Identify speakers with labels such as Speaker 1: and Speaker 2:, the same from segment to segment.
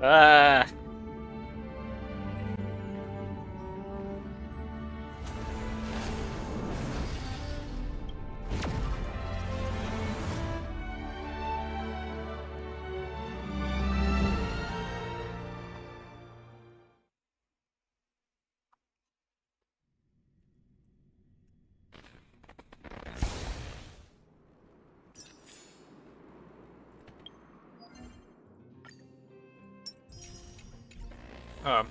Speaker 1: Ah. Um.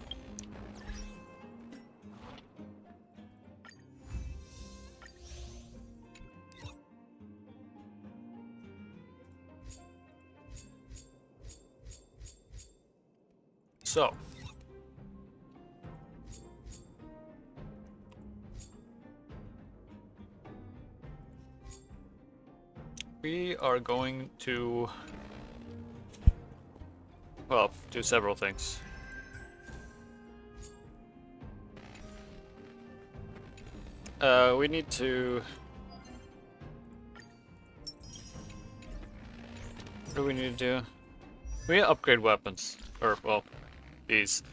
Speaker 1: So. We are going to, well, do several things. We need to... What do we need to do? We need to upgrade weapons. Or, well, these.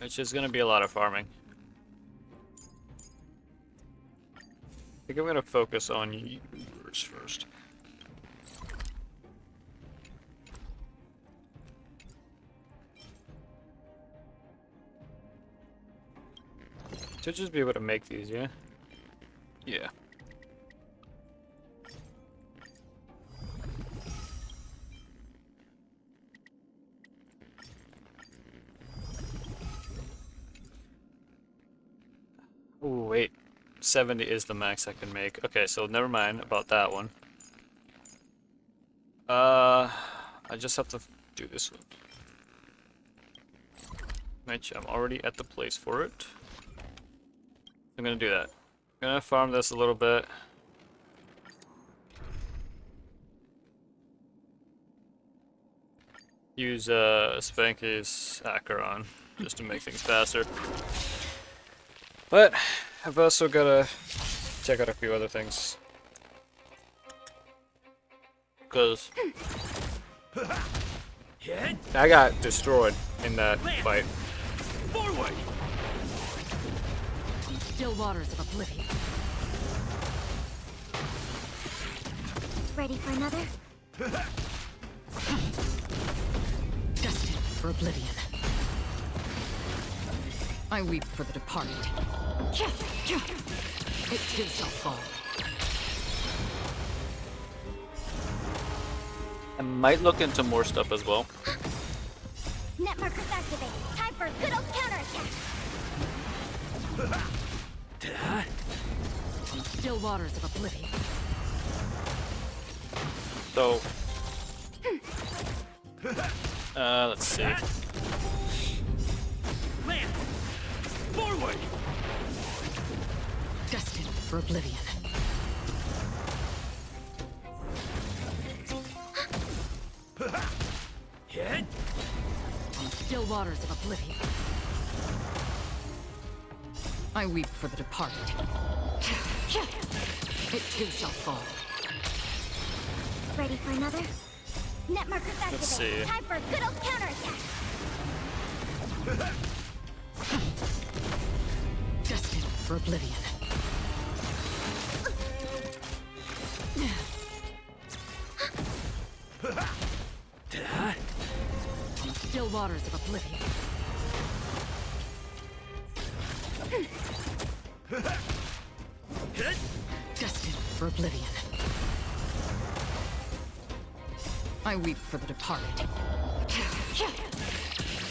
Speaker 1: Which is going to be a lot of farming. I think I'm going to focus on yours first. Should just be able to make these, yeah? Yeah. Ooh, wait. 70 is the max I can make. Okay, so never mind about that one. I just have to do this one. Which I'm already at the place for it. I'm gonna do that. I'm gonna farm this a little bit. Use Spanky's Acheron just to make things faster. But I've also gotta check out a few other things. Cause I got destroyed in that fight.
Speaker 2: Forward! Still waters of oblivion.
Speaker 3: Ready for another?
Speaker 2: Destined for oblivion. I weep for the departed. It too shall fall.
Speaker 1: I might look into more stuff as well.
Speaker 3: Net markers activated. Time for a good old counterattack.
Speaker 2: Still waters of oblivion.
Speaker 1: So, let's see.
Speaker 2: Lance! Forward! Destined for oblivion. Hit! Still waters of oblivion. I weep for the departed. It too shall fall.
Speaker 3: Ready for another? Net markers activated.
Speaker 1: see.
Speaker 3: Time for a good old counterattack.
Speaker 2: Destined for oblivion. Still waters of oblivion. Destined for oblivion. I weep for the departed.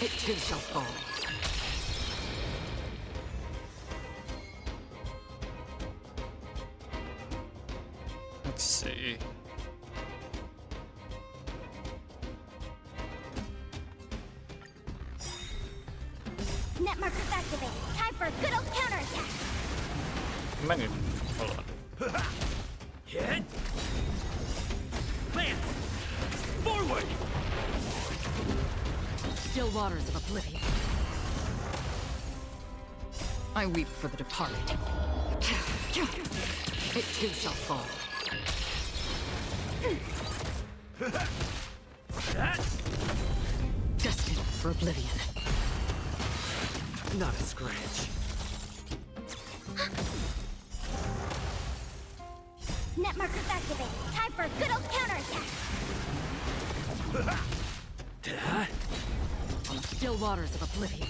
Speaker 2: It too shall fall.
Speaker 1: Let's see.
Speaker 3: Net markers activated. Time for a good old counterattack.
Speaker 1: I might need. Hold on.
Speaker 2: Hit! Lance! Forward! Still waters of oblivion. I weep for the departed. It too shall fall. for oblivion.
Speaker 4: Not a scratch.
Speaker 3: Net markers activated. Time for a good old counterattack.
Speaker 2: On the still waters of oblivion.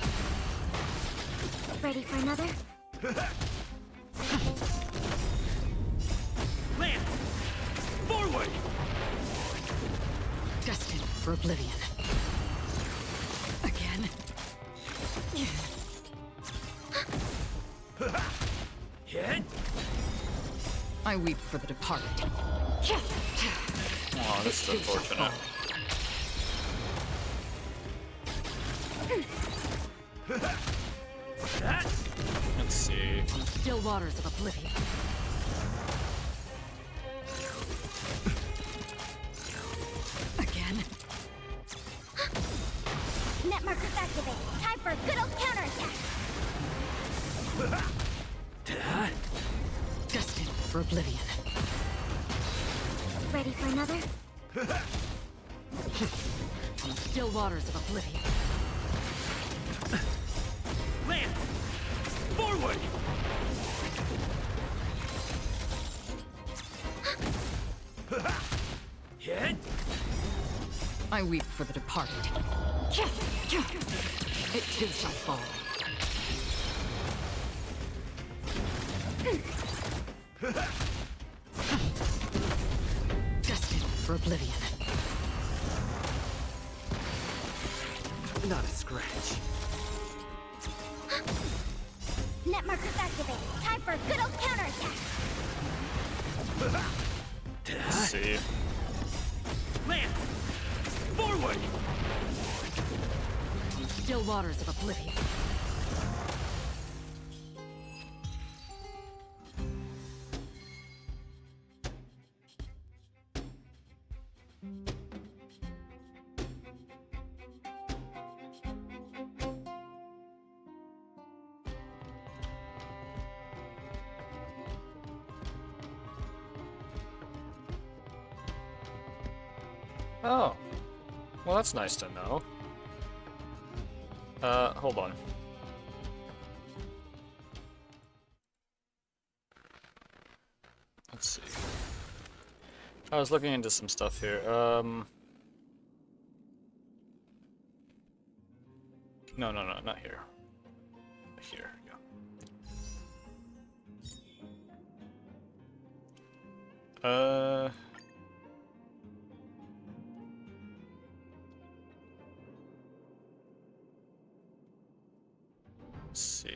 Speaker 3: Ready for another?
Speaker 4: Lance! Forward!
Speaker 2: Destined for oblivion. Again.
Speaker 4: Hit!
Speaker 2: I weep for the departed.
Speaker 1: Oh, this is unfortunate. Let's see.
Speaker 2: On the still waters of oblivion. Again.
Speaker 3: Net markers activated. Time for a good old counterattack.
Speaker 2: Destined for oblivion.
Speaker 3: Ready for another?
Speaker 2: On the still waters of oblivion.
Speaker 4: Lance! Forward! Hit!
Speaker 2: I weep for the departed. It too shall fall. Destined for oblivion.
Speaker 4: Not a scratch.
Speaker 3: Net markers activated. Time for a good old counterattack.
Speaker 1: Let's see.
Speaker 4: Lance! Forward!
Speaker 2: On the still waters of oblivion.
Speaker 1: Oh. Well, that's nice to know. Hold on. Let's see. I was looking into some stuff here. No, not here. Here, yeah. Let's see.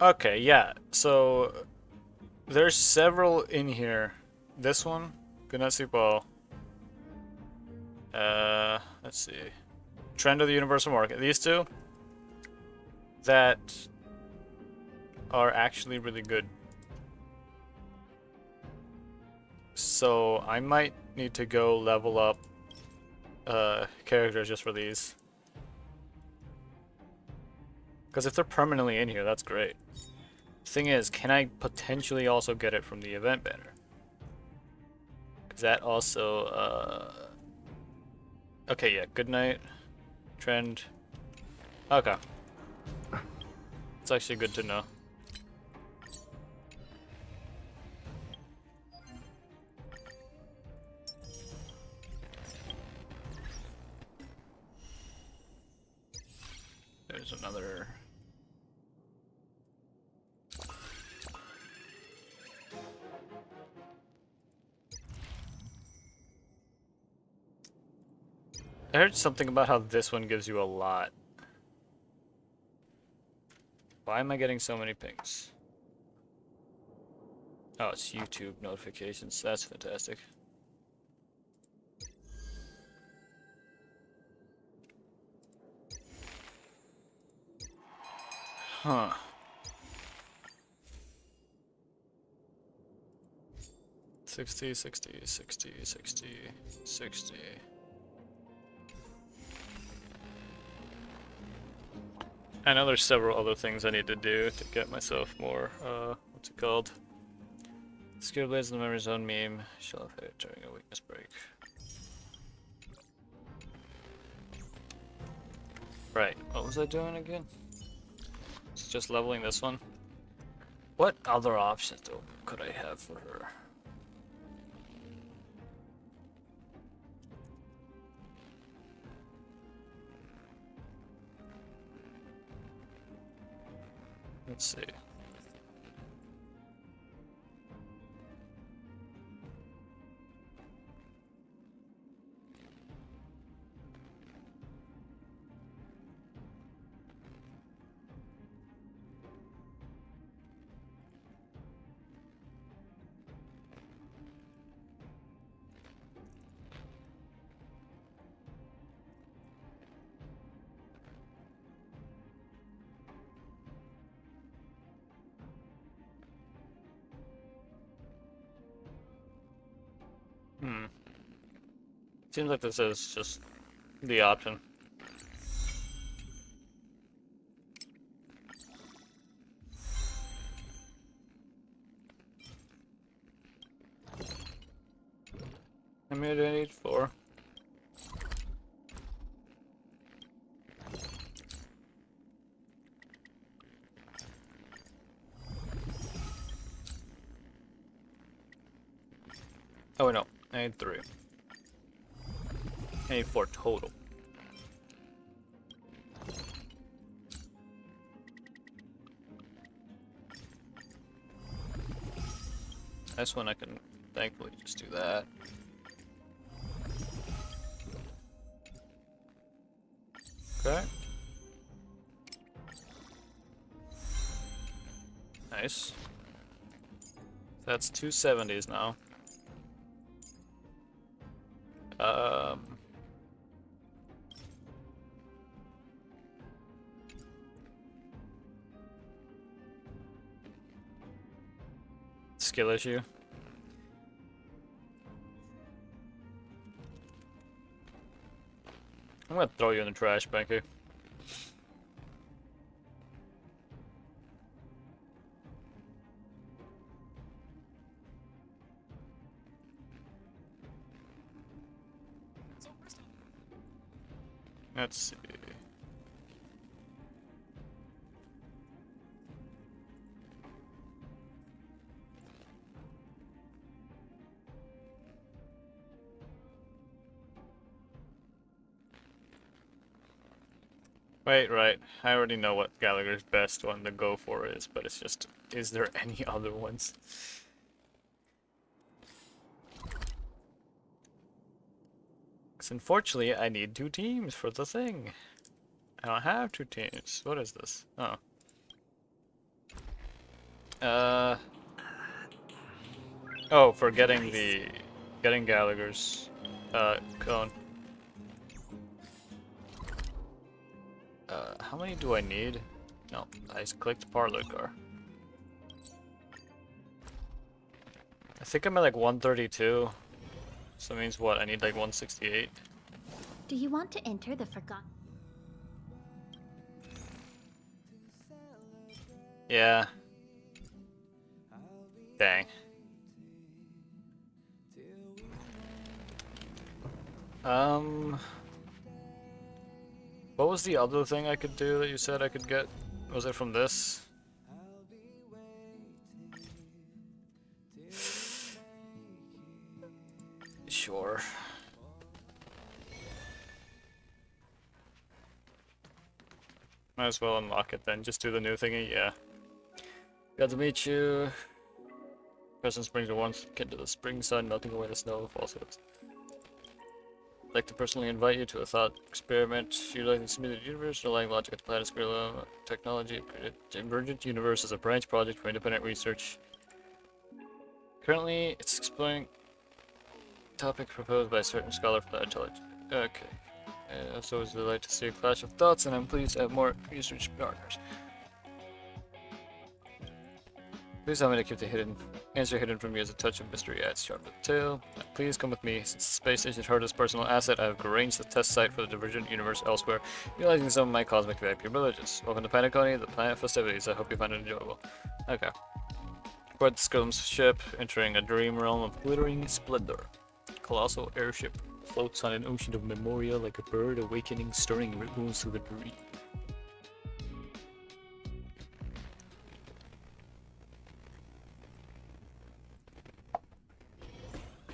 Speaker 1: Okay, yeah. So there's several in here. This one, Gunetsu Ball. Let's see. Trend of the Universal Market. These two that are actually really good. So I might need to go level up characters just for these. Because if they're permanently in here, that's great. Thing is, can I potentially also get it from the event banner? Because that also, okay, yeah, good night. Trend. Okay. It's actually good to know. There's another. I heard something about how this one gives you a lot. Why am I getting so many pings? Oh, it's YouTube notifications. That's fantastic. Huh. Sixty. I know there's several other things I need to do to get myself more, what's it called? Skill Blades in the Memory Zone meme. Shall have hit during a weakness break. Right, what was I doing again? It's just leveling this one. What other options though could I have for her? Let's see. Seems like this is just the option. I made an 8-4. Oh no, I need 3. I need 4 total. This one I can thankfully just do that. Okay. Nice. That's 270s now. Skill issue. I'm gonna throw you in the trash, Banky. Let's see. Wait, right. I already know what Gallagher's best one to go for is, but it's just, is there any other ones? Because unfortunately, I need 2 teams for the thing. I don't have 2 teams. What is this? Oh. Oh, for getting getting Gallagher's, cone. How many do I need? No, I just clicked parlor car. I think I'm at like 132. So that means what? I need like 168.
Speaker 3: Do you want to enter the forgotten?
Speaker 1: Yeah. Dang. What was the other thing I could do that you said I could get? Was it from this? Sure. Might as well unlock it then. Just do the new thingy, yeah. Glad to meet you. Present brings a once kid to the spring sun, melting away the snow of falsehoods. I'd like to personally invite you to a thought experiment utilizing the simulated universe, relying logic at the planet scale technology. Emergent Universe is a branch project for independent research. Currently, it's exploring topic proposed by a certain scholar for that intelligence. Okay. So it's a delight to see a clash of thoughts, and I'm pleased to have more research partners. Please allow me to keep the answer hidden from you as a touch of mystery adds sharp to the tale. Please come with me. Since the space station is Hardest personal asset, I have arranged the test site for the Divergent Universe elsewhere, utilizing some of my cosmic VIP privileges. Welcome to Penacony, the planet festivities. I hope you find it enjoyable. Okay. Board the Scum's ship, entering a dream realm of glittering splendor. Colossal airship floats on an ocean of memoria like a bird awakening, stirring ripple through the dream.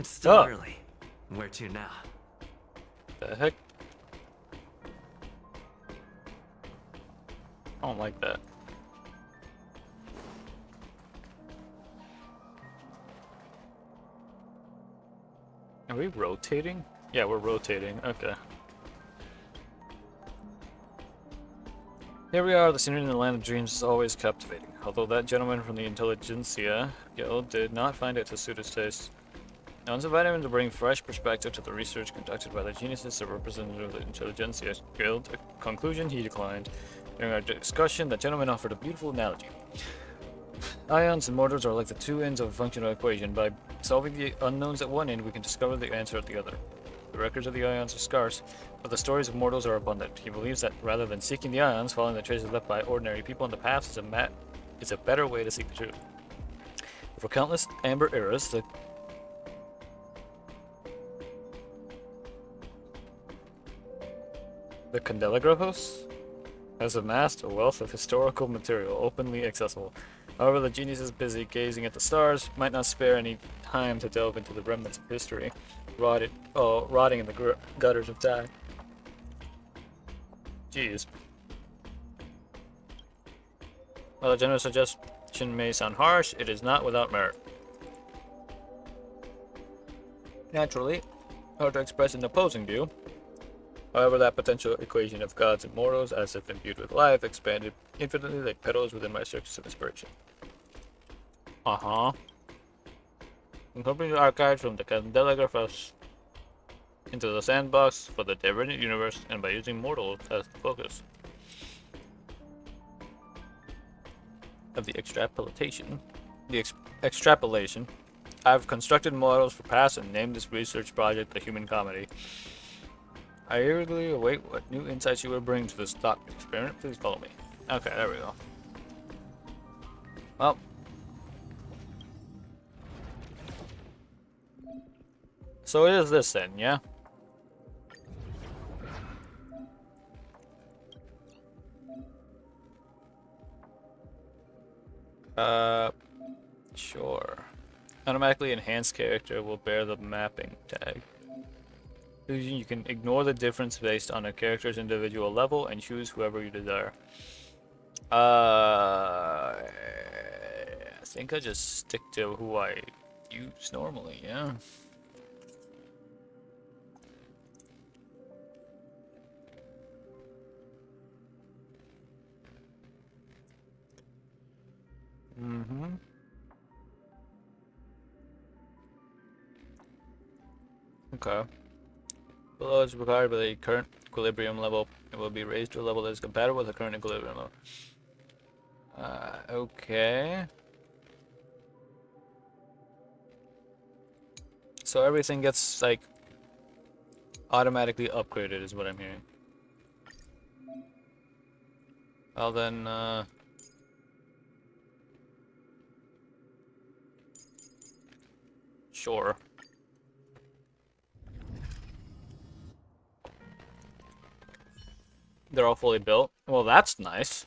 Speaker 5: It's still
Speaker 1: Oh.
Speaker 5: early. Where to now?
Speaker 1: The heck? I don't like that. Are we rotating? Yeah, we're rotating. Okay. Here we are, the scenery in the land of dreams is always captivating. Although that gentleman from the Intelligentsia Guild did not find it to suit his taste. I once invited him to bring fresh perspective to the research conducted by the geniuses, a representative of the Intelligentsia Guild. A conclusion he declined. During our discussion, the gentleman offered a beautiful analogy. Ions and mortals are like the two ends of a functional equation. By solving the unknowns at one end, we can discover the answer at the other. The records of the ions are scarce, but the stories of mortals are abundant. He believes that rather than seeking the ions, following the traces left by ordinary people in the past is a better way to seek the truth. For countless amber eras, the Candelagrapos has amassed a wealth of historical material openly accessible. However, the genius is busy gazing at the stars, might not spare any time to delve into the remnants of history, rotting in the gutters of time. Jeez. While the general suggestion may sound harsh, it is not without merit. Naturally, hard to express an opposing view. However, that potential equation of gods and mortals, as if imbued with life, expanded infinitely like petals within my searches of inspiration. Incorporating the archives from the Candelagraphos into the sandbox for the divergent universe, and by using mortals as the focus of the extrapolation, I've constructed models for past and named this research project the Human Comedy. I eagerly await what new insights you will bring to this thought experiment. Please follow me. Okay, there we go. Well. So it is this then, yeah? Sure. Automatically enhanced character will bear the mapping tag. You can ignore the difference based on a character's individual level and choose whoever you desire. I think I just stick to who I use normally, yeah. Okay. Below is required by the current equilibrium level. It will be raised to a level that is compatible with the current equilibrium level. Okay. So everything gets, like, automatically upgraded is what I'm hearing. Well then, sure. They're all fully built. Well, that's nice.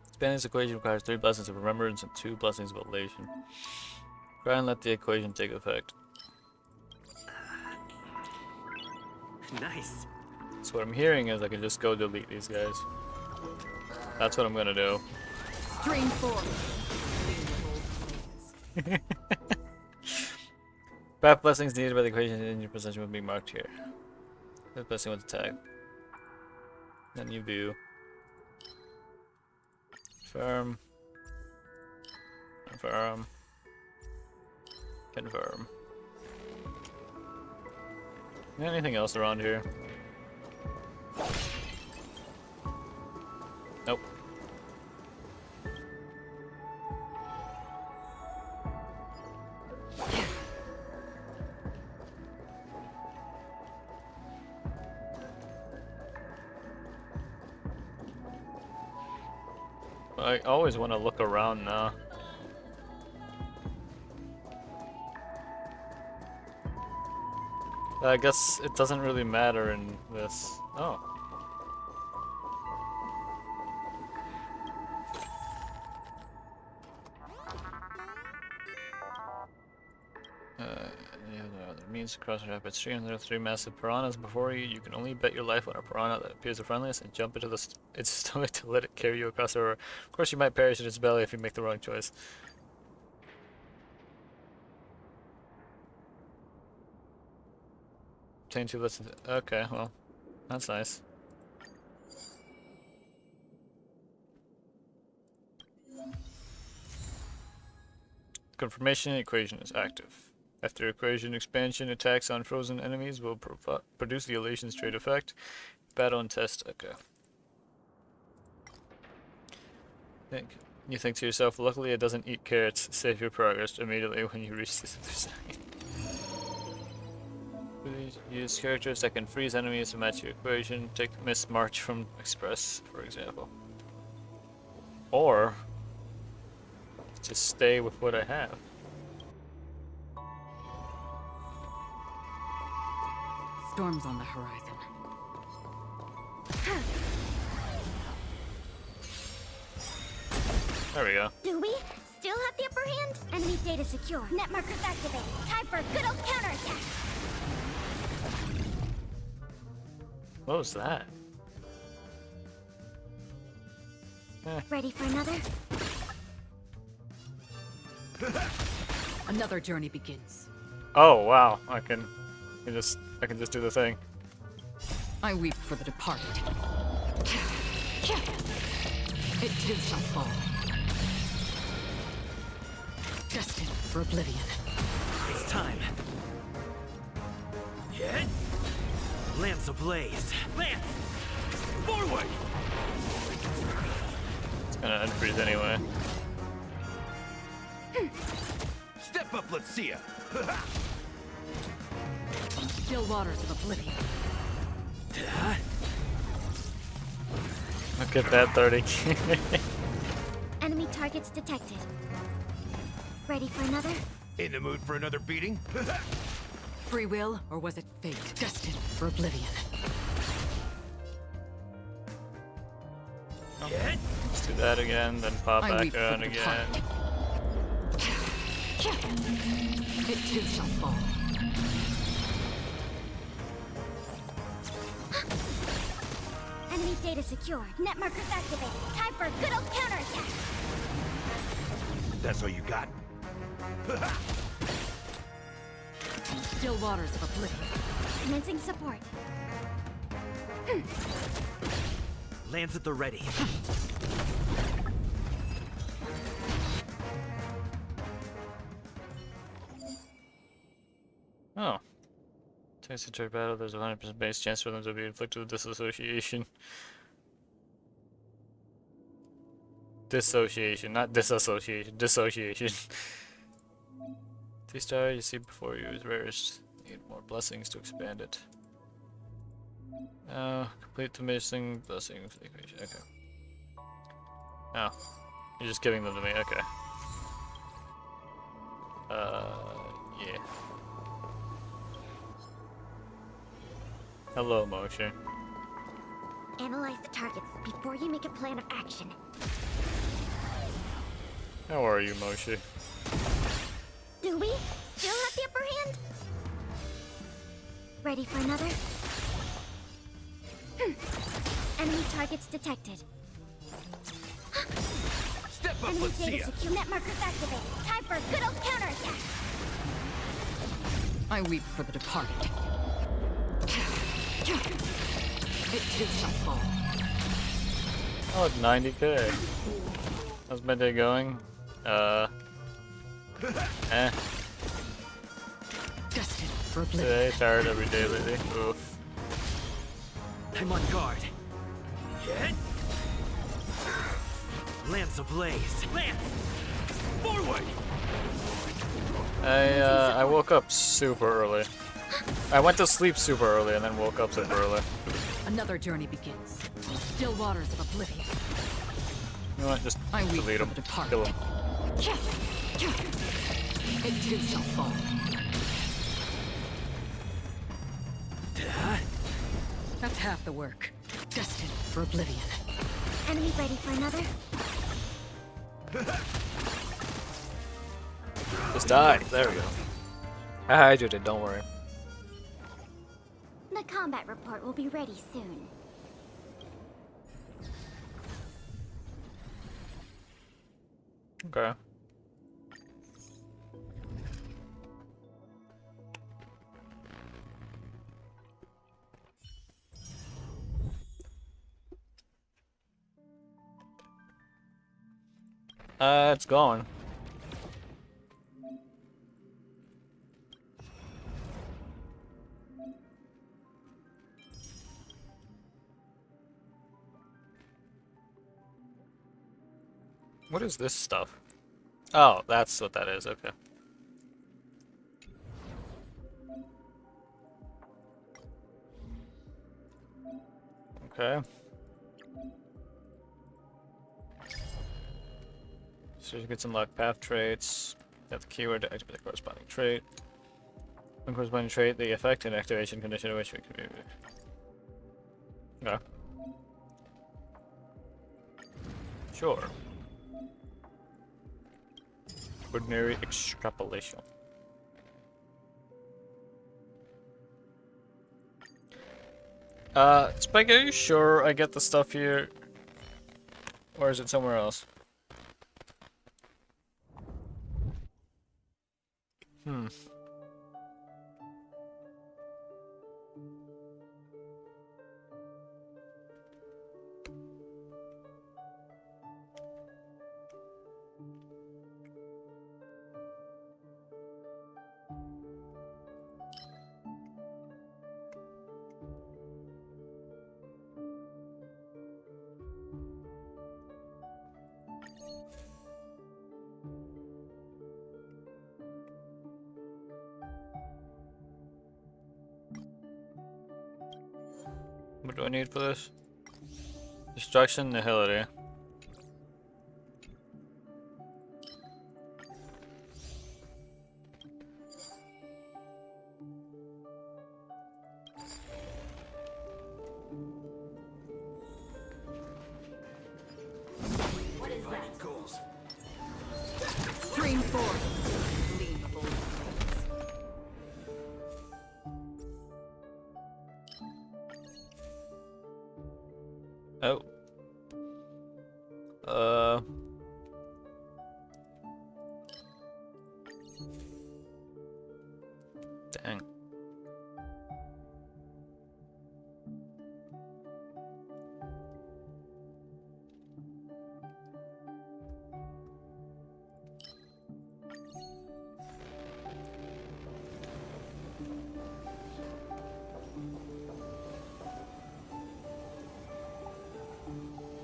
Speaker 1: Expanding this equation requires 3 blessings of remembrance and 2 blessings of elation. Try and let the equation take effect.
Speaker 5: Nice.
Speaker 1: So what I'm hearing is I can just go delete these guys. That's what I'm gonna do.
Speaker 2: Stream 4.
Speaker 1: Path blessings needed by the equation in your possession will be marked here. This blessing with the tag. Then you view. Confirm. Confirm. Confirm. Anything else around here? Nope. I always want to look around now. I guess it doesn't really matter in this. Oh. Yeah, the means to cross a rapid stream. There are 3 massive piranhas before you. You can only bet your life on a piranha that appears the friendliest and jump into its stomach to let it carry you across the river. Of course, you might perish in its belly if you make the wrong choice. Obtain 2 lessons. Okay, well, that's nice. Confirmation equation is active. After equation expansion, attacks on frozen enemies will produce the elation straight effect. Battle and test. Okay. You think to yourself, luckily it doesn't eat carrots. Save your progress immediately when you reach this other side. Use characters that can freeze enemies to match your equation. Take Miss March from Express, for example. Or just stay with what I have.
Speaker 2: Storm's on the horizon.
Speaker 1: There we go.
Speaker 3: Do we still have the upper hand? Enemy data secure. Net markers activated. Time for a good old counterattack.
Speaker 1: What was that?
Speaker 3: Ready for another?
Speaker 2: Another journey begins.
Speaker 1: Oh wow! I can just do the thing.
Speaker 2: I weep for the departed. It too shall fall. Destined for oblivion.
Speaker 4: It's time. Hit! Lance ablaze. Lance! Forward!
Speaker 1: It's gonna unfreeze anyway.
Speaker 5: Step up, let's see ya.
Speaker 2: Still waters of oblivion.
Speaker 1: Look at that 30.
Speaker 3: Enemy targets detected. Ready for another?
Speaker 5: In the mood for another beating?
Speaker 2: Free will, or was it fate? Destined for oblivion.
Speaker 4: Hit!
Speaker 1: Let's do that again, then pop
Speaker 2: I
Speaker 1: back
Speaker 2: weep for
Speaker 1: on
Speaker 2: the
Speaker 1: again.
Speaker 2: It too shall fall.
Speaker 3: Enemy data secure. Net markers activated. Time for a good old counterattack.
Speaker 5: That's all you got?
Speaker 2: Still waters of oblivion.
Speaker 3: Commencing support.
Speaker 4: Lance at the ready.
Speaker 1: Oh. Takes a turn battle, there's a 100% base chance for them to be inflicted with disassociation. Dissociation, not disassociation, dissociation. 3-star you see before you is rarest. Need more blessings to expand it. Complete the missing blessing equation. Okay. Oh. You're just giving them to me, okay. Yeah. Hello, Moshe.
Speaker 3: Analyze the targets before you make a plan of action.
Speaker 1: How are you, Moshe?
Speaker 3: Do we still have the upper hand? Ready for another? Enemy targets detected.
Speaker 5: Step up,
Speaker 3: Enemy
Speaker 5: let's see
Speaker 3: data
Speaker 5: ya.
Speaker 3: secure. Net markers activated. Time for a good old counterattack.
Speaker 2: I weep for the departed. It too shall fall.
Speaker 1: Oh, 90k. How's my day going?
Speaker 2: Destined for oblivion.
Speaker 1: Today, tired every day lately. Oof.
Speaker 4: I'm on guard. Hit! Lance ablaze. Lance! Forward!
Speaker 1: I woke up super early. I went to sleep super early and then woke up super early.
Speaker 2: Another journey begins. Still waters of oblivion.
Speaker 1: You know what? Just
Speaker 2: I weep
Speaker 1: delete
Speaker 2: for
Speaker 1: him.
Speaker 2: the departed.
Speaker 1: Kill him.
Speaker 2: It too shall fall. That's half the work. Destined for oblivion.
Speaker 3: Enemy ready for another?
Speaker 1: Just die. There we go. I did it. Don't worry.
Speaker 3: The combat report will be ready soon.
Speaker 1: Okay. It's going. What is this stuff? Oh, that's what that is. Okay. Okay. So you get some luck path traits. Got the keyword to activate the corresponding trait. When corresponding trait, the effect and activation condition in which we can be. Okay. Sure. Ordinary extrapolation. Spike, are you sure I get the stuff here? Or is it somewhere else? Hmm. What do I need for this? Destruction, nihility.
Speaker 2: Stream forth. Gleam of old friends.
Speaker 1: Oh. Dang.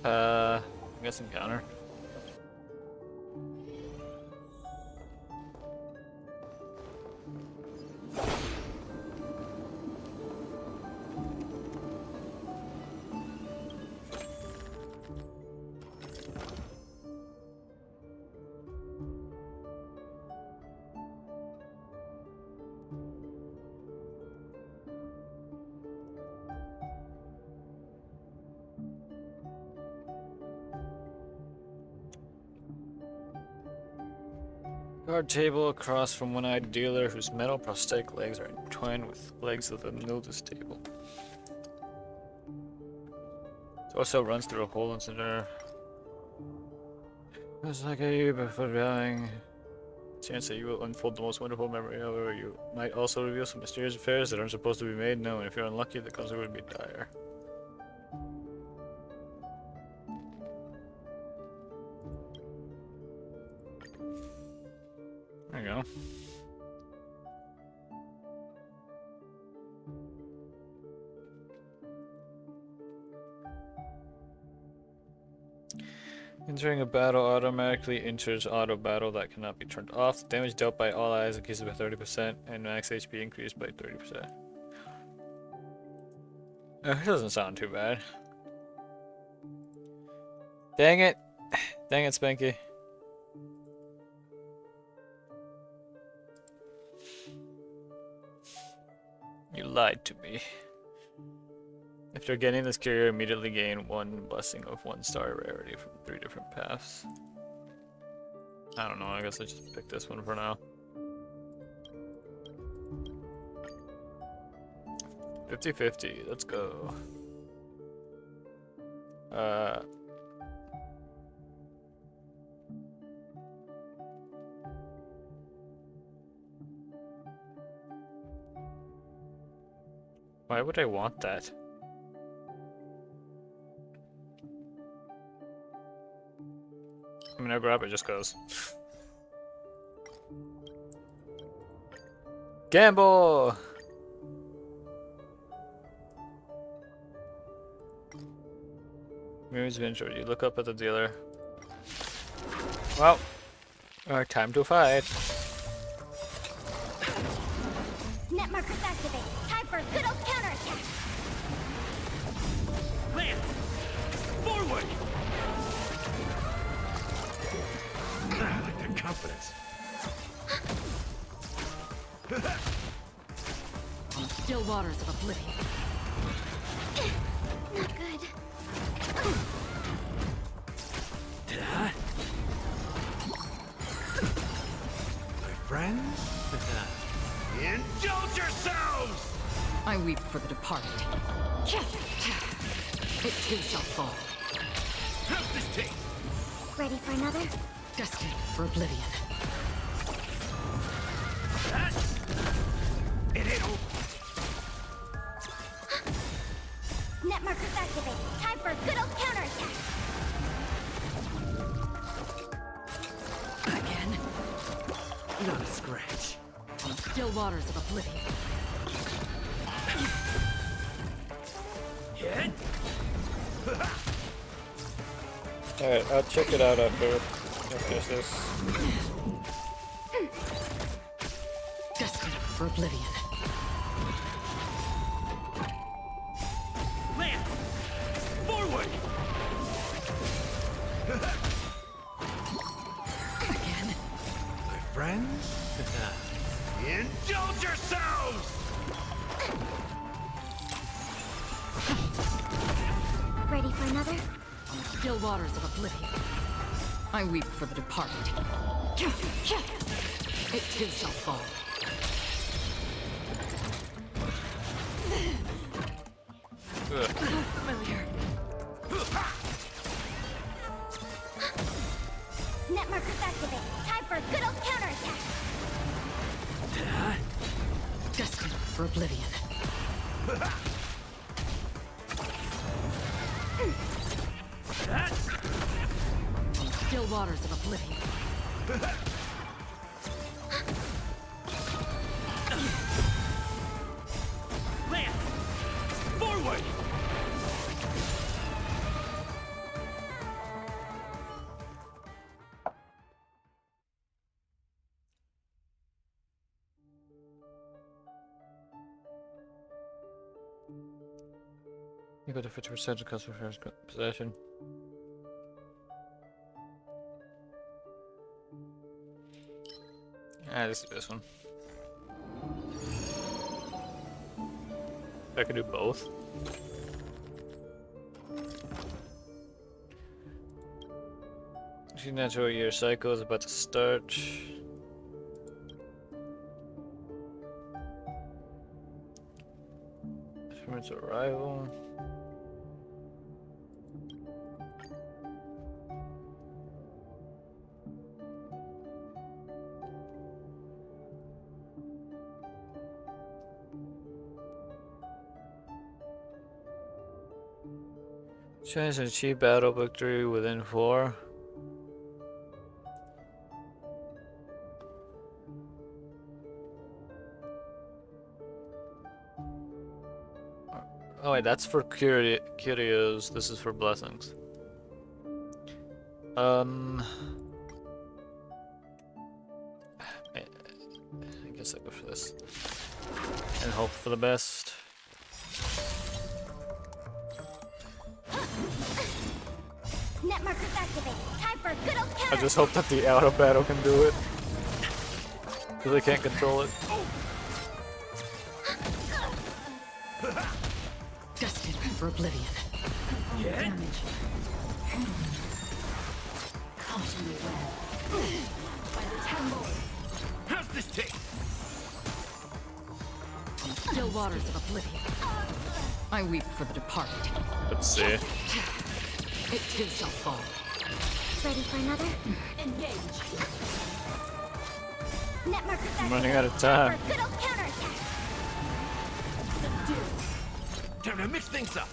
Speaker 1: I guess encounter. Guard table across from one-eyed dealer whose metal prosthetic legs are entwined with legs of the nudist table. It also runs through a hole in the center. It's like a before dying. Chance that you will unfold the most wonderful memory ever. You might also reveal some mysterious affairs that aren't supposed to be made known. If you're unlucky, the consequence would be dire. There you go. Entering a battle automatically enters auto battle that cannot be turned off. Damage dealt by all eyes increases by 30% and max HP increased by 30%. It doesn't sound too bad. Dang it. Dang it, Spanky. You lied to me. After getting this carrier, immediately gain 1 blessing of 1-star rarity from 3 different paths. I don't know, I guess I just pick this one for now. 50-50, let's go. Why would I want that? I mean, I grab it just cause. Gamble! Mirror's been short. You look up at the dealer. Well, time to fight.
Speaker 3: Net markers activate. Time for a good old counterattack.
Speaker 4: Lance! Forward!
Speaker 5: I like that confidence.
Speaker 2: On still waters of oblivion.
Speaker 3: Not good.
Speaker 5: My friends? Indulge yourselves!
Speaker 2: I weep for the departed. It too shall fall.
Speaker 5: How's this taste?
Speaker 3: Ready for another?
Speaker 2: Destined for oblivion.
Speaker 5: It ain't over.
Speaker 3: Net markers activate. Time for a good old counterattack.
Speaker 2: Again.
Speaker 4: Not a scratch.
Speaker 2: On still waters of oblivion.
Speaker 4: Hit!
Speaker 1: Alright, I'll check it out after this.
Speaker 2: Destined for oblivion.
Speaker 4: Lance! Forward!
Speaker 2: Again.
Speaker 5: My friends? Indulge yourselves!
Speaker 3: Ready for another?
Speaker 2: On still waters of oblivion. I weep for the departed. It too shall fall.
Speaker 1: Ugh.
Speaker 2: Familiar.
Speaker 3: Net markers activate. Time for a good old counterattack.
Speaker 2: Destined for oblivion. On still waters of oblivion.
Speaker 4: Lance! Forward!
Speaker 1: You got a 50% of customer first possession. Ah, let's do this one. I could do both. Natural year cycle is about to start. From its arrival. Chance to achieve battle victory within 4. Oh wait, that's for curios. This is for blessings. I guess I go for this and hope for the best.
Speaker 3: Net markers activate. Time for a good old
Speaker 1: I
Speaker 3: counter.
Speaker 1: just hope that the auto battle can do it. Because I can't control it.
Speaker 2: Destined for oblivion. Damage. Caution me well. By the temple.
Speaker 5: How's this taste?
Speaker 2: Still waters of oblivion. I weep for the departed.
Speaker 1: Let's see.
Speaker 2: It too shall fall.
Speaker 3: Ready for another?
Speaker 2: Engage.
Speaker 3: Net markers
Speaker 1: I'm
Speaker 3: activated.
Speaker 1: running out of
Speaker 3: For
Speaker 1: time.
Speaker 3: a good old counterattack.
Speaker 2: Subdue.
Speaker 5: Time to mix things up.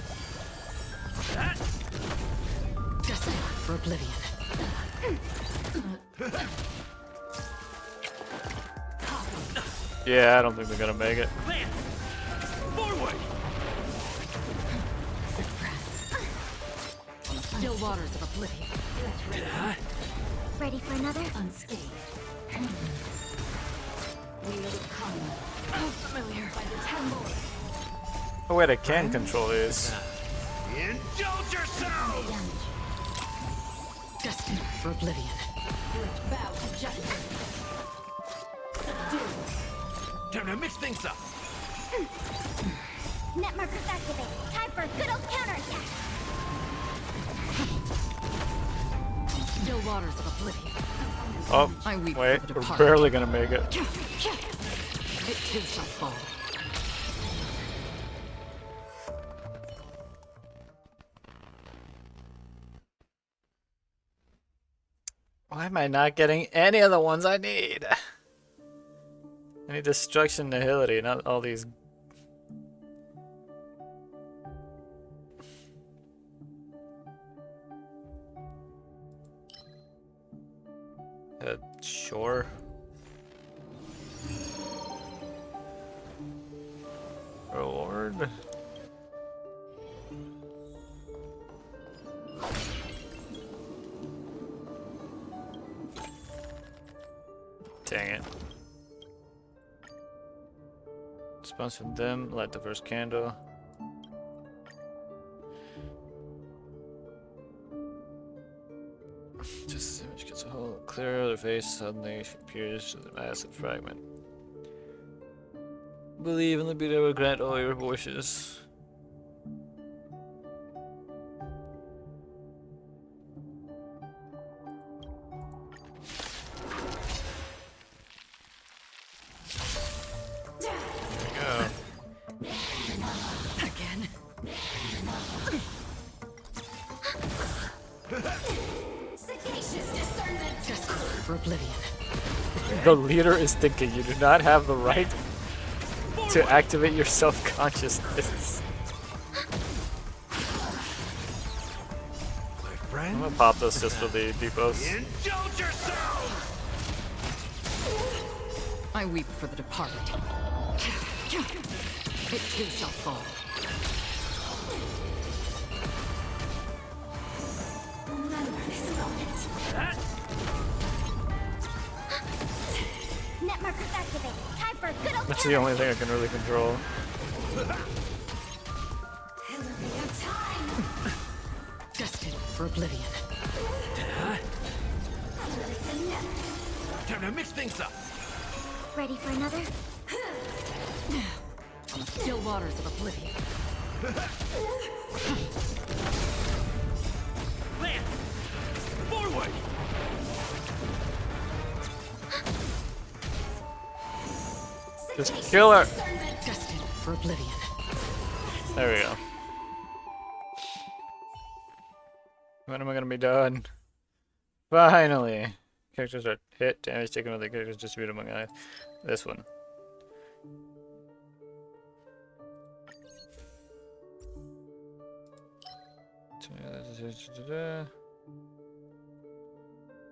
Speaker 2: Destined for oblivion.
Speaker 1: Yeah, I don't think they're gonna make it.
Speaker 4: Lance! Forward!
Speaker 2: Still waters of oblivion.
Speaker 3: Ready for another?
Speaker 2: Unscathed. We will come. Oh, familiar. By the temple.
Speaker 1: Oh wait, I can control these.
Speaker 5: Indulge yourselves!
Speaker 2: Destined for oblivion. Bow to justice. Subdue.
Speaker 5: Time to mix things up.
Speaker 3: Net markers activated. Time for a good old counterattack.
Speaker 2: Still waters of oblivion.
Speaker 1: Oh,
Speaker 2: I weep
Speaker 1: wait,
Speaker 2: for the
Speaker 1: we're
Speaker 2: departed.
Speaker 1: barely gonna make it.
Speaker 2: It too shall fall.
Speaker 1: Why am I not getting any of the ones I need? I need destruction nihility, not all these. Sure. Reward. Dang it. Sponsor them, light the first candle. Just as the image gets a hold, clear their face suddenly appears with a massive fragment. Believe in the beauty will grant all your wishes. There we go.
Speaker 2: Again.
Speaker 3: Sagacious discernment.
Speaker 2: Destined for oblivion.
Speaker 1: The leader is thinking you do not have the right to activate your self-consciousness.
Speaker 5: My
Speaker 1: I'm
Speaker 5: friend,
Speaker 1: gonna pop this just for the debuffs.
Speaker 5: indulge yourselves!
Speaker 2: I weep for the departed. It too shall fall.
Speaker 3: Remember this moment. Net markers activated. Time for a good old
Speaker 1: That's the only thing I can really control.
Speaker 2: Destined for oblivion.
Speaker 5: Time to mix things up.
Speaker 3: Ready for another?
Speaker 2: Still waters of oblivion.
Speaker 4: Lance! Forward!
Speaker 1: Just kill her!
Speaker 2: Destined for oblivion.
Speaker 1: There we go. When am I gonna be done? Finally! Characters are hit, damage taken with the characters distributed among eyes. This one.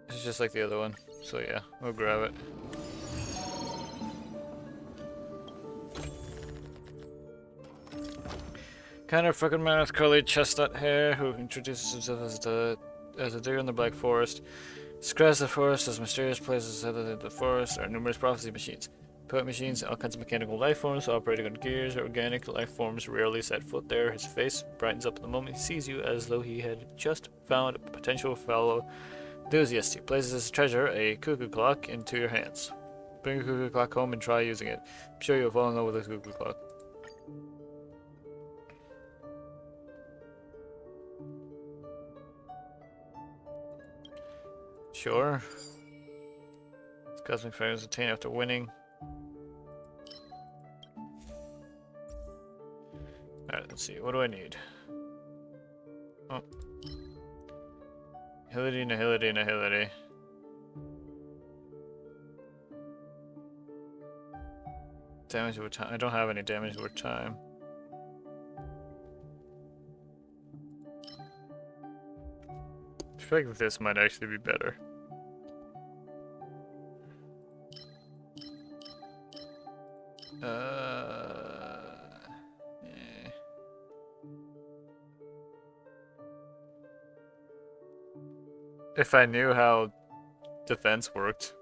Speaker 1: It's just like the other one, so yeah, we'll grab it. Kind of fucking man with curly chestnut hair who introduces himself as a digger in the Black Forest. Describes the forest as mysterious places other than the forest are numerous prophecy machines. Poet machines, all kinds of mechanical life forms operating on gears. Organic life forms rarely set foot there. His face brightens up the moment he sees you as though he had just found a potential fellow Enthusiast places his treasure, a cuckoo clock, into your hands. Bring a cuckoo clock home and try using it. I'm sure you'll fall in love with a cuckoo clock. Sure. Cosmic fragrance obtained after winning. Alright, let's see. What do I need? Oh. Nihility, nihility, nihility. Damage over time. I don't have any damage over time. I feel like this might actually be better. Eh. If I knew how defense worked.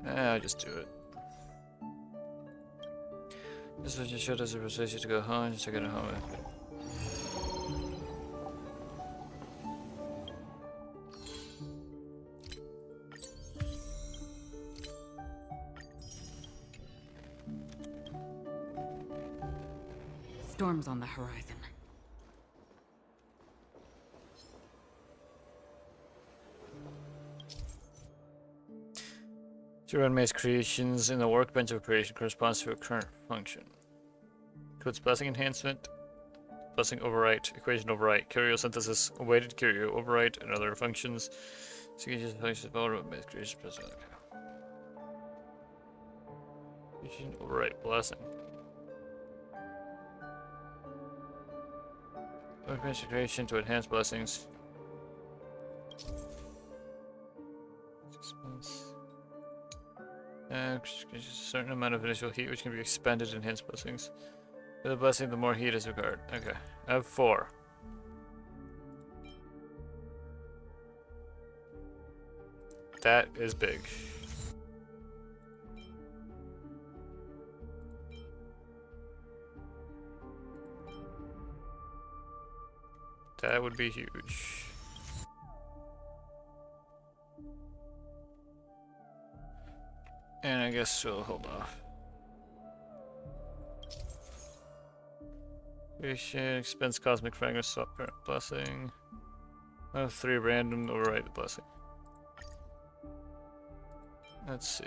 Speaker 1: I'll just do it. This was just showed us a persuasion to go home. Just to get it home.
Speaker 2: Storms on the horizon.
Speaker 1: To run Maze creations in the workbench of creation corresponds to a current function. Includes blessing enhancement, blessing overwrite, equation overwrite, curio synthesis, awaited curio overwrite, and other functions. So you can just function of Maze creation present. Creation overwrite blessing. Workbench of creation to enhance blessings. A certain amount of initial heat which can be expended in enhanced blessings. For the blessing, the more heat is required. Okay, I have 4. That is big. That would be huge. And I guess we'll hold off. Creation, expense cosmic fragrance, software blessing. I have 3 random, override the blessing. Let's see.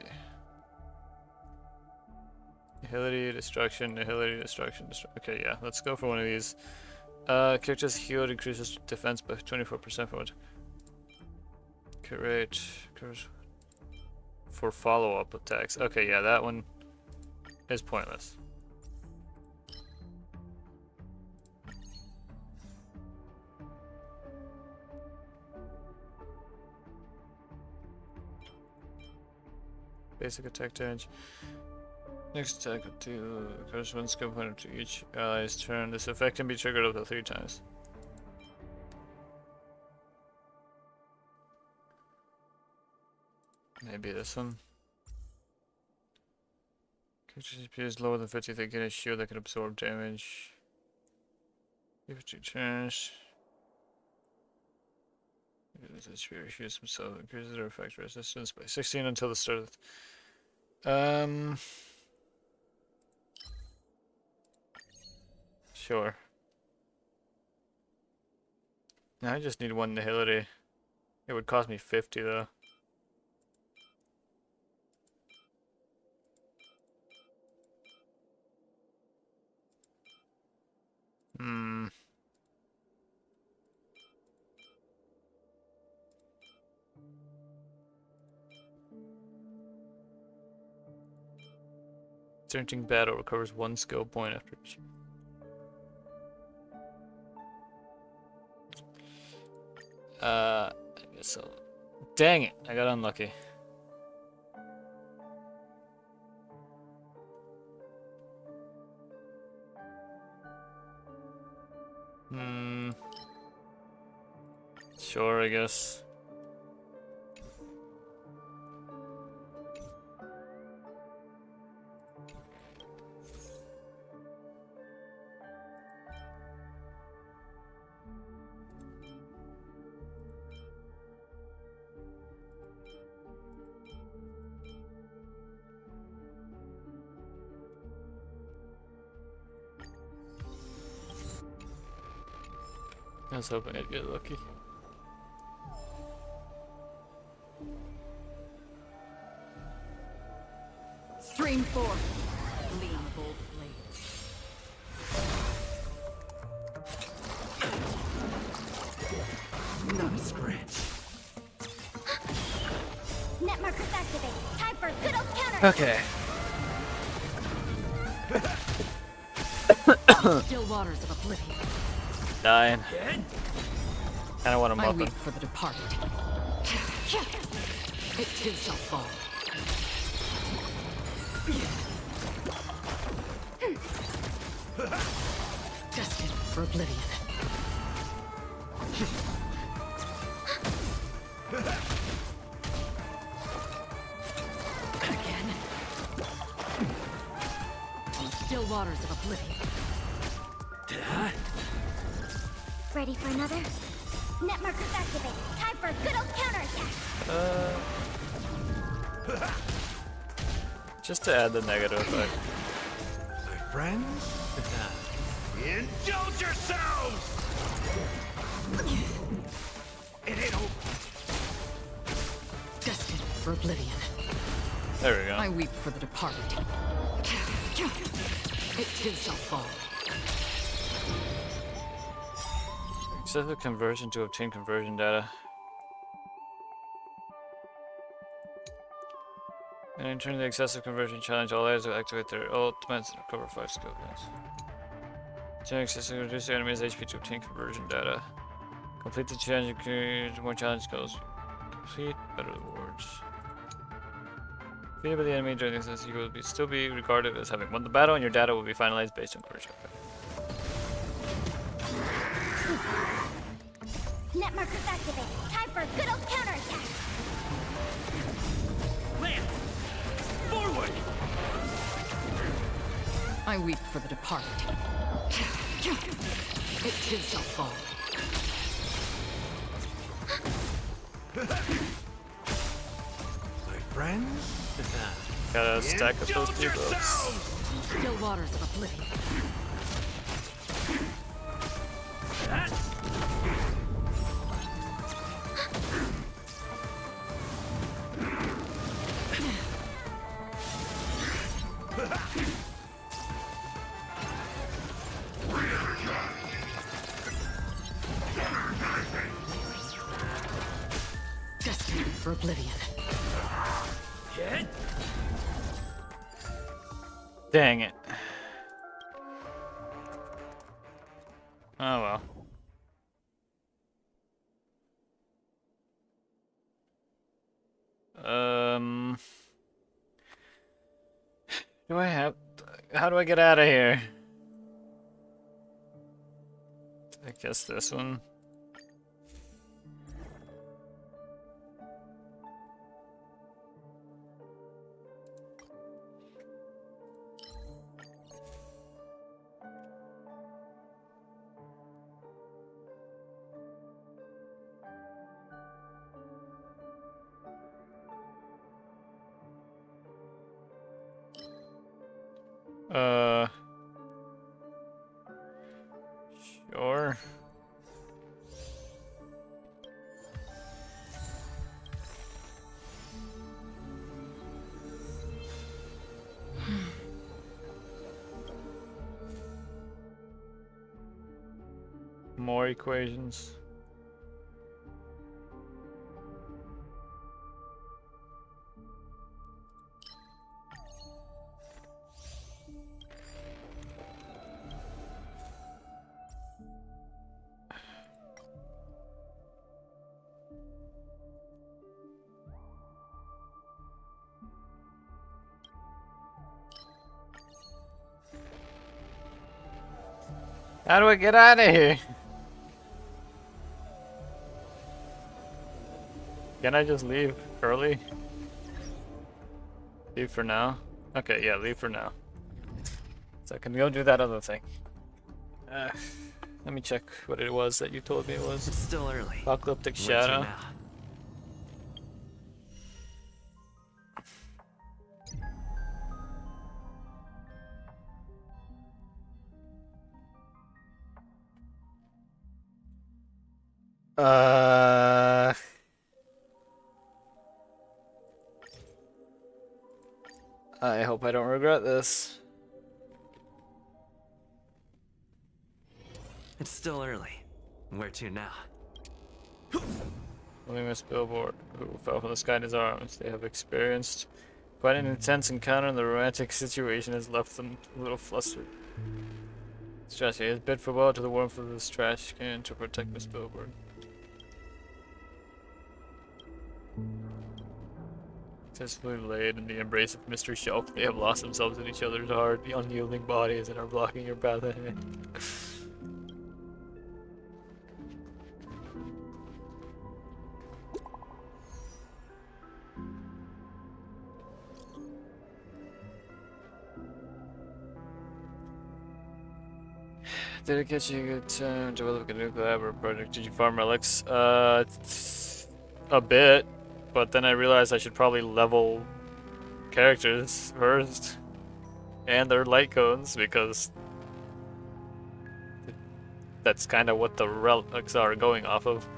Speaker 1: Nihility, destruction, nihility, destruction, okay, yeah, let's go for one of these. Characters healed increases defense by 24% for what? Curate. For follow-up attacks. Okay, yeah, that one is pointless. Basic attack damage. Next attack with 2 corresponds component to each ally's turn. This effect can be triggered up to 3 times. Maybe this one. Character CP is lower than 50. They get a shield that can absorb damage. Give it 2 turns. This HP shoots himself. Increases their effect resistance by 16 until the start of the... Sure. Now I just need 1 nihility. It would cost me 50 though. Hmm. Entering battle recovers 1 skill point after each. I guess so. Dang it, I got unlucky. Sure, I guess. I was hoping I'd get lucky.
Speaker 2: Stream 4. Lean bold blade.
Speaker 5: Not a scratch.
Speaker 3: Net markers activated. Time for a good old counter.
Speaker 1: Okay.
Speaker 2: Still waters of oblivion.
Speaker 1: Dying.
Speaker 5: Dead?
Speaker 1: Kinda want him
Speaker 2: I
Speaker 1: up.
Speaker 2: weep for the departed. It too shall fall. Destined for oblivion. Again. On the still waters of oblivion.
Speaker 3: Ready for another? Net markers activated. Time for a good old counterattack.
Speaker 1: Just to add the negative effect.
Speaker 5: My friends? Indulge yourselves! It ain't over.
Speaker 2: Destined for oblivion.
Speaker 1: There we go.
Speaker 2: I weep for the departed. It too shall fall.
Speaker 1: Excessive conversion to obtain conversion data. And in turn, the excessive conversion challenge, all items will activate their ultimates and recover 5 skill points. Challenge excessive reduce the enemy's HP to obtain conversion data. Complete the challenge, include more challenge goals. Complete better rewards. Defeated by the enemy during this, you will still be regarded as having won the battle, and your data will be finalized based on conversion.
Speaker 3: Net markers activated. Time for a good old counterattack.
Speaker 4: Lance! Forward!
Speaker 2: I weep for the departed. It too shall fall.
Speaker 5: My friends?
Speaker 1: Gotta stack up those
Speaker 5: Indulge
Speaker 1: debuffs.
Speaker 5: yourselves!
Speaker 2: Still waters of oblivion. Destined for oblivion.
Speaker 4: Get?
Speaker 1: Dang it. Oh well. Do I have... How do I get out of here? I guess this one. Sure. More equations. How do I get out of here? Can I just leave early? Leave for now? Okay, yeah, leave for now. So I can go do that other thing. Let me check what it was that you told me it was.
Speaker 4: It's still early.
Speaker 1: Apocalyptic
Speaker 4: What's
Speaker 1: Shadow.
Speaker 4: here now?
Speaker 1: Uh, I hope I don't regret this.
Speaker 4: It's still early. Where to now?
Speaker 1: William Billboard, who fell from the sky in his arms. They have experienced quite an intense encounter, and the romantic situation has left them a little flustered. Stress is bid farewell to the warmth of this trash can to protect Miss Billboard. Successfully laid in the embrace of Mr. Shelf, they have lost themselves in each other's hard, unyielding bodies and are blocking your path ahead. Did it catch you a good time developing a new collaborative project? Did you farm relics? A bit, but then I realized I should probably level characters first and their light cones because that's kind of what the relics are going off of.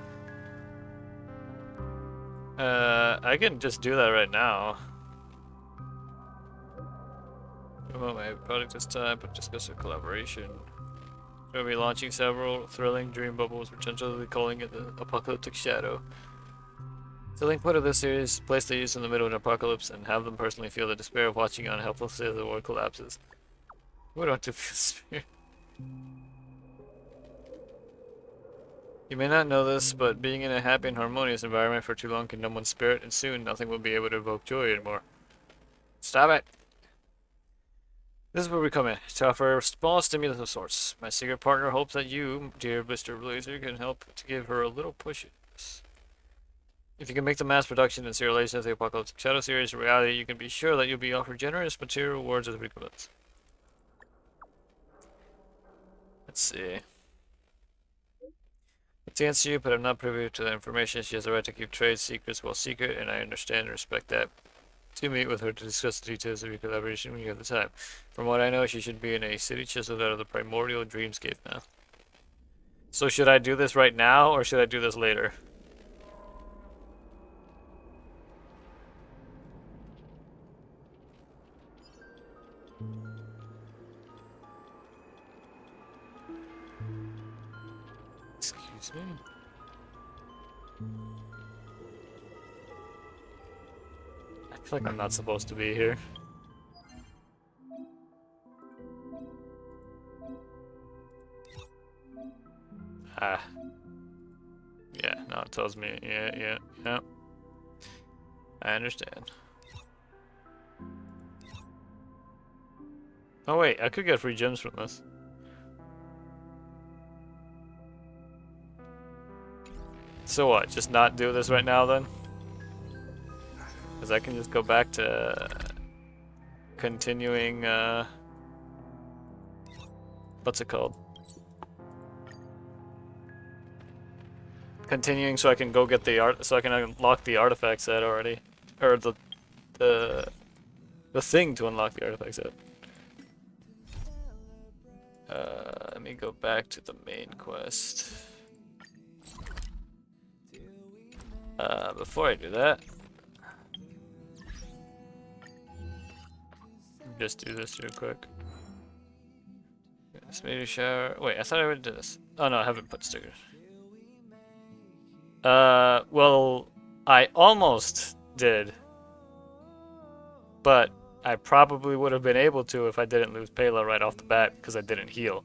Speaker 1: I can just do that right now. Well, my product this time, but discuss a collaboration. We'll be launching several thrilling dream bubbles, potentially calling it the Apocalyptic Shadow. The link point of this series, place the use in the middle of an apocalypse and have them personally feel the despair of watching on helplessly as the world collapses. We don't have to feel despair. You may not know this, but being in a happy and harmonious environment for too long can numb one's spirit, and soon nothing will be able to evoke joy anymore. Stop it! This is where we come in, to offer a small stimulus of sorts. My secret partner hopes that you, dear Mr. Blazer, can help to give her a little push. If you can make the mass production and serialization of the Apocalyptic Shadow series a reality, you can be sure that you'll be offered generous material rewards as recompense. Let's see. It's against you, but I'm not privy to the information. She has the right to keep trade secrets while secret, and I understand and respect that. To meet with her to discuss the details of your collaboration when you have the time. From what I know, she should be in a city chiseled out of the primordial dreamscape now. So should I do this right now, or should I do this later? Excuse me? I feel like I'm not supposed to be here. Ah. Yeah, no, it tells me. Yeah. I understand. Oh wait, I could get free gems from this. So what, just not do this right now then? Because I can just go back to continuing, what's it called? Continuing so I can go get the art, so I can unlock the artifact set already. Or the thing to unlock the artifact set. Let me go back to the main quest. Before I do that, just do this real quick. Just made a shower. Wait, I thought I already did this. Oh no, I haven't put stickers. Well, I almost did. But I probably would have been able to if I didn't lose Pela right off the bat because I didn't heal.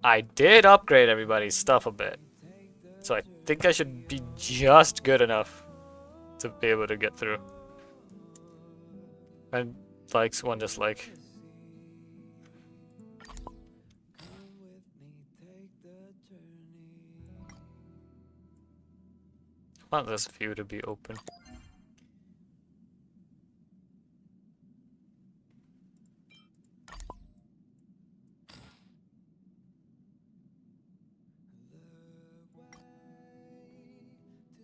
Speaker 1: I did upgrade everybody's stuff a bit. So I think I should be just good enough to be able to get through. And likes, one dislike. I want this view to be open.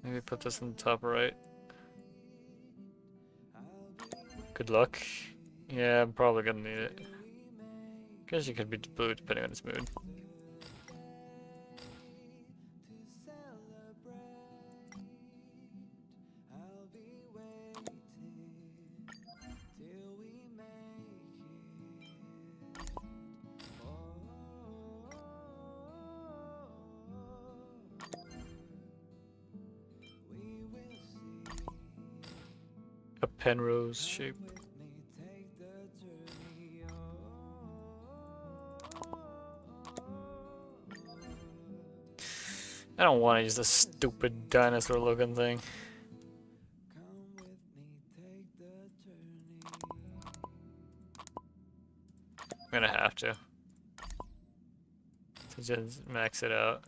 Speaker 1: Maybe put this in the top right. Good luck. Yeah, I'm probably gonna need it. Guess you could be blue depending on his mood. Penrose shape. I don't want to use this stupid dinosaur looking thing. I'm gonna have to just max it out.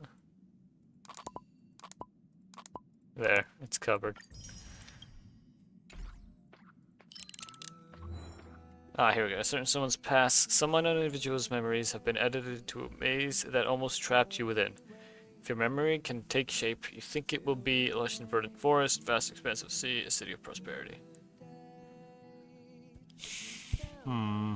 Speaker 1: There, it's covered. Ah, here we go. Certain someone's past, some unknown individual's memories have been edited to a maze that almost trapped you within. If your memory can take shape, you think it will be a lush and verdant forest, vast expanse of sea, a city of prosperity. Hmm.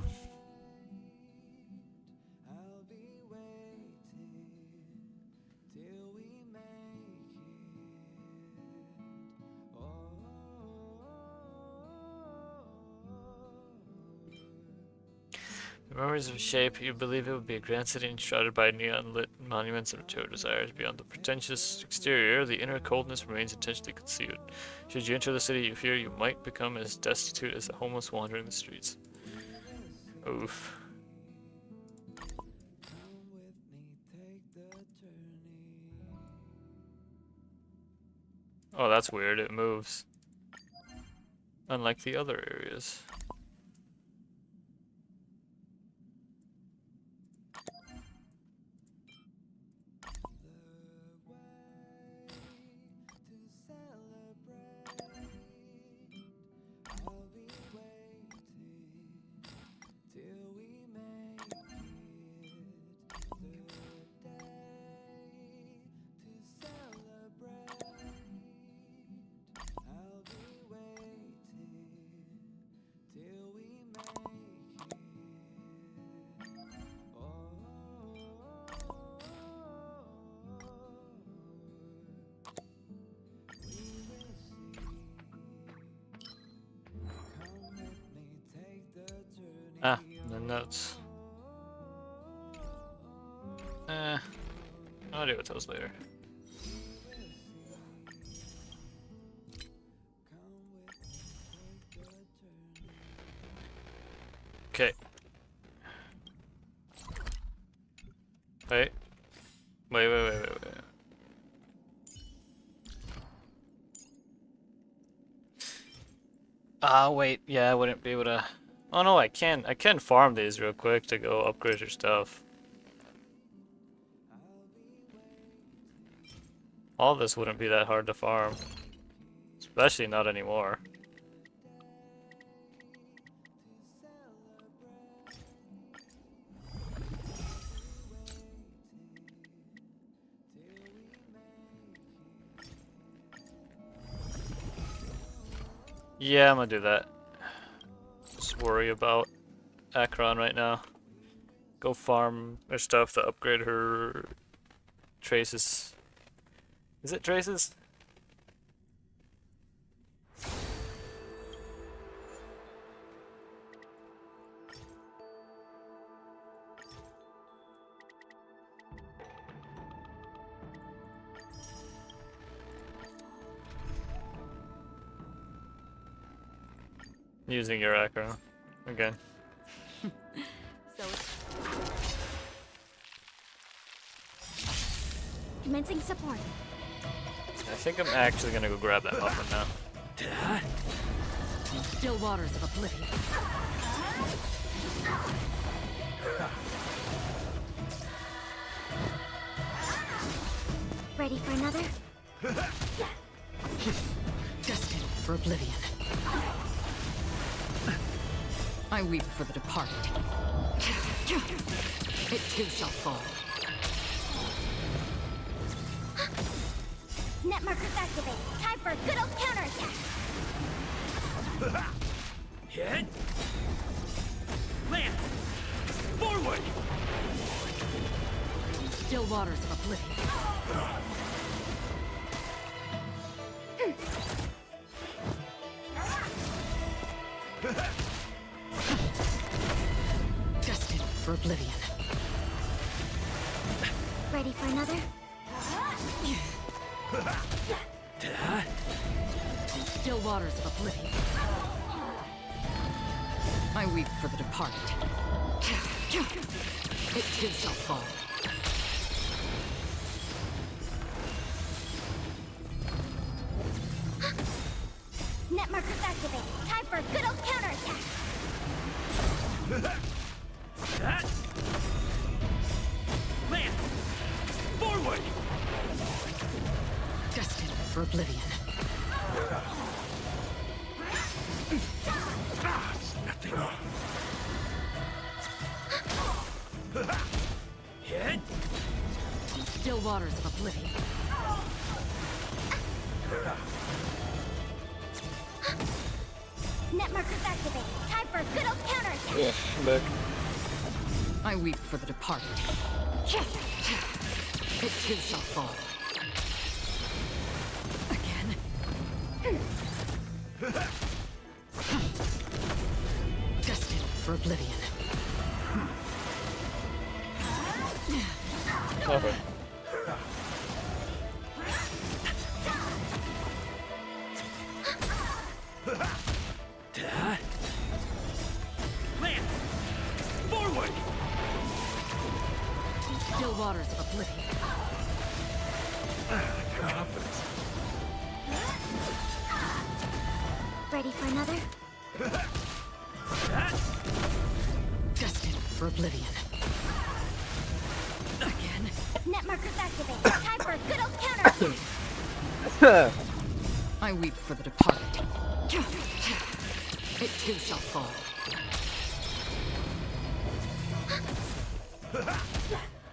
Speaker 1: Memories of shape, you believe it would be a grand city enshrouded by neon-lit monuments of your desires. Beyond the pretentious exterior, the inner coldness remains intentionally concealed. Should you enter the city, you fear you might become as destitute as the homeless wandering the streets. Oof. Oh, that's weird. It moves. Unlike the other areas. Ah, the notes. I'll deal with those later. Okay. Wait. Wait. Wait. Yeah, I wouldn't be able to. Oh no, I can farm these real quick to go upgrade your stuff. All this wouldn't be that hard to farm. Especially not anymore. Yeah, I'm gonna do that. Just worry about Akron right now. Go farm her stuff to upgrade her traces. Is it traces? Using your acro again.
Speaker 3: Commencing support.
Speaker 1: I think I'm actually gonna go grab that muffin now.
Speaker 2: Still waters of oblivion.
Speaker 3: Ready for another?
Speaker 2: Destined for oblivion. I weep for the departed. It too shall fall.
Speaker 3: Net markers activate. Time for a good old counterattack.
Speaker 5: Hit! Lance! Forward!
Speaker 2: Still waters of oblivion. Destined for oblivion.
Speaker 3: Ready for another?
Speaker 2: Still waters of oblivion. I weep for the departed. It too shall fall.
Speaker 3: Net markers activated. Time for a good old counterattack.
Speaker 5: That. Land. Forward.
Speaker 2: Destined for oblivion.
Speaker 5: Hit.
Speaker 2: Still waters of oblivion.
Speaker 3: Net markers activated. Time for a good old counterattack.
Speaker 1: Yeah, I'm back.
Speaker 2: I weep for the departed. It too shall fall. Again. Destined for oblivion.
Speaker 1: Okay.
Speaker 5: Land. Forward.
Speaker 2: Still waters of oblivion.
Speaker 5: Confidence.
Speaker 3: Ready for another?
Speaker 5: That.
Speaker 2: Destined for oblivion. Again.
Speaker 3: Net markers activated. Time for a good old counterattack.
Speaker 2: I weep for the departed. It too shall fall.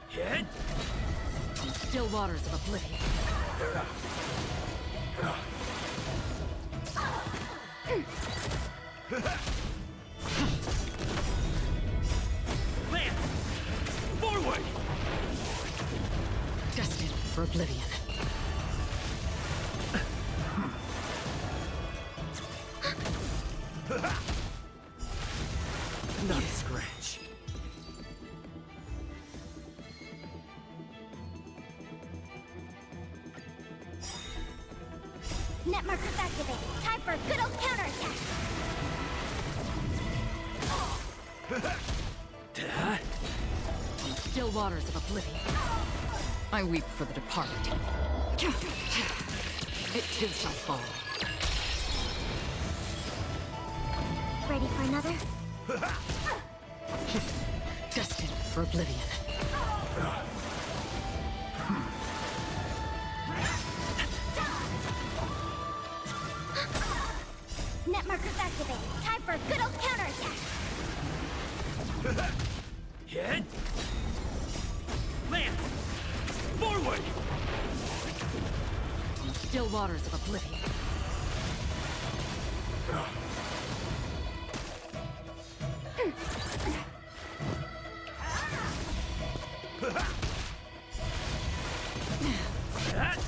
Speaker 5: Hit.
Speaker 2: Still waters of oblivion.
Speaker 5: Land. Forward.
Speaker 2: Destined for oblivion.
Speaker 4: Not a scratch.
Speaker 3: Net markers activated. Time for a good old counterattack.
Speaker 2: Still waters of oblivion. I weep for the departed. It too shall fall.
Speaker 3: Ready for another?
Speaker 2: Destined for oblivion.
Speaker 3: Net markers activated. Time for a good old counterattack.
Speaker 5: Hit. Land. Forward.
Speaker 2: Still waters of oblivion.
Speaker 5: That.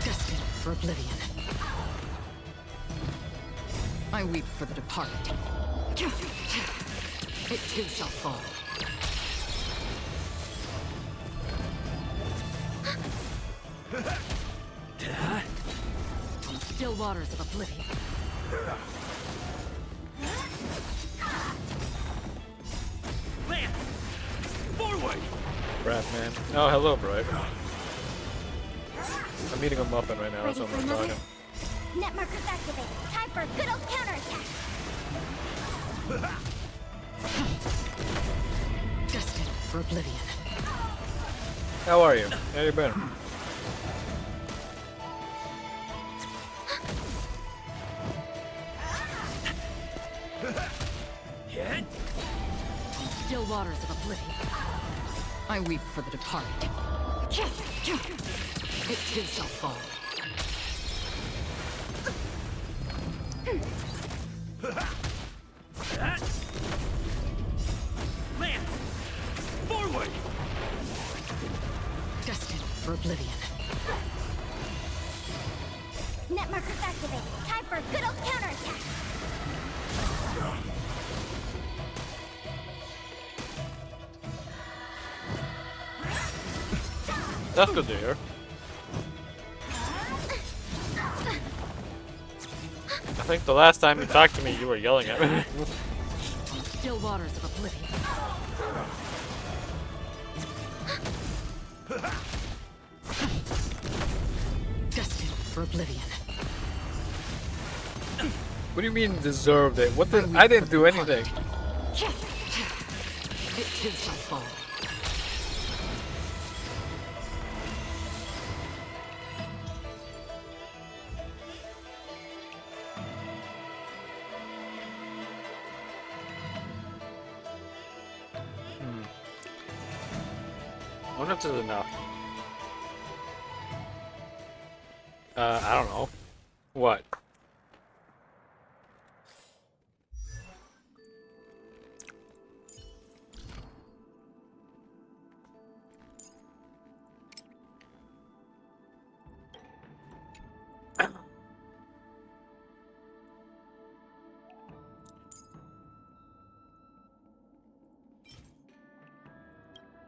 Speaker 2: Destined for oblivion. I weep for the departed. It too shall fall. Still waters of oblivion.
Speaker 5: Land. Forward.
Speaker 1: Crap, man. Oh, hello, Bright. I'm eating a muffin right now,
Speaker 3: Ready
Speaker 1: so
Speaker 3: for
Speaker 1: I'm not
Speaker 3: another?
Speaker 1: talking.
Speaker 3: Net markers activated. Time for a good old counterattack.
Speaker 2: Destined for oblivion.
Speaker 1: How are you? How you been?
Speaker 5: Hit.
Speaker 2: Still waters of oblivion. I weep for the departed. It too shall fall.
Speaker 5: That. Land. Forward.
Speaker 2: Destined for oblivion.
Speaker 3: Net markers activated. Time for a good old counterattack.
Speaker 1: That's good to hear. I think the last time you talked to me, you were yelling at me.
Speaker 2: Still waters of oblivion. Destined for oblivion.
Speaker 1: What do you mean deserved it? What the? I didn't do anything.
Speaker 2: It too shall fall.
Speaker 1: I wonder if this is enough. I don't know. What?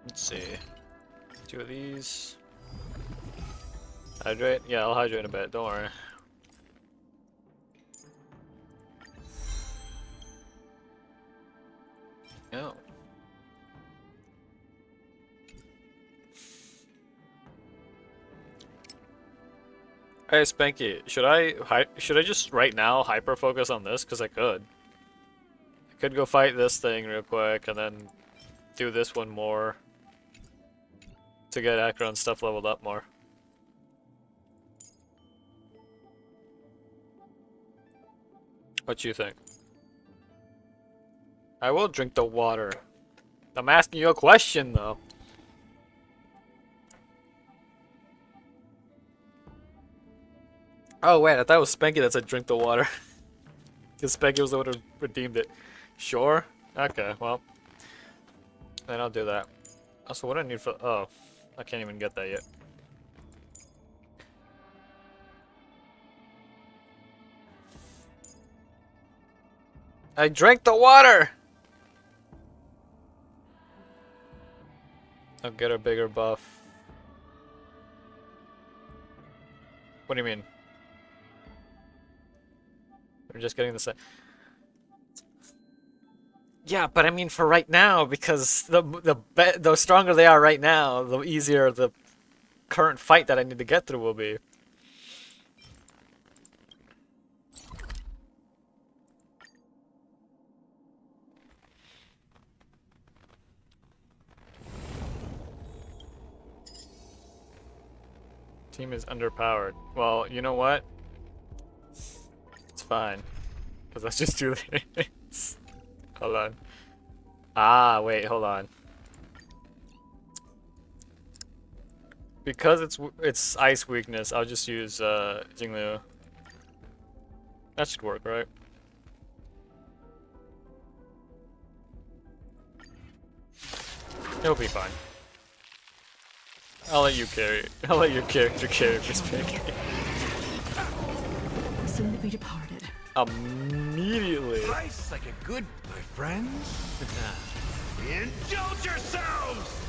Speaker 1: Let's see. 2 of these. Hydrate? Yeah, I'll hydrate in a bit, don't worry. Oh. Hey Spanky, should I just right now hyper focus on this? Cause I could. I could go fight this thing real quick and then do this one more to get Akron's stuff leveled up more. What you think? I will drink the water. I'm asking you a question though. Oh wait, I thought it was Spanky that said drink the water. Because Spanky was the one who redeemed it. Sure? Okay, well. Then I'll do that. Also, what do I need for... Oh, I can't even get that yet. I drank the water! I'll get a bigger buff. What do you mean? We're just getting the same. Yeah, but I mean for right now, because the stronger they are right now, the easier the current fight that I need to get through will be. Team is underpowered. Well, you know what? It's fine. Because let's just do this. Hold on. Ah, wait, hold on. Because it's ice weakness, I'll just use Jinglu. That should work, right? It'll be fine. I'll let you carry it. I'll let your character carry Miss Piggy.
Speaker 2: Soon to be departed.
Speaker 1: Immediately.
Speaker 5: Nice like a good, my friends. Indulge yourselves!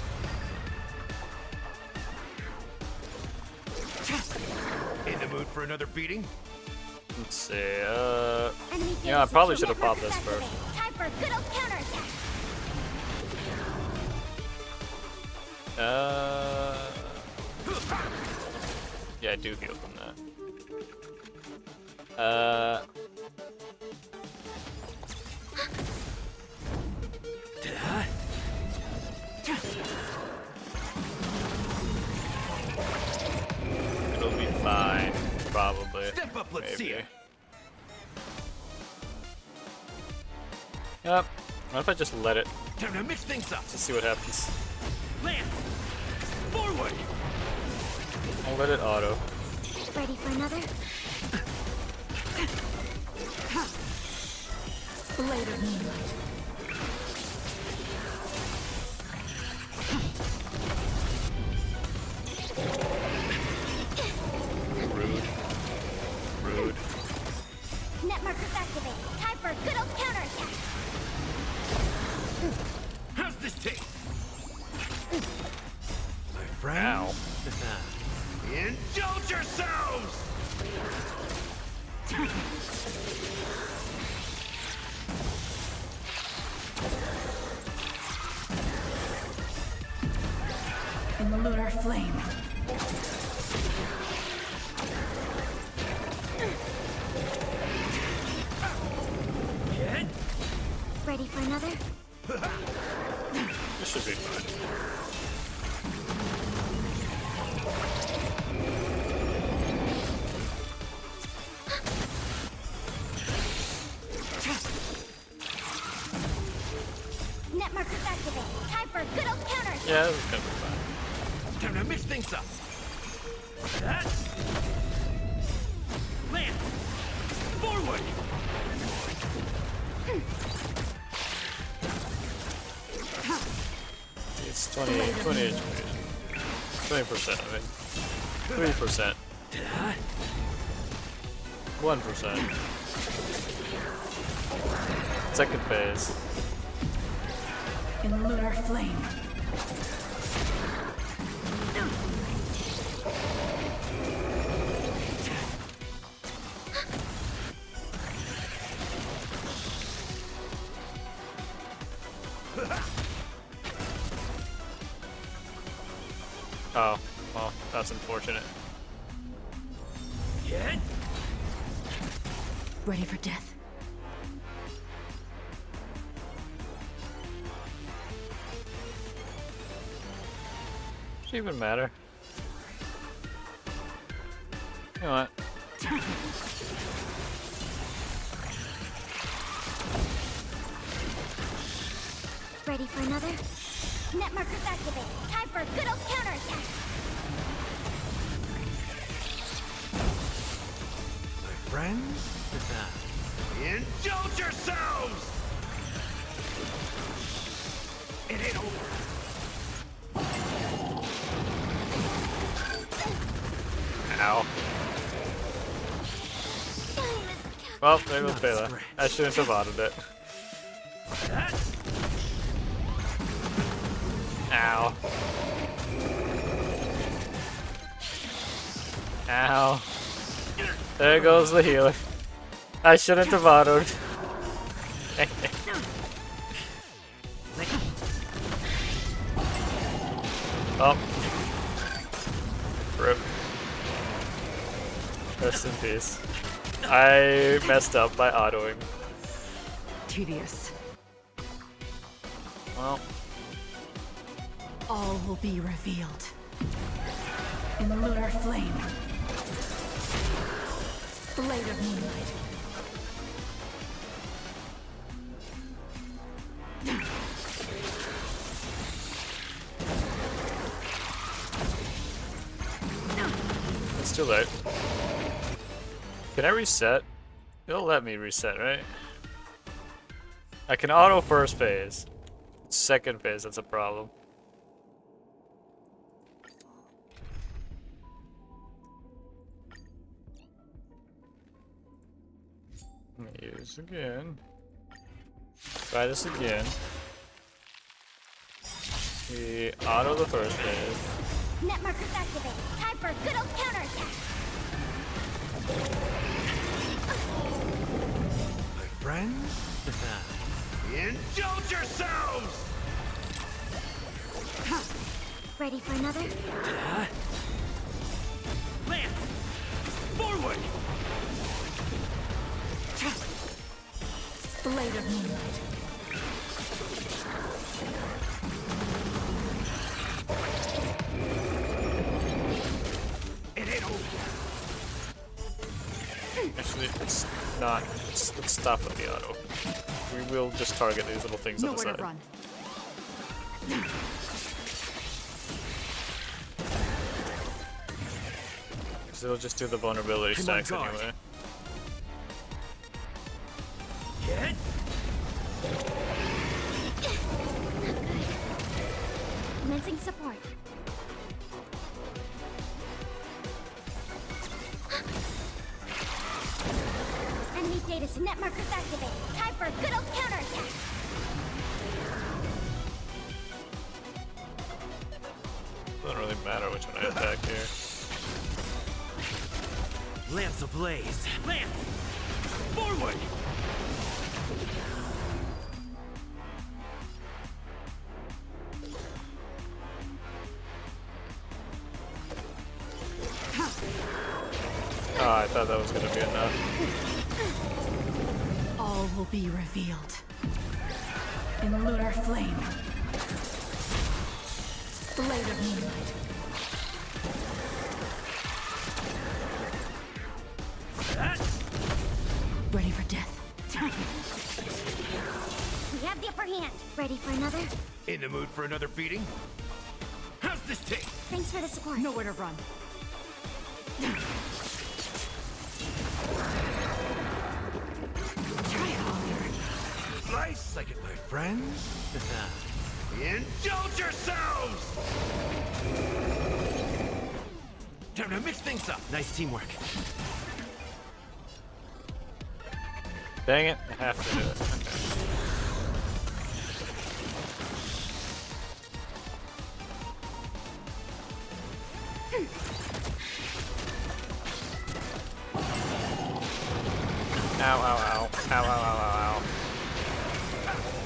Speaker 5: In the mood for another beating?
Speaker 1: Let's see,
Speaker 3: Enemy
Speaker 1: yeah, I
Speaker 3: data
Speaker 1: probably
Speaker 3: secure.
Speaker 1: should have popped this
Speaker 3: Network
Speaker 1: first.
Speaker 3: activated. Time for a good old counterattack.
Speaker 1: Yeah, I do heal from that. It'll be fine, probably.
Speaker 5: Step up, let's see
Speaker 1: Maybe.
Speaker 5: it.
Speaker 1: Yep. What if I just let it
Speaker 5: Time to mix things up.
Speaker 1: to see what happens?
Speaker 5: Lance! Forward!
Speaker 1: I'll let it auto.
Speaker 3: Ready for another?
Speaker 2: Blade of moonlight.
Speaker 1: Rude. Rude.
Speaker 3: Net markers activated. Time for a good old counterattack.
Speaker 5: How's this taste? My friend?
Speaker 1: Ow.
Speaker 5: Indulge yourselves!
Speaker 2: In the lunar flame.
Speaker 3: Ready for another?
Speaker 1: This should be fine.
Speaker 3: Net markers activated. Time for a good old counter.
Speaker 1: Yeah, this is gonna be fine.
Speaker 5: Time to mix things up. That's... Land! Forward!
Speaker 1: It's 20 HP. 20%, I mean. 3%. 1%. Second phase.
Speaker 2: In the lunar flame.
Speaker 1: Oh, well, that's unfortunate.
Speaker 2: Ready for death.
Speaker 1: Does it even matter? You know what?
Speaker 3: Ready for another? Net markers activated. Time for a good old counterattack.
Speaker 5: My friends? Indulge yourselves! It ain't over.
Speaker 1: Ow. Well, there goes Bela. I shouldn't have audited it. Ow. Ow. There goes the healer. I shouldn't have autoed. Oh. Rip. Rest in peace. I messed up by autoing.
Speaker 2: Tedious.
Speaker 1: Well,
Speaker 2: All will be revealed. In the lunar flame. Blade of moonlight.
Speaker 1: it's too late. Can I reset? It'll let me reset, right? I can auto first phase. Second phase, that's a problem. Let me use again. Try this again. We auto the first phase.
Speaker 3: Net markers activated. Time for a good old counterattack.
Speaker 5: My friends? Indulge yourselves!
Speaker 3: Ready for another?
Speaker 5: Land! Forward!
Speaker 2: Blade of moonlight.
Speaker 5: It ain't over.
Speaker 1: Actually, it's not. Let's stop with the auto. We will just target these little things on the
Speaker 2: Nowhere
Speaker 1: side.
Speaker 2: to run.
Speaker 1: So it'll just do the vulnerability
Speaker 5: I'm on
Speaker 1: stacks
Speaker 5: guard.
Speaker 1: anyway.
Speaker 5: Get?
Speaker 3: Commencing support. Enemy data net markers activated. Time for a good old counterattack.
Speaker 1: Doesn't really matter which one I attack here.
Speaker 5: Lance ablaze. Lance! Forward!
Speaker 1: Oh, I thought that was gonna be enough.
Speaker 2: All will be revealed. In lunar flame. Blade of moonlight. Ready for death.
Speaker 3: We have the upper hand. Ready for another?
Speaker 5: In the mood for another beating? How's this take?
Speaker 3: Thanks for the support.
Speaker 2: Nowhere to run. Try harder.
Speaker 5: Nice, I get my friends. Indulge yourselves! Time to mix things up.
Speaker 4: Nice teamwork.
Speaker 1: Dang it, I have to do it. Okay. Ow, ow, ow. Ow, ow, ow, ow, ow.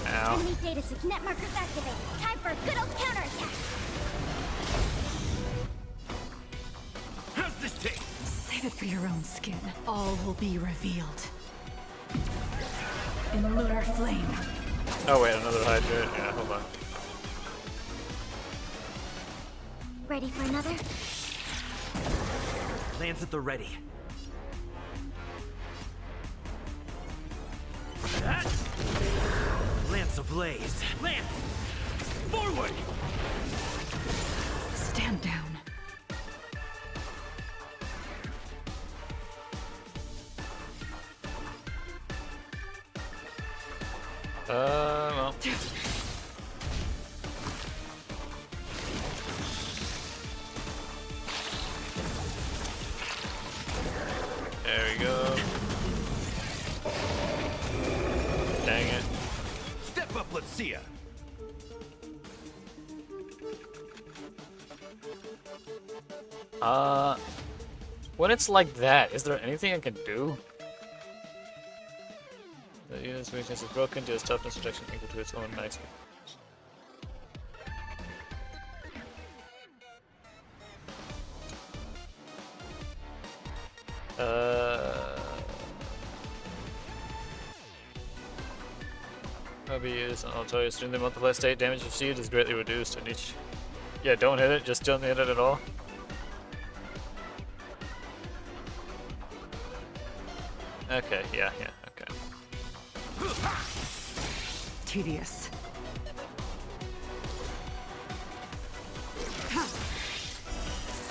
Speaker 1: Ow.
Speaker 3: Enemy data sig net markers activated. Time for a good old counterattack.
Speaker 5: How's this take?
Speaker 2: Save it for your own skin. All will be revealed. In lunar flame.
Speaker 1: Oh wait, another hydrant. Yeah, hold on.
Speaker 3: Ready for another?
Speaker 4: Lance at the ready. Lance ablaze. Lance! Forward!
Speaker 2: Stand down.
Speaker 1: Well. There we go. Dang it.
Speaker 5: Step up, let's see ya.
Speaker 1: When it's like that, is there anything I can do? The unit's weakness is broken to its toughness protection equal to its own max. Maybe use I'll tell you, extremely multiplied state damage received is greatly reduced and each. Yeah, don't hit it, just don't hit it at all. Okay, yeah, okay.
Speaker 2: Tedious.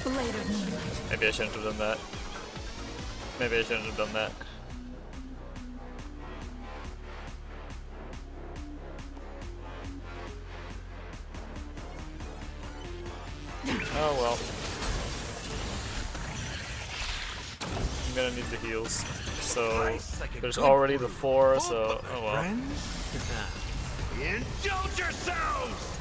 Speaker 2: Blade of moonlight.
Speaker 1: Maybe I shouldn't have done that. Maybe I shouldn't have done that. Oh well. I'm gonna need the heals. So there's already the 4, so oh well.
Speaker 5: Indulge yourselves!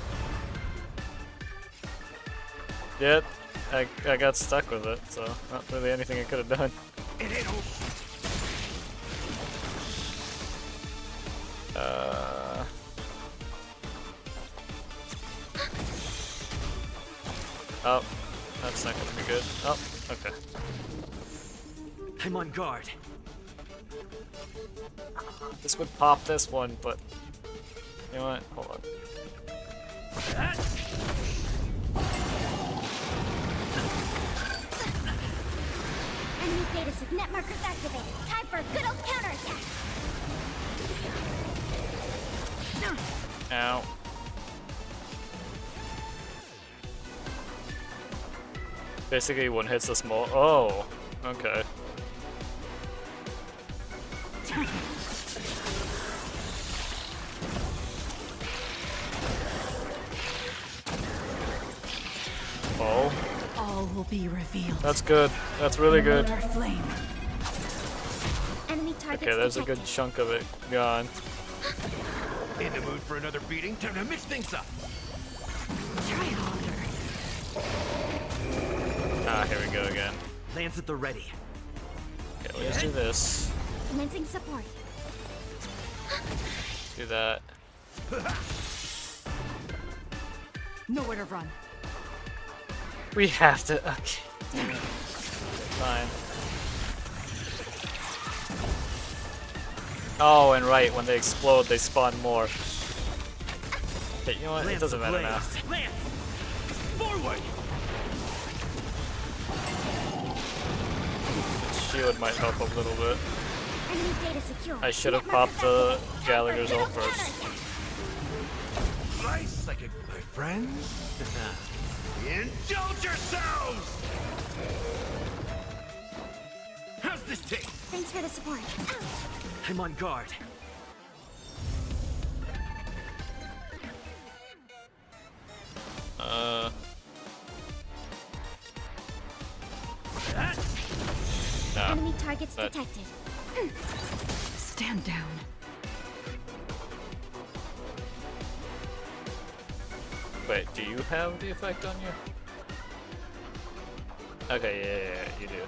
Speaker 1: Yep, I got stuck with it, so not really anything I could have done.
Speaker 5: It ain't over.
Speaker 1: Oh, that's not gonna be good. Oh, okay.
Speaker 4: I'm on guard.
Speaker 1: This would pop this one, but you know what? Hold on.
Speaker 3: Enemy data sig net markers activated. Time for a good old counterattack.
Speaker 1: Ow. Basically, one hits the small. Oh, okay. Oh.
Speaker 2: All will be revealed.
Speaker 1: That's good. That's really good.
Speaker 2: Lunar flame.
Speaker 3: Enemy targets
Speaker 1: Okay, there's a
Speaker 3: detected.
Speaker 1: good chunk of it gone.
Speaker 5: In the mood for another beating? Time to mix things up.
Speaker 2: Try harder.
Speaker 1: Ah, here we go again.
Speaker 4: Lance at the ready.
Speaker 1: Okay, we'll just do this.
Speaker 3: Commencing support.
Speaker 1: Do that.
Speaker 2: Nowhere to run.
Speaker 1: We have to. Okay. Damn it. Fine. Oh, and right, when they explode, they spawn more. Okay, you know what? It
Speaker 4: Lance
Speaker 1: doesn't matter now.
Speaker 4: ablaze. Lance! Forward!
Speaker 1: Shield might help a little bit.
Speaker 3: Enemy data secure.
Speaker 1: I should have
Speaker 3: Network
Speaker 1: popped the
Speaker 3: activated.
Speaker 1: Gallagher's
Speaker 3: Time
Speaker 1: ult
Speaker 3: for
Speaker 1: first.
Speaker 3: counterattack.
Speaker 5: Nice like my friends. Indulge yourselves! How's this taste?
Speaker 3: Thanks for the support. Ouch.
Speaker 4: I'm on guard.
Speaker 1: No.
Speaker 3: Enemy targets
Speaker 1: That-
Speaker 3: detected.
Speaker 2: Stand down.
Speaker 1: Wait, do you have the effect on you? Okay, yeah, you do,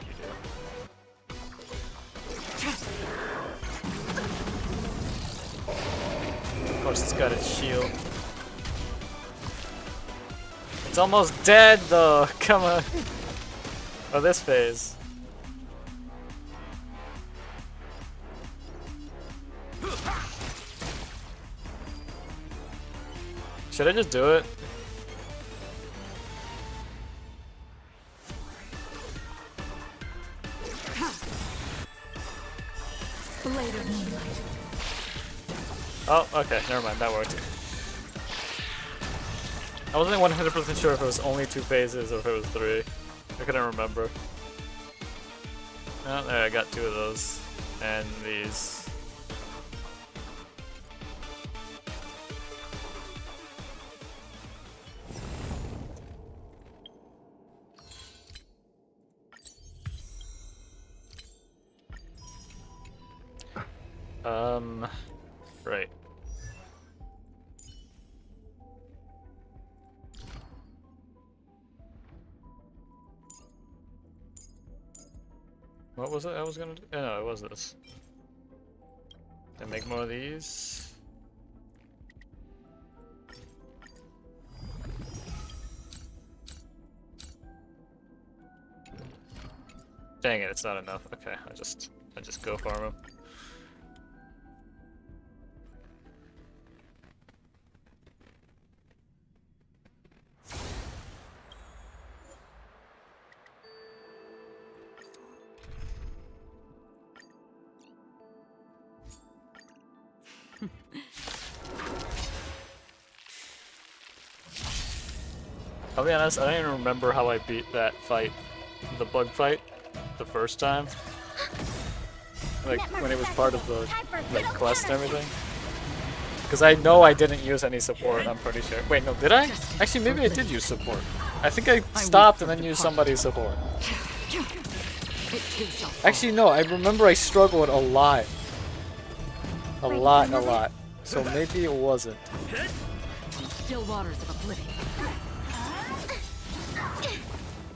Speaker 1: Of course, it's got its shield. It's almost dead, though. Come on. Oh, this phase. Should I just do it?
Speaker 2: Blade of moonlight.
Speaker 1: Oh, okay, never mind, that worked. I wasn't 100% sure if it was only 2 phases or if it was 3. I couldn't remember. Oh, there, I got 2 of those. And these. Right. What was it I was gonna do? Oh, no, it was this. Then make more of these. Dang it, it's not enough. Okay, I just go farm him. I'll be honest, I don't even remember how I beat that fight, the bug fight, the first time. Like, when it was part of the, like, quest and everything. Because I know I didn't use any support, I'm pretty sure. Wait, no, did I? Actually, maybe I did use support. I think I stopped and then used somebody's support. Actually, no, I remember I struggled a lot. A lot. So maybe it wasn't.
Speaker 2: Still waters of oblivion.
Speaker 3: Not good.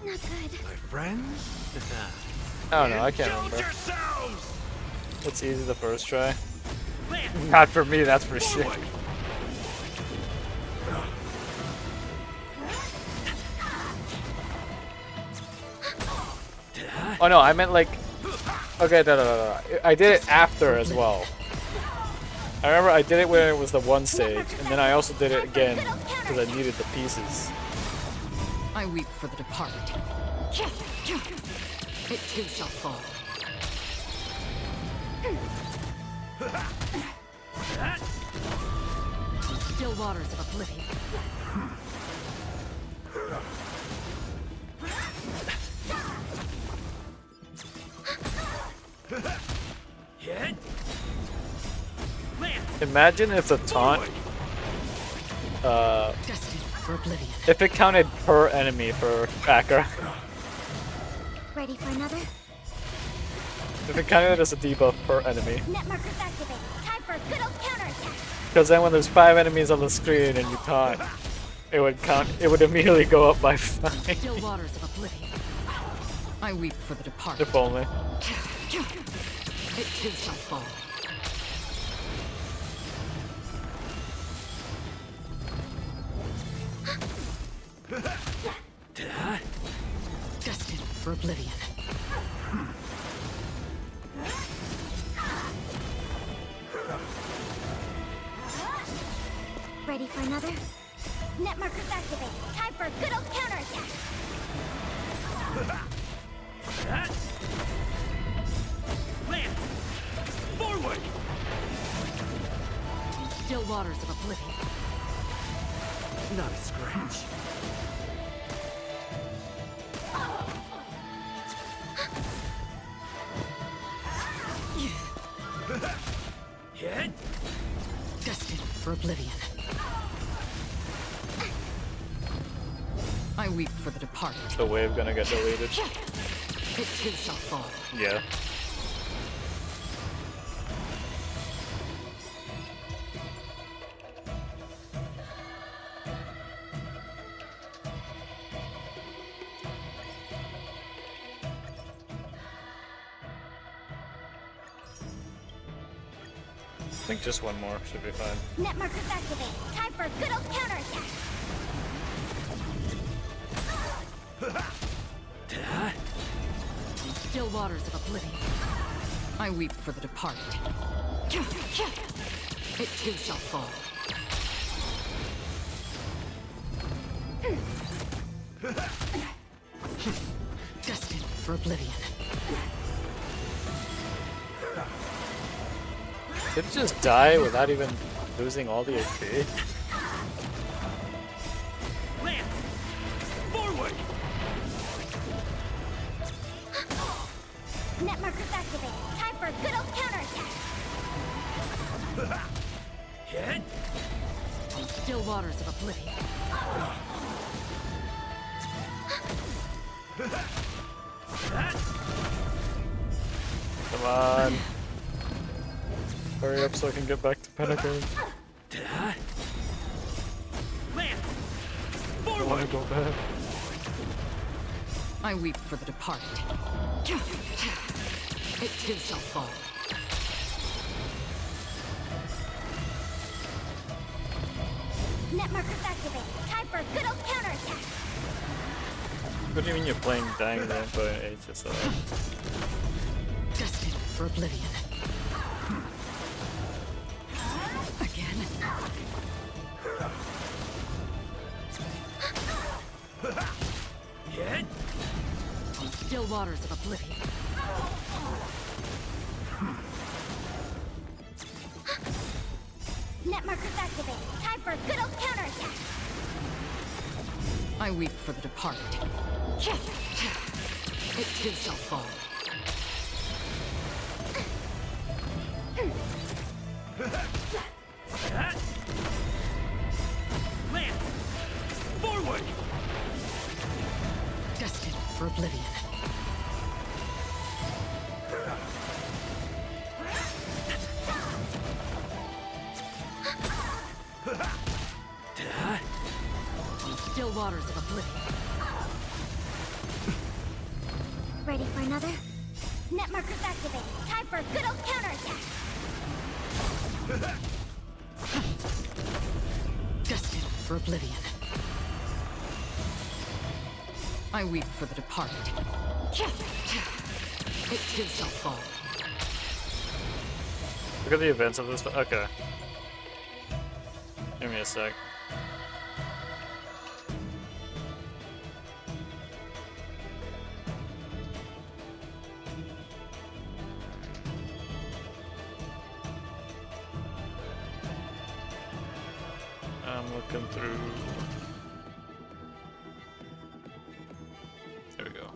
Speaker 5: My friends?
Speaker 1: I don't know, I can't remember.
Speaker 5: Yourselves!
Speaker 1: It's easy the first try. Not for me, that's for sure. Oh no, I meant like... Okay, no. I did it after as well. I remember I did it when it was the one stage, and then I also did it again because I needed the pieces.
Speaker 2: I weep for the departed. It too shall fall. Still waters of oblivion.
Speaker 1: Imagine if the taunt,
Speaker 2: Destined for oblivion.
Speaker 1: if it counted per enemy for backer.
Speaker 3: Ready for another?
Speaker 1: If it counted as a debuff per enemy.
Speaker 3: Net markers activated. Time for a good old counterattack.
Speaker 1: Because then when there's 5 enemies on the screen and you taunt, it would count. It would immediately go up by 5.
Speaker 2: Still waters of oblivion. I weep for the departed.
Speaker 1: If only.
Speaker 2: It too shall fall. Destined for oblivion.
Speaker 3: for another? Net markers activate. Time for a good old counterattack.
Speaker 4: That. Land. Forward.
Speaker 2: Still waters of oblivion.
Speaker 4: Not a scratch. Hit.
Speaker 2: Destined for oblivion. I weep for the departed.
Speaker 1: The wave gonna get deleted.
Speaker 2: It too shall fall.
Speaker 1: Yeah. I think just one more should be fine.
Speaker 3: Net markers activate. Time for a good old counterattack.
Speaker 2: Still waters of oblivion. I weep for the departed. It too shall fall. Destined for oblivion.
Speaker 1: Did it just die without even losing all the HP?
Speaker 4: Land. Forward.
Speaker 3: Net markers activate. Time for a good old counterattack.
Speaker 4: Hit.
Speaker 2: Still waters of oblivion.
Speaker 4: That.
Speaker 1: Come on. Hurry up so I can get back to Penacony.
Speaker 4: Land.
Speaker 1: I want
Speaker 4: Forward.
Speaker 1: to go back.
Speaker 2: I weep for the departed. It too shall fall.
Speaker 3: Net markers activate. Time for a good old counterattack.
Speaker 1: What do you mean you're playing Dying Ramp by HSR?
Speaker 2: Destined for oblivion. Again.
Speaker 4: Hit.
Speaker 2: Still waters of oblivion.
Speaker 3: Net markers activate. Time for a good old counterattack.
Speaker 2: I weep for the departed. It too shall fall.
Speaker 4: That. Land. Forward.
Speaker 2: Destined for oblivion. Still waters of oblivion.
Speaker 3: Ready for another? Net markers activate. Time for a good old counterattack.
Speaker 2: Destined for oblivion. I weep for the departed. It too shall fall.
Speaker 1: Look at the events of this. Okay. Give me a sec. I'm looking through. There we go.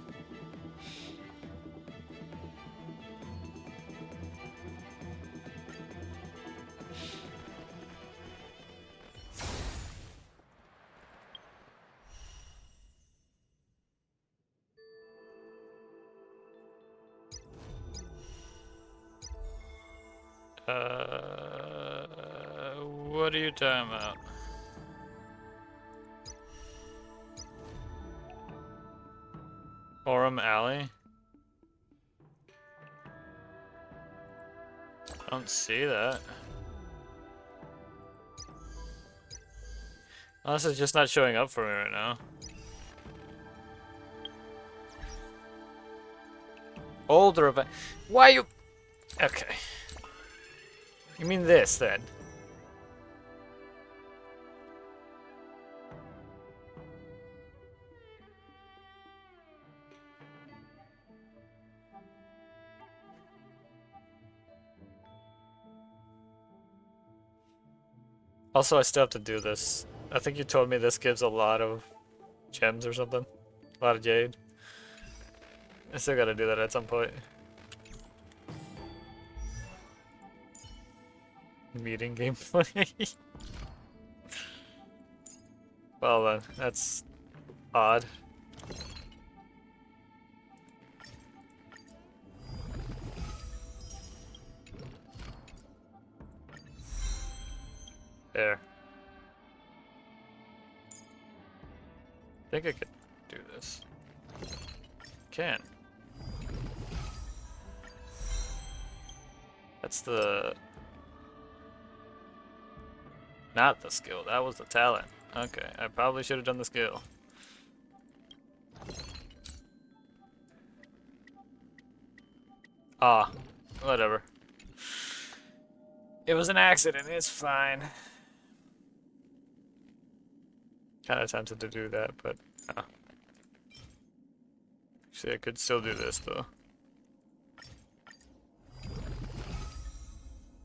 Speaker 1: What are you talking about? Orem Alley? I don't see that. Unless it's just not showing up for me right now. Older event. Why you? Okay. You mean this then? Also, I still have to do this. I think you told me this gives a lot of gems or something. A lot of jade. I still gotta do that at some point. Meeting gameplay. Well then, that's odd. There. I think I could do this. Can. That's the... Not the skill, that was the talent. Okay, I probably should have done the skill. Ah, whatever. It was an accident, it's fine. Kinda tempted to do that, but no. Actually, I could still do this though.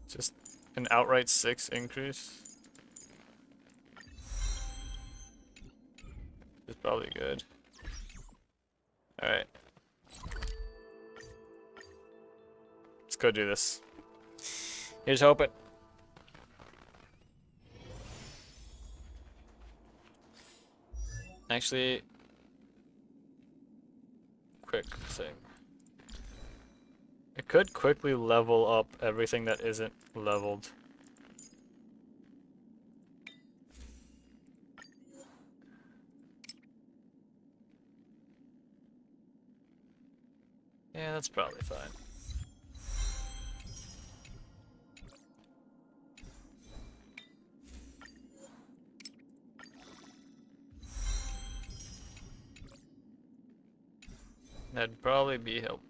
Speaker 1: Just an outright 6 increase. Is probably good. Alright. Let's go do this. Here's hoping. Actually, quick thing. I could quickly level up everything that isn't leveled. Yeah, that's probably fine. That'd probably be helpful.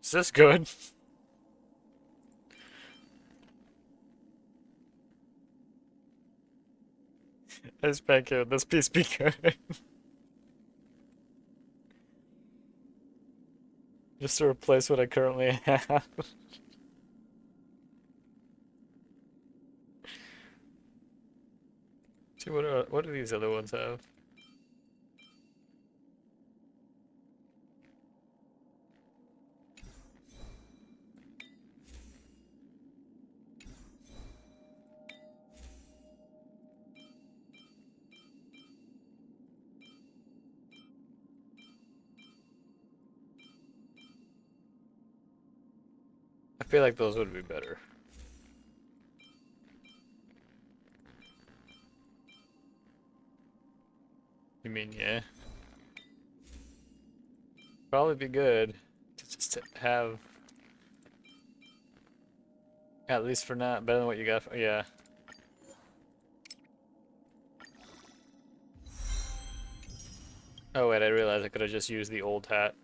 Speaker 1: Is this good? This pancake, this piece be good. Just to replace what I currently have. See, what do these other ones have? I feel like those would be better. You mean, yeah? Probably be good to just have, at least for now, better than what you got. Yeah. Oh wait, I realized I could have just used the old hat.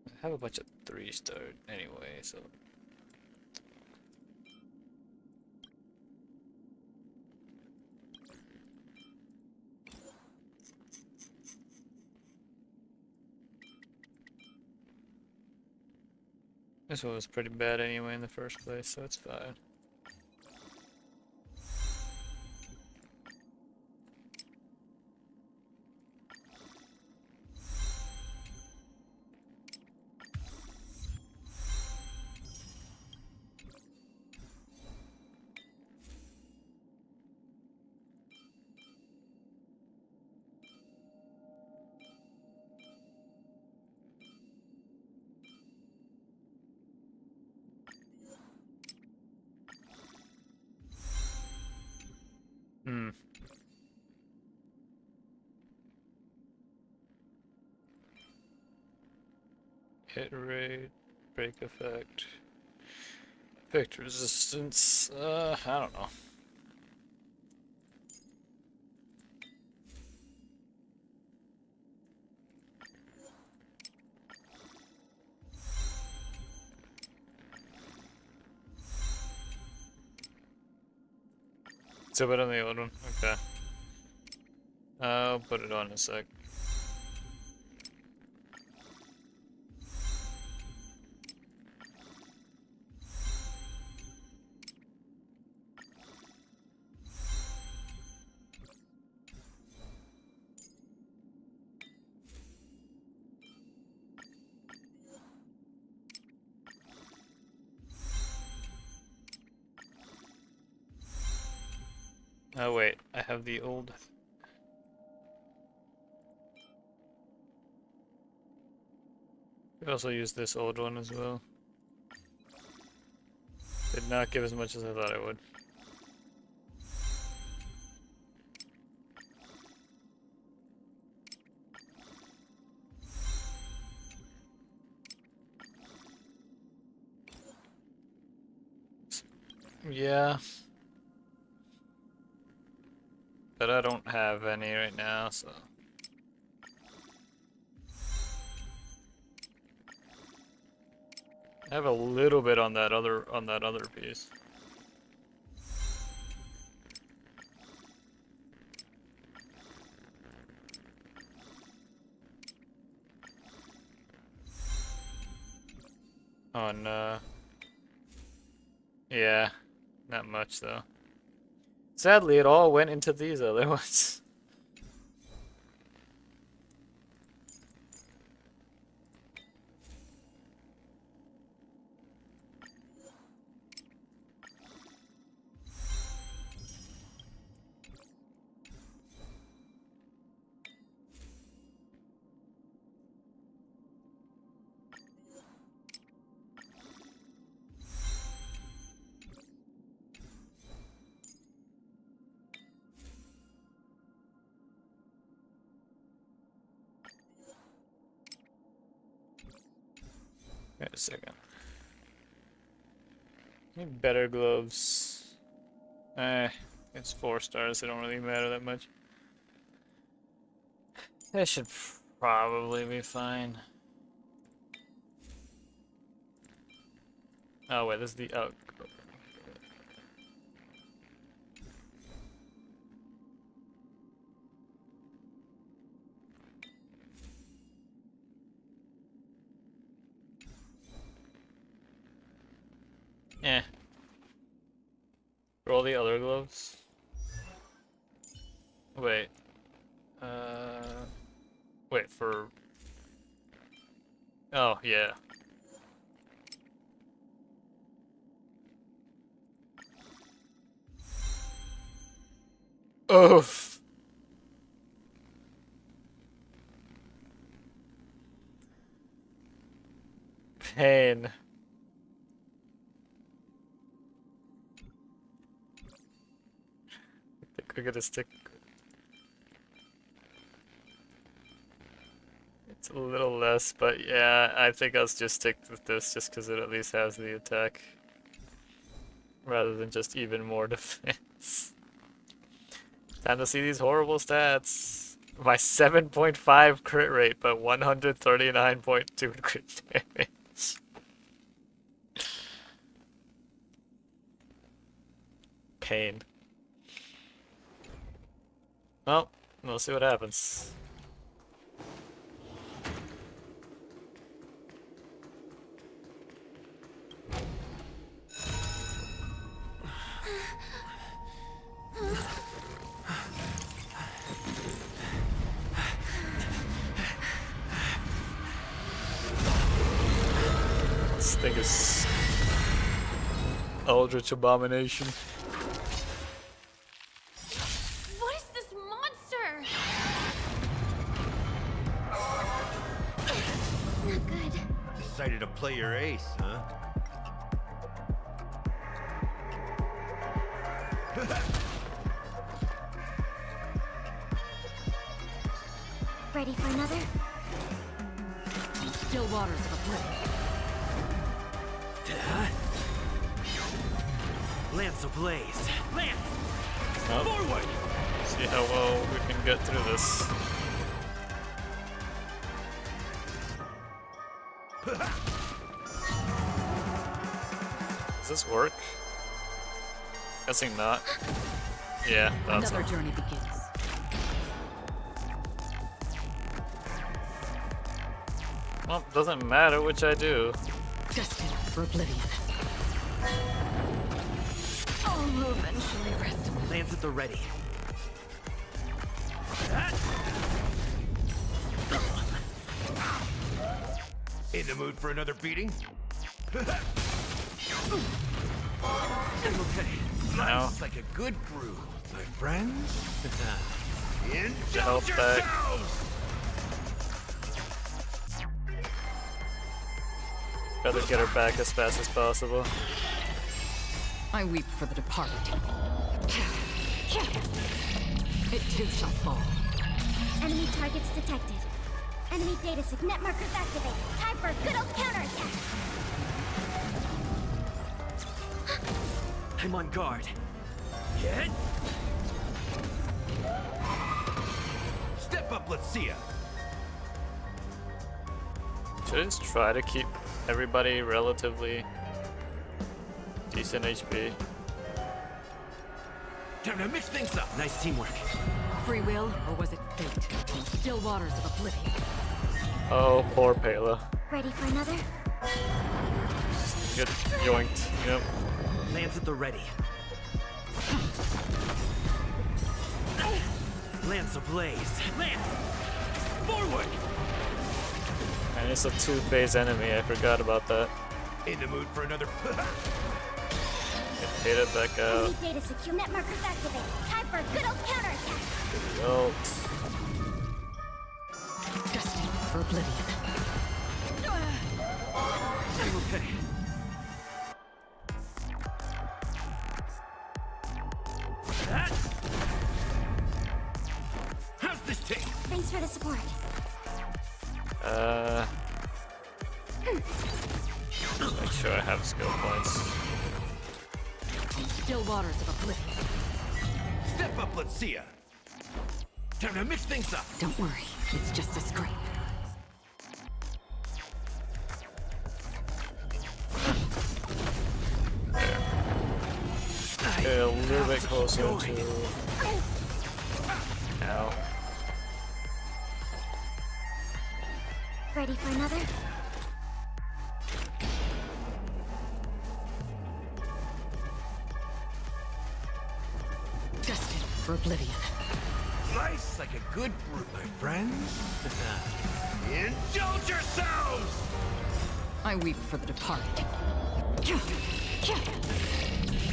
Speaker 1: I have a bunch of 3-star anyway, so. This one was pretty bad anyway in the first place, so it's fine. Hmm. Hit rate, break effect, effect resistance. I don't know. So put on the old one. Okay. I'll put it on in a sec. Oh wait, I have the old. I also use this old one as well. Did not give as much as I thought it would. Yeah. But I don't have any right now, so. I have a little bit on that other piece. On yeah, not much though. Sadly, it all went into these other ones. Wait a second. Need better gloves. It's 4 stars, they don't really matter that much. That should probably be fine. Oh wait, this is the eh. For all the other gloves. Wait. Wait for. Oh yeah. Oof. Pain. I think we're gonna stick. It's a little less, but yeah, I think I'll just stick with this just because it at least has the attack. Rather than just even more defense. Time to see these horrible stats. My 7.5 crit rate, but 139.2 crit damage. Pain. Well, we'll see what happens. This thing is Eldritch Abomination.
Speaker 3: What is this monster? Not good.
Speaker 5: Decided to play your ace, huh?
Speaker 3: Ready for another?
Speaker 2: Still waters of oblivion.
Speaker 4: Lance ablaze. Lance!
Speaker 1: Oh.
Speaker 4: Forward!
Speaker 1: See how well we can get through this. Does this work? Guessing not. Yeah, that's
Speaker 2: Another
Speaker 1: it.
Speaker 2: journey begins.
Speaker 1: Well, doesn't matter which I do.
Speaker 2: Destined for oblivion. I'll eventually rest.
Speaker 4: Lance at the ready.
Speaker 5: In the mood for another beating?
Speaker 4: I'm okay.
Speaker 1: Now,
Speaker 5: It's like a good brew, my friends.
Speaker 1: help
Speaker 5: Indulge
Speaker 1: back.
Speaker 5: yourselves!
Speaker 1: Better get her back as fast as possible.
Speaker 2: I weep for the departed. It too shall fall.
Speaker 3: Enemy targets detected. Enemy data net markers activated. Time for a good old counterattack.
Speaker 4: I'm on guard. Hit.
Speaker 5: Step up, let's see ya.
Speaker 1: Should I just try to keep everybody relatively decent HP?
Speaker 5: Time to mix things up.
Speaker 4: Nice teamwork.
Speaker 2: Free will, or was it fate? In still waters of oblivion.
Speaker 1: Oh, poor Pela.
Speaker 3: Ready for another?
Speaker 1: Get yoinked. Yep.
Speaker 4: Lance at the ready. Lance ablaze. Lance! Forward!
Speaker 1: And it's a two-phase enemy. I forgot about that.
Speaker 5: In the mood for another.
Speaker 1: Get Pela back out.
Speaker 3: Enemy data secure. Net markers activated. Time for a good old counterattack.
Speaker 1: Yo.
Speaker 2: Destined for oblivion.
Speaker 4: I'm okay.
Speaker 5: How's this take?
Speaker 3: Thanks for the support.
Speaker 1: Make sure I have skill points.
Speaker 2: In still waters of oblivion.
Speaker 5: Step up, let's see ya. Time to mix things up.
Speaker 2: Don't worry, it's just a scrape.
Speaker 1: Get a little bit closer to. Ow.
Speaker 3: Ready for another?
Speaker 2: Destined for oblivion.
Speaker 5: Nice like a good brew, my friends. Indulge yourselves!
Speaker 2: I weep for the departed.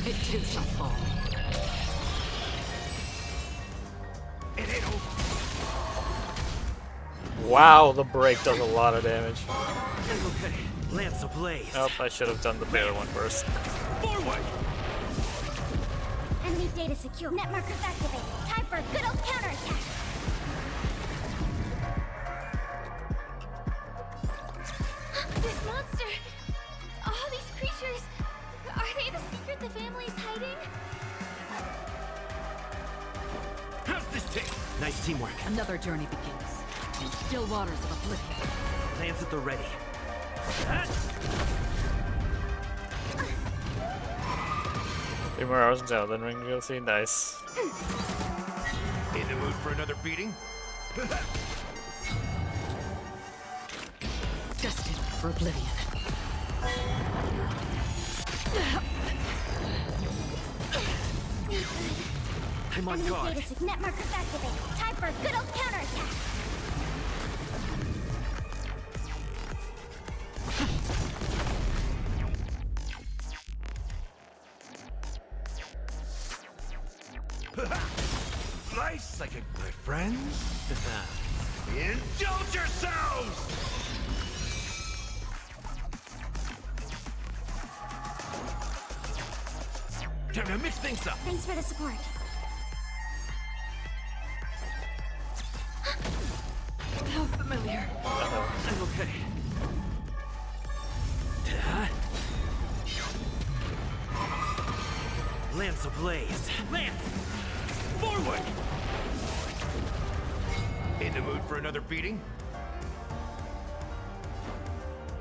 Speaker 2: It too shall fall.
Speaker 5: It ain't over.
Speaker 1: Wow, the break does a lot of damage.
Speaker 4: I'm okay. Lance ablaze.
Speaker 1: Oh, I should have done the Pela one first.
Speaker 5: Forward!
Speaker 3: Enemy data secure. Net markers activated. Time for a good old counterattack.
Speaker 6: This monster! All these creatures! Are they the secret the family's hiding?
Speaker 5: How's this take?
Speaker 4: Nice teamwork.
Speaker 2: Another journey begins. In still waters of oblivion.
Speaker 4: Lance at the ready.
Speaker 1: 3 more hours until Elden Ring DLC. Nice.
Speaker 5: In the mood for another beating?
Speaker 2: Destined for oblivion.
Speaker 4: I'm on
Speaker 3: Enemy
Speaker 4: guard.
Speaker 3: data net markers activated. Time for a good old counterattack.
Speaker 5: Nice like a my friends. Indulge yourselves! Time to mix things up.
Speaker 3: Thanks for the support.
Speaker 2: How familiar.
Speaker 4: I'm okay. Lance ablaze. Lance!
Speaker 5: Forward! In the mood for another beating?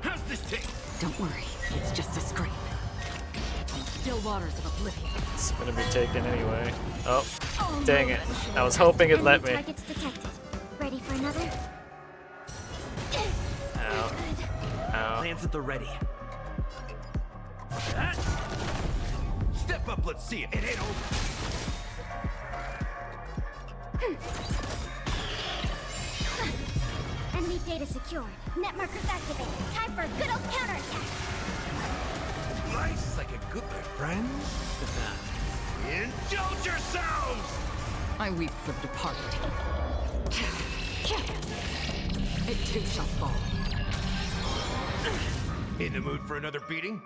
Speaker 5: How's this take?
Speaker 2: Don't worry, it's just a scrape. Still waters of oblivion.
Speaker 1: It's gonna be taken anyway. Oh, dang it. I was hoping it'd let
Speaker 3: Enemy
Speaker 1: me.
Speaker 3: targets detected. Ready for another?
Speaker 1: Ow. Ow.
Speaker 4: Lance at the ready.
Speaker 5: Step up, let's see it. It ain't over.
Speaker 3: Enemy data secured. Net markers activated. Time for a good old counterattack.
Speaker 5: Nice, like a good my friends. Indulge yourselves!
Speaker 2: I weep for the departed. It too shall fall.
Speaker 5: In the mood for another beating?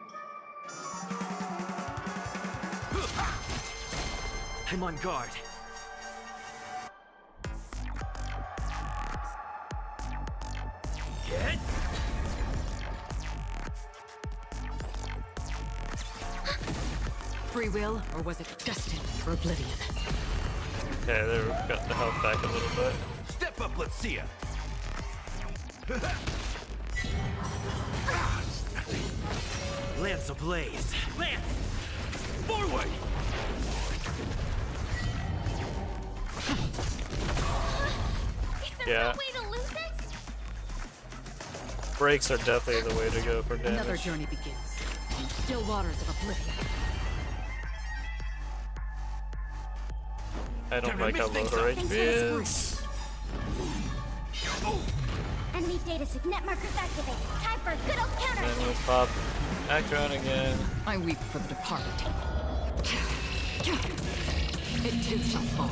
Speaker 4: I'm on guard. Get.
Speaker 2: Free will, or was it destined for oblivion?
Speaker 1: Okay, there we got the health back a little bit.
Speaker 5: Step up, let's see ya.
Speaker 4: Lance ablaze. Lance! Forward!
Speaker 6: Is there
Speaker 1: Yeah.
Speaker 6: no way to lose it?
Speaker 1: Breaks are definitely the way to go for
Speaker 2: Another
Speaker 1: damage.
Speaker 2: journey begins. In still waters of oblivion.
Speaker 1: I don't like how low the
Speaker 3: Thanks
Speaker 1: HP
Speaker 3: for the support.
Speaker 1: is.
Speaker 3: Enemy data net markers activated. Time for a good old
Speaker 1: And then
Speaker 3: counterattack.
Speaker 1: we'll pop back around again.
Speaker 2: I weep for the departed. It too shall fall.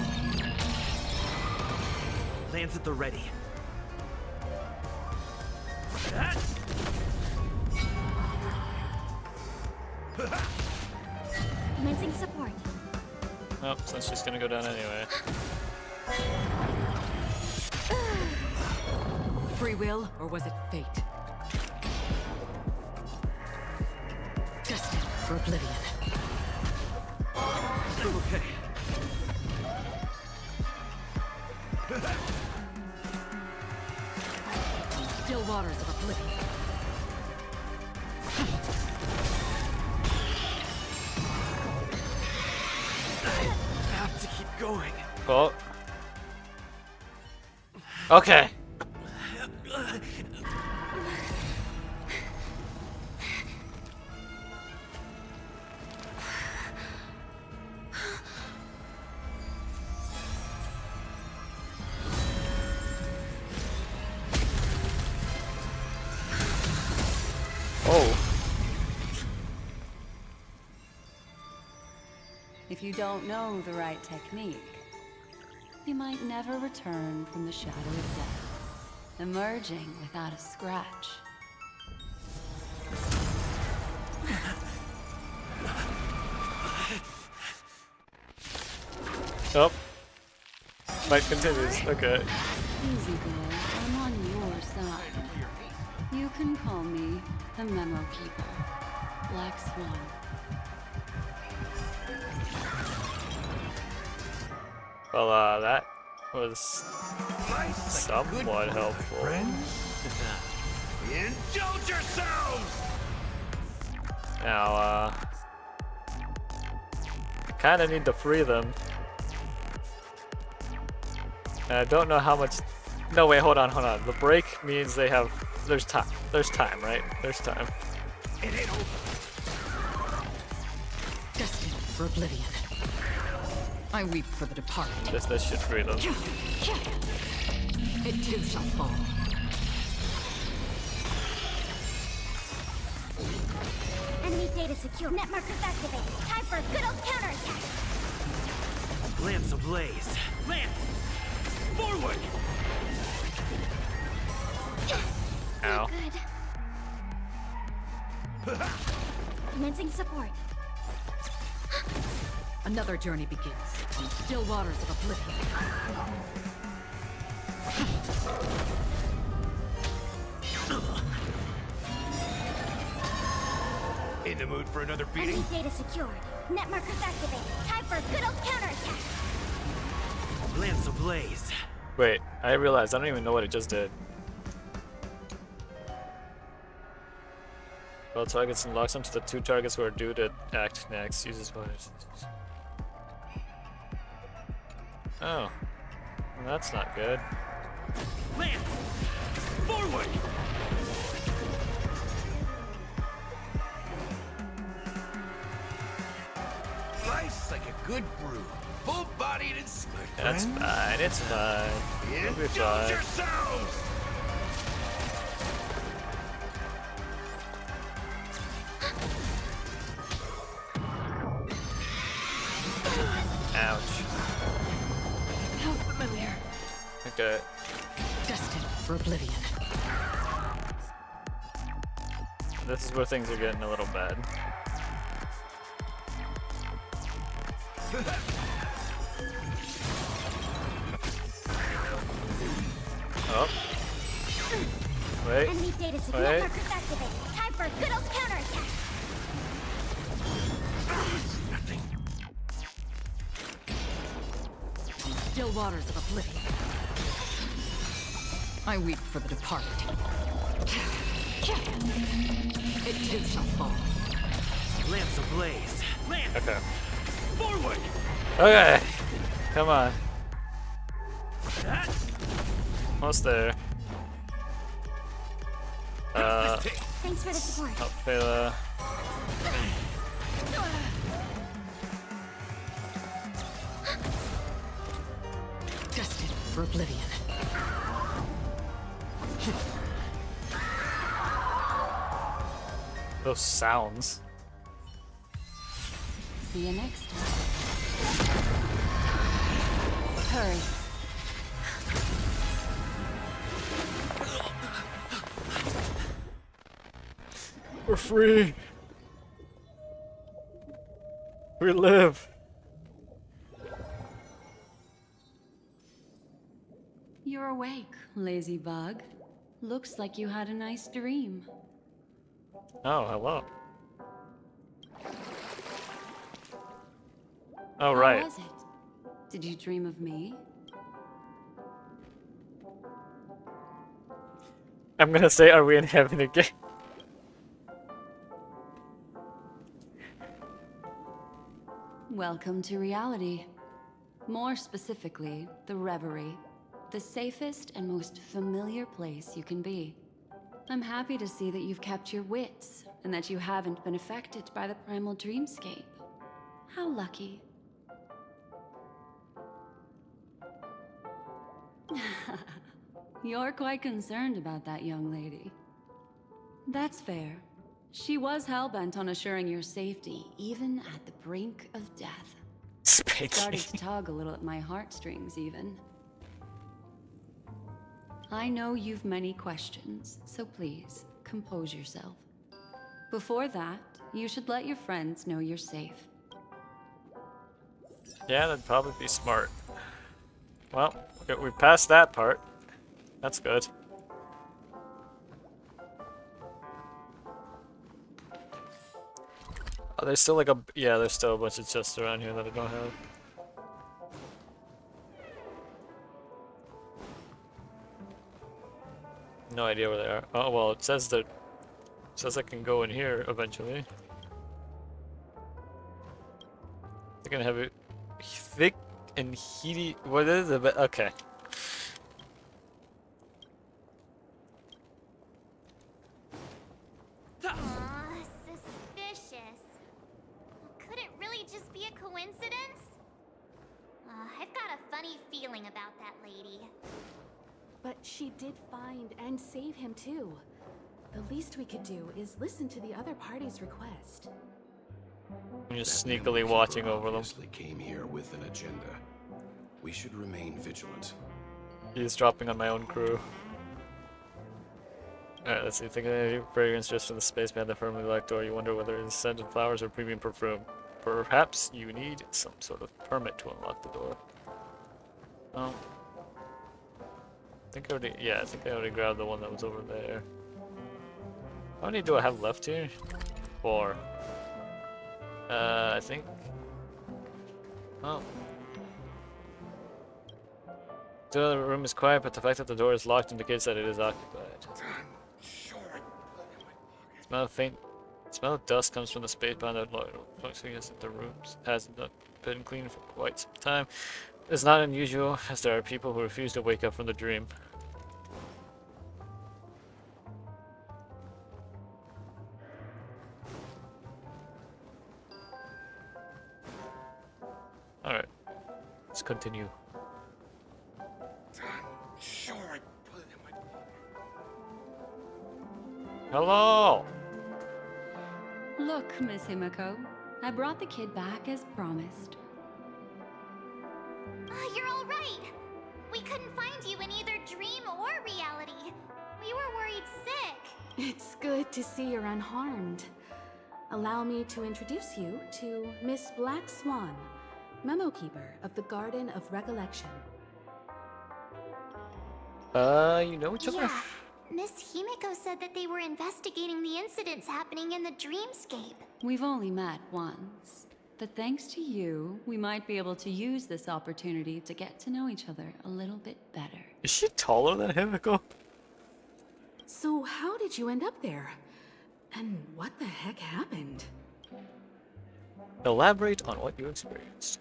Speaker 4: Lance at the ready.
Speaker 3: Commencing support.
Speaker 1: Oh, so it's just gonna go down anyway.
Speaker 2: Free will, or was it fate? Destined for oblivion.
Speaker 4: Okay.
Speaker 2: Still waters of oblivion.
Speaker 4: I have to keep going.
Speaker 1: Oh. Okay. Oh.
Speaker 7: If you don't know the right technique, you might never return from the shadow of death, emerging without a scratch.
Speaker 1: Oh. Fight continues. Okay.
Speaker 7: Easy there, I'm on your side. You can call me the Memo Keeper, Black Swan.
Speaker 1: Well, that was
Speaker 5: Nice, like a good
Speaker 1: somewhat
Speaker 5: my
Speaker 1: helpful.
Speaker 5: friends. Indulge yourselves!
Speaker 1: Now, I kinda need to free them. And I don't know how much. No, wait, hold on. The break means they have. There's time. There's time, right? There's time.
Speaker 5: It ain't over.
Speaker 2: Destined for oblivion. I weep for the departed.
Speaker 1: This should free them.
Speaker 2: It too shall fall.
Speaker 3: Enemy data secure. Net markers activated. Time for a good old counterattack.
Speaker 4: Lance ablaze. Lance! Forward!
Speaker 1: Ow.
Speaker 3: Good. Commencing support.
Speaker 2: Another journey begins. In still waters of oblivion.
Speaker 5: In the mood for another beating?
Speaker 3: Enemy data secured. Net markers activated. Time for a good old counterattack.
Speaker 4: Lance ablaze.
Speaker 1: Wait, I realized I don't even know what it just did. Well, targets and locks them to the 2 targets who are due to act next. Uses bonus. Oh. Well, that's not good.
Speaker 4: Lance! Forward!
Speaker 5: Life's like a good brew. Full-bodied and smart.
Speaker 1: That's fine, it's fine. We'll be
Speaker 5: Indulge
Speaker 1: fine.
Speaker 5: yourselves!
Speaker 1: Ouch.
Speaker 2: How familiar.
Speaker 1: Okay.
Speaker 2: Destined for oblivion.
Speaker 1: This is where things are getting a little bad. Oh. Wait.
Speaker 3: Enemy data signet
Speaker 1: Wait.
Speaker 3: markers activated. Time for a good old counterattack.
Speaker 5: Nothing.
Speaker 2: Still waters of oblivion. I weep for the departed. It too shall fall.
Speaker 4: Lamps ablaze. Lance!
Speaker 1: Okay.
Speaker 4: Forward!
Speaker 1: Okay. Come on.
Speaker 4: That?
Speaker 1: Almost there.
Speaker 3: Thanks for the support.
Speaker 1: Oh, Pela.
Speaker 2: Destined for oblivion.
Speaker 1: Those sounds.
Speaker 7: See you next time. Hurry.
Speaker 1: We're free. We live.
Speaker 7: You're awake, lazy bug. Looks like you had a nice dream.
Speaker 1: Oh, hello. Oh,
Speaker 7: How
Speaker 1: right.
Speaker 7: was it? Did you dream of me?
Speaker 1: I'm gonna say, are we in heaven again?
Speaker 7: Welcome to reality. More specifically, the Reverie. The safest and most familiar place you can be. I'm happy to see that you've kept your wits, and that you haven't been affected by the primal dreamscape. How lucky. You're quite concerned about that young lady. That's fair. She was hell-bent on assuring your safety, even at the brink of death. Started
Speaker 1: Spanky.
Speaker 7: to tug a little at my heartstrings, even. I know you've many questions, so please, compose yourself. Before that, you should let your friends know you're safe.
Speaker 1: Yeah, that'd probably be smart. Well, we passed that part. That's good. Oh, there's still like a... Yeah, there's still a bunch of chests around here that I don't have. No idea where they are. Oh, well, it says that... It says I can go in here eventually. They're gonna have it... Thick and heaty... What is it? Okay.
Speaker 3: Aw, suspicious. Could it really just be a coincidence? I've got a funny feeling about that lady.
Speaker 8: But she did find and save him too. The least we could do is listen to the other party's request.
Speaker 1: I'm just
Speaker 9: That
Speaker 1: sneakily
Speaker 9: man
Speaker 1: watching
Speaker 9: keeper
Speaker 1: over them.
Speaker 9: obviously came here with an agenda. We should remain vigilant.
Speaker 1: Eavesdropping on my own crew. Alright, let's see. Think of any fragrance just from the spaceman that firmly locked door. You wonder whether it's scented flowers or premium perfume. Perhaps you need some sort of permit to unlock the door. Oh. I think I already... Yeah, I think I already grabbed the one that was over there. How many do I have left here? 4. I think... Oh. The room is quiet, but the fact that the door is locked indicates that it is occupied. Smell a faint Smell of dust comes from the space behind that looks like the rooms hasn't been cleaned for quite some time. It's not unusual, as there are people who refuse to wake up from the dream. Alright, let's continue.
Speaker 5: I'm sure I put it in my...
Speaker 1: Hello!
Speaker 7: Look, Miss Himiko, I brought the kid back as promised.
Speaker 3: You're all right. We couldn't find you in either dream or reality. We were worried sick.
Speaker 8: It's good to see you're unharmed. Allow me to introduce you to Miss Black Swan, Memo Keeper of the Garden of Recollection.
Speaker 1: You know each other?
Speaker 3: Yeah, Miss Himiko said that they were investigating the incidents happening in the dreamscape.
Speaker 7: We've only met once, but thanks to you, we might be able to use this opportunity to get to know each other a little bit better.
Speaker 1: Is she taller than Himiko?
Speaker 8: So how did you end up there? And what the heck happened?
Speaker 1: Elaborate on what you experienced.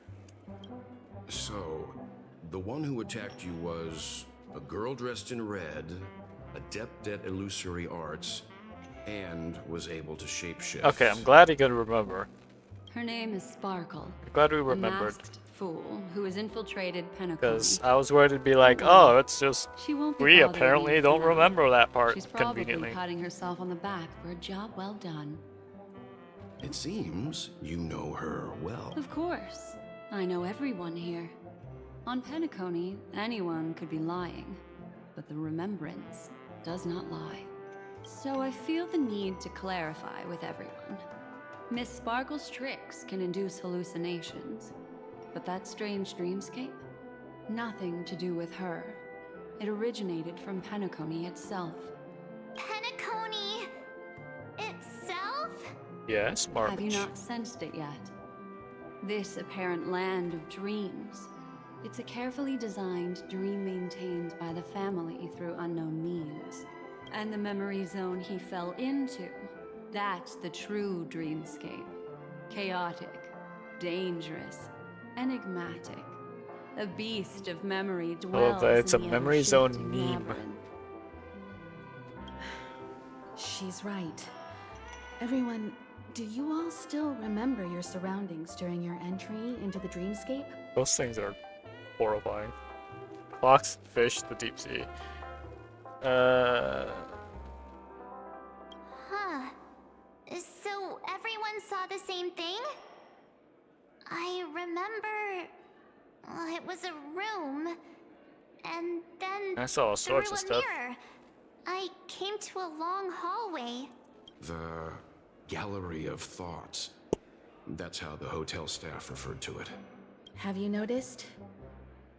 Speaker 9: So, the one who attacked you was a girl dressed in red, adept at illusory arts, and was able to shapeshift.
Speaker 1: Okay, I'm glad you could remember.
Speaker 7: Her name is Sparkle.
Speaker 1: I'm glad we
Speaker 7: A
Speaker 1: remembered.
Speaker 7: masked fool who has infiltrated Penacony.
Speaker 1: Because I was worried it'd be like, oh, it's just...
Speaker 7: She won't be
Speaker 1: We
Speaker 7: bothering
Speaker 1: apparently
Speaker 7: you
Speaker 1: don't
Speaker 7: for now.
Speaker 1: remember that part
Speaker 7: She's probably
Speaker 1: conveniently.
Speaker 7: patting herself on the back for a job well done.
Speaker 9: It seems you know her well.
Speaker 7: Of course. I know everyone here. On Penacony, anyone could be lying, but the remembrance does not lie. So I feel the need to clarify with everyone. Miss Sparkle's tricks can induce hallucinations, but that strange dreamscape? Nothing to do with her. It originated from Penacony itself.
Speaker 3: Penacony itself?
Speaker 1: Yes, March.
Speaker 7: Have you not sensed it yet? This apparent land of dreams. It's a carefully designed dream maintained by the family through unknown means. And the memory zone he fell into, that's the true dreamscape. Chaotic, dangerous, enigmatic. A beast of memory dwells
Speaker 1: it's a
Speaker 7: in the
Speaker 1: memory zone
Speaker 7: ever-shifting
Speaker 1: meme.
Speaker 7: labyrinth.
Speaker 8: She's right. Everyone, do you all still remember your surroundings during your entry into the dreamscape?
Speaker 1: Those things are horrifying. Clocks, fish, the deep sea.
Speaker 3: Huh. So everyone saw the same thing? I remember... it was a room. And then
Speaker 1: I saw all sorts
Speaker 3: through
Speaker 1: of
Speaker 3: a
Speaker 1: stuff.
Speaker 3: mirror, I came to a long hallway.
Speaker 9: The Gallery of Thoughts. That's how the hotel staff referred to it.
Speaker 8: Have you noticed?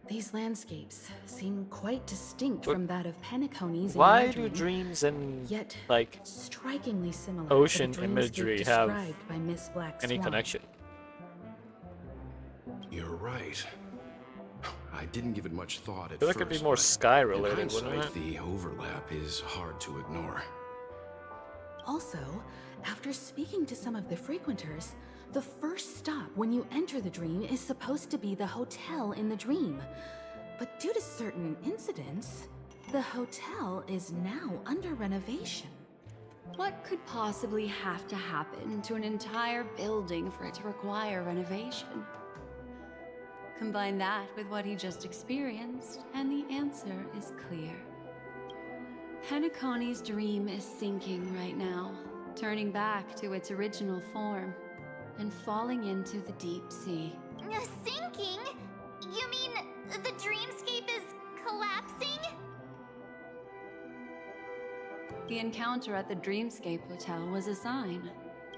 Speaker 8: These landscapes seem quite distinct from that of Penacony's in
Speaker 1: Why
Speaker 8: your
Speaker 1: do
Speaker 8: dream,
Speaker 1: dreams and
Speaker 8: yet
Speaker 1: like
Speaker 8: strikingly similar
Speaker 1: ocean
Speaker 8: to the dreamscape
Speaker 1: imagery have
Speaker 8: described by Miss Black
Speaker 1: any
Speaker 8: Swan.
Speaker 1: connection?
Speaker 9: You're right. I didn't give it much thought at
Speaker 1: I feel like
Speaker 9: first.
Speaker 1: it'd be more
Speaker 9: but
Speaker 1: sky
Speaker 9: in
Speaker 1: related, wouldn't
Speaker 9: hindsight,
Speaker 1: it?
Speaker 9: the overlap is hard to ignore.
Speaker 8: Also, after speaking to some of the frequenters, the first stop when you enter the dream is supposed to be the hotel in the dream. But due to certain incidents, the hotel is now under renovation.
Speaker 7: What could possibly have to happen to an entire building for it to require renovation? Combine that with what he just experienced, and the answer is clear. Penacony's dream is sinking right now, turning back to its original form, and falling into the deep sea.
Speaker 3: Sinking? You mean the dreamscape is collapsing?
Speaker 7: The encounter at the Dreamscape Hotel was a sign.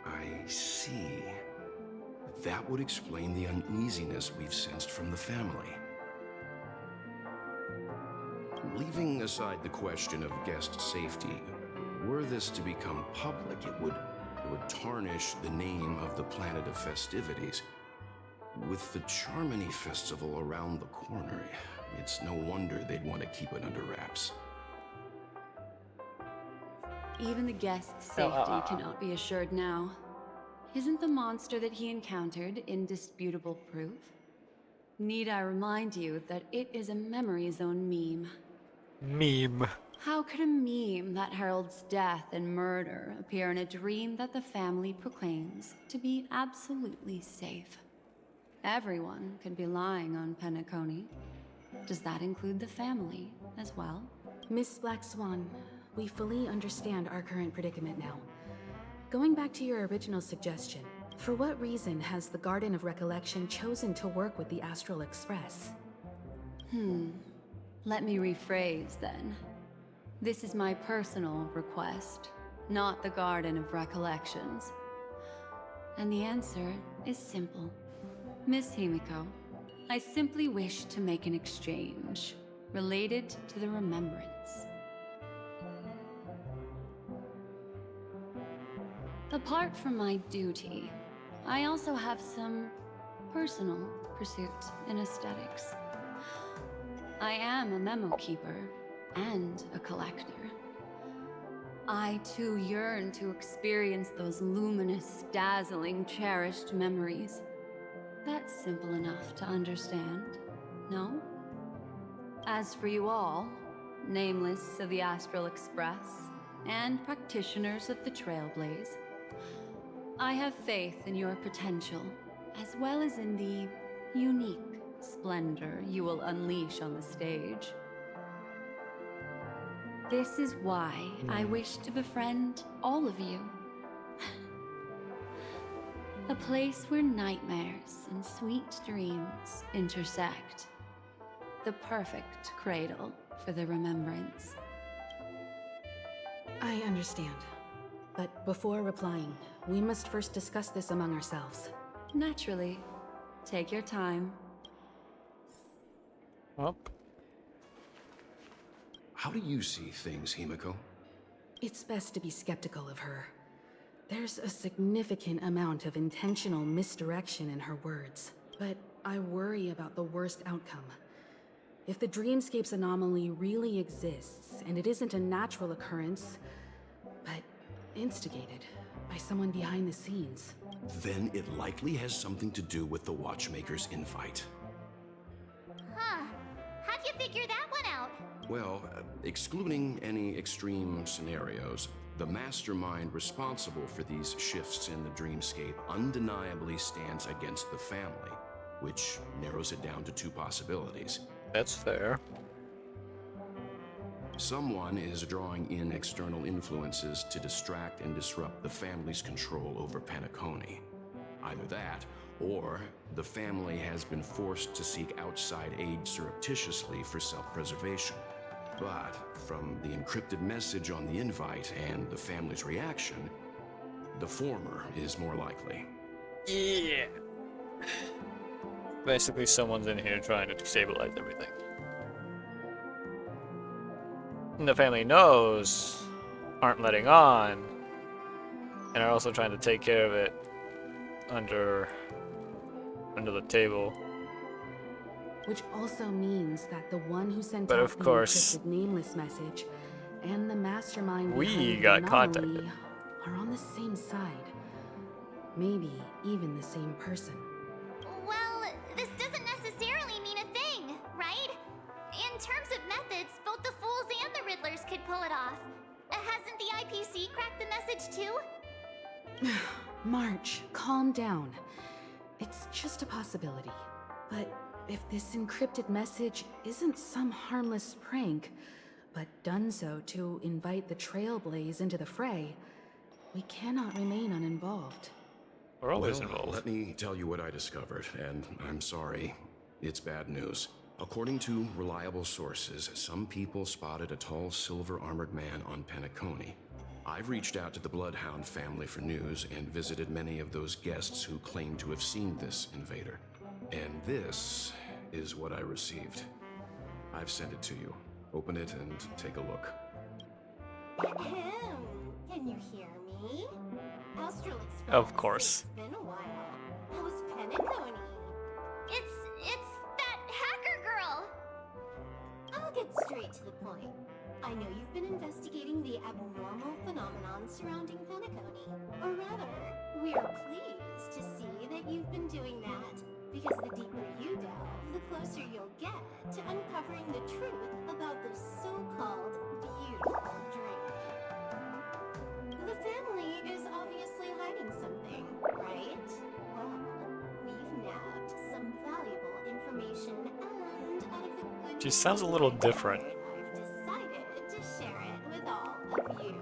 Speaker 9: I see. That would explain the uneasiness we've sensed from the family. Leaving aside the question of guest safety, were this to become public, it would tarnish the name of the planet of festivities. With the Charmony Festival around the corner, it's no wonder they'd want to keep it under wraps.
Speaker 7: Even the guest's safety cannot be assured now. Isn't the monster that he encountered indisputable proof? Need I remind you that it is a memory zone meme?
Speaker 1: Meme.
Speaker 7: How could a meme that heralds death and murder appear in a dream that the family proclaims to be absolutely safe? Everyone could be lying on Penacony. Does that include the family as well?
Speaker 8: Miss Black Swan, we fully understand our current predicament now. Going back to your original suggestion, for what reason has the Garden of Recollection chosen to work with the Astral Express?
Speaker 7: Let me rephrase then. This is my personal request, not the Garden of Recollections. And the answer is simple. Miss Himiko, I simply wish to make an exchange related to the remembrance. Apart from my duty, I also have some personal pursuits in aesthetics. I am a memo keeper and a collector. I too yearn to experience those luminous, dazzling, cherished memories. That's simple enough to understand, no? As for you all, nameless of the Astral Express and practitioners of the Trailblaze, I have faith in your potential, as well as in the unique splendor you will unleash on the stage. This is why I wish to befriend all of you. A place where nightmares and sweet dreams intersect. The perfect cradle for the remembrance.
Speaker 8: I understand. But before replying, we must first discuss this among ourselves.
Speaker 7: Naturally. Take your time.
Speaker 1: Up.
Speaker 9: How do you see things, Himiko?
Speaker 8: It's best to be skeptical of her. There's a significant amount of intentional misdirection in her words, but I worry about the worst outcome. If the dreamscape's anomaly really exists, and it isn't a natural occurrence, but instigated by someone behind the scenes,
Speaker 9: Then it likely has something to do with the Watchmaker's invite.
Speaker 3: Huh. How'd you figure that one out?
Speaker 9: Well, excluding any extreme scenarios, the mastermind responsible for these shifts in the dreamscape undeniably stands against the family, which narrows it down to two possibilities.
Speaker 1: That's fair.
Speaker 9: Someone is drawing in external influences to distract and disrupt the family's control over Penacony. Either that, or the family has been forced to seek outside aid surreptitiously for self-preservation. But from the encrypted message on the invite and the family's reaction, the former is more likely.
Speaker 1: Yeah. Basically, someone's in here trying to destabilize everything. And the family knows, aren't letting on, and are also trying to take care of it under the table.
Speaker 8: which also means that the one who sent
Speaker 1: But
Speaker 8: out
Speaker 1: of
Speaker 8: the
Speaker 1: course,
Speaker 8: encrypted nameless message and the mastermind
Speaker 1: we
Speaker 8: behind the
Speaker 1: got
Speaker 8: anomaly
Speaker 1: contacted.
Speaker 8: are on the same side. Maybe even the same person.
Speaker 3: Well, this doesn't necessarily mean a thing, right? In terms of methods, both the Fools and the Riddlers could pull it off. Hasn't the IPC cracked the message too?
Speaker 8: March, calm down. It's just a possibility. But if this encrypted message isn't some harmless prank, but done so to invite the Trailblaze into the fray, we cannot remain uninvolved.
Speaker 1: We're always
Speaker 9: Well,
Speaker 1: involved.
Speaker 9: let me tell you what I discovered, and I'm sorry. It's bad news. According to reliable sources, some people spotted a tall silver-armored man on Penacony. I've reached out to the Bloodhound family for news and visited many of those guests who claim to have seen this invader. And this is what I received. I've sent it to you. Open it and take a look.
Speaker 10: Ahem. Can you hear me? Astral Express.
Speaker 1: Of course.
Speaker 10: It's been a while. How's Penacony?
Speaker 3: It's that hacker girl!
Speaker 10: I'll get straight to the point. I know you've been investigating the abnormal phenomena surrounding Penacony. Or rather, we're pleased to see that you've been doing that, because the deeper you delve, the closer you'll get to uncovering the truth about this so-called beautiful drink. The family is obviously hiding something, right? Well, we've nabbed some valuable information, and out of the goodness
Speaker 1: She sounds a little different.
Speaker 10: I've decided to share it with all of you.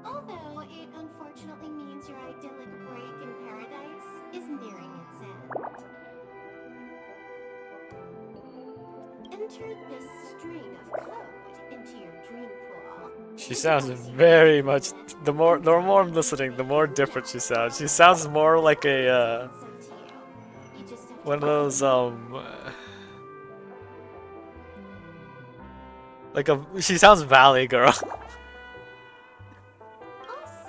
Speaker 10: Although it unfortunately means your idyllic break in paradise is nearing its end. Enter this string of code into your dream pool.
Speaker 1: She sounds very much. The more I'm listening, the more different she sounds. She sounds more like a one of those like a. She sounds Valley Girl.
Speaker 10: Also,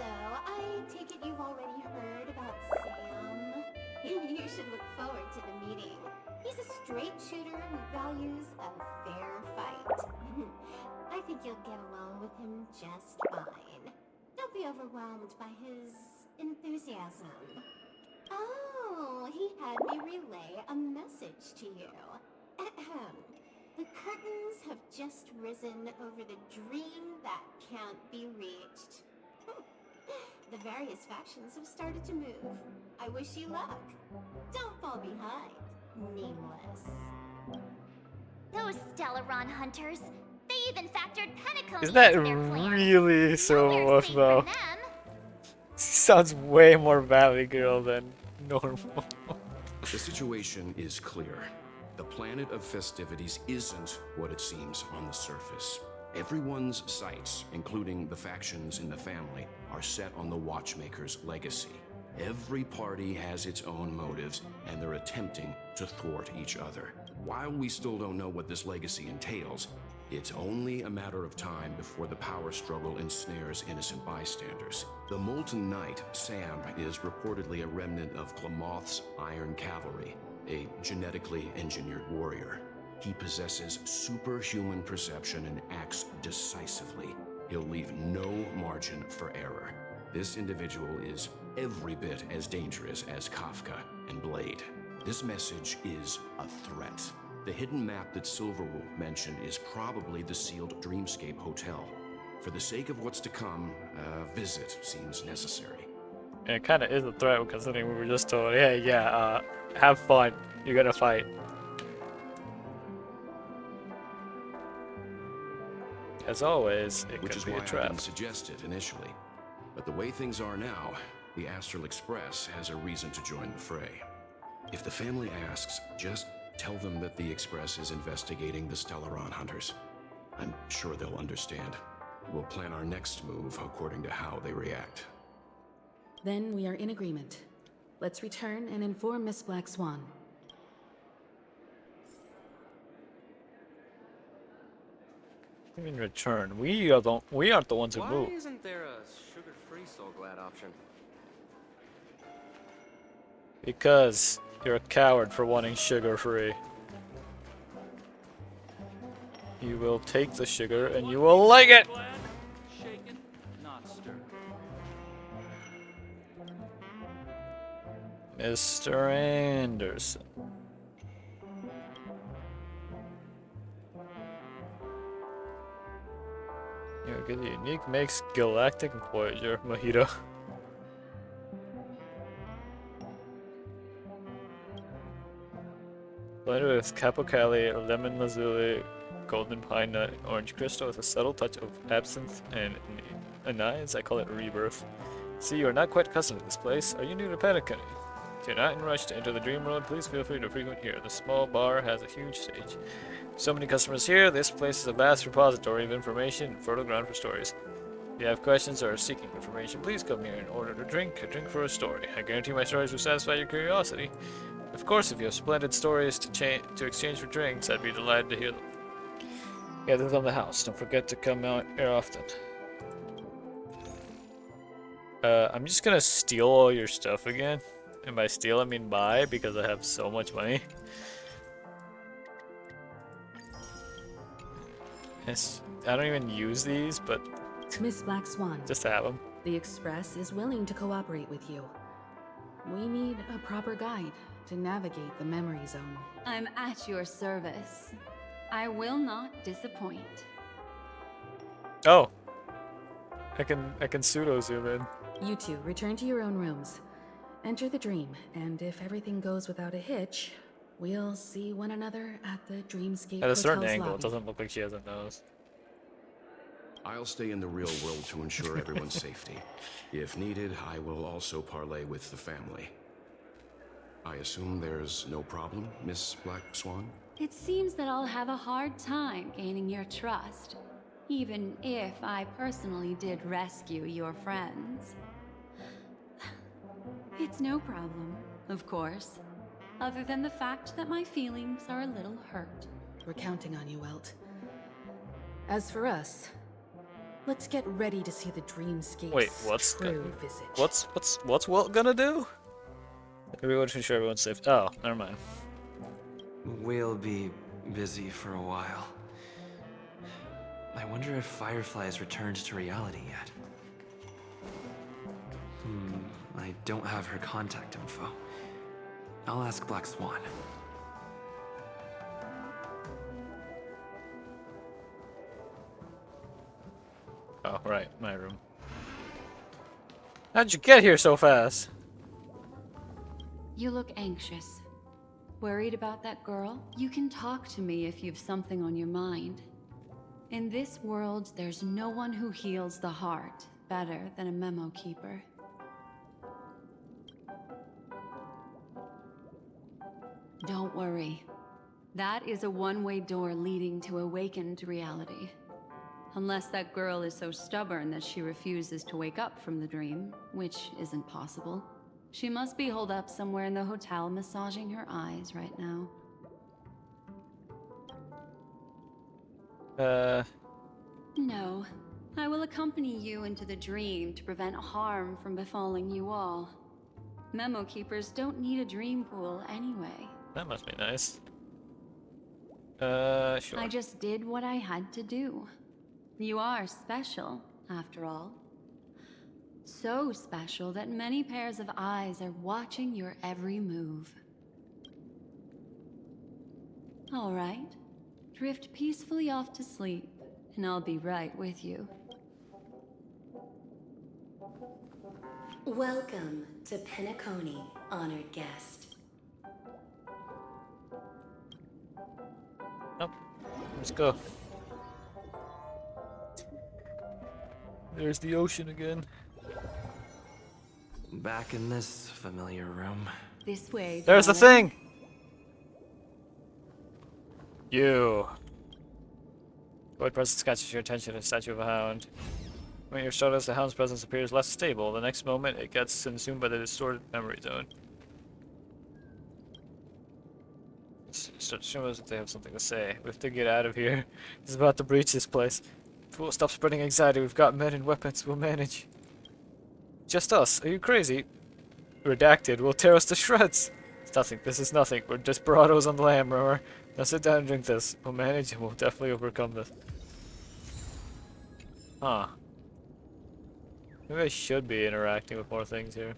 Speaker 10: I take it you've already heard about Sam. You should look forward to the meeting. He's a straight shooter who values a fair fight. I think you'll get along with him just fine. Don't be overwhelmed by his enthusiasm. Oh, he had me relay a message to you. Ahem. The curtains have just risen over the dream that can't be reached. The various factions have started to move. I wish you luck. Don't fall behind, nameless.
Speaker 3: Those Stellaron hunters. They even factored Penacony
Speaker 1: Is that
Speaker 3: into their plan.
Speaker 1: really so
Speaker 3: Nowhere
Speaker 1: rough
Speaker 3: safe
Speaker 1: though?
Speaker 3: from them.
Speaker 1: She sounds way more Valley Girl than normal.
Speaker 9: The situation is clear. The planet of festivities isn't what it seems on the surface. Everyone's sights, including the factions in the family, are set on the Watchmaker's legacy. Every party has its own motives, and they're attempting to thwart each other. While we still don't know what this legacy entails, it's only a matter of time before the power struggle ensnares innocent bystanders. The Molten Knight, Sam, is reportedly a remnant of Glamoth's Iron Cavalry, a genetically engineered warrior. He possesses superhuman perception and acts decisively. He'll leave no margin for error. This individual is every bit as dangerous as Kafka and Blade. This message is a threat. The hidden map that Silverwolf mentioned is probably the sealed Dreamscape Hotel. For the sake of what's to come, a visit seems necessary.
Speaker 1: It kind of is a threat considering we were just told, hey, have fun. You're gonna fight. As always, it
Speaker 9: Which
Speaker 1: could
Speaker 9: is
Speaker 1: be
Speaker 9: why
Speaker 1: a
Speaker 9: I
Speaker 1: trap.
Speaker 9: didn't suggest it initially. But the way things are now, the Astral Express has a reason to join the fray. If the family asks, just tell them that the Express is investigating the Stellaron hunters. I'm sure they'll understand. We'll plan our next move according to how they react.
Speaker 8: Then we are in agreement. Let's return and inform Miss Black Swan.
Speaker 1: In return, we aren't the ones who
Speaker 11: Why
Speaker 1: move.
Speaker 11: isn't there a sugar-free Soul Glad option?
Speaker 1: Because you're a coward for wanting sugar-free. You will take the sugar and you will like it!
Speaker 4: Shaken, not stirred.
Speaker 1: Mr. Anderson. You get the unique makes galactic Voyager, Mojito. Blended with Capo Cali, lemon lazuli, golden pine nut, orange crystal with a subtle touch of absinthe and anise, I call it rebirth. See, you are not quite accustomed to this place. Are you new to Penacony? If you're not in a rush to enter the dream world, please feel free to frequent here. The small bar has a huge stage. So many customers here, this place is a vast repository of information and fertile ground for stories. If you have questions or are seeking information, please come here and order a drink for a story. I guarantee my stories will satisfy your curiosity. Of course, if you have splendid stories to exchange for drinks, I'd be delighted to hear them. Gather them the house. Don't forget to come out here often. I'm just gonna steal all your stuff again. And by steal, I mean buy, because I have so much money. Yes, I don't even use these, but
Speaker 8: Miss Black Swan,
Speaker 1: just to have them.
Speaker 8: The Express is willing to cooperate with you. We need a proper guide to navigate the memory zone.
Speaker 7: I'm at your service. I will not disappoint.
Speaker 1: Oh. I can pseudo zoom in.
Speaker 8: You two return to your own rooms. Enter the dream, and if everything goes without a hitch, we'll see one another at the Dreamscape
Speaker 1: At a certain
Speaker 8: Hotel's
Speaker 1: angle,
Speaker 8: lobby.
Speaker 1: it doesn't look like she has a nose.
Speaker 9: I'll stay in the real world to ensure everyone's safety. If needed, I will also parlay with the family. I assume there's no problem, Miss Black Swan?
Speaker 7: It seems that I'll have a hard time gaining your trust, even if I personally did rescue your friends. It's no problem, of course, other than the fact that my feelings are a little hurt.
Speaker 8: We're counting on you, Welt. As for us, let's get ready to see the Dreamscape's
Speaker 1: Wait, what's
Speaker 8: true visage.
Speaker 1: what's Walt gonna do? We want to ensure everyone's safe. Oh, never mind.
Speaker 11: We'll be busy for a while. I wonder if Firefly has returned to reality yet. I don't have her contact info. I'll ask Black Swan.
Speaker 1: Oh, right, my room. How'd you get here so fast?
Speaker 7: You look anxious. Worried about that girl? You can talk to me if you've something on your mind. In this world, there's no one who heals the heart better than a memo keeper. Don't worry. That is a one-way door leading to awakened reality. Unless that girl is so stubborn that she refuses to wake up from the dream, which isn't possible. She must be holed up somewhere in the hotel massaging her eyes right now. No. I will accompany you into the dream to prevent harm from befalling you all. Memo keepers don't need a dream pool anyway.
Speaker 1: That must be nice. Sure.
Speaker 7: I just did what I had to do. You are special, after all. So special that many pairs of eyes are watching your every move. All right. Drift peacefully off to sleep, and I'll be right with you.
Speaker 12: Welcome to Penacony, honored guest.
Speaker 1: Nope. Let's go. There's the ocean again.
Speaker 11: Back in this familiar room.
Speaker 7: This way.
Speaker 1: There's the
Speaker 7: darling.
Speaker 1: thing! You. Void presence catches your attention, a statue of a hound. When you're startled as the hound's presence appears less stable, the next moment it gets consumed by the distorted memory zone. Start to show us if they have something to say. We have to get out of here. It's about to breach this place. If we'll stop spreading anxiety, we've got men and weapons, we'll manage. Just us? Are you crazy? Redacted will tear us to shreds. It's nothing. This is nothing. We're desperados on the lam, remember? Now sit down and drink this. We'll manage and we'll definitely overcome this. Huh. Maybe I should be interacting with more things here.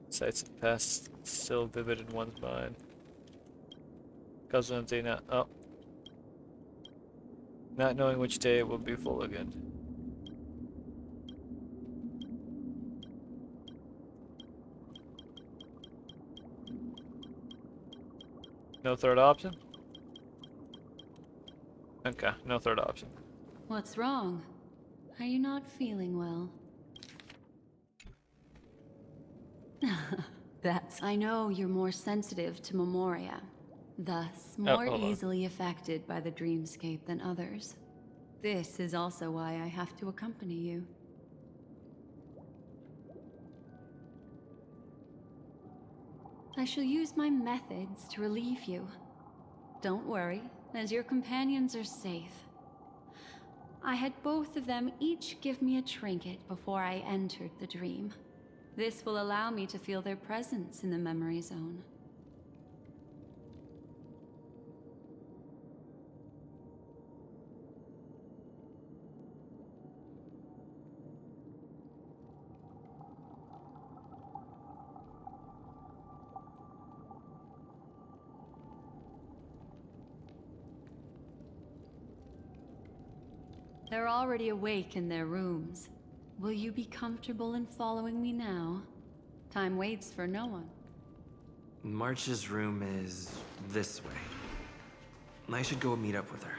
Speaker 1: Sights of the past still vivid in one's mind. Cousin empty now. Oh. Not knowing which day it will be full again. No third option? Okay, no third option.
Speaker 7: What's wrong? Are you not feeling well? I know you're more sensitive to Memoria, thus more
Speaker 1: hold on.
Speaker 7: easily affected by the dreamscape than others. This is also why I have to accompany you. I shall use my methods to relieve you. Don't worry, as your companions are safe. I had both of them each give me a trinket before I entered the dream. This will allow me to feel their presence in the memory zone. They're already awake in their rooms. Will you be comfortable in following me now? Time waits for no one.
Speaker 11: March's room is this way. I should go meet up with her.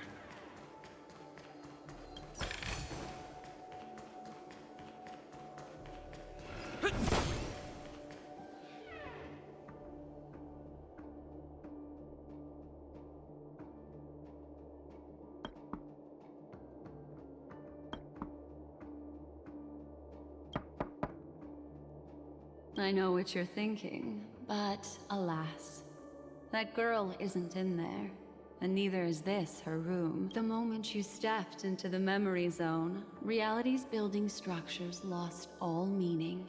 Speaker 7: I know what you're thinking, but alas, that girl isn't in there, and neither is this her room. The moment you stepped into the memory zone, reality's building structures lost all meaning.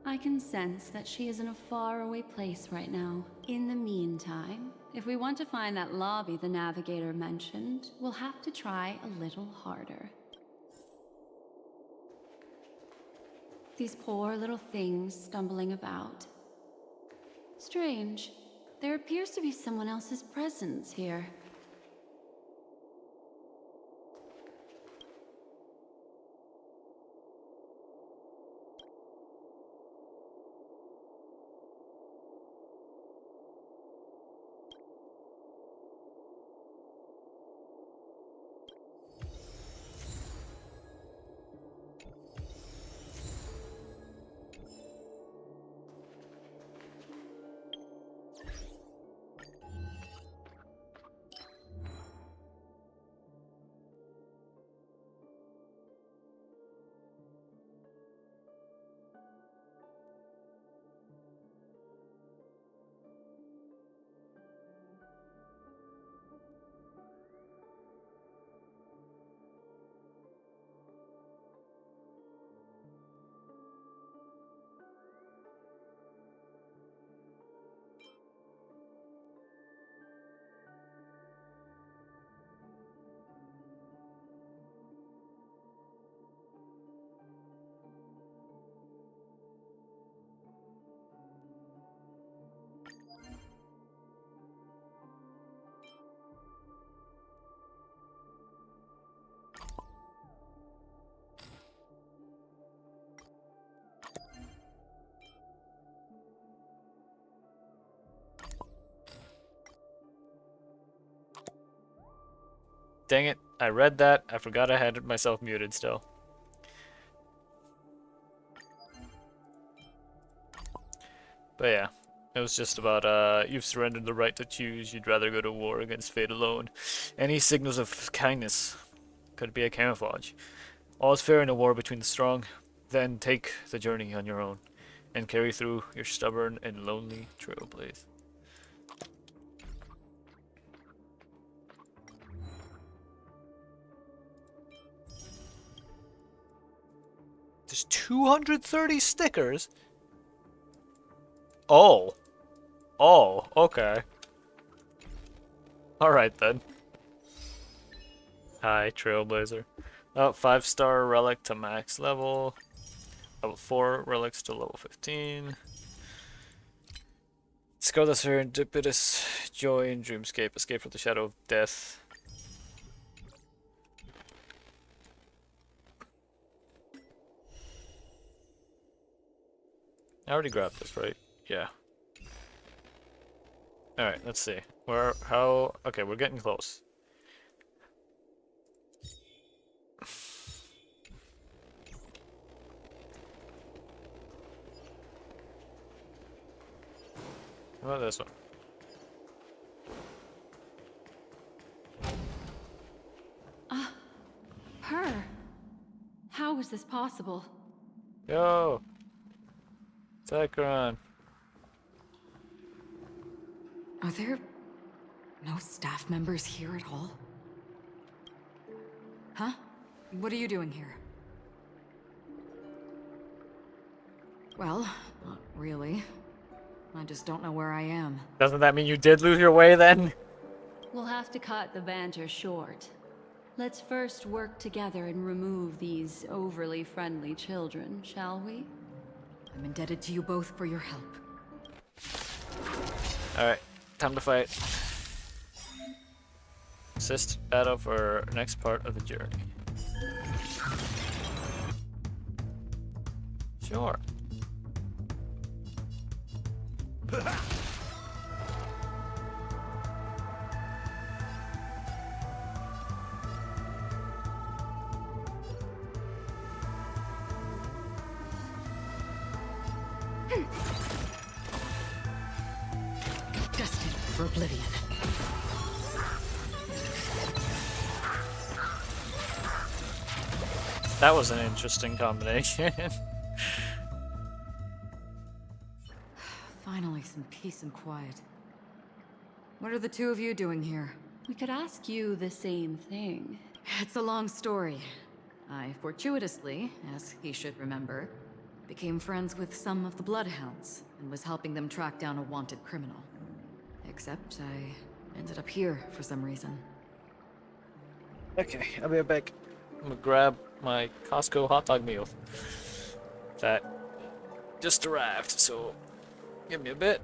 Speaker 7: I can sense that she is in a faraway place right now. In the meantime, if we want to find that lobby the Navigator mentioned, we'll have to try a little harder. These poor little things stumbling about. Strange. There appears to be someone else's presence here.
Speaker 1: Dang it, I read that. I forgot I had myself muted still. But yeah, it was just about, you've surrendered the right to choose. You'd rather go to war against fate alone. Any signals of kindness could be a camouflage. All is fair in a war between the strong. Then take the journey on your own and carry through your stubborn and lonely trailblaze. There's 230 stickers? Oh. Oh, okay. Alright then. Hi, Trailblazer. Oh, 5-star relic to max level. Level 4 relics to level 15. Discover the serendipitous joy in dreamscape. Escape from the shadow of death. I already grabbed this, right? Yeah. Alright, let's see. Okay, we're getting close. How about this one?
Speaker 7: Her? How is this possible?
Speaker 1: Yo! Zekron.
Speaker 2: Are there no staff members here at all? Huh? What are you doing here? Well, not really. I just don't know where I am.
Speaker 1: Doesn't that mean you did lose your way then?
Speaker 7: We'll have to cut the banter short. Let's first work together and remove these overly friendly children, shall we?
Speaker 2: I'm indebted to you both for your help.
Speaker 1: Alright, time to fight. Assist battle for next part of the journey. Sure.
Speaker 2: Destined for oblivion.
Speaker 1: That was an interesting combination.
Speaker 2: Finally, some peace and quiet. What are the two of you doing here?
Speaker 7: We could ask you the same thing.
Speaker 2: It's a long story. I fortuitously, as he should remember, became friends with some of the Bloodhounds and was helping them track down a wanted criminal. Except I ended up here for some reason.
Speaker 1: Okay, I'll be right back. I'm gonna grab my Costco hot dog meal that just arrived, so give me a bit.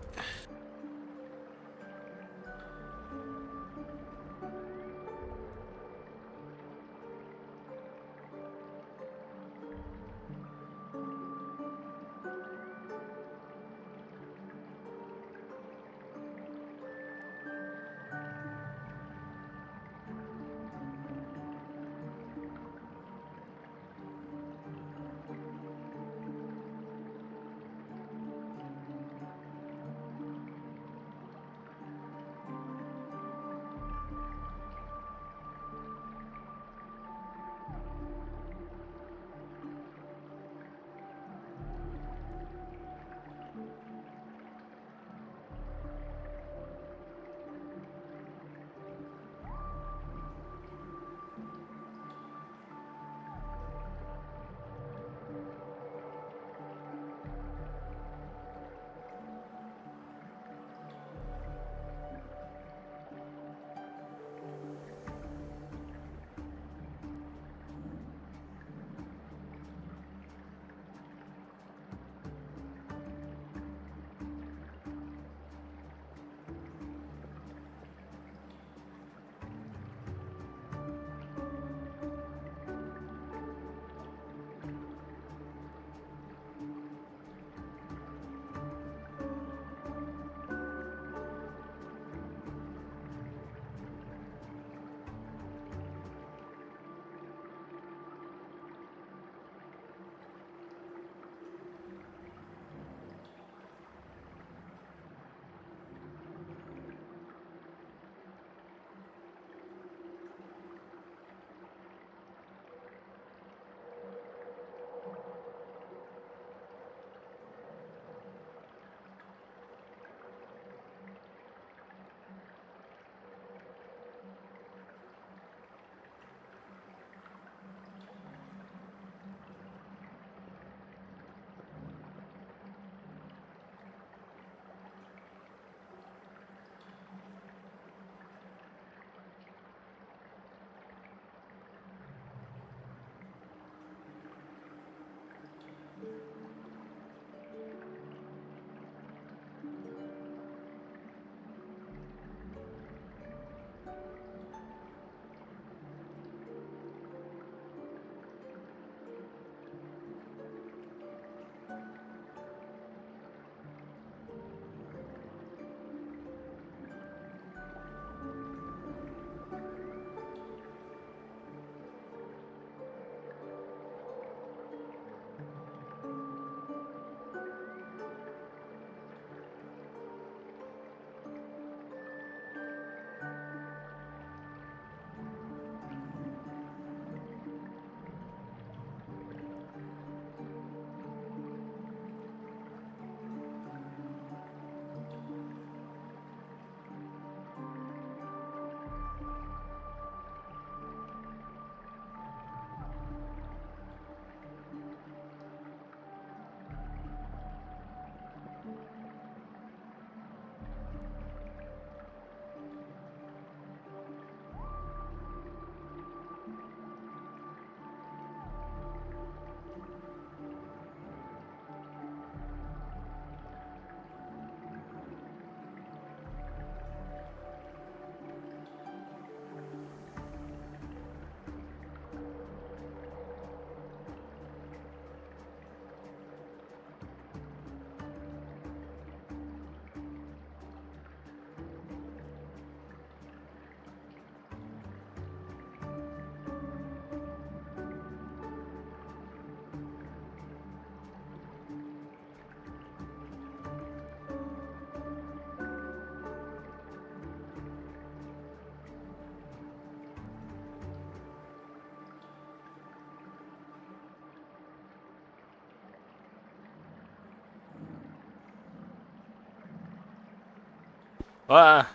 Speaker 1: Ah!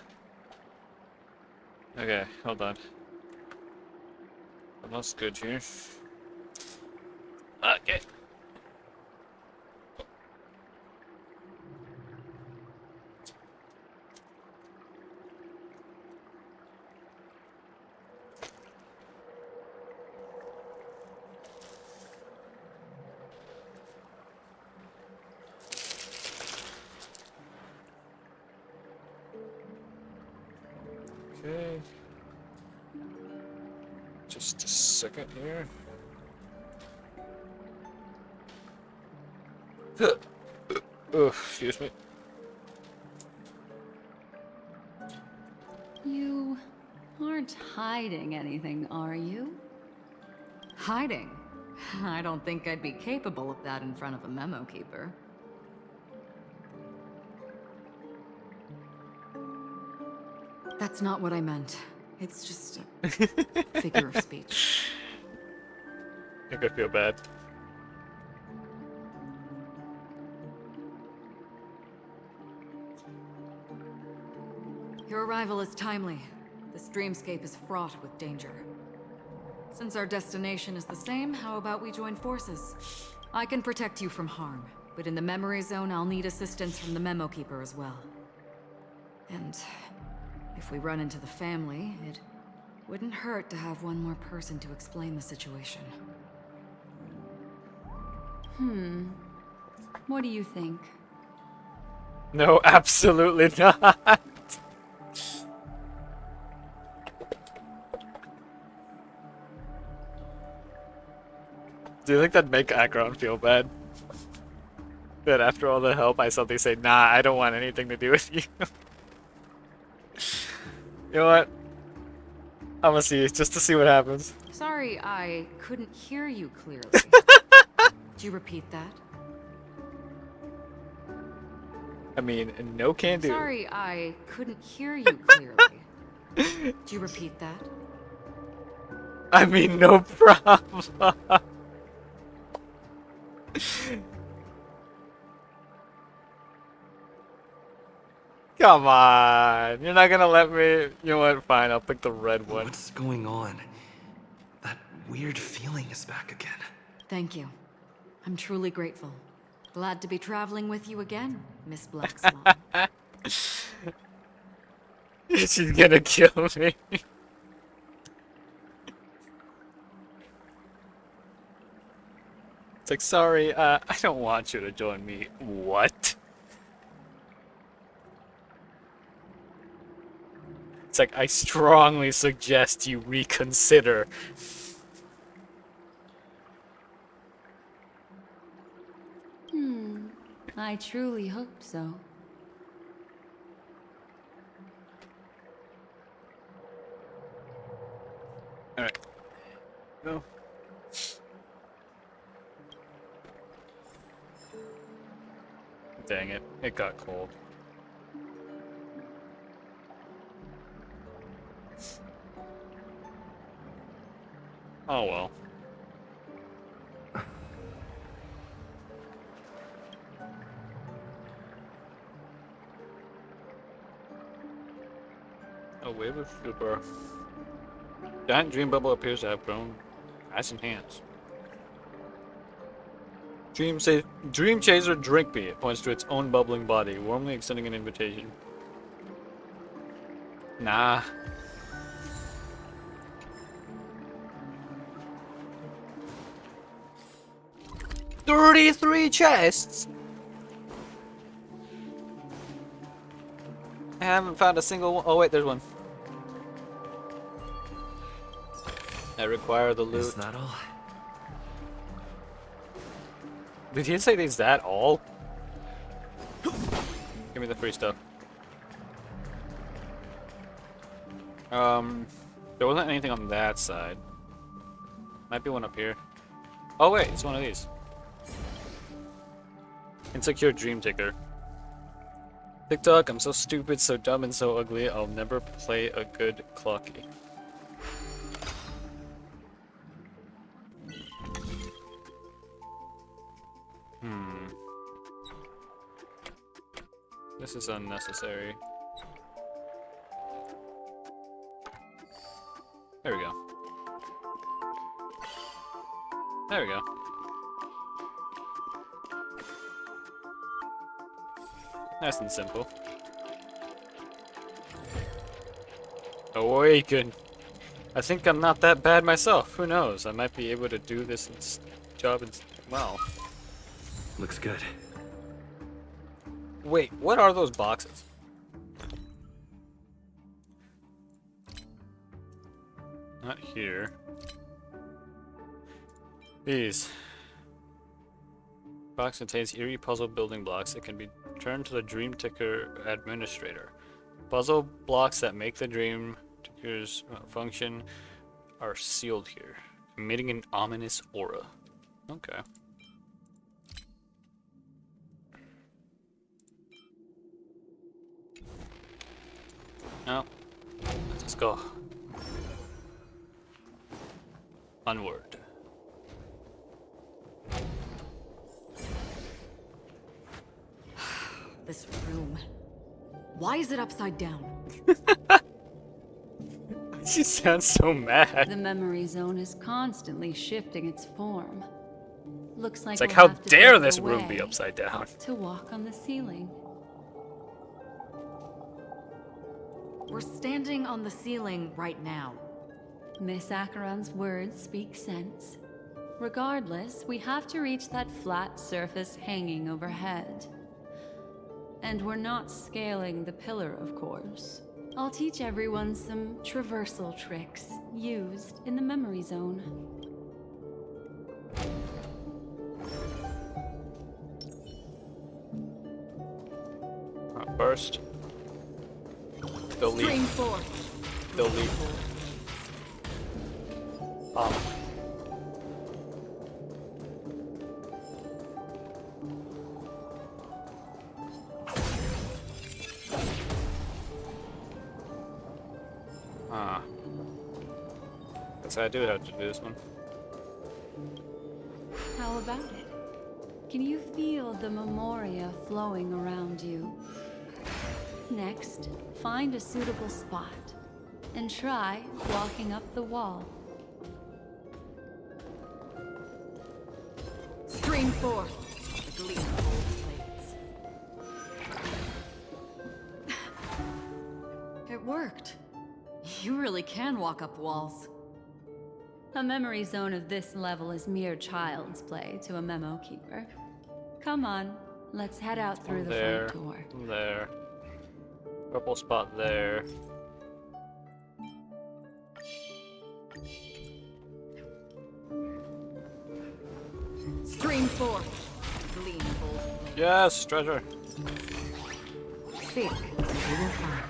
Speaker 1: Okay, hold on. Almost good here. Okay. Okay. Just a second here. Oh, excuse me.
Speaker 7: You aren't hiding anything, are you?
Speaker 2: Hiding? I don't think I'd be capable of that in front of a memo keeper. That's not what I meant. It's just a figure of speech.
Speaker 1: I could feel bad.
Speaker 2: Your arrival is timely. This dreamscape is fraught with danger. Since our destination is the same, how about we join forces? I can protect you from harm, but in the memory zone, I'll need assistance from the memo keeper as well. And if we run into the family, it wouldn't hurt to have one more person to explain the situation.
Speaker 7: What do you think?
Speaker 1: No, absolutely not. Do you think that'd make Akron feel bad? That after all the help, I suddenly say, nah, I don't want anything to do with you. You know what? I'm gonna see, just to see what happens.
Speaker 2: Sorry, I couldn't hear you clearly. Could you repeat that?
Speaker 1: I mean, no can do.
Speaker 2: Sorry, I couldn't hear you clearly. Could you repeat that?
Speaker 1: I mean, no problem. Come on. You're not gonna let me. You know what? Fine, I'll pick the red one.
Speaker 11: What's going on? That weird feeling is back again.
Speaker 2: Thank you. I'm truly grateful. Glad to be traveling with you again, Miss Black Swan.
Speaker 1: She's gonna kill me. It's like, sorry, I don't want you to join me. What? It's like, I strongly suggest you reconsider.
Speaker 7: I truly hope so.
Speaker 1: Alright. No. Dang it. It got cold. Oh well. A wave of super. Giant dream bubble appears to have grown eyes and hands. Dream chaser, drink me. It points to its own bubbling body, warmly extending an invitation. Nah. $33 chests. I haven't found a single one. Oh wait, there's one. I require the loot.
Speaker 11: Is that all?
Speaker 1: Did he say is that all? Give me the free stuff. There wasn't anything on that side. Might be one up here. Oh wait, it's one of these. Insecure dream ticker. TikTok, I'm so stupid, so dumb, and so ugly, I'll never play a good clocky. This is unnecessary. There we go. Nice and simple. Awaken. I think I'm not that bad myself. Who knows? I might be able to do this job well.
Speaker 11: Looks good.
Speaker 1: Wait, what are those boxes? Not here. These. Box contains eerie puzzle building blocks that can be returned to the Dream Ticker administrator. Puzzle blocks that make the Dream Ticker's function are sealed here, emitting an ominous aura. Okay. Now, let's go. Onward.
Speaker 2: This room. Why is it upside down?
Speaker 1: She sounds so mad.
Speaker 7: The memory zone is constantly shifting its form. Looks like
Speaker 1: It's like,
Speaker 7: we'll
Speaker 1: how
Speaker 7: have to
Speaker 1: dare
Speaker 7: break
Speaker 1: this room
Speaker 7: away
Speaker 1: be upside down?
Speaker 7: to walk on the ceiling.
Speaker 2: We're standing on the ceiling right now.
Speaker 7: Miss Acheron's words speak sense. Regardless, we have to reach that flat surface hanging overhead. And we're not scaling the pillar, of course. I'll teach everyone some traversal tricks used in the memory zone.
Speaker 1: First, delete.
Speaker 2: Stream 4.
Speaker 1: Delete. Guess I do have to do this one.
Speaker 7: How about it? Can you feel the memoria flowing around you? Next, find a suitable spot and try walking up the wall.
Speaker 2: Stream 4. Delete old plates. It worked. You really can walk up walls.
Speaker 7: A memory zone of this level is mere child's play to a memo keeper. Come on, let's head out through the front door.
Speaker 1: There. Purple spot there.
Speaker 2: Stream 4. Delete old plates.
Speaker 1: Yes, treasure.
Speaker 2: Seek, and you will find.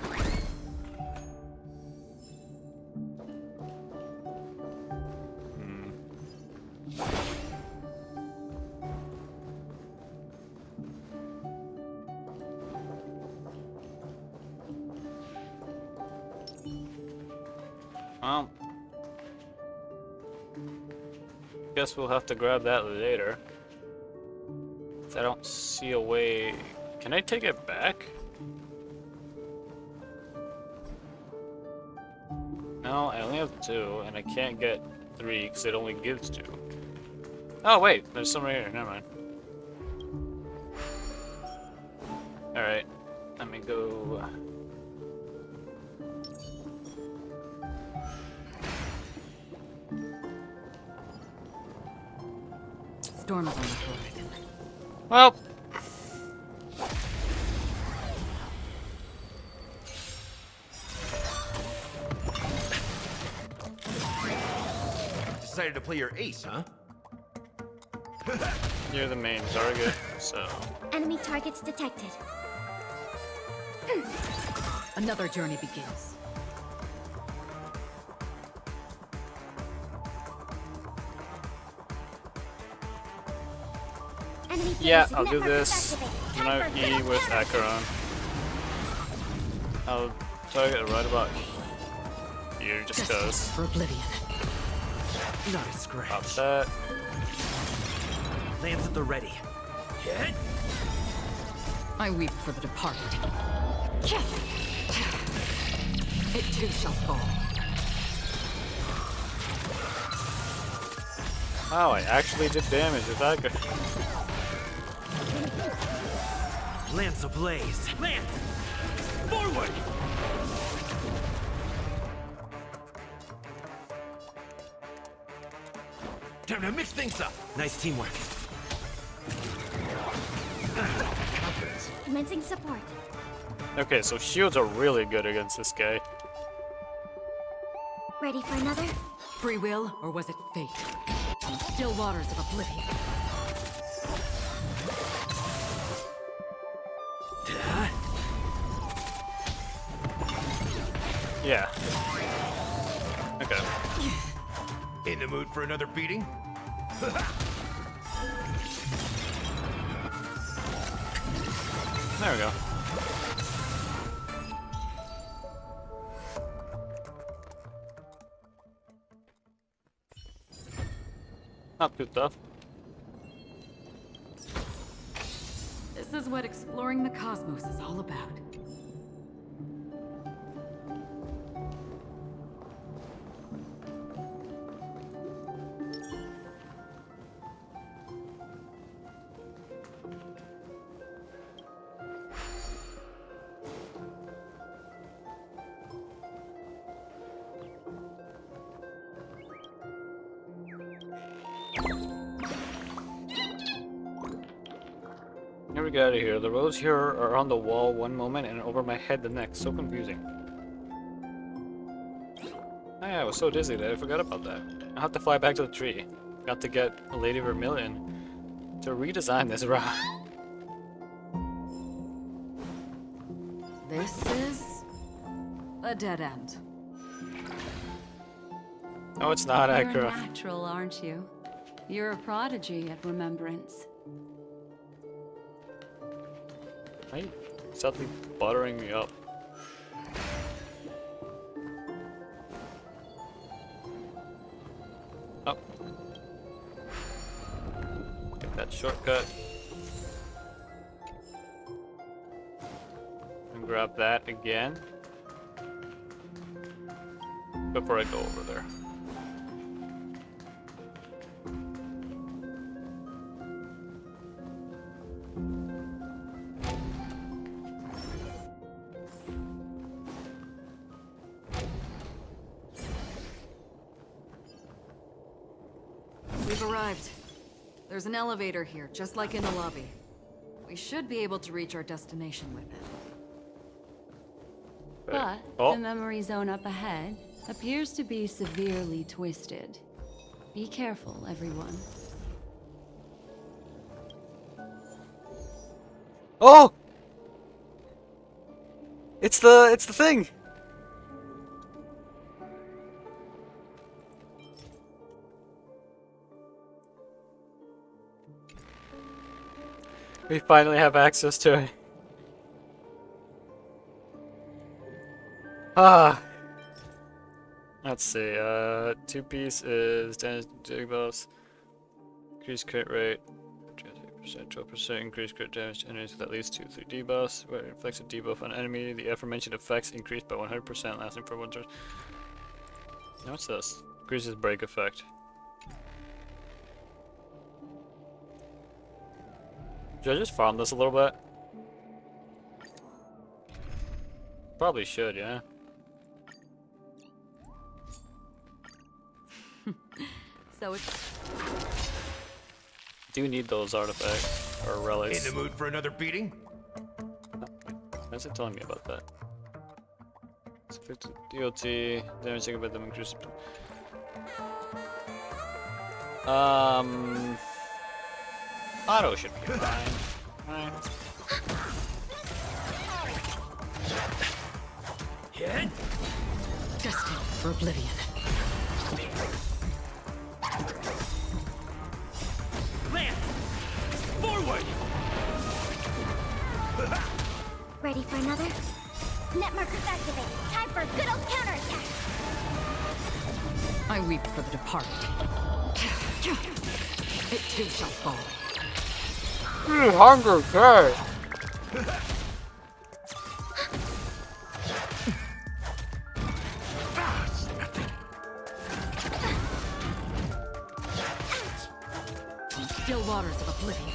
Speaker 1: Well, guess we'll have to grab that later. I don't see a way. Can I take it back? No, I only have 2, and I can't get 3 because it only gives 2. Oh wait, there's some right here. Never mind. All right, let me go.
Speaker 2: Storm is on the horizon.
Speaker 1: Well.
Speaker 5: Decided to play your ace, huh?
Speaker 1: You're the main target, so.
Speaker 3: Enemy targets detected.
Speaker 2: Another journey begins.
Speaker 3: Enemy
Speaker 1: Yeah,
Speaker 3: phase
Speaker 1: I'll do
Speaker 3: network
Speaker 1: this.
Speaker 3: activated.
Speaker 1: Then I
Speaker 3: Time for
Speaker 1: E
Speaker 3: little
Speaker 1: with
Speaker 3: damage.
Speaker 1: Acheron. I'll target right about here, just cause.
Speaker 2: For oblivion.
Speaker 11: Not a scratch.
Speaker 1: Pop that.
Speaker 11: Lands at the ready. Hit.
Speaker 2: I weep for the departed. It too shall fall.
Speaker 1: Oh, I actually did damage with that guy.
Speaker 5: Lance ablaze. Lance! Forward! Time to mix things up.
Speaker 11: Nice teamwork.
Speaker 6: Commencing support.
Speaker 1: Okay, so shields are really good against this guy.
Speaker 6: Ready for another?
Speaker 2: Free will, or was it fate? In still waters of oblivion.
Speaker 1: Yeah. Okay.
Speaker 5: In the mood for another beating?
Speaker 1: There we go. Not too tough.
Speaker 2: This is what exploring the cosmos is all about.
Speaker 1: Here we get out of here. The roads here are on the wall one moment and over my head the next. So confusing. Oh yeah, I was so dizzy that I forgot about that. I'll have to fly back to the tree. Got to get a Lady Vermilion to redesign this route.
Speaker 2: This is a dead end.
Speaker 1: No, it's not,
Speaker 7: You're
Speaker 1: Akira.
Speaker 7: natural, aren't you? You're a prodigy at remembrance.
Speaker 1: Why are you suddenly buttering me up? Oh. Get that shortcut. And grab that again. Before I go over there.
Speaker 2: We've arrived. There's an elevator here, just like in the lobby. We should be able to reach our destination with it.
Speaker 7: But
Speaker 1: Oh.
Speaker 7: the memory zone up ahead appears to be severely twisted. Be careful, everyone.
Speaker 1: Oh! It's the thing! We finally have access to it. Ah. Let's see, 2-piece is damage debuffs, increased crit rate, 12% increased crit damage to enemies with at least 2-3 debuffs, where it inflicts a debuff on enemy, the aforementioned effects increased by 100% lasting for 1 turn. Now what's this? Increases break effect. Should I just farm this a little bit? Probably should, yeah.
Speaker 2: So it's...
Speaker 1: Do need those artifacts or relics.
Speaker 5: In the mood for another beating?
Speaker 1: Why is it telling me about that? DOT, damage taken by them increased. Auto should be fine. Fine.
Speaker 2: destined for oblivion.
Speaker 5: Lance! Forward!
Speaker 6: Ready for another? Net markers activate. Time for a good old counterattack.
Speaker 2: I weep for the departed. It too shall fall.
Speaker 1: Hunger Cat!
Speaker 2: waters of oblivion.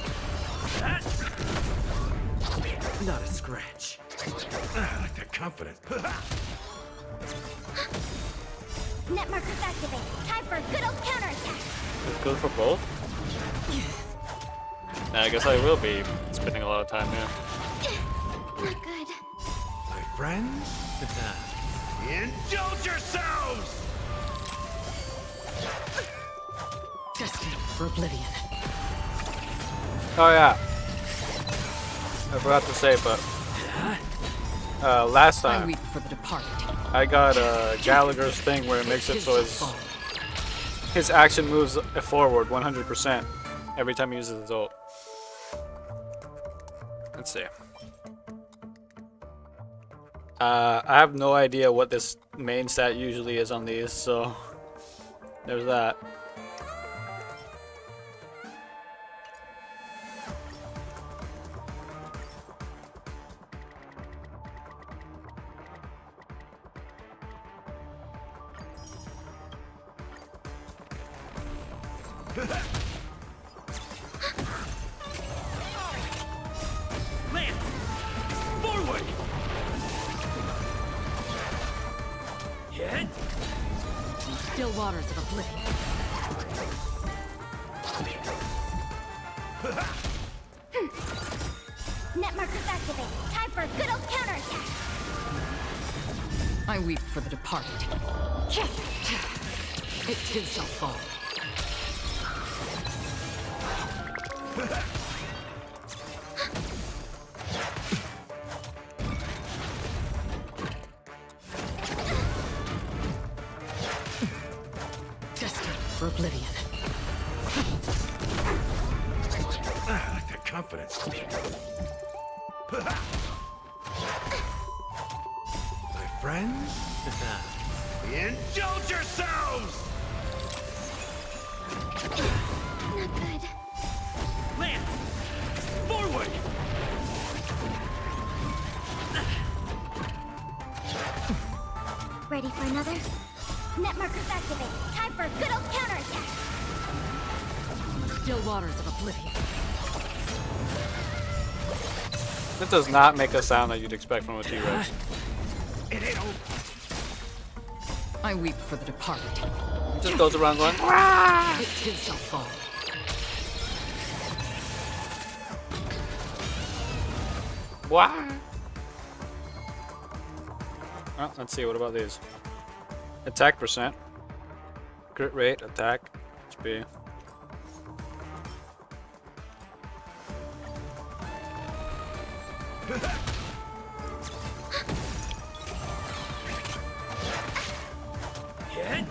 Speaker 11: Not a scratch.
Speaker 5: I like that confidence.
Speaker 3: Net markers activated. Time for a good old counterattack.
Speaker 1: It's good for both. I guess I will be spending a lot of time here.
Speaker 3: Not good.
Speaker 5: My friends, indulge yourselves!
Speaker 2: Destined for oblivion.
Speaker 1: Oh yeah. I forgot to say, but last
Speaker 2: I
Speaker 1: time
Speaker 2: weep for the departed.
Speaker 1: I got Gallagher's thing where it makes it so his action moves forward 100% every time he uses his ult. Let's see. I have no idea what this main stat usually is on these, so there's that.
Speaker 5: Man, forward! Hit!
Speaker 2: Still waters of oblivion.
Speaker 3: Net markers activated. Time for a good old counterattack.
Speaker 2: I weep for the departed. It too shall fall. Destined for oblivion.
Speaker 5: I like that confidence. My friends, indulge yourselves!
Speaker 3: Not good.
Speaker 5: Lance, forward!
Speaker 3: Ready for another? Net markers activated. Time for a good old counterattack.
Speaker 2: Still waters of oblivion.
Speaker 1: It does not make a sound that you'd expect from a T-Rex.
Speaker 5: It ain't over.
Speaker 2: I weep for the departed.
Speaker 1: It just goes around going,
Speaker 2: It too shall fall.
Speaker 1: wah! Oh, let's see, what about these? Attack percent. Crit rate, attack, HP.
Speaker 5: Hit!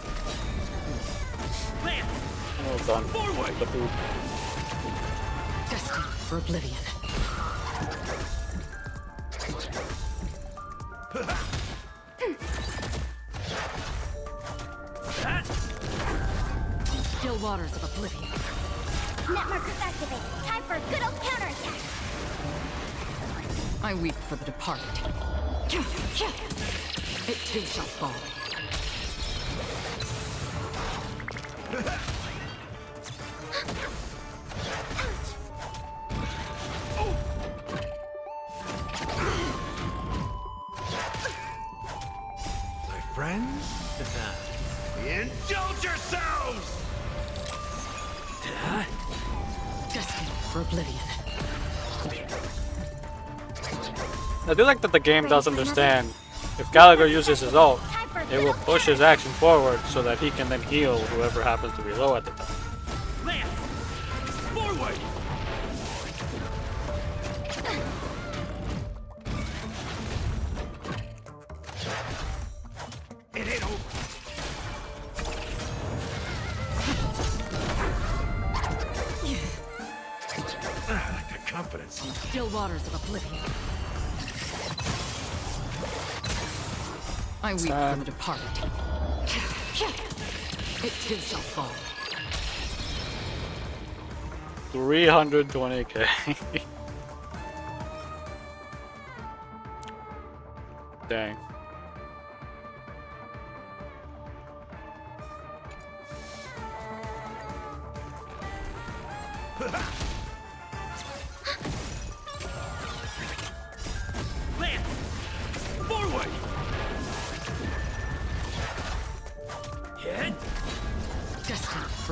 Speaker 5: Lance,
Speaker 1: Well done.
Speaker 5: forward!
Speaker 1: The food.
Speaker 2: Destined for oblivion. Still waters of oblivion.
Speaker 3: Net markers activated. Time for a good old counterattack.
Speaker 2: I weep for the departed. It too shall fall.
Speaker 5: My friends, indulge yourselves!
Speaker 2: Destined for oblivion.
Speaker 1: I do like that the game does understand. If Gallagher uses his ult, it will push his action forward so that he can then heal whoever happens to be low at the time.
Speaker 5: Lance, forward! It ain't over. I like that confidence.
Speaker 2: Still waters of oblivion. I weep for the departed. It too shall fall.
Speaker 1: 320k. Dang.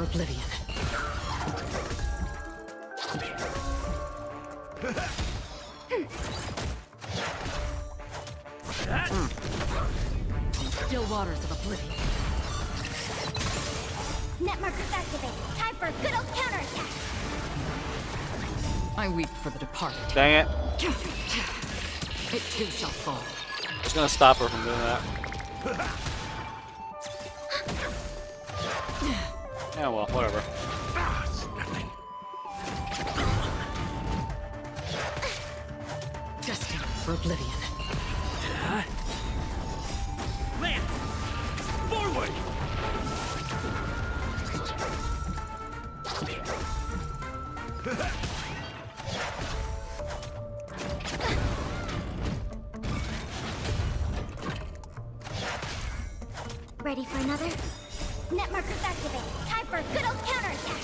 Speaker 2: for oblivion. Still waters of oblivion.
Speaker 3: Net markers activated. Time for a good old counterattack.
Speaker 2: I weep for the departed.
Speaker 1: Dang it.
Speaker 2: It too shall fall.
Speaker 1: Just gonna stop her from doing that. Yeah, well, whatever.
Speaker 2: Destined for oblivion.
Speaker 5: Lance! Forward!
Speaker 3: Ready for another? Net markers activated. Time for a good old counterattack.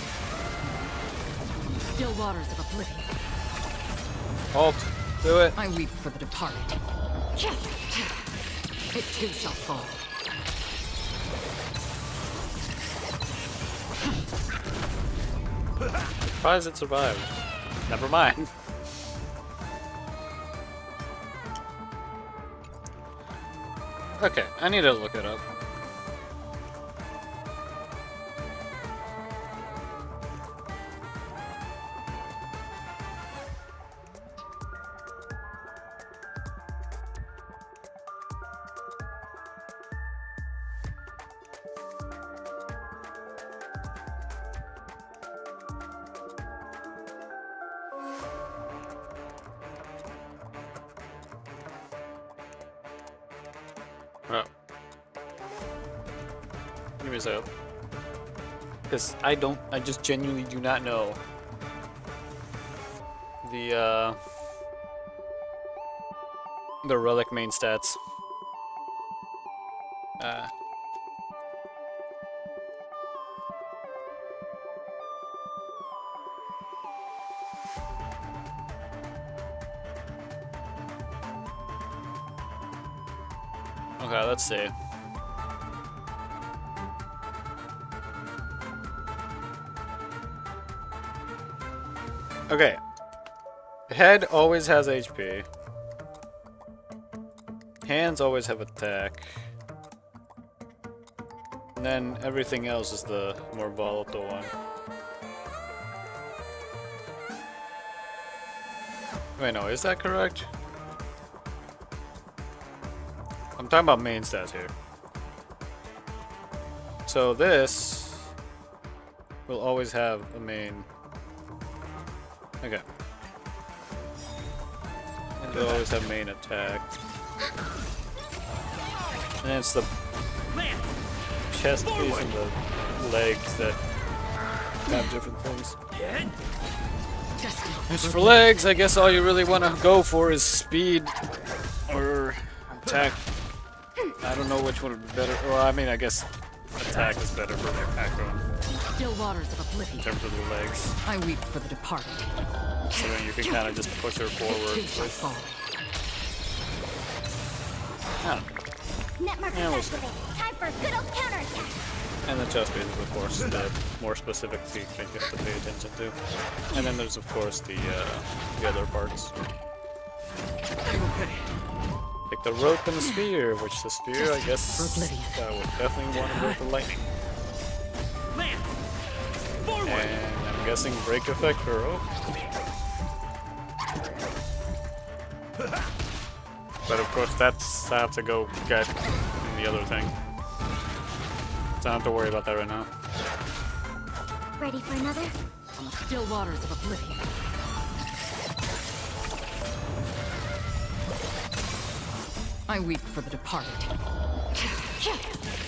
Speaker 2: Still waters of oblivion.
Speaker 1: Halt. Do it.
Speaker 2: I weep for the departed. It too shall fall.
Speaker 1: Surprised it survived. Never mind. Okay, I need to look it up. Oh. Give me a second. Because I just genuinely do not know the relic main stats. Okay, let's see. Okay. Head always has HP. Hands always have attack. And then everything else is the more volatile one. Wait, no, is that correct? I'm talking about main stats here. So this will always have a main. Okay. And it'll always have main attack. And it's the chest piece and the legs that have different things. As for legs, I guess all you really want to go for is speed or attack. I don't know which one would be better. Well, I mean, I guess attack is better for the acro
Speaker 2: Still waters of oblivion.
Speaker 1: in terms of the legs.
Speaker 2: I weep for the departed.
Speaker 1: So then you can kind of just push her forward. Yeah.
Speaker 3: Net markers
Speaker 1: Yeah, we'll see.
Speaker 3: activated. Time for a good old counterattack.
Speaker 1: And the chest piece is, of course, the more specific thing you have to pay attention to. And then there's, of course, the other parts. Like the rope and the spear, which the spear, I guess, I would definitely want to go for lightning. And I'm guessing break effect for rope. But of course, that's I have to go get in the other thing. So I don't have to worry about that right now.
Speaker 3: Ready for another?
Speaker 2: On the still waters of oblivion. I weep for the departed.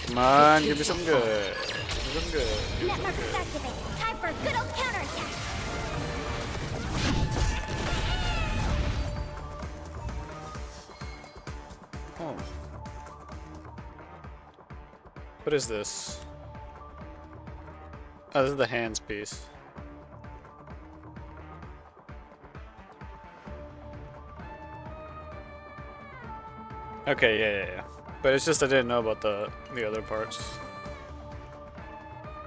Speaker 1: Come on, give me something good. Give me something good. Give me
Speaker 3: Net
Speaker 1: something
Speaker 3: markers
Speaker 1: good.
Speaker 3: activated. Time for a good old counterattack.
Speaker 1: Oh. What is this? Oh, this is the hands piece. Okay, yeah. But it's just I didn't know about the other parts.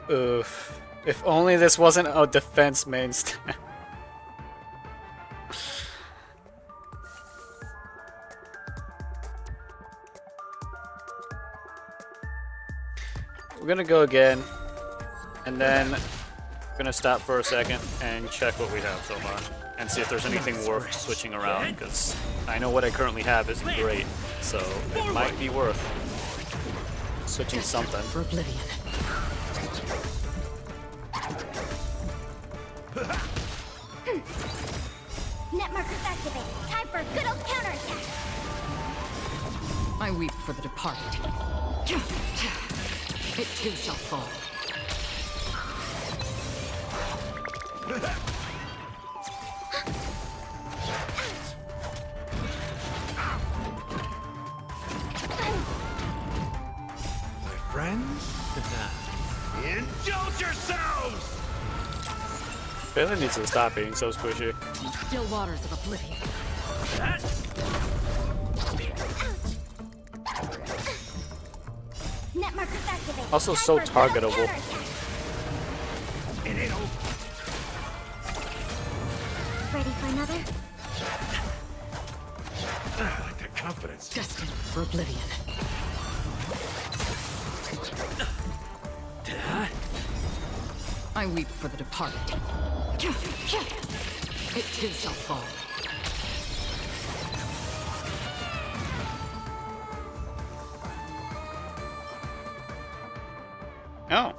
Speaker 1: Oof. If only this wasn't a defense main stat. We're gonna go again, and then we're gonna stop for a second and check what we have so far, and see if there's anything worth switching around, because I know what I currently have isn't great, so it might be worth switching something.
Speaker 2: For oblivion.
Speaker 3: Net markers activate. Time for a good old counterattack.
Speaker 2: I weep for the departed. It too shall fall.
Speaker 5: My friends? Indulge yourselves!
Speaker 1: Bailey needs to stop being so squishy.
Speaker 2: Still waters of oblivion.
Speaker 3: Net markers activate.
Speaker 1: Also
Speaker 3: Time
Speaker 1: so
Speaker 3: for a good old
Speaker 1: targetable.
Speaker 3: counterattack.
Speaker 5: It ain't over.
Speaker 3: Ready for another?
Speaker 5: I like that confidence.
Speaker 2: Destined for oblivion. I weep for the departed. It too shall fall.
Speaker 1: Oh.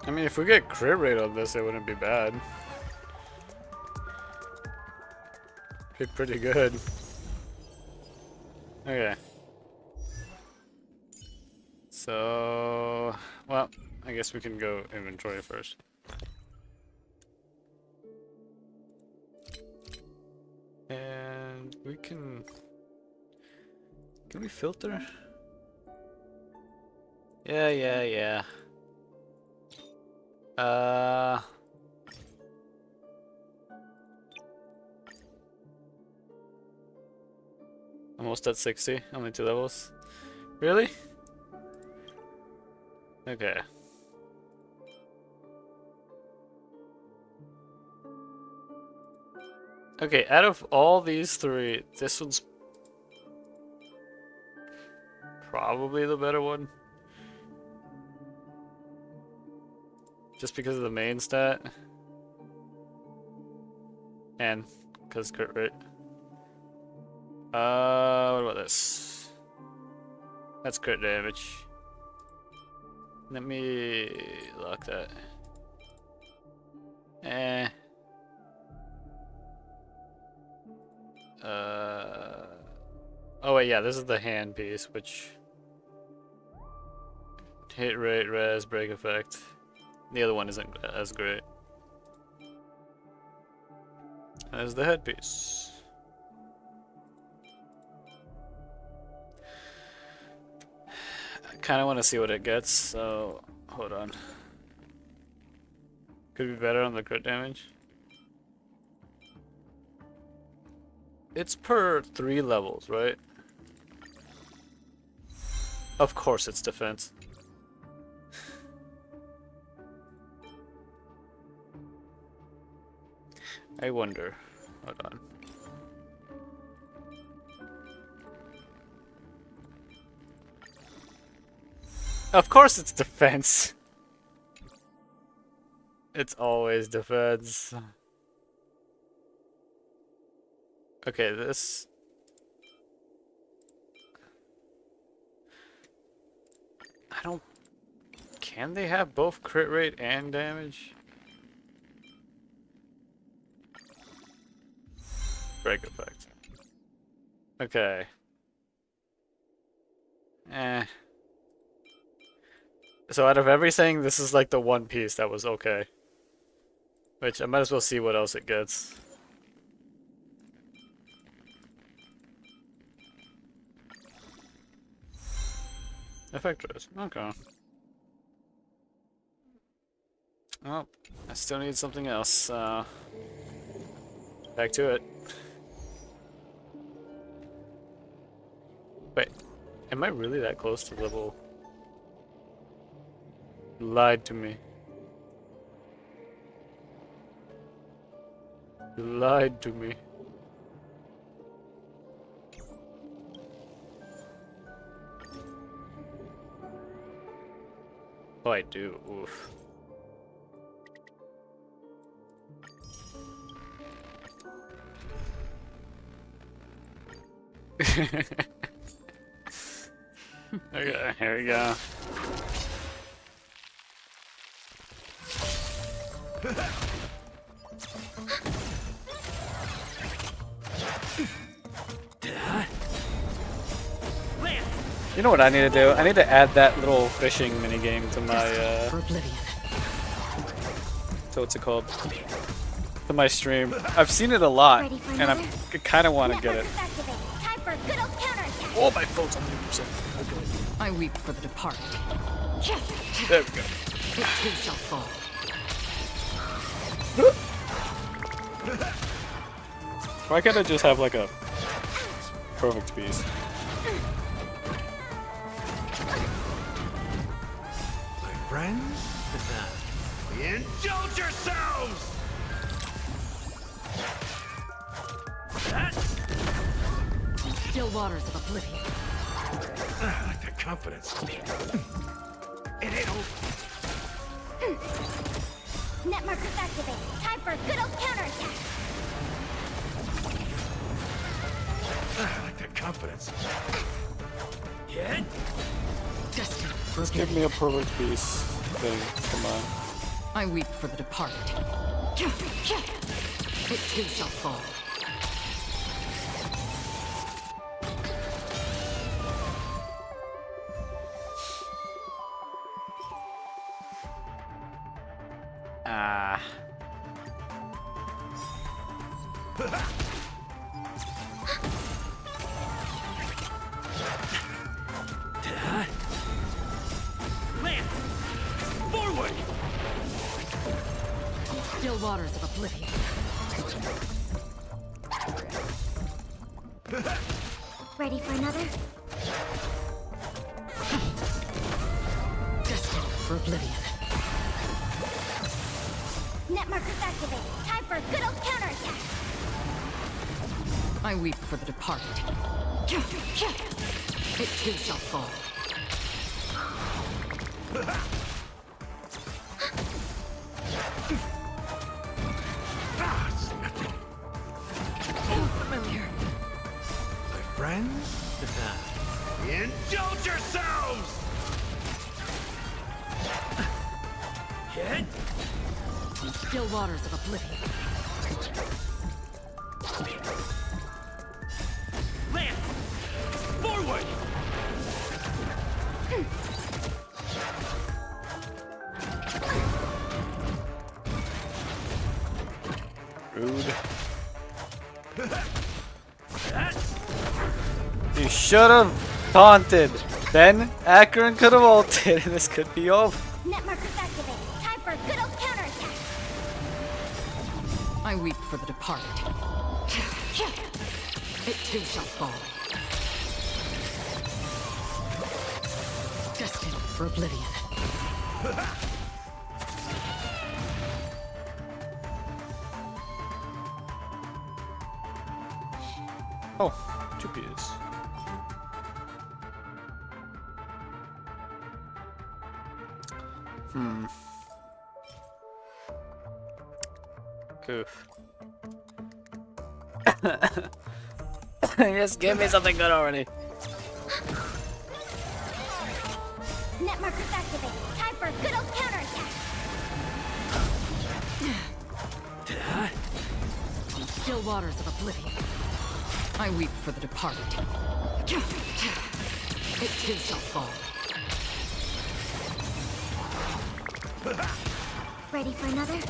Speaker 1: I mean, if we get crit rate on this, it wouldn't be bad. Be pretty good. Okay. So, well, I guess we can go inventory first. And we can we filter? Yeah. Almost at 60, only 2 levels. Really? Okay. Okay, out of all these 3, this one's probably the better one. Just because of the main stat. And because crit rate. What about this? That's crit damage. Let me lock that. Oh wait, yeah, this is the hand piece, which hit rate, res, break effect. The other one isn't as great. As the headpiece. I kind of want to see what it gets, so hold on. Could be better on the crit damage. It's per 3 levels, right? Of course it's defense. I wonder. Hold on. Of course it's defense. It's always defense. Okay, this... I don't... Can they have both crit rate and damage? Break effect. Okay. So out of everything, this is like the one piece that was okay. Which I might as well see what else it gets. Effectors. Okay. Oh, I still need something else. Back to it. Wait, am I really that close to level? You lied to me. You lied to me. Oh, I do. Oof. Okay, here we go. You know what I need to do? I need to add that little fishing minigame to my so what's it called? To my stream. I've seen it a lot, and I kind of want to get it. Oh, my phone's on 100%. Okay.
Speaker 2: I weep for the departed.
Speaker 1: There we go.
Speaker 2: It too shall fall.
Speaker 1: Why can't I just have like a perfect piece?
Speaker 5: My friends? Indulge yourselves!
Speaker 2: Still waters of oblivion.
Speaker 5: I like that confidence. It ain't over.
Speaker 3: Net markers activated. Time for a good old counterattack.
Speaker 5: I like that confidence.
Speaker 1: Just give me a perfect piece thing. Come on.
Speaker 2: I weep for the departed. It too shall fall.
Speaker 1: Ah.
Speaker 5: Forward!
Speaker 2: Still waters of oblivion.
Speaker 3: Ready for another?
Speaker 2: Destined for oblivion.
Speaker 3: Net markers activated. Time for a good old counterattack.
Speaker 2: I weep for the departed. It too shall fall. Familiar.
Speaker 5: My friends? Indulge yourselves! Hit!
Speaker 2: Still waters of oblivion.
Speaker 5: Lance! Forward!
Speaker 1: Rude. You should have taunted. Then Akron could have ulted and this could be over.
Speaker 3: Net markers activated. Time for a good old counterattack.
Speaker 2: I weep for the departed. It too shall fall. Destined for oblivion.
Speaker 1: Oh, 2 pieces. Goof. Just give me something good already.
Speaker 3: Net markers activated. Time for a good old counterattack.
Speaker 2: Still waters of oblivion. I weep for the departed. It too shall fall.
Speaker 3: Ready for another?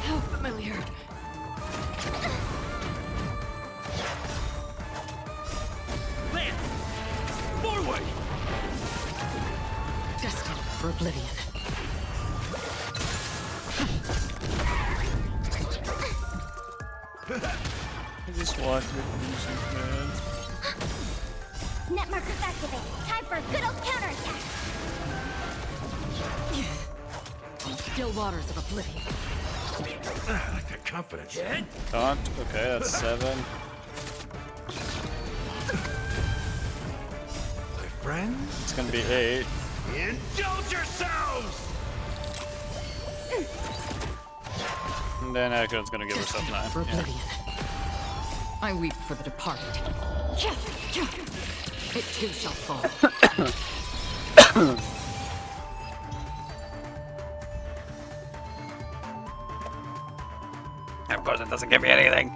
Speaker 2: How familiar.
Speaker 5: Lance! Forward!
Speaker 2: Destined for oblivion.
Speaker 1: I just want your pieces, man.
Speaker 3: Net markers activate. Time for a good old counterattack.
Speaker 2: Still waters of oblivion.
Speaker 5: I like that confidence.
Speaker 1: Taunt. Okay, that's 7.
Speaker 5: My friends?
Speaker 1: It's gonna be 8.
Speaker 5: Indulge yourselves!
Speaker 1: And then Echo's gonna give herself 9.
Speaker 2: For
Speaker 1: Yeah.
Speaker 2: oblivion. I weep for the departed. It too shall fall.
Speaker 1: Of course, it doesn't give me anything.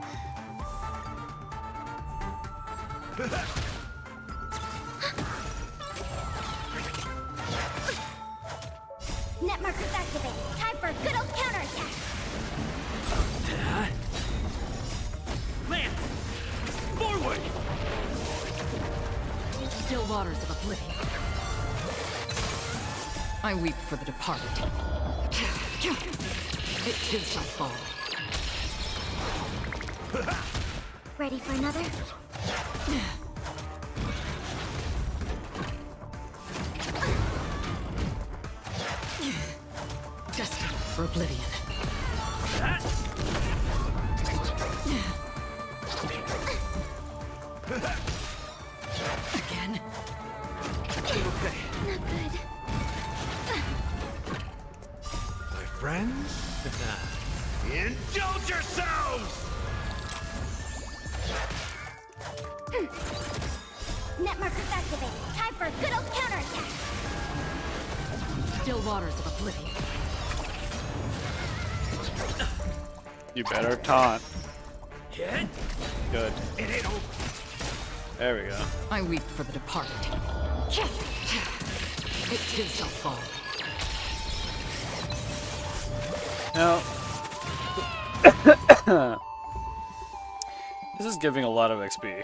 Speaker 3: Net markers activate. Time for a good old counterattack.
Speaker 5: Lance! Forward!
Speaker 2: Still waters of oblivion. I weep for the departed. It too shall fall.
Speaker 3: Ready for another?
Speaker 2: Destined for oblivion. Again.
Speaker 5: Okay.
Speaker 3: Not good.
Speaker 5: My friends? Indulge yourselves!
Speaker 3: Net markers activate. Time for a good old counterattack.
Speaker 2: Still waters of oblivion.
Speaker 1: You better taunt.
Speaker 5: Hit?
Speaker 1: Good.
Speaker 5: It ain't over.
Speaker 1: There we go.
Speaker 2: I weep for the departed. It too shall fall.
Speaker 1: Now, this is giving a lot of XP.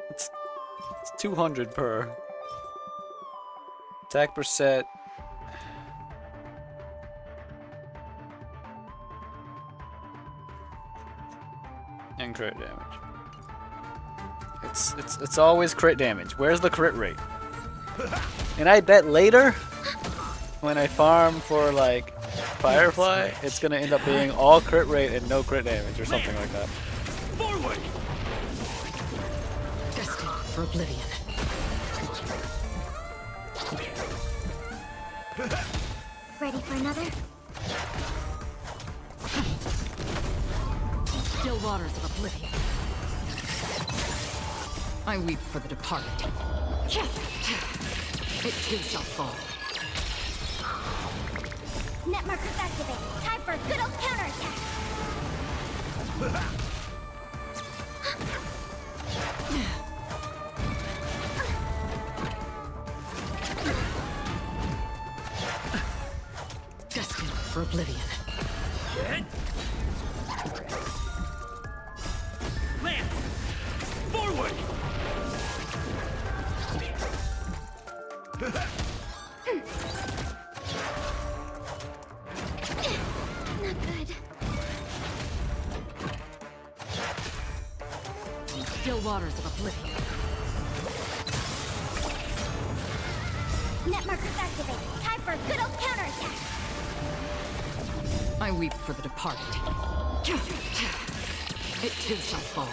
Speaker 1: It's 200 per. Attack per set. And crit damage. It's always crit damage. Where's the crit rate? And I bet later, when I farm for like Firefly, it's gonna end up being all crit rate and no crit damage or something like that.
Speaker 5: Forward!
Speaker 2: Destined for oblivion.
Speaker 3: Ready for another?
Speaker 2: Still waters of oblivion. I weep for the departed. It too shall fall.
Speaker 3: Net markers activate. Time for a good old counterattack.
Speaker 2: Destined for oblivion.
Speaker 5: Hit? Lance! Forward!
Speaker 3: Not good.
Speaker 2: Still waters of oblivion.
Speaker 3: Net markers activate. Time for a good old counterattack.
Speaker 2: I weep for the departed. It too shall fall.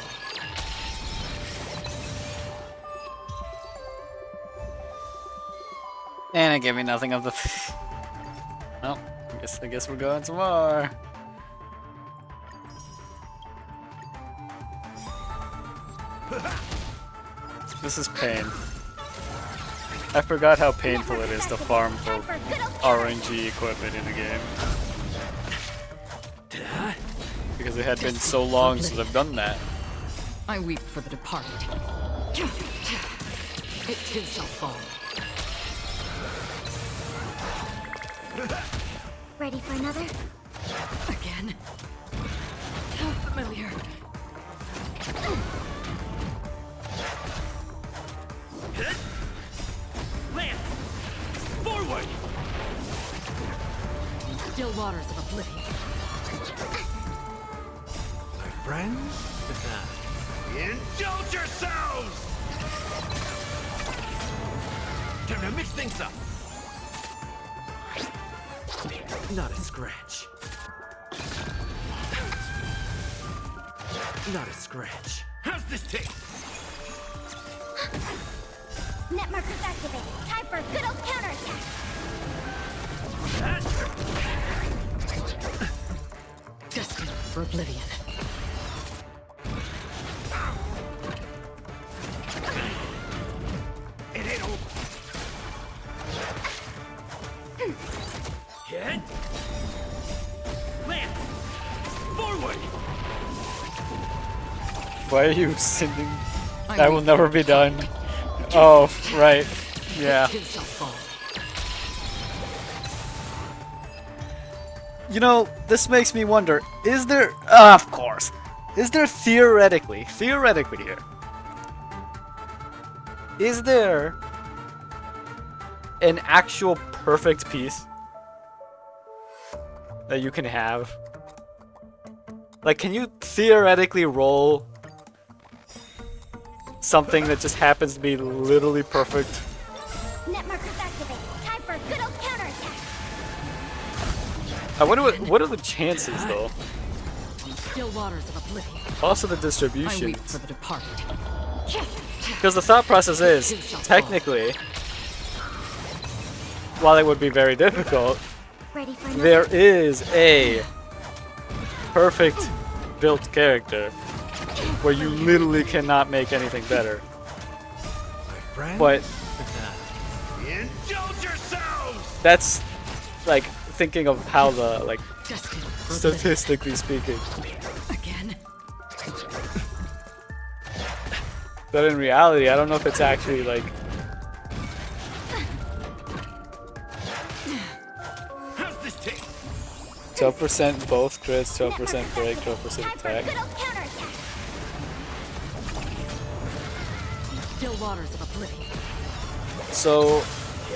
Speaker 1: And it gave me nothing of the. Well, I guess we're going some more. This is pain. I forgot how painful it is to farm for RNG equipment in the game. Because it had been so long since I've done that.
Speaker 2: I weep for the departed. It too shall fall.
Speaker 3: Ready for another?
Speaker 2: Again? How familiar.
Speaker 5: Hit? Lance! Forward!
Speaker 2: Still waters of oblivion.
Speaker 5: My friends? Indulge yourselves! Time to mix things up.
Speaker 11: Not a scratch. Not a scratch.
Speaker 5: How's this taste?
Speaker 3: Net markers activated. Time for a good old counterattack.
Speaker 2: Destined for oblivion.
Speaker 5: It ain't over. Head. Lance. Forward.
Speaker 1: Why are you sending? That will never be done. Oh, right. Yeah. You know, this makes me wonder, is there... of course. Is there theoretically here, is there an actual perfect piece that you can have? Like, can you theoretically roll something that just happens to be literally perfect?
Speaker 3: Net markers activated. Time for a good old counterattack.
Speaker 1: I wonder what are the chances though?
Speaker 2: Still waters of oblivion.
Speaker 1: Also the
Speaker 2: I
Speaker 1: distribution.
Speaker 2: weep for the departed.
Speaker 1: Because the thought process is, technically, while it would be very difficult,
Speaker 3: Ready for another?
Speaker 1: there is a perfect built character where you literally cannot make anything better. But
Speaker 5: Indulge yourselves!
Speaker 1: that's like thinking of how the like statistically speaking.
Speaker 2: Again.
Speaker 1: But in reality, I don't know if it's actually like
Speaker 5: How's this taste?
Speaker 1: 12% both crits, 12% break, 12% attack.
Speaker 2: Still waters of oblivion.
Speaker 1: So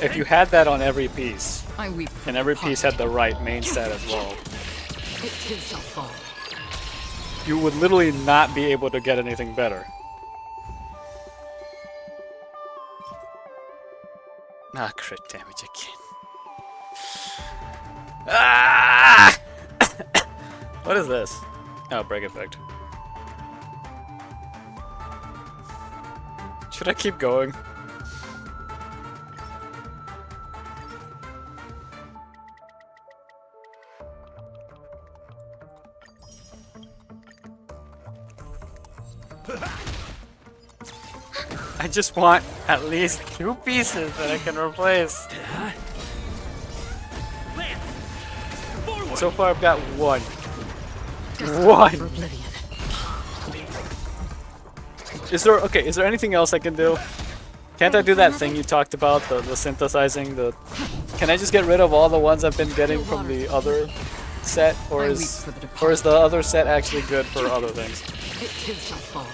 Speaker 1: if you had that on every piece,
Speaker 2: I weep for
Speaker 1: and every
Speaker 2: the
Speaker 1: piece had the right main stat as well,
Speaker 2: It too shall fall.
Speaker 1: you would literally not be able to get anything better. Ah, crit damage again. Ah! What is this? Oh, break effect. Should I keep going? I just want at least 2 pieces that I can replace. So far I've got 1. 1! Is there anything else I can do? Can't I do that thing you talked about, the synthesizing, can I just get rid of all the ones I've been getting from the other set, or is the other set actually good for other things?
Speaker 2: It too shall fall.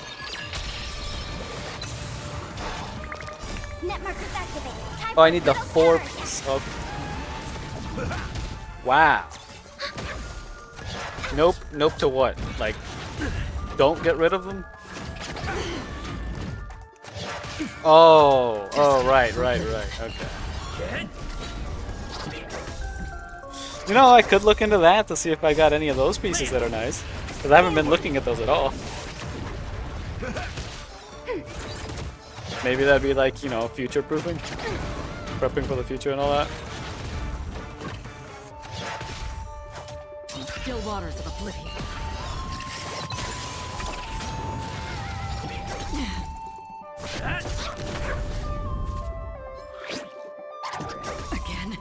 Speaker 3: Net markers activated. Time
Speaker 1: Oh, I
Speaker 3: for
Speaker 1: need the
Speaker 3: good old
Speaker 1: 4
Speaker 3: counterattack.
Speaker 1: piece. Oh. Wow. Nope. Nope to what? Like, don't get rid of them? Oh. Oh, right. Okay. You know, I could look into that to see if I got any of those pieces that are nice. Because I haven't been looking at those at all. Maybe that'd be like, you know, future proofing. Prepping for the future and all that.
Speaker 2: Still waters of oblivion. Again.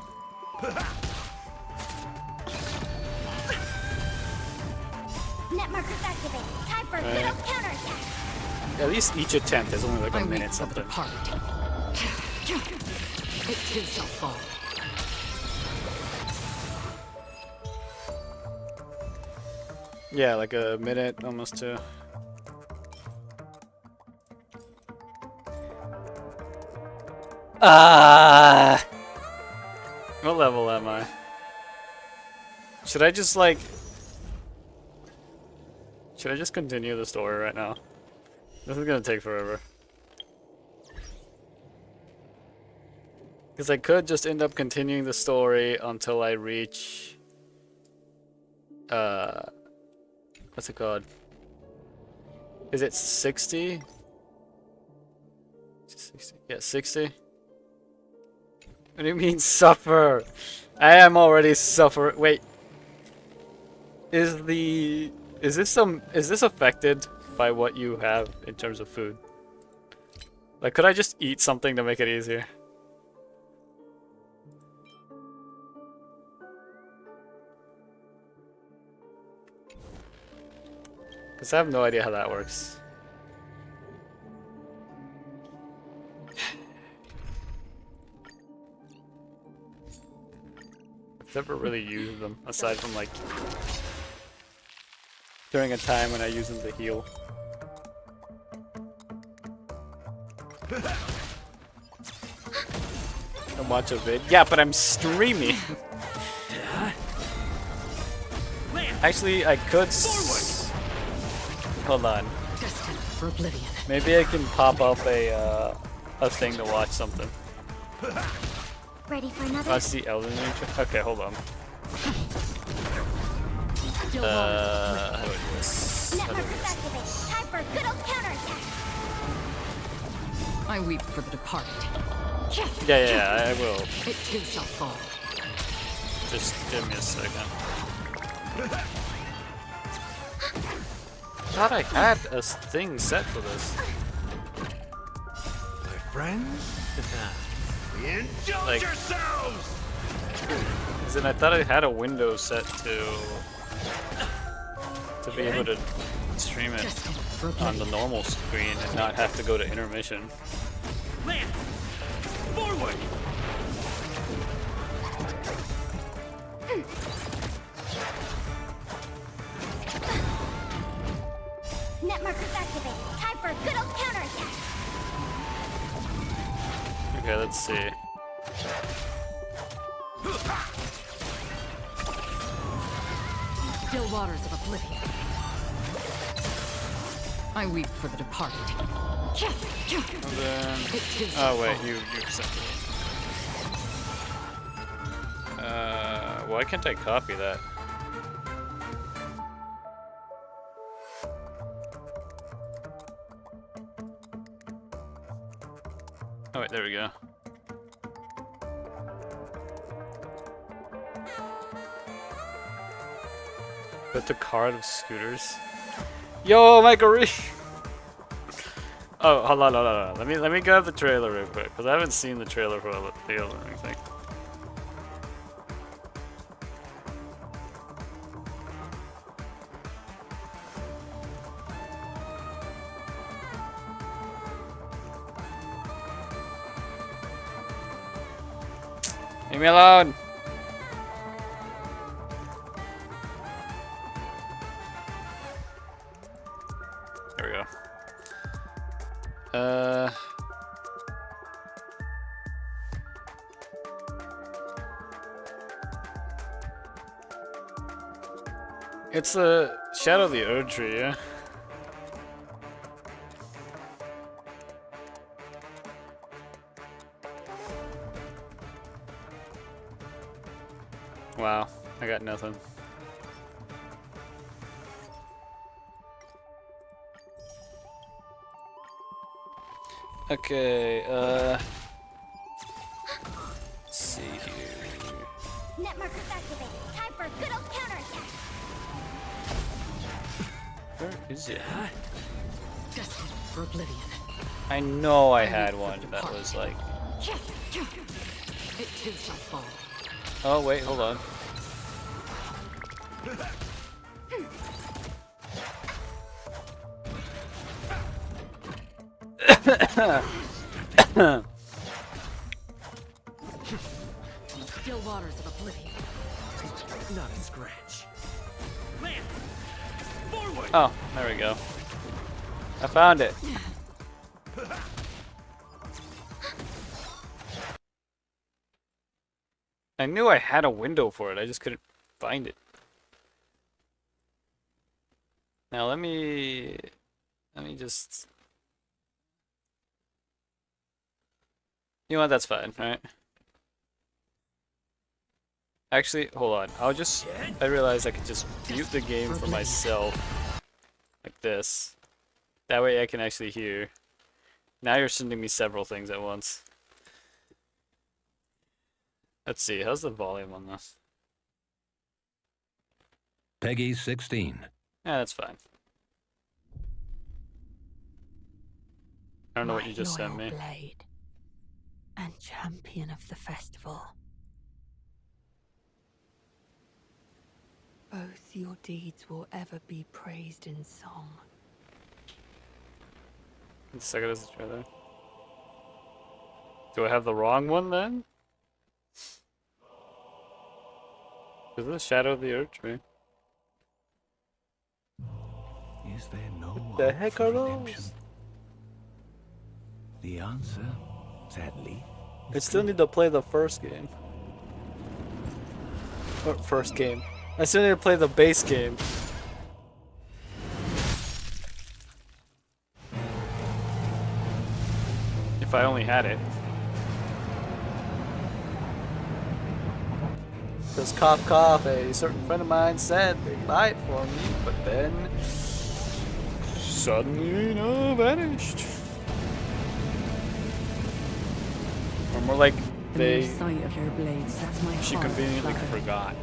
Speaker 3: Net markers activated. Time for a good old counterattack.
Speaker 1: At least each attempt is only like
Speaker 2: I
Speaker 1: a
Speaker 2: weep
Speaker 1: minute
Speaker 2: for the
Speaker 1: something.
Speaker 2: departed. It too shall fall.
Speaker 1: Yeah, like a minute, almost 2. Ah! What level am I? Should I just like... Should I just continue the story right now? This is gonna take forever. Because I could just end up continuing the story until I reach... what's it called? Is it 60? 60? Yeah, 60? What do you mean suffer? I am already suffering. Wait. Is this affected by what you have in terms of food? Like, could I just eat something to make it easier? Because I have no idea how that works. I've never really used them, aside from like during a time when I use them to heal. And watch a vid. Yeah, but I'm streaming. Actually, I could. Hold on.
Speaker 2: For oblivion.
Speaker 1: Maybe I can pop up a thing to watch something.
Speaker 3: Ready for another?
Speaker 1: Watch the Elden Ring. Okay, hold on. How do I do this? How do I do this?
Speaker 3: Activate. Time for a good old counterattack.
Speaker 2: I weep for the departed.
Speaker 1: Yeah, I will.
Speaker 2: It too shall fall.
Speaker 1: Just give me a second. Thought I had a thing set for this.
Speaker 5: My friends? Indulge
Speaker 1: Like,
Speaker 5: yourselves!
Speaker 1: as in, I thought I had a window set to be able to stream it on the normal screen and not have to go to intermission.
Speaker 5: Lance! Forward!
Speaker 3: Net markers activated. Time for a good old counterattack.
Speaker 1: Okay, let's see.
Speaker 2: Still waters of oblivion. I weep for the departed.
Speaker 1: And then... Oh wait, you sent it. Why can't I copy that? Oh wait, there we go. Put the card of scooters. Yo, Michael. Oh, hold on. Let me grab the trailer real quick, because I haven't seen the trailer for the Elden Ring thing. Leave me alone! There we go. It's the Shadow of the Erd Tree, yeah? Wow, I got nothing. Okay, let's see here.
Speaker 3: Net markers activated. Time for a good old counterattack.
Speaker 1: Where is it?
Speaker 2: Destined for oblivion.
Speaker 1: I know I had one that was like...
Speaker 2: It too shall fall.
Speaker 1: Oh wait, hold on.
Speaker 2: Still waters of oblivion.
Speaker 11: Not a scratch.
Speaker 5: Lance! Forward!
Speaker 1: Oh, there we go. I found it. I knew I had a window for it, I just couldn't find it. Now let me just... You know what, that's fine, right? Actually, hold on. I realized I could just mute the game for myself. Like this. That way I can actually hear. Now you're sending me several things at once. Let's see, how's the volume on this?
Speaker 13: Peggy 16.
Speaker 1: Yeah, that's fine. I don't know what you just sent me.
Speaker 14: Blade and champion of the festival. Both your deeds will ever be praised in song.
Speaker 1: Let's check it as a trailer. Do I have the wrong one then? Is this Shadow of the Archway?
Speaker 15: Is there no
Speaker 1: What the heck are those?
Speaker 15: The answer, sadly,
Speaker 1: I still need to play the first game. Or first game. I still need to play the base game. If I only had it. Because cough, a certain friend of mine said they'd buy it for me, but then suddenly, vanished. Or more like they.
Speaker 14: Sight of your blade sets my
Speaker 1: She
Speaker 14: heart
Speaker 1: conveniently
Speaker 14: flutter.
Speaker 1: forgot.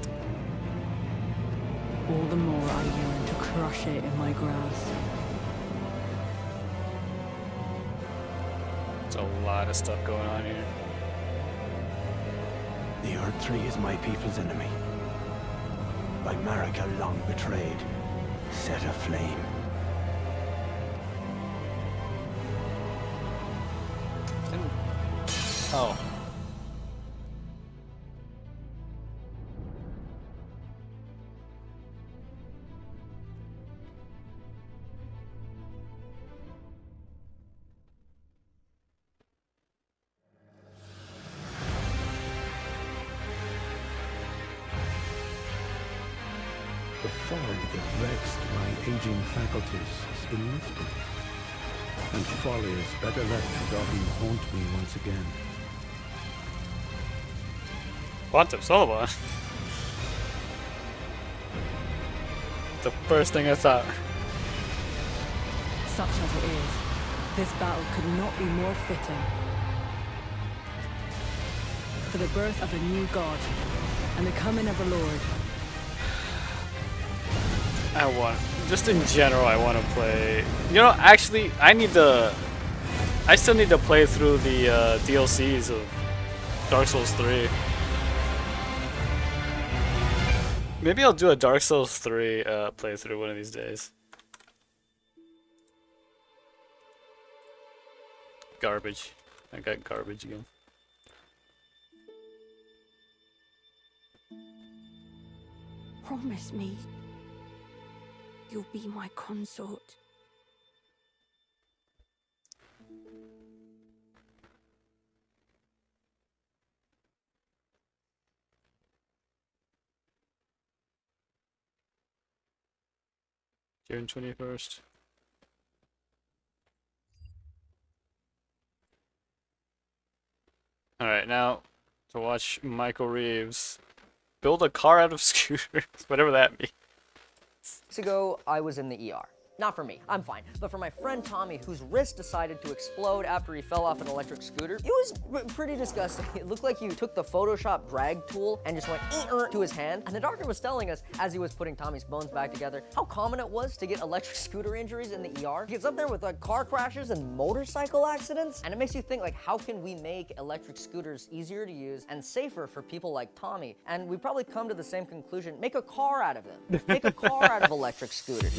Speaker 14: All the more I yearn to crush it in my grasp.
Speaker 1: There's a lot of stuff going on here.
Speaker 15: the Earth Tree is my people's enemy. By Marika long betrayed, set aflame.
Speaker 1: Oh.
Speaker 15: The fog that vexed my aging faculties has been lifted, and follies better left forgotten haunt me once again.
Speaker 1: Quantum Solo. The first thing I thought.
Speaker 14: Such as it is, this battle could not be more fitting. For the birth of a new god, and the coming of a lord.
Speaker 1: Just in general, I want to play. You know, actually, I still need to play through the DLCs of Dark Souls 3. Maybe I'll do a Dark Souls 3 playthrough one of these days. Garbage. I got garbage again.
Speaker 14: Promise me you'll be my consort.
Speaker 1: June 21st. Alright, now to watch Michael Reeves build a car out of scooters, whatever that means.
Speaker 16: Weeks ago, I was in the ER. Not for me, I'm fine. But for my friend Tommy, whose wrist decided to explode after he fell off an electric scooter, it was pretty disgusting. It looked like you took the Photoshop drag tool and just went to his hand. And the doctor was telling us, as he was putting Tommy's bones back together, how common it was to get electric scooter injuries in the ER. It's up there with like car crashes and motorcycle accidents. And it makes you think, like, how can we make electric scooters easier to use and safer for people like Tommy? And we probably come to the same conclusion: make a car out of them. Make a car out of electric scooters.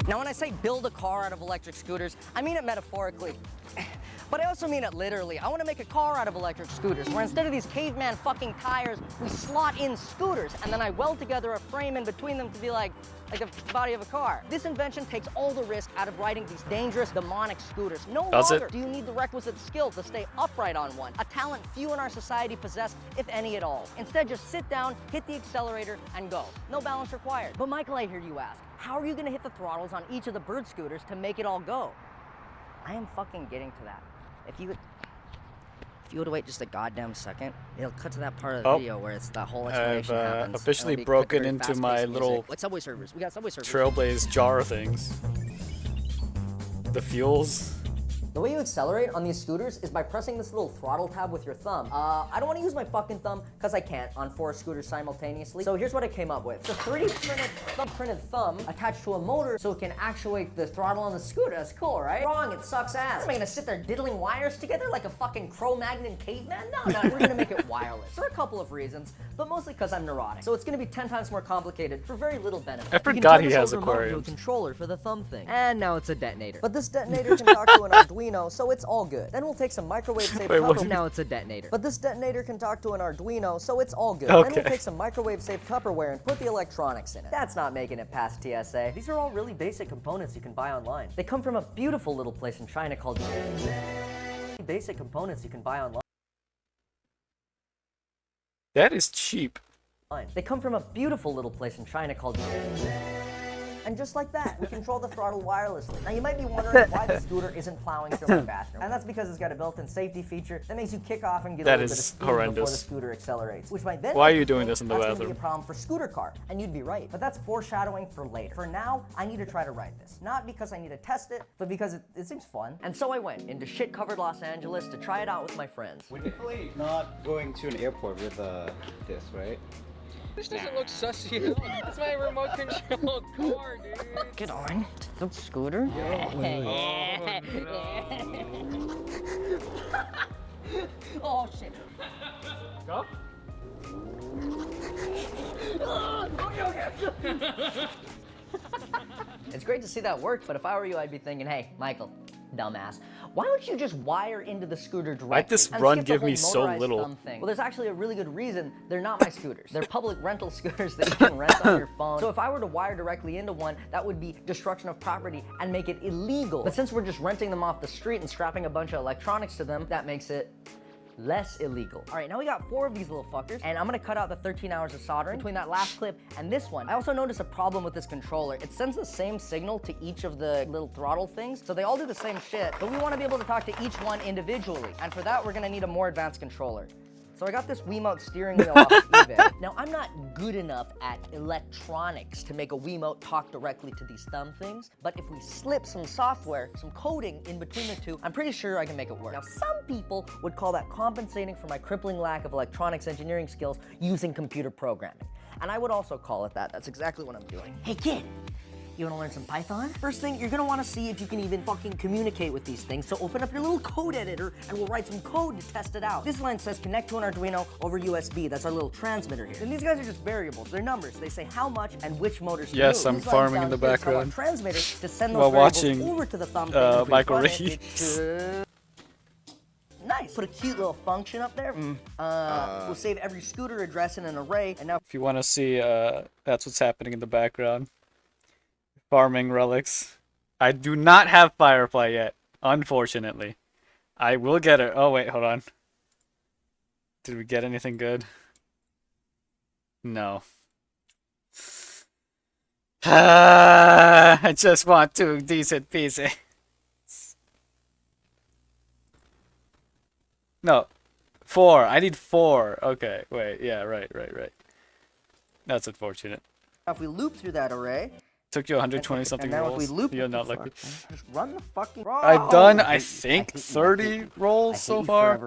Speaker 16: Now, when I say build a car out of electric scooters, I mean it metaphorically. But I also mean it literally. I want to make a car out of electric scooters, where instead of these caveman fucking tires, we slot in scooters, and then I weld together a frame in between them to be like the body of a car. This invention takes all the risk out of riding these dangerous, demonic scooters. No longer do you need the requisite skill to stay upright on one, a talent few in our society possess, if any at all. Instead, just sit down, hit the accelerator, and go. No balance required. But Michael, I hear you ask, how are you gonna hit the throttles on each of the bird scooters to make it all go? I am fucking getting to that. If If you would wait just a goddamn second, it'll cut to that part of the
Speaker 1: Oh.
Speaker 16: video where it's that whole
Speaker 1: I've
Speaker 16: explanation happens.
Speaker 1: officially
Speaker 16: and it'll be quick,
Speaker 1: broken
Speaker 16: very
Speaker 1: into
Speaker 16: fast-paced
Speaker 1: my
Speaker 16: music.
Speaker 1: little
Speaker 16: Like Subway servers. We got Subway servers.
Speaker 1: Trailblaze jar things. The fuels.
Speaker 16: The way you accelerate on these scooters is by pressing this little throttle tab with your thumb. I don't want to use my fucking thumb because I can't on 4 scooters simultaneously. So here's what I came up with. It's a 3D printed thumb attached to a motor so it can actuate the throttle on the scooter. That's cool, right? Wrong, it sucks ass. Am I gonna sit there diddling wires together like a fucking Cro-Magnon caveman? No, we're gonna make it wireless. For a couple of reasons, but mostly because I'm neurotic. So it's gonna be 10 times more complicated for very little benefit.
Speaker 1: I forgot he has aquariums.
Speaker 16: To a controller for the thumb thing. And now it's a detonator. But this detonator can talk to an Arduino, so it's all good. Then we'll take some microwave safe Tupperware. Now it's a detonator. But this detonator can talk to an Arduino, so it's all good.
Speaker 1: Okay.
Speaker 16: Then we'll take some microwave safe Tupperware and put the electronics in it. That's not making it past TSA. These are all really basic components you can buy online. They come from a beautiful little place in China called basic components you can buy online.
Speaker 1: That is cheap.
Speaker 16: They come from a beautiful little place in China called and just like that, we control the throttle wirelessly. Now you might be wondering why the scooter isn't plowing through my bathroom. And that's because it's got a built-in safety feature that makes you kick off and get a little bit of speed before the scooter accelerates. Which might then
Speaker 1: Why are you doing this in the
Speaker 16: that's
Speaker 1: bathroom?
Speaker 16: Gonna be a problem for scooter car, and you'd be right. But that's foreshadowing for later. For now, I need to try to ride this. Not because I need to test it, but because it seems fun. And so I went into shit-covered Los Angeles to try it out with my friends.
Speaker 17: We're definitely not going to an airport with this, right?
Speaker 18: This doesn't look sussy at all. It's my remote control car, dude.
Speaker 16: Get on to the scooter. Oh shit.
Speaker 18: Go.
Speaker 16: It's great to see that work, but if I were you, I'd be thinking, hey, Michael, dumbass, why don't you just wire into the scooter directly?
Speaker 1: Why'd this
Speaker 16: and
Speaker 1: run
Speaker 16: skip the
Speaker 1: give
Speaker 16: whole
Speaker 1: me so
Speaker 16: motorized
Speaker 1: little?
Speaker 16: thumb thing? Well, there's actually a really good reason. They're not my scooters. They're public rental scooters that you can rent on your phone. So if I were to wire directly into one, that would be destruction of property and make it illegal. But since we're just renting them off the street and strapping a bunch of electronics to them, that makes it less illegal. All right, now we got 4 of these little fuckers, and I'm gonna cut out the 13 hours of soldering between that last clip and this one. I also noticed a problem with this controller. It sends the same signal to each of the little throttle things, so they all do the same shit, but we wanna be able to talk to each one individually. And for that, we're gonna need a more advanced controller. So I got this Wiimote steering wheel off of eBay. Now, I'm not good enough at electronics to make a Wiimote talk directly to these thumb things, but if we slip some software, some coding in between the two, I'm pretty sure I can make it work. Now, some people would call that compensating for my crippling lack of electronics engineering skills using computer programming. And I would also call it that. That's exactly what I'm doing. Hey, kid. You wanna learn some Python? First thing, you're gonna wanna see if you can even fucking communicate with these things. So open up your little code editor and we'll write some code to test it out. This line says connect to an Arduino over USB. That's our little transmitter here. And these guys are just variables. They're numbers. They say how much and which motors to
Speaker 1: Yes,
Speaker 16: move.
Speaker 1: I'm farming in the background
Speaker 16: Transmitter to send those
Speaker 1: while
Speaker 16: variables
Speaker 1: watching
Speaker 16: over to the thumb thing. And if we
Speaker 1: Michael
Speaker 16: run it,
Speaker 1: Reed.
Speaker 16: Nice. Put a cute little function up there. We'll save every scooter address in an array. And now
Speaker 1: If you want to see, that's what's happening in the background. Farming relics. I do not have Firefly yet, unfortunately. I will get it. Oh, wait, hold on. Did we get anything good? No. I just want 2 decent pieces. No. 4. I need 4. Okay, wait. Yeah, right. That's unfortunate.
Speaker 16: if we loop through that array,
Speaker 1: Took you 120 something
Speaker 16: and now
Speaker 1: rolls.
Speaker 16: if we loop
Speaker 1: You're not lucky.
Speaker 16: just run the fucking.
Speaker 1: I've done, I think, 30 rolls so far.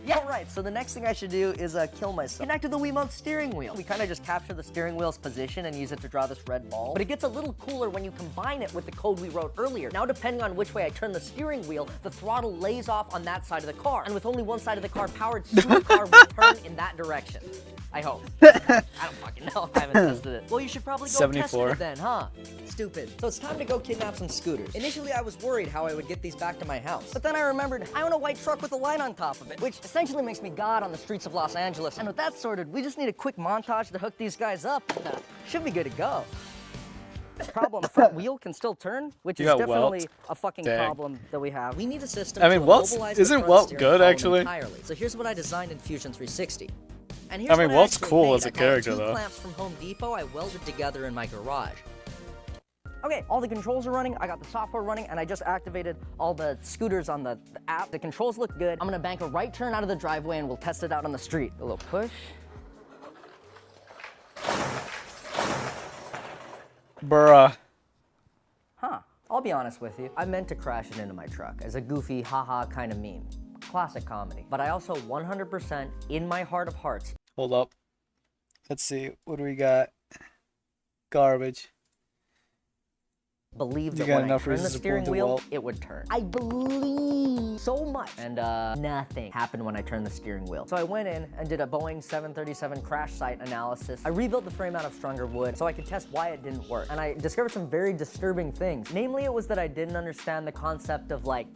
Speaker 16: Yeah, right. So the next thing I should do is kill myself. Connect to the Wiimote steering wheel. We kind of just capture the steering wheel's position and use it to draw this red ball. But it gets a little cooler when you combine it with the code we wrote earlier. Now, depending on which way I turn the steering wheel, the throttle lays off on that side of the car. And with only one side of the car powered, the car will turn in that direction. I hope. I don't fucking know. I haven't tested it. Well, you should probably go
Speaker 1: 74.
Speaker 16: test it then, huh? Stupid. So it's time to go kidnap some scooters. Initially, I was worried how I would get these back to my house. But then I remembered I own a white truck with a light on top of it, which essentially makes me God on the streets of Los Angeles. And with that sorted, we just need a quick montage to hook these guys up. Should be good to go. Problem, front wheel can still turn, which
Speaker 1: You
Speaker 16: is
Speaker 1: got
Speaker 16: definitely
Speaker 1: welt?
Speaker 16: a fucking
Speaker 1: Dang.
Speaker 16: problem that we have. We need a system
Speaker 1: I mean,
Speaker 16: to
Speaker 1: welt's-
Speaker 16: immobilize the
Speaker 1: isn't
Speaker 16: front
Speaker 1: welt
Speaker 16: steering
Speaker 1: good,
Speaker 16: column
Speaker 1: actually?
Speaker 16: entirely. So here's what I designed in Fusion 360. And here's
Speaker 1: I mean,
Speaker 16: what
Speaker 1: welt's
Speaker 16: actually
Speaker 1: cool
Speaker 16: made.
Speaker 1: as a
Speaker 16: I got
Speaker 1: character,
Speaker 16: 2
Speaker 1: though.
Speaker 16: clamps from Home Depot I welded together in my garage. Okay, all the controls are running, I got the software running, and I just activated all the scooters on the app. The controls look good. I'm gonna bank a right turn out of the driveway and we'll test it out on the street. A little push.
Speaker 1: Bruh.
Speaker 16: Huh, I'll be honest with you. I meant to crash it into my truck as a goofy, haha kind of meme. Classic comedy. But I also 100% in my heart of hearts.
Speaker 1: Hold up. Let's see. What do we got? Garbage.
Speaker 16: Believe
Speaker 1: You
Speaker 16: that
Speaker 1: got
Speaker 16: when I
Speaker 1: enough
Speaker 16: turn the
Speaker 1: reasons to
Speaker 16: steering
Speaker 1: pull the
Speaker 16: wheel,
Speaker 1: wall?
Speaker 16: it would turn. I believe so much. And nothing happened when I turned the steering wheel. So I went in and did a Boeing 737 crash site analysis. I rebuilt the frame out of stronger wood so I could test why it didn't work. And I discovered some very disturbing things. Namely, it was that I didn't understand the concept of like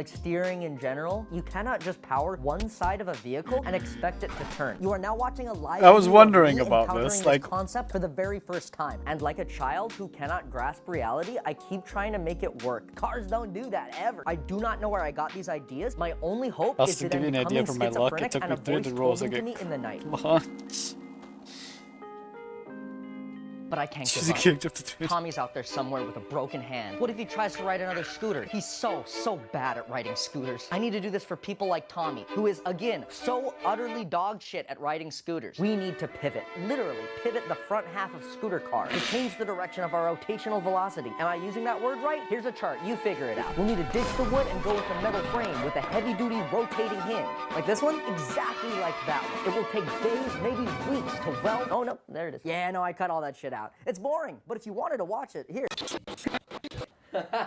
Speaker 16: steering in general. You cannot just power one side of a vehicle and expect it to turn. You are now watching a live
Speaker 1: I was
Speaker 16: video of
Speaker 1: wondering
Speaker 16: me
Speaker 1: about
Speaker 16: encountering
Speaker 1: this, like-
Speaker 16: concept for the very first time. And like a child who cannot grasp reality, I keep trying to make it work. Cars don't do that ever. I do not know where I got these ideas. My only hope
Speaker 1: Also,
Speaker 16: is
Speaker 1: to
Speaker 16: that
Speaker 1: give you
Speaker 16: I'm
Speaker 1: an idea
Speaker 16: becoming
Speaker 1: for my luck, it
Speaker 16: schizophrenic
Speaker 1: took
Speaker 16: and
Speaker 1: me
Speaker 16: a
Speaker 1: through
Speaker 16: voice
Speaker 1: the rules
Speaker 16: calling to
Speaker 1: again.
Speaker 16: me in the night.
Speaker 1: What?
Speaker 16: But I can't
Speaker 1: She's
Speaker 16: give up.
Speaker 1: kicked up the tweet.
Speaker 16: Tommy's out there somewhere with a broken hand. What if he tries to ride another scooter? He's so bad at riding scooters. I need to do this for people like Tommy, who is, again, so utterly dog shit at riding scooters. We need to pivot, literally pivot the front half of scooter cars to change the direction of our rotational velocity. Am I using that word right? Here's a chart, you figure it out. We'll need to ditch the wood and go with a metal frame with a heavy-duty rotating hinge. Like this one? Exactly like that one. It will take days, maybe weeks to weld. Oh no, there it is. Yeah, no, I cut all that shit out. It's boring, but if you wanted to watch it, here.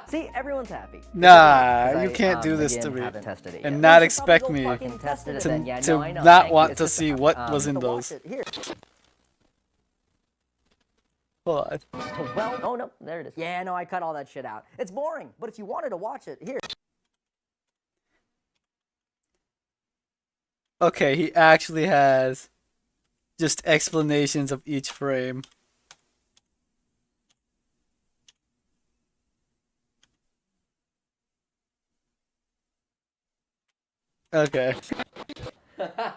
Speaker 16: See, everyone's happy.
Speaker 1: Nah, you can't do this to me
Speaker 16: Haven't tested it
Speaker 1: and
Speaker 16: yet.
Speaker 1: not
Speaker 16: We should probably
Speaker 1: expect
Speaker 16: go
Speaker 1: me
Speaker 16: fucking test it
Speaker 1: to,
Speaker 16: then. Yeah,
Speaker 1: to
Speaker 16: no, I know.
Speaker 1: not
Speaker 16: Thank you.
Speaker 1: want
Speaker 16: It's
Speaker 1: to
Speaker 16: just,
Speaker 1: see what was in
Speaker 16: to watch
Speaker 1: those.
Speaker 16: it. Here.
Speaker 1: Hold on.
Speaker 16: To weld. Oh no, there it is. Yeah, no, I cut all that shit out. It's boring, but if you wanted to watch it, here.
Speaker 1: Okay, he actually has just explanations of each frame. Okay.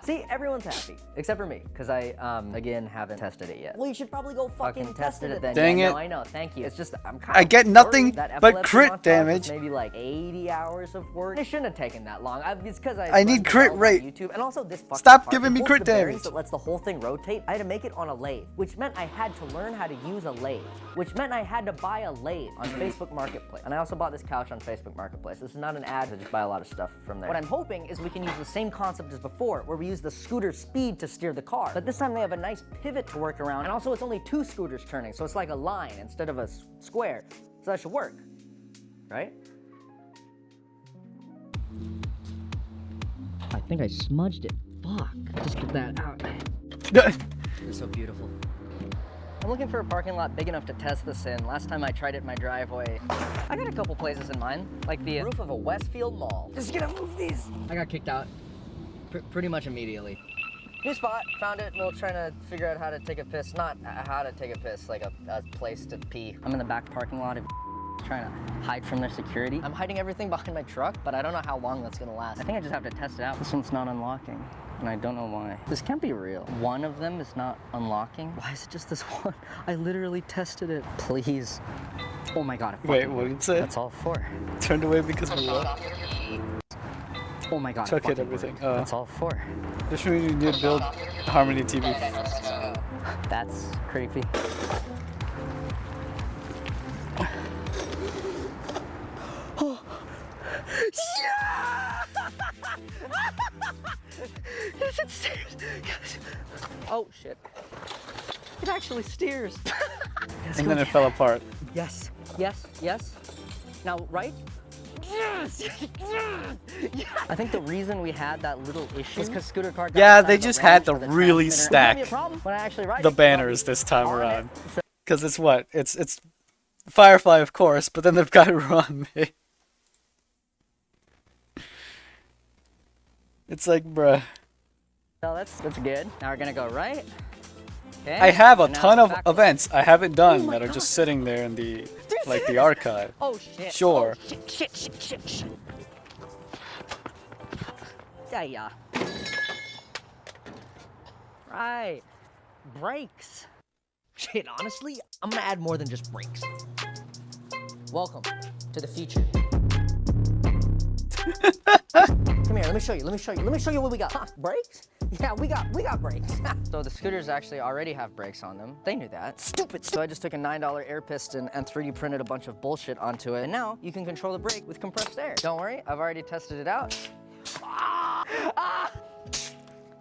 Speaker 16: See, everyone's happy, except for me, because I, again, haven't tested it yet. Well, you should probably go fucking test it then.
Speaker 1: Dang
Speaker 16: Yeah,
Speaker 1: it.
Speaker 16: No, I know, thank you. It's just, I'm kind
Speaker 1: I
Speaker 16: of
Speaker 1: get nothing
Speaker 16: worried that
Speaker 1: but
Speaker 16: epilepsy
Speaker 1: crit
Speaker 16: montage was
Speaker 1: damage.
Speaker 16: Maybe like 80 hours of work. It shouldn't have taken that long. It's because
Speaker 1: I need crit rate.
Speaker 16: YouTube, and also this fucking
Speaker 1: Stop
Speaker 16: part,
Speaker 1: giving
Speaker 16: it
Speaker 1: me
Speaker 16: holds
Speaker 1: crit
Speaker 16: the bearings
Speaker 1: damage.
Speaker 16: That lets the whole thing rotate. I had to make it on a lathe, which meant I had to learn how to use a lathe, which meant I had to buy a lathe on Facebook Marketplace. And I also bought this couch on Facebook Marketplace. This is not an ad, I just buy a lot of stuff from there. What I'm hoping is we can use the same concept as before, where we use the scooter speed to steer the car. But this time they have a nice pivot to work around, and also it's only 2 scooters turning, so it's like a line instead of a square. So that should work, right? I think I smudged it. Fuck. Just get that out. It's so beautiful. I'm looking for a parking lot big enough to test this in. Last time I tried it in my driveway, I got a couple places in mind, like the roof of a Westfield mall. Just gonna move these. I got kicked out pretty much immediately. New spot, found it. We're trying to figure out how to take a piss. Not how to take a piss, like a place to pee. I'm in the back parking lot of trying to hide from their security. I'm hiding everything behind my truck, but I don't know how long that's gonna last. I think I just have to test it out. This one's not unlocking, and I don't know why. This can't be real. One of them is not unlocking. Why is it just this one? I literally tested it. Please. Oh my god.
Speaker 1: Wait, what did it say?
Speaker 16: That's all 4.
Speaker 1: Turned away because of what?
Speaker 16: Oh my god.
Speaker 1: Took it, everything.
Speaker 16: That's all 4.
Speaker 1: This means you need to build Harmony TV.
Speaker 16: That's creepy. Oh. Yeah! Yes, it steers. Yes. Oh shit. It actually steers.
Speaker 1: And then it fell apart.
Speaker 16: Yes, yes, yes. Now, right? Yes! I think the reason we had that little issue is because Scooter Car.
Speaker 1: Yeah, they just had to really stack the banners this time around. Because it's what? It's Firefly, of course, but then they've got to run me. It's like, bruh.
Speaker 16: Oh, that's good. Now we're gonna go right. Okay.
Speaker 1: I have a
Speaker 16: And now
Speaker 1: ton of
Speaker 16: backwards.
Speaker 1: events I haven't done
Speaker 16: Oh my
Speaker 1: that are
Speaker 16: God.
Speaker 1: just sitting there in the like the archive.
Speaker 16: Oh shit.
Speaker 1: Sure.
Speaker 16: Oh, shit. Yeah. Right. Brakes. Shit, honestly, I'm gonna add more than just brakes. Welcome to the future. Come here, let me show you what we got. Huh, brakes? Yeah, we got brakes. So the scooters actually already have brakes on them. They knew that. Stupid. So I just took a $9 air piston and 3D printed a bunch of bullshit onto it. And now you can control the brake with compressed air. Don't worry, I've already tested it out.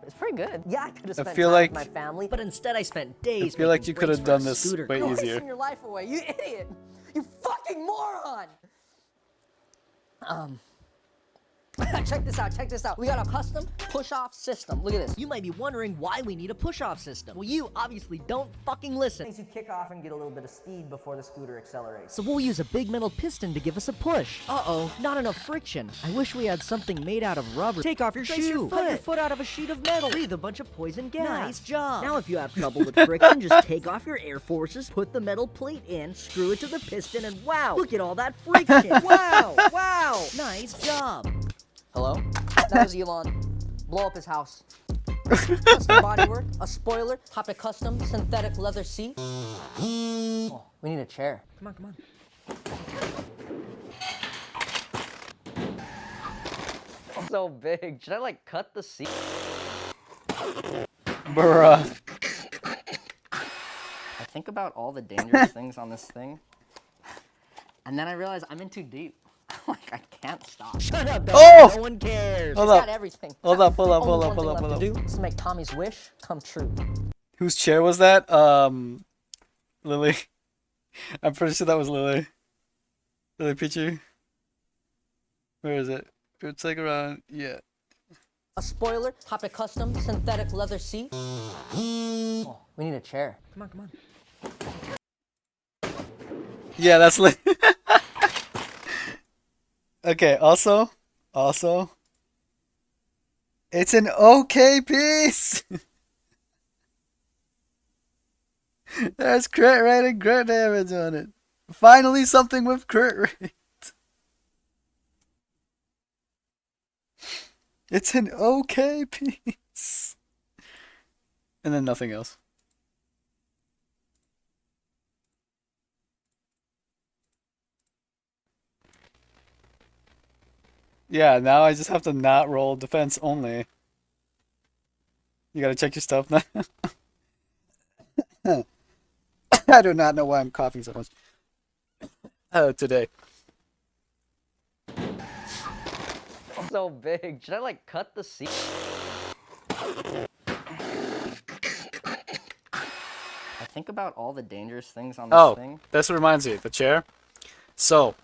Speaker 16: It's pretty good. Yeah, I could have spent time with my family, but instead I spent days.
Speaker 1: I feel like you could have done this way
Speaker 16: You're
Speaker 1: easier.
Speaker 16: wasting your life away, you idiot! You fucking moron! Check this out. We got a custom push-off system. Look at this. You might be wondering why we need a push-off system. Well, you obviously don't fucking listen. Things you kick off and get a little bit of speed before the scooter accelerates. So we'll use a big metal piston to give us a push. Uh-oh, not enough friction. I wish we had something made out of rubber. Take off your shoe. Put your foot out of a sheet of metal. Breathe a bunch of poison gas. Nice job. Now if you have trouble with friction, just take off your air forces, put the metal plate in, screw it to the piston, and wow, look at all that friction. Wow. Nice job. Hello? That was Elon. Blow up his house. Custom bodywork, a spoiler, top a custom synthetic leather seat. Oh, we need a chair. Come on. So big. Should I like cut the seat?
Speaker 1: Bruh.
Speaker 16: I think about all the dangerous things on this thing, and then I realize I'm in too deep. Like, I can't stop. Shut up,
Speaker 1: oh!
Speaker 16: No one cares.
Speaker 1: Hold
Speaker 16: It's
Speaker 1: up.
Speaker 16: got everything.
Speaker 1: Hold up.
Speaker 16: To do is to make Tommy's wish come true.
Speaker 1: Whose chair was that? Lily. I'm pretty sure that was Lily. Lily Peachy. Where is it? It's like around, yeah.
Speaker 16: A spoiler, top a custom synthetic leather seat. Oh, we need a chair. Come on.
Speaker 1: Yeah, that's Lily. Okay, also, it's an okay piece. There's crit rate and crit damage on it. Finally, something with crit rate. It's an okay piece. And then nothing else. Yeah, now I just have to not roll defense only. You gotta check your stuff now. I do not know why I'm coughing so much. Today.
Speaker 16: So big. Should I like cut the seat? I think about all the dangerous things on this thing.
Speaker 1: This reminds me, the chair. So,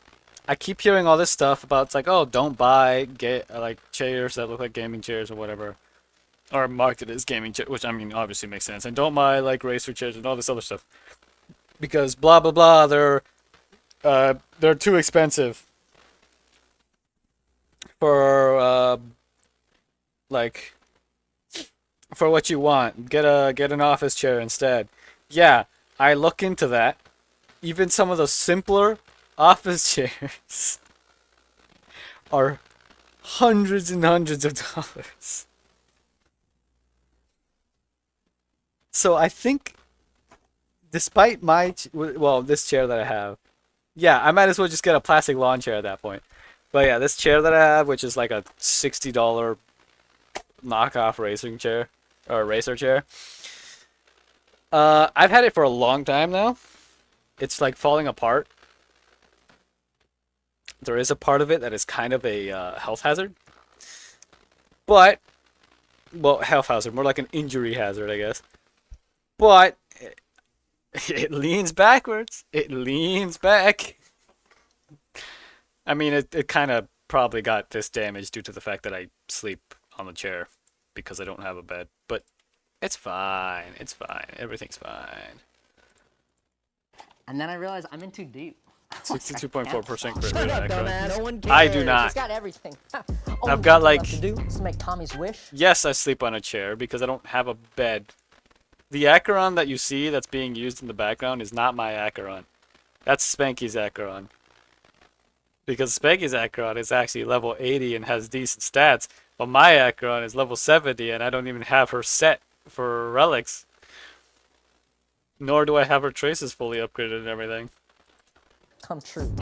Speaker 1: I keep hearing all this stuff about, it's like, oh, don't buy like chairs that look like gaming chairs or whatever, or marketed as gaming chairs, which I mean obviously makes sense. And don't buy like racer chairs and all this other stuff because blah blah blah. They're too expensive for like for what you want. Get an office chair instead. Yeah, I look into that. Even some of the simpler office chairs are hundreds and hundreds of dollars. So I think, despite this chair that I have, yeah, I might as well just get a plastic lawn chair at that point. But yeah, this chair that I have, which is like a $60 knockoff racing chair, or racer chair, I've had it for a long time now. It's like falling apart. There is a part of it that is kind of a health hazard. But, well, health hazard, more like an injury hazard, I guess. But, it leans backwards. It leans back. I mean, it kind of probably got this damage due to the fact that I sleep on the chair because I don't have a bed. But it's fine. It's fine. Everything's fine.
Speaker 16: And then I realized I'm in too deep.
Speaker 1: 62.4% crit rate.
Speaker 16: No one cares.
Speaker 1: I do not.
Speaker 16: It's got everything.
Speaker 1: I've got like.
Speaker 16: To do is to make Tommy's wish.
Speaker 1: Yes, I sleep on a chair because I don't have a bed. The Acheron that you see that's being used in the background is not my Acheron. That's Spanky's Acheron. Because Spanky's Acheron is actually level 80 and has decent stats, but my Acheron is level 70 and I don't even have her set for relics. Nor do I have her traces fully upgraded and everything.
Speaker 16: Come true.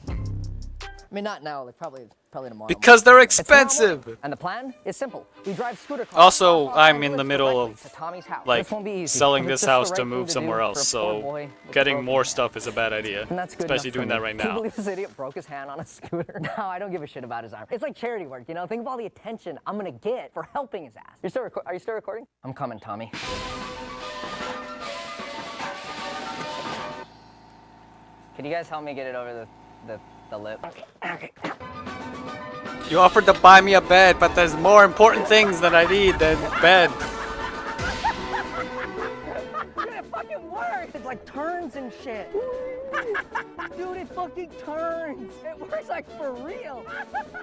Speaker 16: I mean, not now, like probably tomorrow.
Speaker 1: Because they're
Speaker 16: It's tomorrow
Speaker 1: expensive!
Speaker 16: morning, and the plan is simple. We drive scooter cars
Speaker 1: Also,
Speaker 16: across Los
Speaker 1: I'm in
Speaker 16: Angeles
Speaker 1: the middle
Speaker 16: directly
Speaker 1: of
Speaker 16: to Tommy's house.
Speaker 1: like
Speaker 16: This won't be easy,
Speaker 1: selling
Speaker 16: but it's
Speaker 1: this
Speaker 16: just the
Speaker 1: house
Speaker 16: right
Speaker 1: to
Speaker 16: thing
Speaker 1: move
Speaker 16: do
Speaker 1: somewhere
Speaker 16: for a
Speaker 1: else,
Speaker 16: poor
Speaker 1: so
Speaker 16: boy with a
Speaker 1: getting
Speaker 16: broken
Speaker 1: more
Speaker 16: hand.
Speaker 1: stuff is a bad idea.
Speaker 16: And that's good
Speaker 1: Especially
Speaker 16: enough for
Speaker 1: doing
Speaker 16: me.
Speaker 1: that right
Speaker 16: Can you
Speaker 1: now.
Speaker 16: believe this idiot broke his hand on a scooter? No, I don't give a shit about his arm. It's like charity work, you know? Think of all the attention I'm gonna get for helping his ass. Are you still recording? I'm coming, Tommy. Can you guys help me get it over the lip? Okay.
Speaker 1: You offered to buy me a bed, but there's more important things that I need than bed.
Speaker 16: Dude, it fucking works! It like turns and shit. Dude, it fucking turns! It works like for real!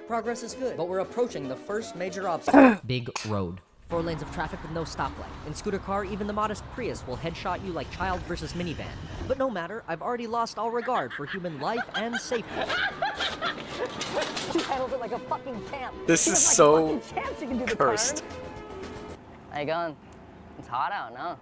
Speaker 16: Progress is good, but we're approaching the first major obstacle. Big road. 4 lanes of traffic with no stoplight. In scooter car, even the modest Prius will headshot you like child versus minivan. But no matter, I've already lost all regard for human life and safety. She handles it like a fucking champ.
Speaker 1: This is
Speaker 16: Like
Speaker 1: so
Speaker 16: a fucking champ, she can do the
Speaker 1: cursed.
Speaker 16: turn. How you going? It's hot out, no?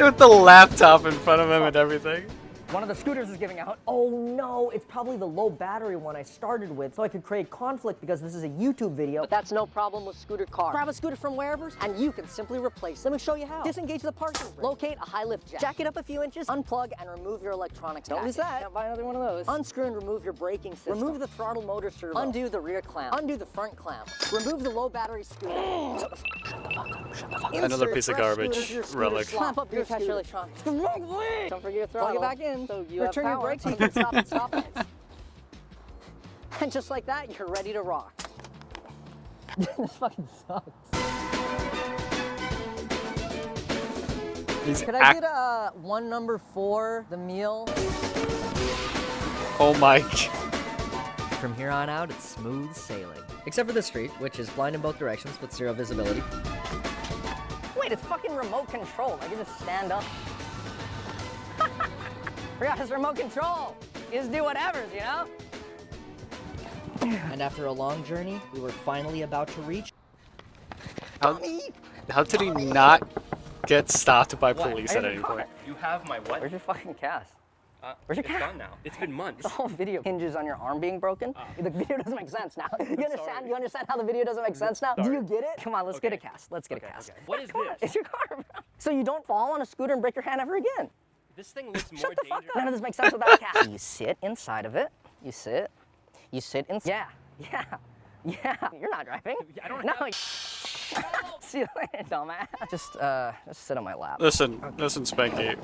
Speaker 1: With the laptop in front of him and everything.
Speaker 16: One of the scooters is giving out. Oh no, it's probably the low battery one I started with, so I could create conflict because this is a YouTube video. But that's no problem with scooter car. Grab a scooter from wherever, and you can simply replace. Let me show you how. Disengage the parking brake. Locate a high lift jack. Jack it up a few inches, unplug, and remove your electronics. Don't lose that. Can't buy another one of those. Unscrew and remove your braking system. Remove the throttle motor servo. Undo the rear clamp. Undo the front clamp. Remove the low battery scooter.
Speaker 1: Another piece of garbage relic.
Speaker 16: Clamp up your scooter. Don't forget your throttle. Plug it back in. So you return your brakes so you can stop at stoplights. And just like that, you're ready to rock. This fucking sucks. Could I get one number 4, the meal?
Speaker 1: Oh my.
Speaker 16: From here on out, it's smooth sailing. Except for the street, which is blind in both directions with 0 visibility. Wait, it's fucking remote control. I can just stand up. Forgot his remote control. You just do whatever's, you know? And after a long journey, we were finally about to reach.
Speaker 1: How did he not get stopped by police at any point?
Speaker 18: You have my what?
Speaker 16: Where's your fucking cast? Where's your
Speaker 18: It's
Speaker 16: cast?
Speaker 18: gone now. It's been months.
Speaker 16: The whole video hinges on your arm being broken. The video doesn't make sense now. You understand? You understand how the video doesn't make sense now? Do you get it? Come on, let's get a cast. Let's get a cast.
Speaker 18: What is
Speaker 16: Come on,
Speaker 18: this?
Speaker 16: it's your car, bro. So you don't fall on a scooter and break your hand ever again.
Speaker 18: This thing looks more
Speaker 16: Shut the fuck
Speaker 18: dangerous.
Speaker 16: up. None of this makes sense without a cast. You sit inside of it. You sit inside. Yeah. You're not driving.
Speaker 18: I don't
Speaker 16: No.
Speaker 18: have...
Speaker 16: See you later, dumbass. Just sit on my lap.
Speaker 1: Listen, Spanky.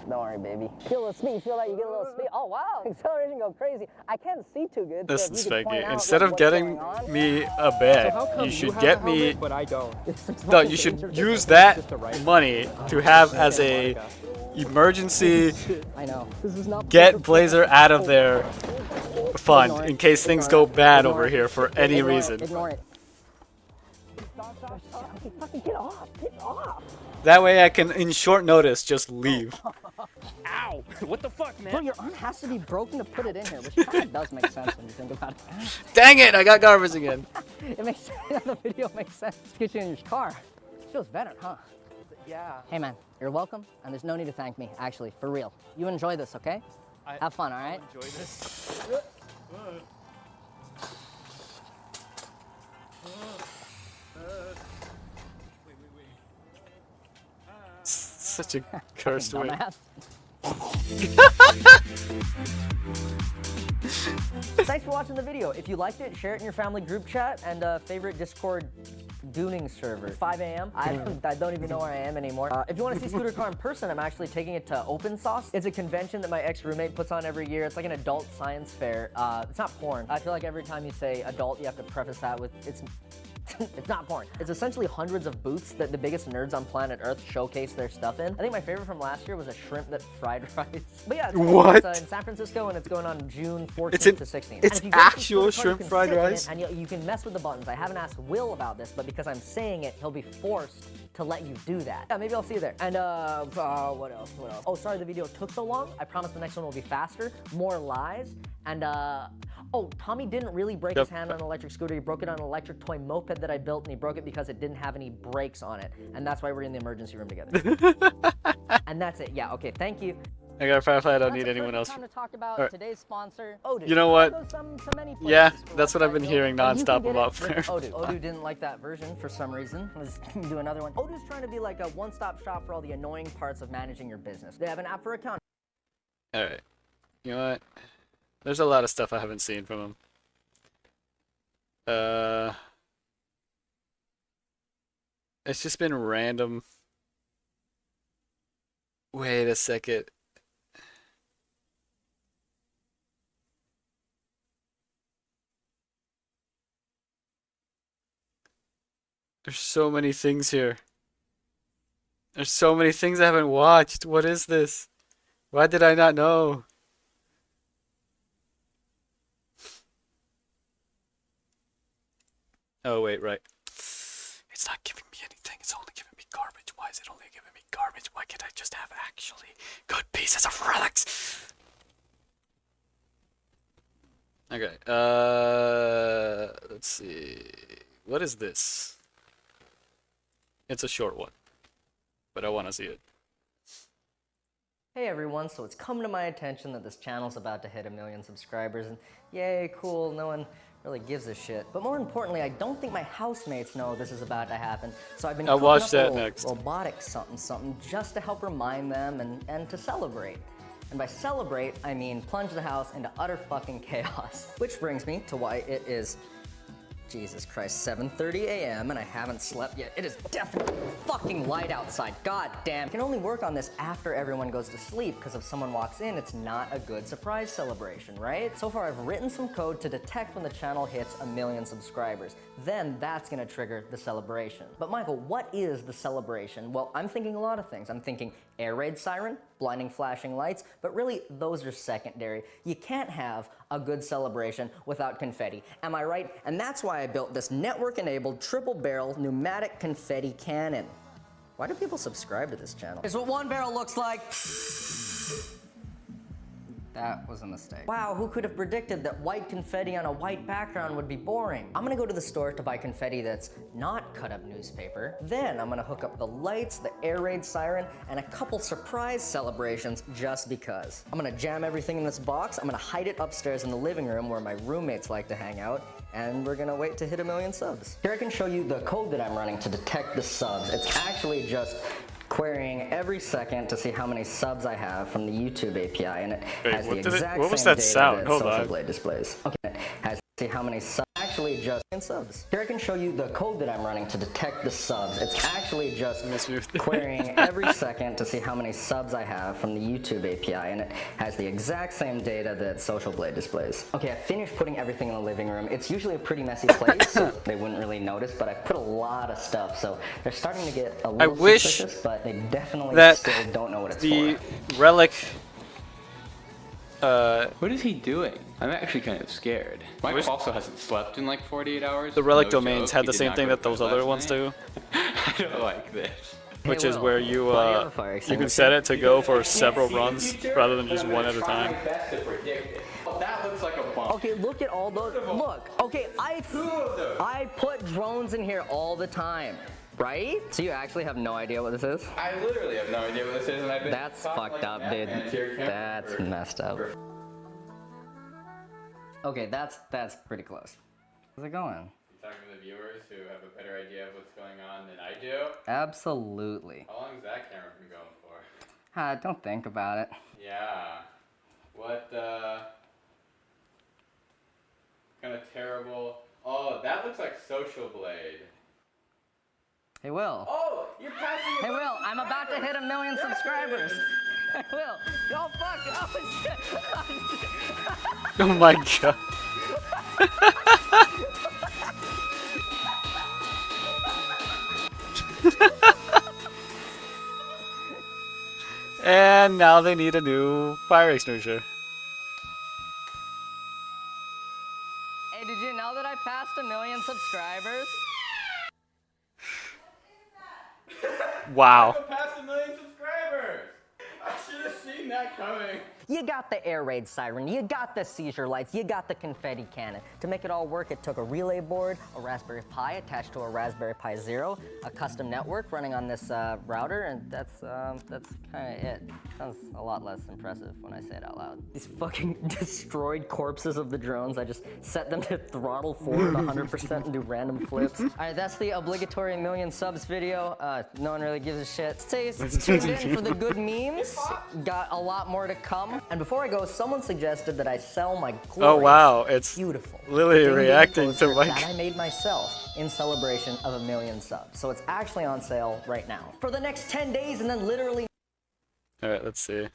Speaker 16: Don't worry, baby. Feel the speed. Feel that you get a little speed. Oh wow, acceleration go crazy. I can't see too good. So
Speaker 1: Listen,
Speaker 16: if you could point
Speaker 1: Spanky.
Speaker 16: out,
Speaker 1: Instead
Speaker 16: like,
Speaker 1: of
Speaker 16: what's
Speaker 1: getting
Speaker 16: going on.
Speaker 1: me a bed, you should get me.
Speaker 18: But I don't.
Speaker 1: No, you should use that money to have as a emergency
Speaker 16: I know. This is not
Speaker 1: get Blazer out of there fund in case things go bad over here for any reason.
Speaker 16: Ignore it. Fucking get off. Get off.
Speaker 1: That way I can, in short notice, just leave.
Speaker 18: Ow! What the fuck, man?
Speaker 16: Bro, your arm has to be broken to put it in here, which kind of does make sense when you think about it.
Speaker 1: Dang it! I got garbage again.
Speaker 16: It makes sense. The video makes sense. Get you in your car. Feels better, huh?
Speaker 18: Yeah.
Speaker 16: Hey, man, you're welcome, and there's no need to thank me, actually, for real. You enjoy this, okay? Have fun, all right?
Speaker 18: Enjoy this.
Speaker 1: Such a cursed way.
Speaker 16: Dumbass. Thanks for watching the video. If you liked it, share it in your family group chat and favorite Discord gooning server. 5 a.m. I don't even know where I am anymore. If you want to see Scooter Car in person, I'm actually taking it to Open Sauce. It's a convention that my ex-roommate puts on every year. It's like an adult science fair. It's not porn. I feel like every time you say adult, you have to preface that with it's not porn. It's essentially hundreds of booths that the biggest nerds on planet Earth showcase their stuff in. I think my favorite from last year was a shrimp that fried rice. But yeah, it's cool.
Speaker 1: What?
Speaker 16: It's in San Francisco and it's going on June 14th
Speaker 1: It's in-
Speaker 16: to 16th.
Speaker 1: it's
Speaker 16: And if you go to
Speaker 1: actual
Speaker 16: Scooter Car, you
Speaker 1: shrimp
Speaker 16: can
Speaker 1: fried
Speaker 16: sit in it
Speaker 1: rice?
Speaker 16: And you can mess with the buttons. I haven't asked Will about this, but because I'm saying it, he'll be forced to let you do that. Yeah, maybe I'll see you there. And what else? Oh, sorry the video took so long. I promise the next one will be faster, more lies, and Oh, Tommy didn't really break his hand on an electric scooter. He broke it on an electric toy moped that I built, and he broke it because it didn't have any brakes on it. And that's why we're in the emergency room together. And that's it. Yeah, okay, thank you.
Speaker 1: I got a Firefly. I don't need
Speaker 16: That's a
Speaker 1: anyone else.
Speaker 16: perfect time to talk about
Speaker 1: Alright.
Speaker 16: today's sponsor, Odoo.
Speaker 1: You know what?
Speaker 16: Goes to many
Speaker 1: Yeah,
Speaker 16: places for
Speaker 1: that's what I've been
Speaker 16: website
Speaker 1: hearing
Speaker 16: building, and you can
Speaker 1: nonstop
Speaker 16: get
Speaker 1: about
Speaker 16: it with
Speaker 1: Firefly.
Speaker 16: Odoo. Odoo didn't like that version for some reason. Let's do another one. Odoo's trying to be like a one-stop shop for all the annoying parts of managing your business. They have an app for accounting.
Speaker 1: Alright. You know what? There's a lot of stuff I haven't seen from him. It's just been random. Wait a second. There's so many things here. There's so many things I haven't watched. What is this? Why did I not know? Oh, wait, right. It's not giving me anything. It's only giving me garbage. Why is it only giving me garbage? Why can't I just have actually good pieces of relics? Okay, let's see. What is this? It's a short one, but I want to see it.
Speaker 16: Hey everyone, so it's come to my attention that this channel's about to hit 1 million subscribers, and yay, cool, no one really gives a shit. But more importantly, I don't think my housemates know this is about to happen, so I've been
Speaker 1: I'll
Speaker 16: cooking
Speaker 1: watch
Speaker 16: up
Speaker 1: that
Speaker 16: a little
Speaker 1: next.
Speaker 16: robotic something just to help remind them and to celebrate. And by celebrate, I mean plunge the house into utter fucking chaos. Which brings me to why it is, Jesus Christ, 7:30 a.m. and I haven't slept yet. It is definitely fucking light outside. God damn. I can only work on this after everyone goes to sleep, because if someone walks in, it's not a good surprise celebration, right? So far, I've written some code to detect when the channel hits 1 million subscribers. Then that's gonna trigger the celebration. But Michael, what is the celebration? Well, I'm thinking a lot of things. I'm thinking air raid siren, blinding flashing lights, but really those are secondary. You can't have a good celebration without confetti. Am I right? And that's why I built this network-enabled triple barrel pneumatic confetti cannon. Why do people subscribe to this channel? Here's what one barrel looks like. That was a mistake. Wow, who could have predicted that white confetti on a white background would be boring? I'm gonna go to the store to buy confetti that's not cut up newspaper. Then I'm gonna hook up the lights, the air raid siren, and a couple surprise celebrations just because. I'm gonna jam everything in this box. I'm gonna hide it upstairs in the living room where my roommates like to hang out. And we're gonna wait to hit 1 million subs. Here I can show you the code that I'm running to detect the subs. It's actually just querying every second to see how many subs I have from the YouTube API, and it has the exact
Speaker 1: what was
Speaker 16: same
Speaker 1: that
Speaker 16: data
Speaker 1: sound?
Speaker 16: that
Speaker 1: Hold
Speaker 16: Social
Speaker 1: on.
Speaker 16: Blade displays. Okay, it has to see how many subs actually just in subs. Here I can show you the code that I'm running to detect the subs. It's actually just querying every second to see how many subs I have from the YouTube API, and it has the exact same data that Social Blade displays. Okay, I finished putting everything in the living room. It's usually a pretty messy place, so they wouldn't really notice, but I put a lot of stuff, so they're starting to get a little suspicious, but they definitely still don't know what it's
Speaker 1: the
Speaker 16: for.
Speaker 1: relic.
Speaker 19: What is he doing? I'm actually kind of scared. Mike also hasn't slept in like 48 hours.
Speaker 1: The relic
Speaker 19: No
Speaker 1: domains
Speaker 19: joke.
Speaker 1: had
Speaker 19: He
Speaker 1: the
Speaker 19: did
Speaker 1: same
Speaker 19: not
Speaker 1: thing
Speaker 19: go
Speaker 1: that
Speaker 19: to
Speaker 1: those
Speaker 19: bed
Speaker 1: other
Speaker 19: last
Speaker 1: ones
Speaker 19: night.
Speaker 1: do,
Speaker 19: I don't like this.
Speaker 1: which is where you can set it to go for several runs rather than just one at a time.
Speaker 19: That looks like a bump.
Speaker 16: Okay, look at all those. Look, okay, I put drones in here all the time, right? So you actually have no idea what this is?
Speaker 19: I literally have no idea what this is, and I've been.
Speaker 16: That's fucked up, dude. That's messed up. Okay, that's pretty close. How's it going?
Speaker 19: Talking to the viewers who have a better idea of what's going on than I do.
Speaker 16: Absolutely.
Speaker 19: How long has that camera been going for?
Speaker 16: Don't think about it.
Speaker 19: Yeah. What kind of terrible. Oh, that looks like Social Blade.
Speaker 16: Hey, Will.
Speaker 19: Oh, you're passing.
Speaker 16: Hey, Will, I'm about to hit 1 million subscribers. Hey, Will. Oh, fuck. Oh, shit.
Speaker 1: Oh my god. And now they need a new fire extinguisher.
Speaker 16: Hey, did you know that I passed 1 million subscribers?
Speaker 1: Wow.
Speaker 19: I past 1 million subscribers. I should have seen that coming.
Speaker 16: You got the air raid siren, you got the seizure lights, you got the confetti cannon. To make it all work, it took a relay board, a Raspberry Pi attached to a Raspberry Pi Zero, a custom network running on this router, and that's kind of it. Sounds a lot less impressive when I say it out loud. These fucking destroyed corpses of the drones, I just set them to throttle forward 100% and do random flips. All right, that's the obligatory million subs video. No one really gives a shit. Stay tuned in for the good memes. Got a lot more to come. And before I go, someone suggested that I sell my glorious,
Speaker 1: Oh wow, it's
Speaker 16: beautiful
Speaker 1: Lily
Speaker 16: in-game
Speaker 1: reacting to
Speaker 16: poster
Speaker 1: my
Speaker 16: that I made myself in celebration of 1 million subs. So it's actually on sale right now for the next 10 days, and then literally.
Speaker 1: All right, let's see.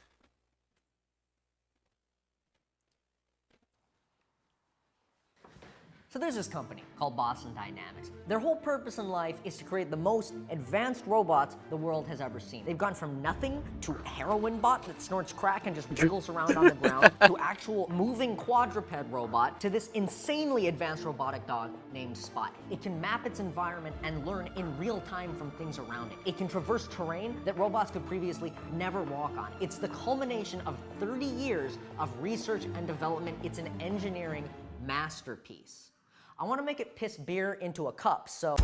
Speaker 16: So there's this company called Boston Dynamics. Their whole purpose in life is to create the most advanced robots the world has ever seen. They've gone from nothing to a heroin bot that snorts crack and just wiggles around on the ground to actual moving quadruped robot to this insanely advanced robotic dog named Spot. It can map its environment and learn in real time from things around it. It can traverse terrain that robots could previously never walk on. It's the culmination of 30 years of research and development. It's an engineering masterpiece. I want to make it piss beer into a cup, so...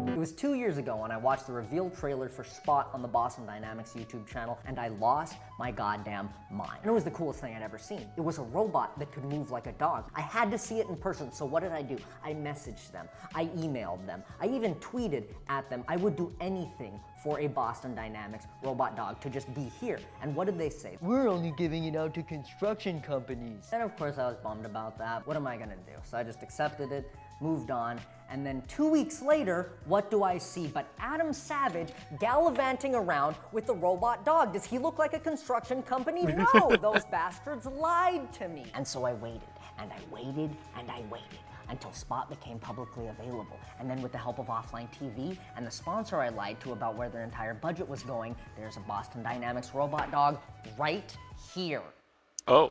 Speaker 16: It was 2 years ago when I watched the reveal trailer for Spot on the Boston Dynamics YouTube channel, and I lost my goddamn mind. And it was the coolest thing I'd ever seen. It was a robot that could move like a dog. I had to see it in person, so what did I do? I messaged them, I emailed them, I even tweeted at them. I would do anything for a Boston Dynamics robot dog to just be here. And what did they say? We're only giving it out to construction companies. And of course I was bummed about that. What am I gonna do? So I just accepted it, moved on, and then 2 weeks later, what do I see but Adam Savage gallivanting around with the robot dog? Does he look like a construction company? No, those bastards lied to me. And so I waited, and I waited, and I waited until Spot became publicly available. And then with the help of offline TV and the sponsor I lied to about where their entire budget was going, there's a Boston Dynamics robot dog right here.
Speaker 1: Oh.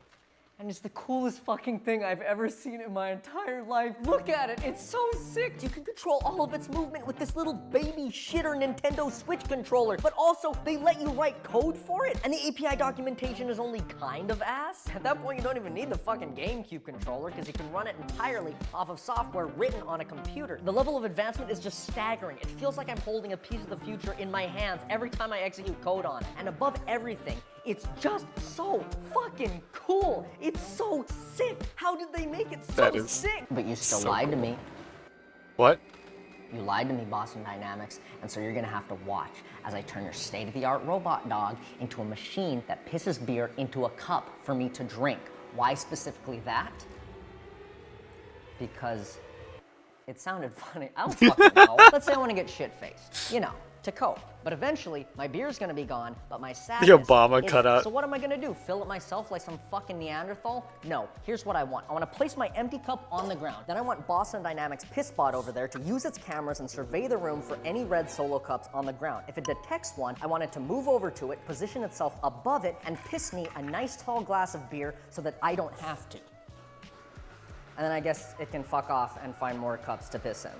Speaker 16: And it's the coolest fucking thing I've ever seen in my entire life. Look at it, it's so sick. You can control all of its movement with this little baby shitter Nintendo Switch controller, but also they let you write code for it, and the API documentation is only kind of ass. At that point, you don't even need the fucking GameCube controller because you can run it entirely off of software written on a computer. The level of advancement is just staggering. It feels like I'm holding a piece of the future in my hands every time I execute code on it. And above everything, it's just so fucking cool. It's so sick. How did they make it so sick? But you still lied to me.
Speaker 1: What?
Speaker 16: You lied to me, Boston Dynamics, and so you're gonna have to watch as I turn your state-of-the-art robot dog into a machine that pisses beer into a cup for me to drink. Why specifically that? Because it sounded funny. I don't fucking know. Let's say I want to get shit-faced, you know, to cope. But eventually, my beer's gonna be gone, but my sadness
Speaker 1: The Obama
Speaker 16: isn't.
Speaker 1: cutout.
Speaker 16: So what am I gonna do? Fill it myself like some fucking Neanderthal? No, here's what I want. I wanna place my empty cup on the ground. Then I want Boston Dynamics Pissbot over there to use its cameras and survey the room for any red solo cups on the ground. If it detects one, I want it to move over to it, position itself above it, and piss me a nice tall glass of beer so that I don't have to. And then I guess it can fuck off and find more cups to piss in.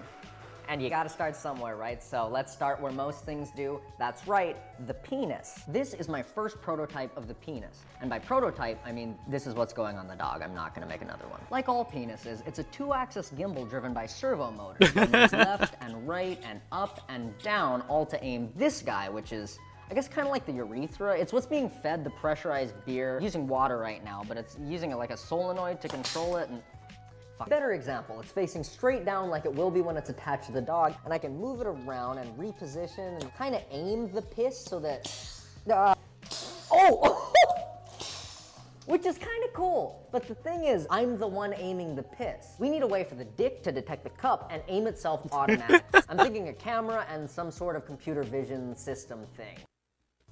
Speaker 16: And you gotta start somewhere, right? So let's start where most things do. That's right, the penis. This is my first prototype of the penis. And by prototype, I mean this is what's going on the dog. I'm not gonna make another one. Like all penises, it's a 2-axis gimbal driven by servo motors. It moves left and right and up and down, all to aim this guy, which is, I guess, kind of like the urethra. It's what's being fed the pressurized beer. I'm using water right now, but it's using it like a solenoid to control it. And better example, it's facing straight down like it will be when it's attached to the dog, and I can move it around and reposition and kind of aim the piss so that, which is kind of cool. But the thing is, I'm the one aiming the piss. We need a way for the dick to detect the cup and aim itself automatically. I'm thinking a camera and some sort of computer vision system thing.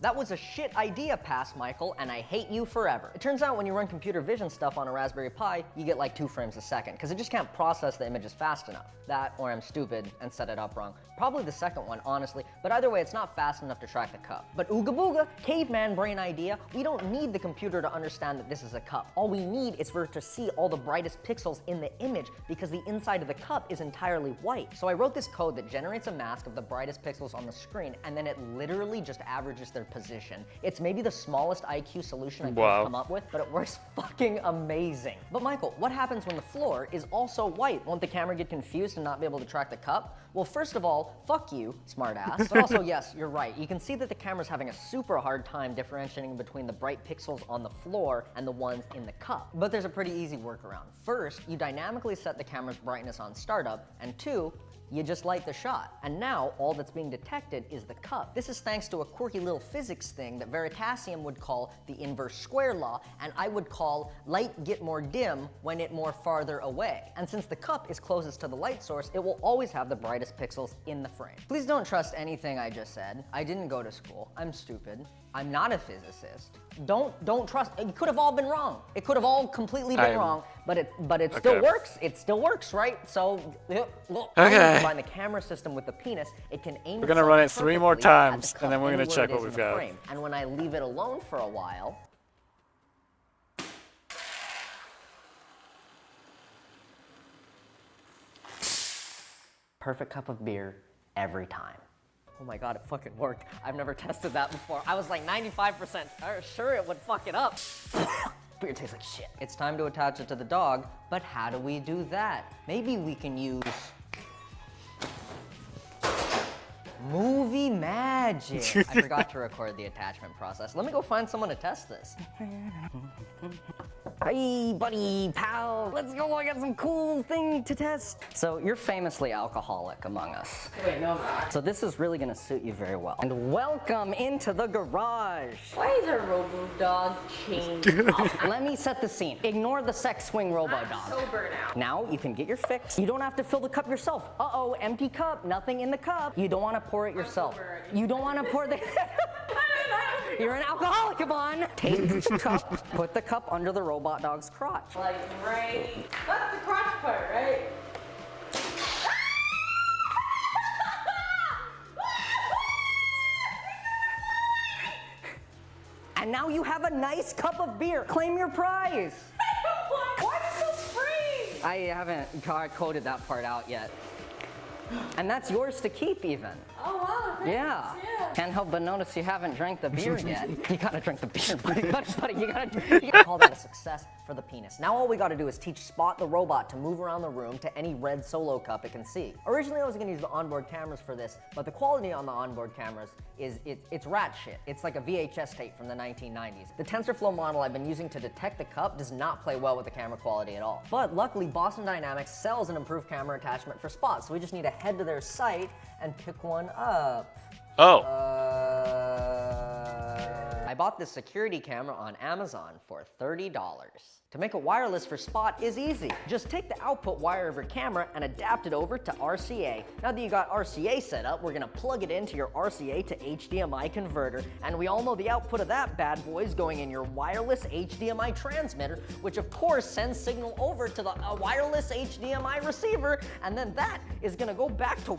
Speaker 16: That was a shit idea, Pass Michael, and I hate you forever. It turns out when you run computer vision stuff on a Raspberry Pi, you get like 2 frames a second, because it just can't process the images fast enough. That, or I'm stupid and set it up wrong. Probably the second one, honestly, but either way, it's not fast enough to track the cup. But ooga booga, caveman brain idea, we don't need the computer to understand that this is a cup. All we need is for it to see all the brightest pixels in the image, because the inside of the cup is entirely white. So I wrote this code that generates a mask of the brightest pixels on the screen, and then it literally just averages their position. It's maybe the smallest IQ solution I could have come up with, but it works fucking amazing. But Michael, what happens when the floor is also white? Won't the camera get confused and not be able to track the cup? Well, first of all, fuck you, smartass. But also, yes, you're right. You can see that the camera's having a super hard time differentiating between the bright pixels on the floor and the ones in the cup. But there's a pretty easy workaround. First, you dynamically set the camera's brightness on startup, and 2, you just light the shot. And now all that's being detected is the cup. This is thanks to a quirky little physics thing that Veritasium would call the inverse square law, and I would call light get more dim when it more farther away. And since the cup is closest to the light source, it will always have the brightest pixels in the frame. Please don't trust anything I just said. I didn't go to school. I'm stupid. I'm not a physicist. Don't trust. It could have all been wrong. It could have all completely been wrong, but it still works. It still works, right? So look, combine the camera system with the penis, it can aim.
Speaker 1: We're gonna run it 3 more times, and then we're gonna check what we've got.
Speaker 16: Frame. And when I leave it alone for a while, perfect cup of beer every time. Oh my god, it fucking worked. I've never tested that before. I was like 95% sure it would fuck it up. Beer tastes like shit. It's time to attach it to the dog, but how do we do that? Maybe we can use movie magic. I forgot to record the attachment process. Let me go find someone to test this. Hey, buddy, pal, let's go. I got some cool thing to test. So you're famously alcoholic among us.
Speaker 18: Wait, no, I'm not.
Speaker 16: So this is really gonna suit you very well. And welcome into the garage.
Speaker 18: Why is a robo dog chained up?
Speaker 16: Let me set the scene. Ignore the sex swing robo dog.
Speaker 18: Sober now.
Speaker 16: Now you can get your fix. You don't have to fill the cup yourself. Uh-oh, empty cup, nothing in the cup. You don't want to pour it yourself. You don't want to pour the... You're an alcoholic, Yvonne. Take the cup, put the cup under the robot dog's crotch.
Speaker 18: Like right, that's the crotch part, right?
Speaker 16: And now you have a nice cup of beer. Claim your prize.
Speaker 18: Why is this free?
Speaker 16: I haven't coded that part out yet. And that's yours to keep, even.
Speaker 18: Oh, wow. Thanks.
Speaker 16: Yeah. Can't help but notice you haven't drank the beer yet. You gotta drink the beer, buddy. You gotta call that a success for the penis. Now all we gotta do is teach Spot the robot to move around the room to any red solo cup it can see. Originally I was gonna use the onboard cameras for this, but the quality on the onboard cameras is it's rat shit. It's like a VHS tape from the 1990s. The TensorFlow model I've been using to detect the cup does not play well with the camera quality at all. But luckily Boston Dynamics sells an improved camera attachment for Spot, so we just need to head to their site and pick one up.
Speaker 1: Oh.
Speaker 16: I bought this security camera on Amazon for $30. To make it wireless for Spot is easy. Just take the output wire of your camera and adapt it over to RCA. Now that you got RCA set up, we're gonna plug it into your RCA to HDMI converter, and we all know the output of that bad boy is going in your wireless HDMI transmitter, which of course sends signal over to the wireless HDMI receiver, and then that is gonna go back to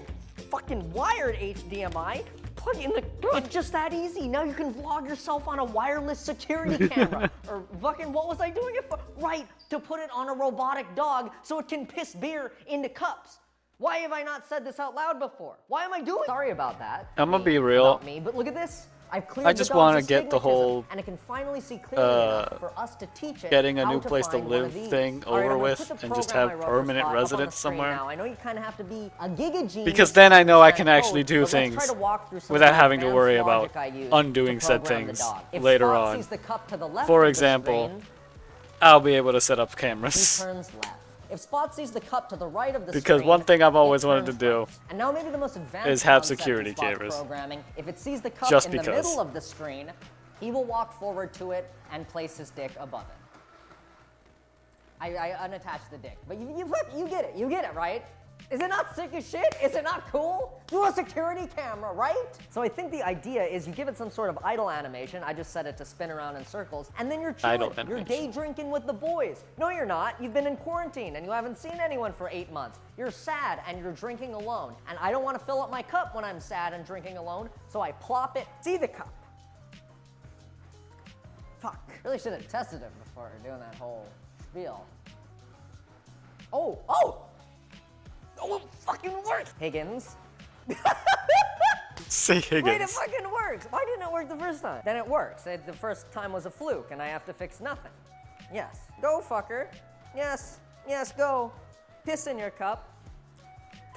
Speaker 16: fucking wired HDMI. Plug in the, it's just that easy. Now you can vlog yourself on a wireless security camera. Or fucking, what was I doing it for? Right, to put it on a robotic dog so it can piss beer into cups. Why have I not said this out loud before? Why am I doing? Sorry about that.
Speaker 1: I'm gonna be real.
Speaker 16: Not me, but look at this. I've cleared
Speaker 1: I just want to get the whole
Speaker 16: and it can finally see clearly enough for us to teach it
Speaker 1: getting a
Speaker 16: how
Speaker 1: new place to
Speaker 16: find one
Speaker 1: live
Speaker 16: of these.
Speaker 1: thing
Speaker 16: All right,
Speaker 1: over
Speaker 16: I'm gonna
Speaker 1: with
Speaker 16: put the
Speaker 1: and just
Speaker 16: program I
Speaker 1: have
Speaker 16: wrote for
Speaker 1: permanent
Speaker 16: Spot up on the
Speaker 1: residence
Speaker 16: screen
Speaker 1: somewhere.
Speaker 16: now. I know you kind of have to be a gigagenius
Speaker 1: Because then I know I can
Speaker 16: to
Speaker 1: actually
Speaker 16: code,
Speaker 1: do
Speaker 16: but let's try
Speaker 1: things
Speaker 16: to walk through some
Speaker 1: without
Speaker 16: of the
Speaker 1: having to
Speaker 16: advanced
Speaker 1: worry
Speaker 16: logic
Speaker 1: about
Speaker 16: I use
Speaker 1: undoing
Speaker 16: to
Speaker 1: said
Speaker 16: program the
Speaker 1: things
Speaker 16: dog. If
Speaker 1: later
Speaker 16: Spot
Speaker 1: on.
Speaker 16: sees the cup to the left
Speaker 1: For
Speaker 16: of the
Speaker 1: example,
Speaker 16: screen,
Speaker 1: I'll be able to set up
Speaker 16: he
Speaker 1: cameras.
Speaker 16: turns left. If Spot sees the cup to the right of the
Speaker 1: Because
Speaker 16: screen,
Speaker 1: one thing I've
Speaker 16: it
Speaker 1: always wanted to
Speaker 16: turns
Speaker 1: do
Speaker 16: right. And now maybe the most advanced
Speaker 1: is have
Speaker 16: concept in
Speaker 1: security
Speaker 16: Spot's
Speaker 1: cameras.
Speaker 16: programming. If it sees the cup
Speaker 1: Just
Speaker 16: in the
Speaker 1: because.
Speaker 16: middle of the screen, he will walk forward to it and place his dick above it. I unattached the dick, but you get it, right? Is it not sick as shit? Is it not cool? Do a security camera, right? So I think the idea is you give it some sort of idle animation. I just set it to spin around in circles, and then you're chilling. You're day drinking with the boys. No, you're not. You've been in quarantine, and you haven't seen anyone for 8 months. You're sad, and you're drinking alone. And I don't want to fill up my cup when I'm sad and drinking alone, so I plop it. See the cup. Fuck. Really should have tested it before doing that whole spiel. Oh! It fucking works! Higgins.
Speaker 1: Say Higgins.
Speaker 16: Wait, it fucking works! Why didn't it work the first time? Then it works. The first time was a fluke, and I have to fix nothing. Yes. Go, fucker. Yes, go. Piss in your cup.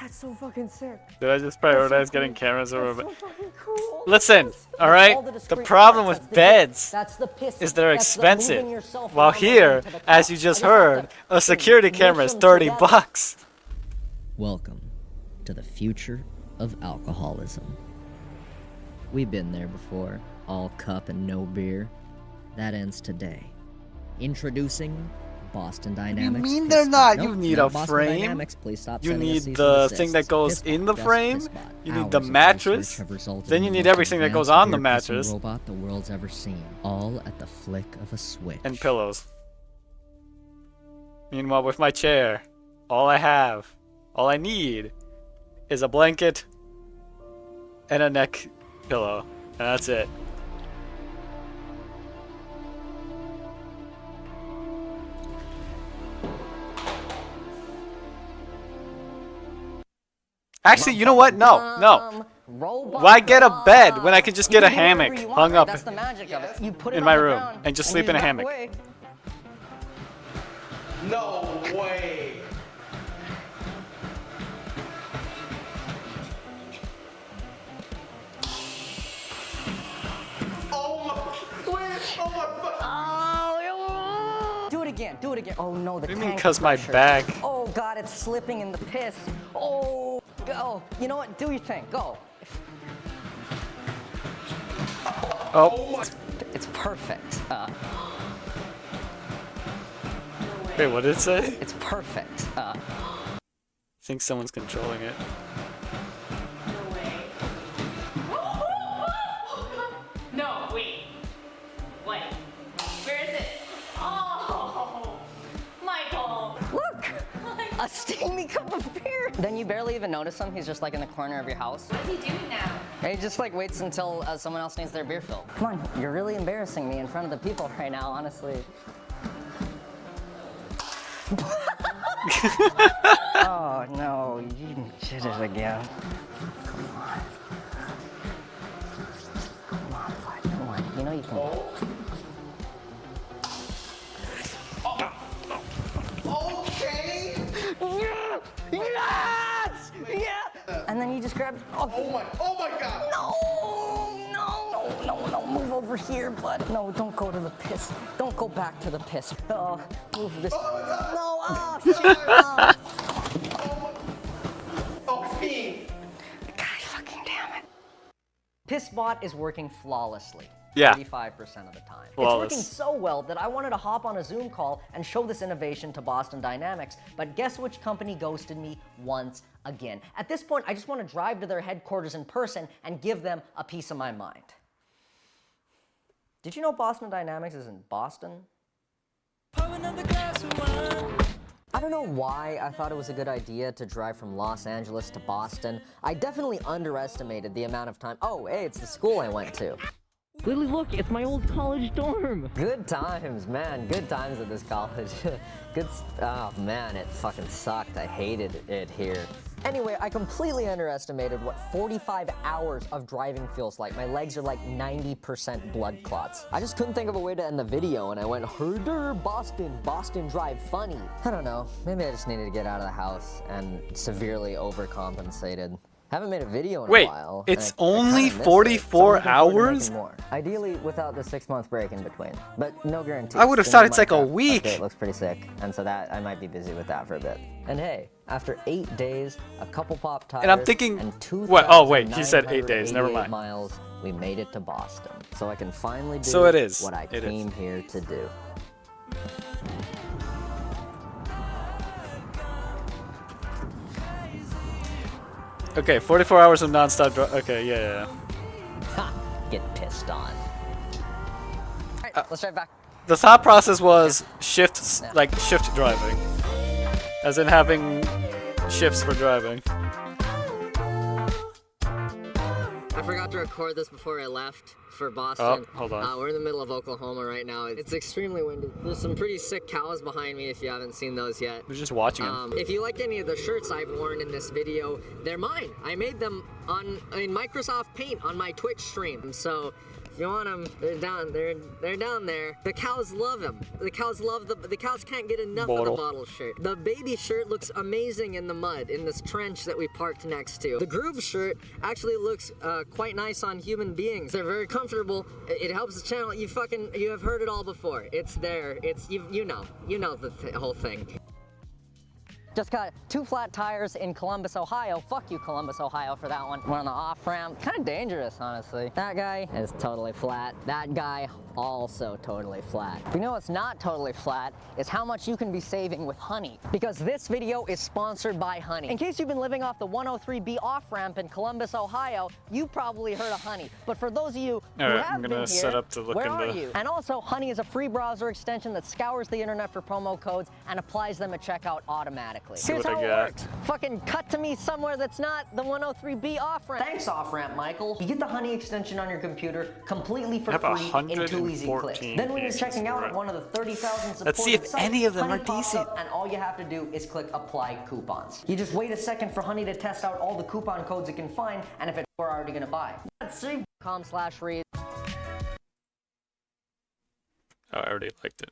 Speaker 16: That's so fucking sick.
Speaker 1: Did I just prioritize getting cameras over?
Speaker 16: That's so fucking cool.
Speaker 1: Listen, all right. The problem with beds is they're expensive. While here, as you just heard, a security camera is $30.
Speaker 16: Welcome to the future of alcoholism. We've been there before, all cup and no beer. That ends today. Introducing Boston Dynamics.
Speaker 1: You mean they're not?
Speaker 16: Nope,
Speaker 1: You need
Speaker 16: no
Speaker 1: a
Speaker 16: Boston
Speaker 1: frame.
Speaker 16: Dynamics, please stop
Speaker 1: You
Speaker 16: sending us
Speaker 1: need
Speaker 16: cease and
Speaker 1: the
Speaker 16: desist.
Speaker 1: thing that goes
Speaker 16: Piss
Speaker 1: in the
Speaker 16: bot,
Speaker 1: frame.
Speaker 16: Piss bot.
Speaker 1: You need
Speaker 16: Hours
Speaker 1: the
Speaker 16: of
Speaker 1: mattress.
Speaker 16: research have resulted
Speaker 1: Then
Speaker 16: in
Speaker 1: you
Speaker 16: the
Speaker 1: need
Speaker 16: most
Speaker 1: everything that goes
Speaker 16: advanced
Speaker 1: on the
Speaker 16: beer pissing
Speaker 1: mattress.
Speaker 16: robot the world's ever seen. All at the flick of a switch.
Speaker 1: And pillows. Meanwhile, with my chair, all I need, is a blanket and a neck pillow, and that's it. Actually, you know what? No. Why get a bed when I could just get a hammock hung up
Speaker 16: That's the magic of it. You put it
Speaker 1: in
Speaker 16: on
Speaker 1: my
Speaker 16: the
Speaker 1: room
Speaker 16: ground,
Speaker 1: and just
Speaker 16: you
Speaker 1: sleep in a
Speaker 16: back
Speaker 1: hammock?
Speaker 16: away.
Speaker 5: No way.
Speaker 16: Do it again. Oh no, the
Speaker 1: What do you mean,
Speaker 16: tank
Speaker 1: 'cause my
Speaker 16: pressure.
Speaker 1: back?
Speaker 16: Oh god, it's slipping in the piss. Oh, go. You know what? Do your thing. Go.
Speaker 1: Oh.
Speaker 16: It's perfect.
Speaker 1: Wait, what did it say?
Speaker 16: It's perfect.
Speaker 1: I think someone's controlling it.
Speaker 20: No, wait. Wait. Where is it? Oh, Michael.
Speaker 16: Look, a steamy cup of beer. Then you barely even notice him. He's just like in the corner of your house.
Speaker 20: What is he doing now?
Speaker 16: He just like waits until someone else needs their beer filled. Come on, you're really embarrassing me in front of the people right now, honestly. Oh no, you did it again. Come on, you know you can.
Speaker 5: Okay.
Speaker 16: Yes! Yeah! And then you just grab.
Speaker 5: Oh my god.
Speaker 16: No, move over here, bud. No, don't go to the piss. Don't go back to the piss. Oh, move this. No, shit.
Speaker 5: Oh, fiend.
Speaker 16: God fucking damn it. Pissbot is working flawlessly.
Speaker 1: Yeah.
Speaker 16: 85% of the time.
Speaker 1: Flawless.
Speaker 16: It's working so well that I wanted to hop on a Zoom call and show this innovation to Boston Dynamics, but guess which company ghosted me once again? At this point, I just want to drive to their headquarters in person and give them a piece of my mind. Did you know Boston Dynamics is in Boston? I don't know why I thought it was a good idea to drive from Los Angeles to Boston. I definitely underestimated the amount of time. Oh, hey, it's the school I went to. Lily, look, it's my old college dorm. Good times, man. Good times at this college. Oh man, it fucking sucked. I hated it here. Anyway, I completely underestimated what 45 hours of driving feels like. My legs are like 90% blood clots. I just couldn't think of a way to end the video, and I went, herder, Boston drive funny. I don't know, maybe I just needed to get out of the house and severely overcompensated. Haven't made a video in a while.
Speaker 1: It's
Speaker 16: and I
Speaker 1: only
Speaker 16: kinda miss it.
Speaker 1: 44
Speaker 16: So I'm looking forward to
Speaker 1: hours?
Speaker 16: making more. Ideally, without the 6-month break in between, but no guarantee.
Speaker 1: I would've thought it's like a week.
Speaker 16: It looks pretty sick, and so that I might be busy with that for a bit. And hey, after 8 days, a couple pop tires,
Speaker 1: And I'm thinking,
Speaker 16: and
Speaker 1: what? Oh wait, he said 8 days. Never
Speaker 16: 2,988
Speaker 1: mind.
Speaker 16: miles, we made it to Boston, so I can finally do
Speaker 1: So it is.
Speaker 16: what I
Speaker 1: It is.
Speaker 16: came here to do.
Speaker 1: Okay, 44 hours of non-stop okay, yeah.
Speaker 16: Ha! Get pissed on. Alright, let's drive back.
Speaker 1: The thought process was shift driving. As in having shifts for driving.
Speaker 16: I forgot to record this before I left for Boston.
Speaker 1: Oh, hold on.
Speaker 16: We're in the middle of Oklahoma right now. It's extremely windy. There's some pretty sick cows behind me if you haven't seen those yet.
Speaker 1: We're just watching them.
Speaker 16: If you like any of the shirts I've worn in this video, they're mine. I made them in Microsoft Paint on my Twitch stream. So if you want them, they're down there. The cows love them. The cows love the cows can't get enough of the bottle shirt. The baby shirt looks amazing in the mud in this trench that we parked next to. The Groove shirt actually looks quite nice on human beings. They're very comfortable. It helps the channel. You have heard it all before. It's there. It's you know the whole thing. Just got 2 flat tires in Columbus, Ohio. Fuck you, Columbus, Ohio, for that one. We're on the off-ramp. Kind of dangerous, honestly. That guy is totally flat. That guy also totally flat. You know what's not totally flat is how much you can be saving with honey. Because this video is sponsored by honey. In case you've been living off the 103B off-ramp in Columbus, Ohio, you probably heard of honey. But for those of you who have been here,
Speaker 1: set up to look
Speaker 16: where are you? And also, honey is a free browser extension that scours the internet for promo codes and applies them at checkout automatically. Here's how it works. Fucking cut to me somewhere that's not the 103B off-ramp. Thanks, off-ramp, Michael. You get the honey extension on your computer completely for free in 2 easy clicks. Then when you're checking out one of the 30,000 supported
Speaker 1: Let's see if any of them are
Speaker 16: Honey pops
Speaker 1: decent.
Speaker 16: up, and all you have to do is click apply coupons. You just wait a second for Honey to test out all the coupon codes it can find, and if we're already gonna buy. Let's see. .com/read.
Speaker 1: Oh, I already liked it.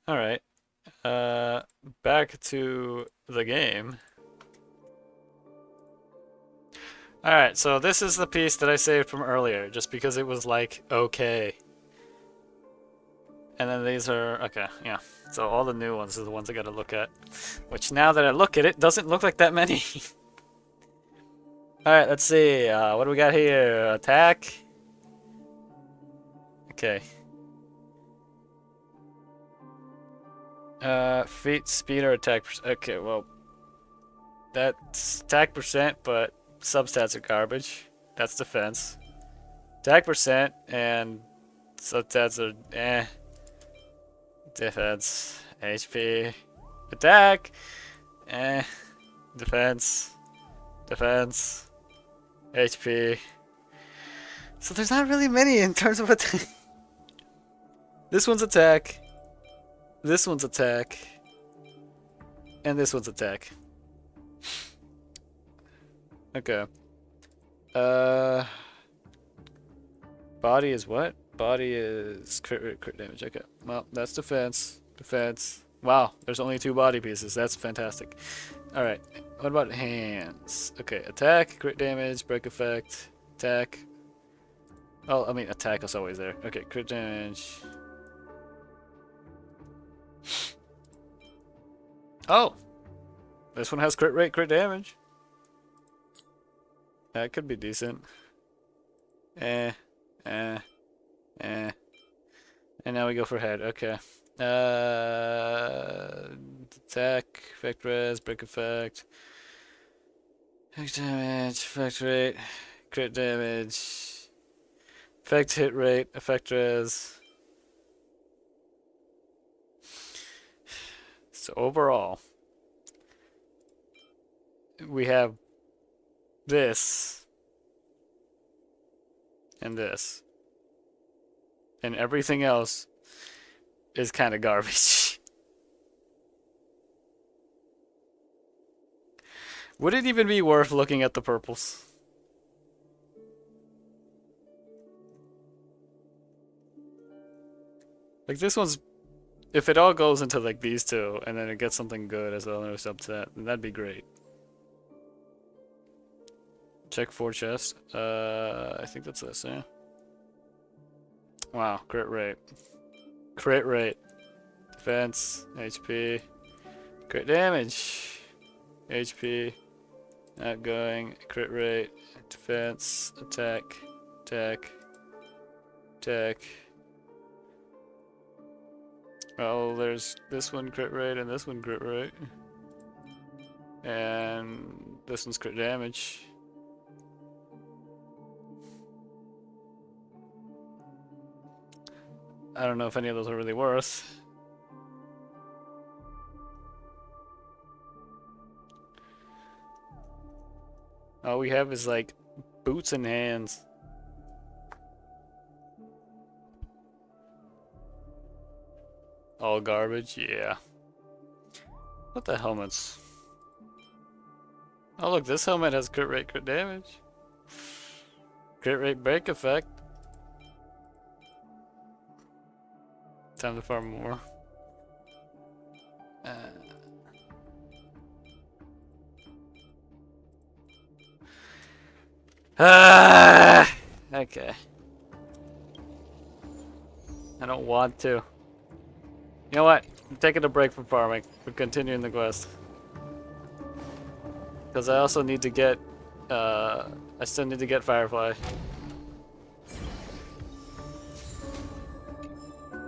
Speaker 1: Alright. Back to the game. Alright, so this is the piece that I saved from earlier, just because it was like, okay. And then these are, okay, yeah. So all the new ones are the ones I gotta look at. Which now that I look at it, doesn't look like that many. Alright, let's see. What do we got here? Attack. Okay. Feet, speed, or attack percent. Okay, well. That's attack percent, but substats are garbage. That's defense. Attack percent and substats are eh. Defense. HP. Attack. Eh. Defense. Defense. HP. So there's not really many in terms of attack. This one's attack. This one's attack. And this one's attack. Okay. Body is what? Body is crit damage. Okay. Well, that's defense. Defense. Wow, there's only 2 body pieces. That's fantastic. Alright. What about hands? Okay. Attack, crit damage, break effect, attack. Oh, I mean, attack is always there. Okay, crit damage. Oh! This one has crit rate, crit damage. That could be decent. And now we go for head. Okay. Attack, effect res, break effect. Effect damage, effect rate, crit damage. Effect hit rate, effect res. So overall, we have this and this, and everything else is kind of garbage. Would it even be worth looking at the purples? Like this one's, if it all goes into like these 2 and then it gets something good as another subset, then that'd be great. Check 4 chest. I think that's this, yeah. Wow, crit rate. Crit rate. Defense, HP. Crit damage. HP. Outgoing, crit rate, defense, attack, attack, attack. Well, there's this one crit rate and this one crit rate. And This one's crit damage. I don't know if any of those are really worth. All we have is like boots and hands. All garbage, yeah. What the helmets? Oh look, this helmet has crit rate, crit damage. Crit rate break effect. Time to farm more. Okay. I don't want to. You know what? I'm taking a break from farming. We're continuing the quest. Because I also need to get, I still need to get Firefly.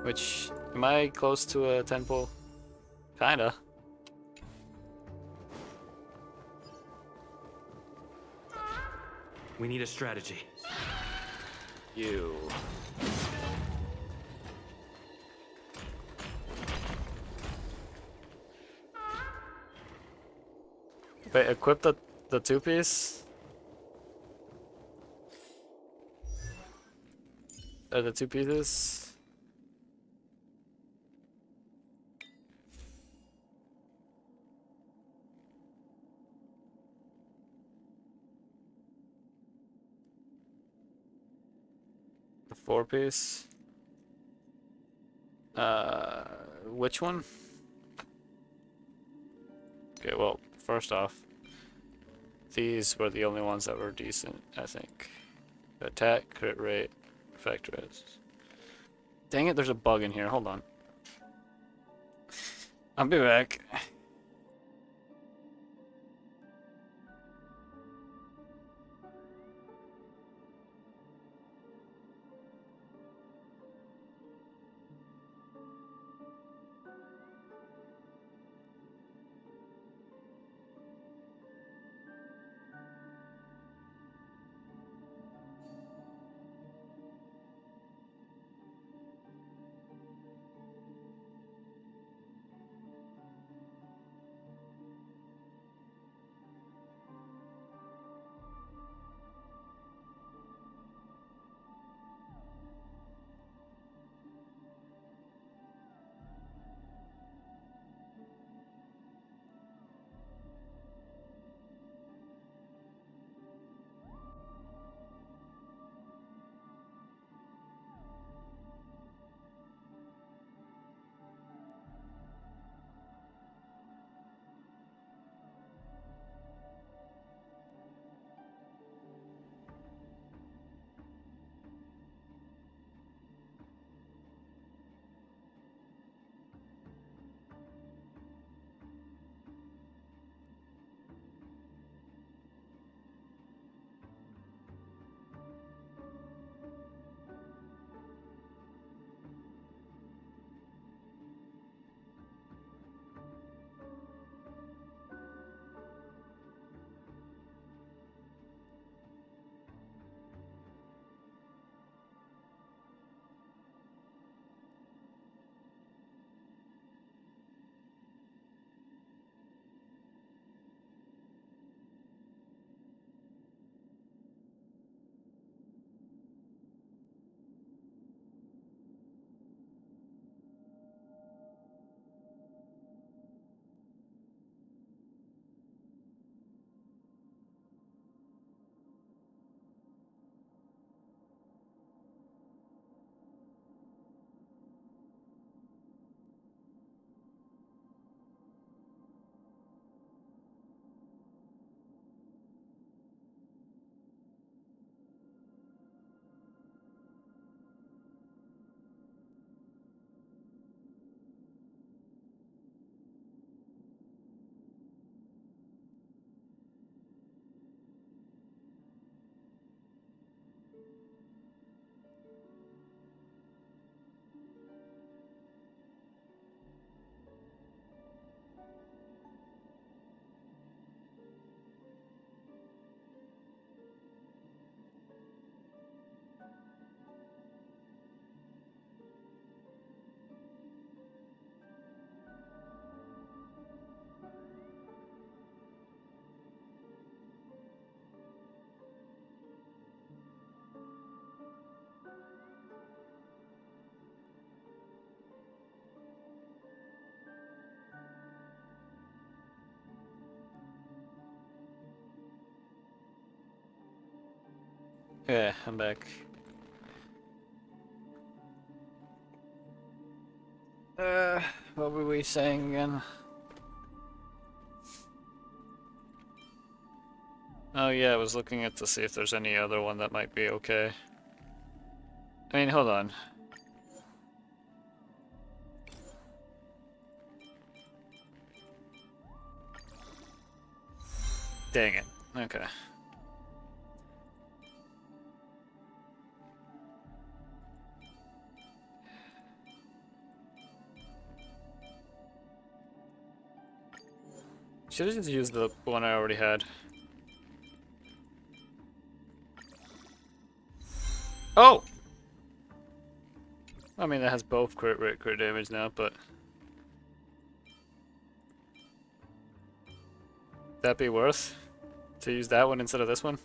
Speaker 1: Which, am I close to a temple? Kinda.
Speaker 11: We need a strategy.
Speaker 1: You. Wait, equip the two-piece? The two pieces? The four-piece? Which one? Okay, well, first off, these were the only ones that were decent, I think. Attack, crit rate, effect res. Dang it, there's a bug in here. Hold on. I'll be back. Yeah, I'm back. What were we saying again? Oh yeah, I was looking at to see if there's any other one that might be okay. I mean, hold on. Dang it. Okay. Should have just used the one I already had. Oh! I mean, that has both crit rate, crit damage now, but... That be worth to use that one instead of this one?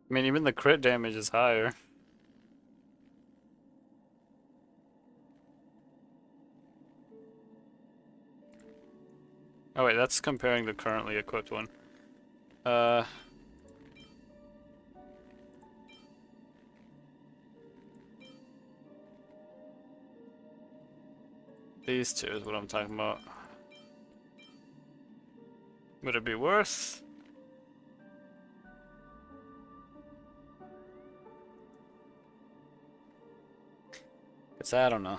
Speaker 1: I mean, even the crit damage is higher. Oh wait, that's comparing the currently equipped one. These two is what I'm talking about. Would it be worth? Cause I don't know.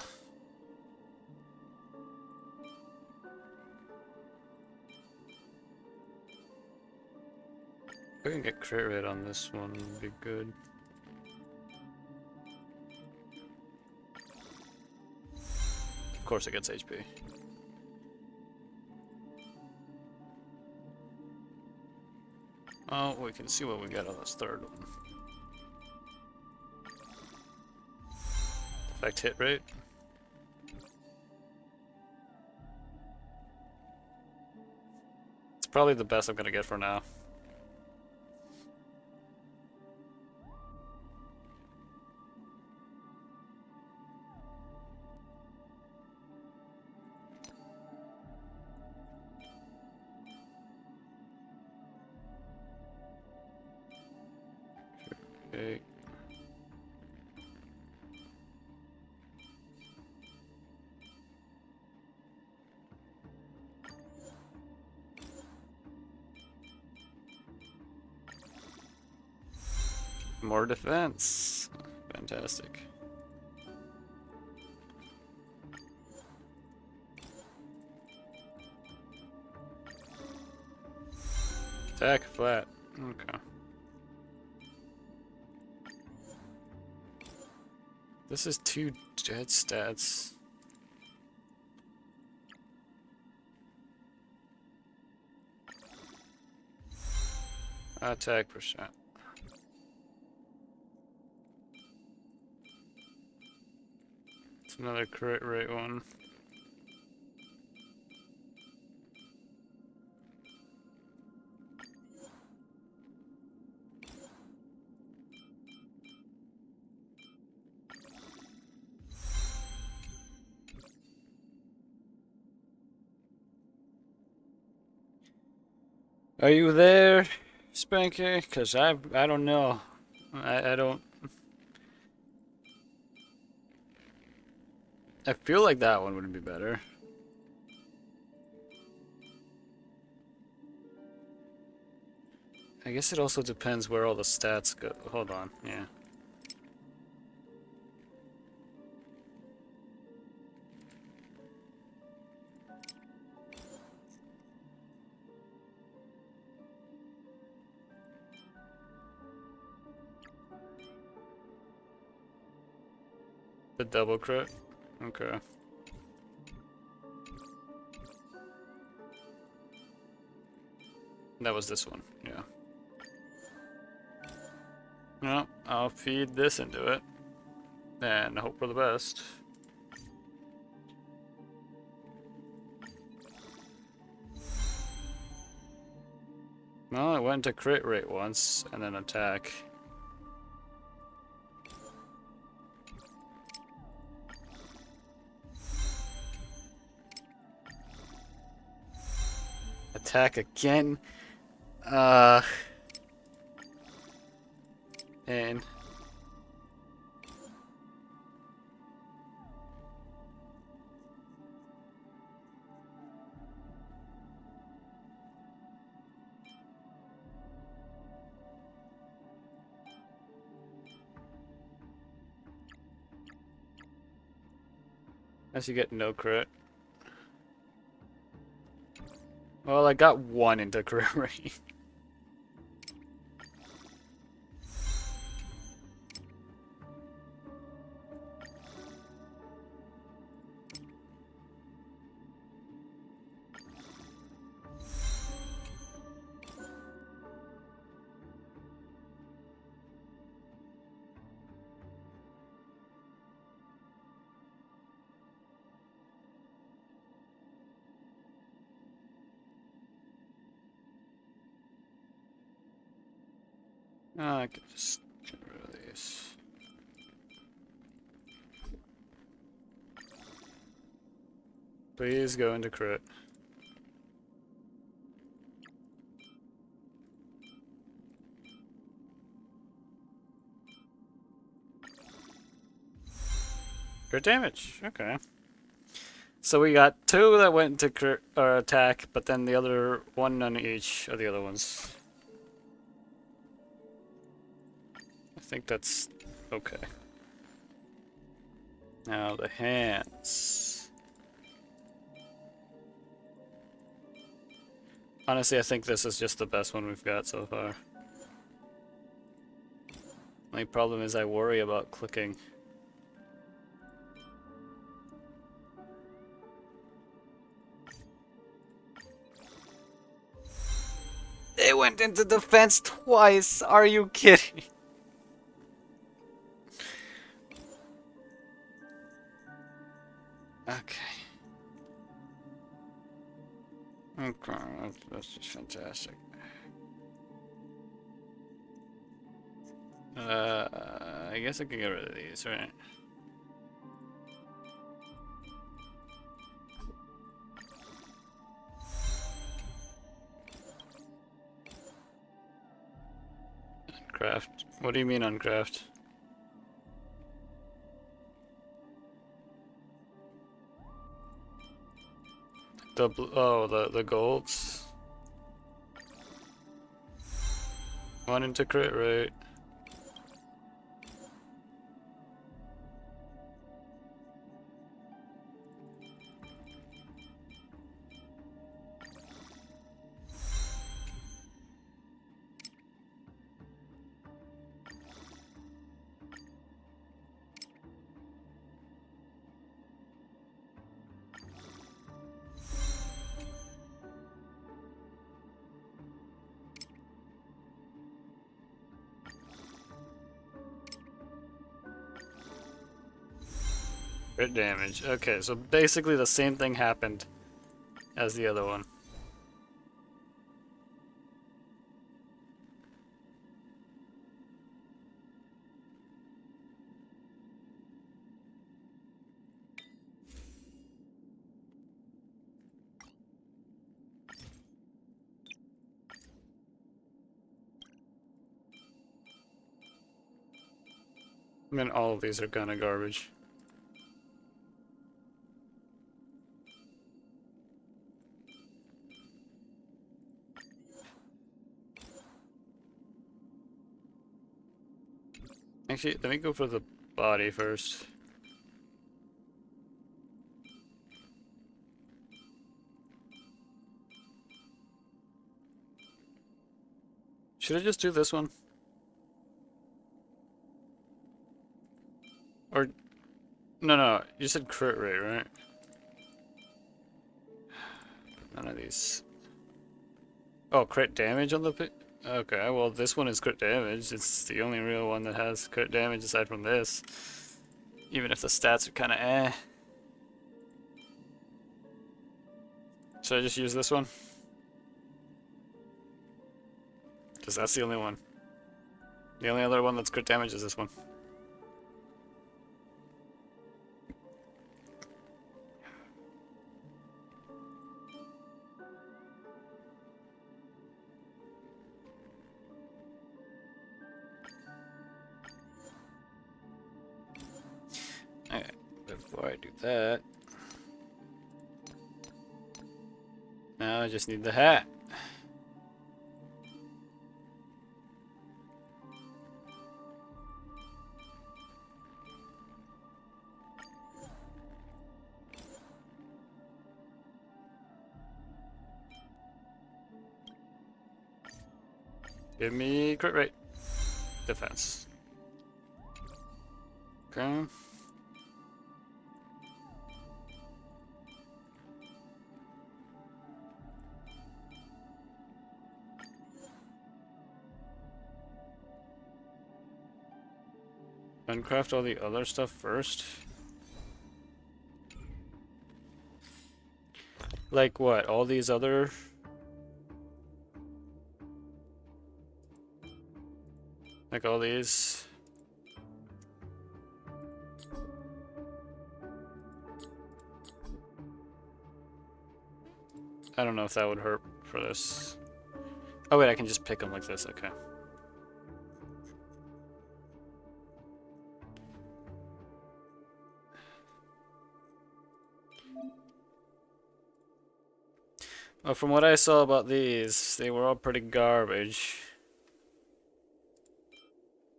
Speaker 1: If we can get crit rate on this one, would be good. Of course it gets HP. Oh, we can see what we get on this third one. Effect hit rate. It's probably the best I'm gonna get for now. Okay. More defense. Fantastic. Attack flat. Okay. This is 2 dead stats. Attack percent. It's another crit rate one. Are you there, Spanky? Cause I don't know. I don't. I feel like that one would be better. I guess it also depends where all the stats go. Hold on, yeah. The double crit? Okay. That was this one, yeah. No, I'll feed this into it. And hope for the best. Well, it went to crit rate once, and then attack. Attack again. And as you get no crit. Well, I got one into crit rate. I could just get rid of these. Please go into crit. Crit damage. Okay. So we got two that went into crit or attack, but then the other one on each of the other ones. I think that's okay. Now the hands. Honestly, I think this is just the best one we've got so far. My problem is I worry about clicking. It went into defense twice. Are you kidding? Okay. Okay, that's just fantastic. I guess I can get rid of these, right? Uncraft. What do you mean uncraft? The golds. One into crit rate. Crit damage. Okay, so basically the same thing happened as the other one. I mean, all of these are kind of garbage. Actually, let me go for the body first. Should I just do this one? Or... No, you said crit rate, right? None of these. Oh, crit damage on the pit? Okay, well this one is crit damage. It's the only real one that has crit damage aside from this. Even if the stats are kind of eh. Should I just use this one? Because that's the only one. The only other one that's crit damage is this one. Okay, before I do that, now I just need the hat. Give me crit rate. Defense. Okay. Uncraft all the other stuff first. Like what? All these other... Like all these... I don't know if that would hurt for this. Oh wait, I can just pick them like this, okay. Well, from what I saw about these, they were all pretty garbage.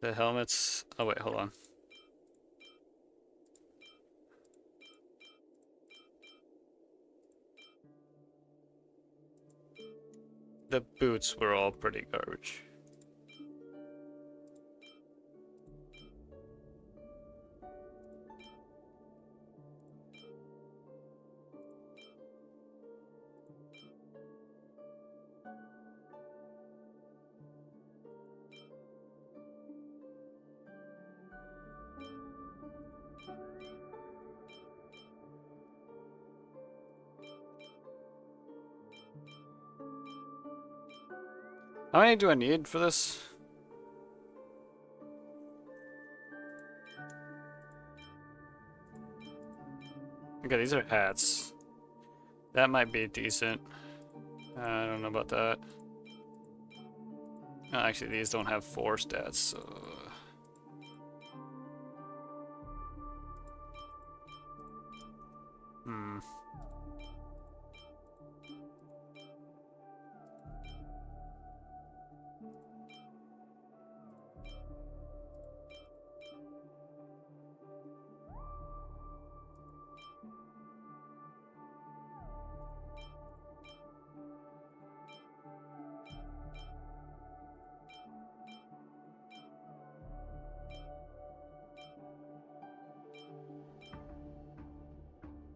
Speaker 1: The helmets... Oh wait, hold on. The boots were all pretty garbage. How many do I need for this? Okay, these are hats. That might be decent. I don't know about that. No, actually, these don't have 4 stats, so... Hmm.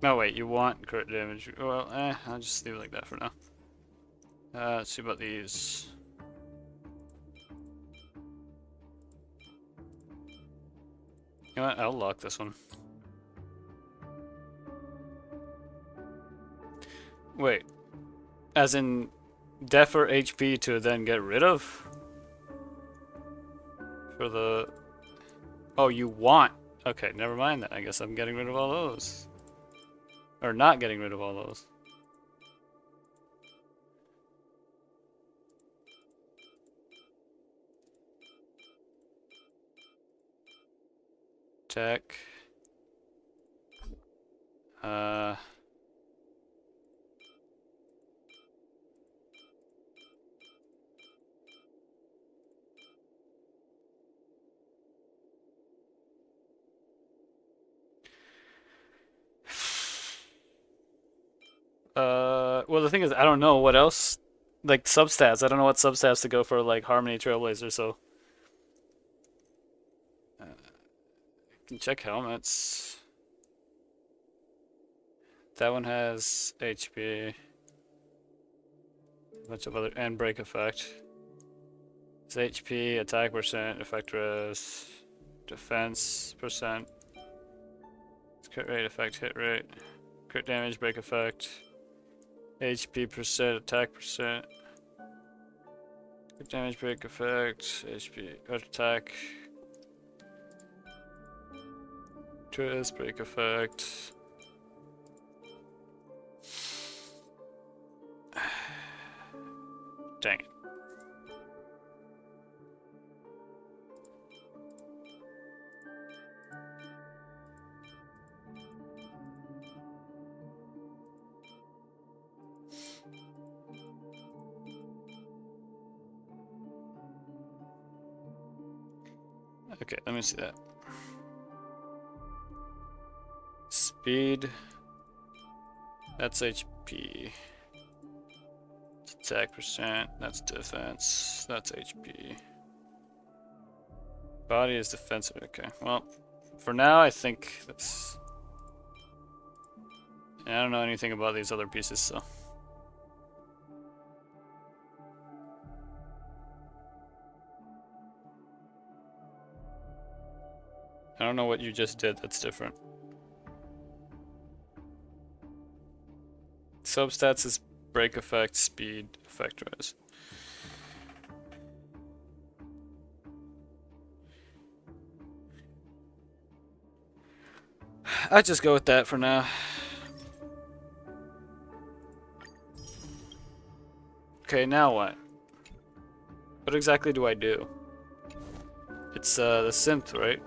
Speaker 1: No, wait, you want crit damage. Well, I'll just leave it like that for now. Let's see about these. You know what? I'll lock this one. Wait. As in, defer HP to then get rid of? For the... Oh, you want... Okay, never mind that. I guess I'm getting rid of all those. Or not getting rid of all those. Tech. Well, the thing is, I don't know what else. Like, substats. I don't know what substats to go for, like, Harmony Trailblazer, so. I can check helmets. That one has HP. A bunch of other. And break effect. It's HP, attack percent, effect res, defense percent. Crit rate, effect, hit rate, crit damage, break effect, HP percent, attack percent, crit damage, break effect, HP, attack, twist, break effect. Dang it. Okay, let me see that. Speed. That's HP. Attack percent. That's defense. That's HP. Body is defensive. Okay, well, for now, I think that's. I don't know anything about these other pieces, so. I don't know what you just did that's different. Substats is break effect, speed, effect rise. I'll just go with that for now. Okay, now what? What exactly do I do? It's the synth, right?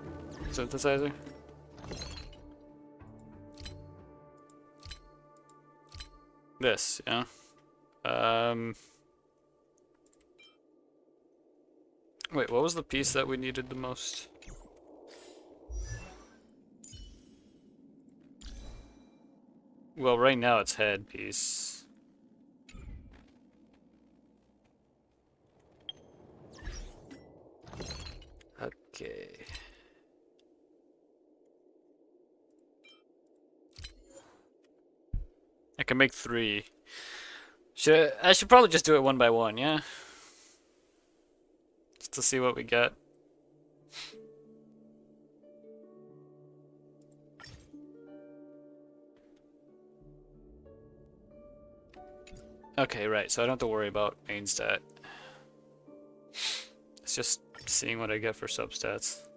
Speaker 1: Synthesizer? This, yeah. Wait, what was the piece that we needed the most? Well, right now it's head piece. Okay. I can make 3. I should probably just do it one by one, yeah? Just to see what we get. Okay, right, so I don't have to worry about main stat. It's just seeing what I get for substats.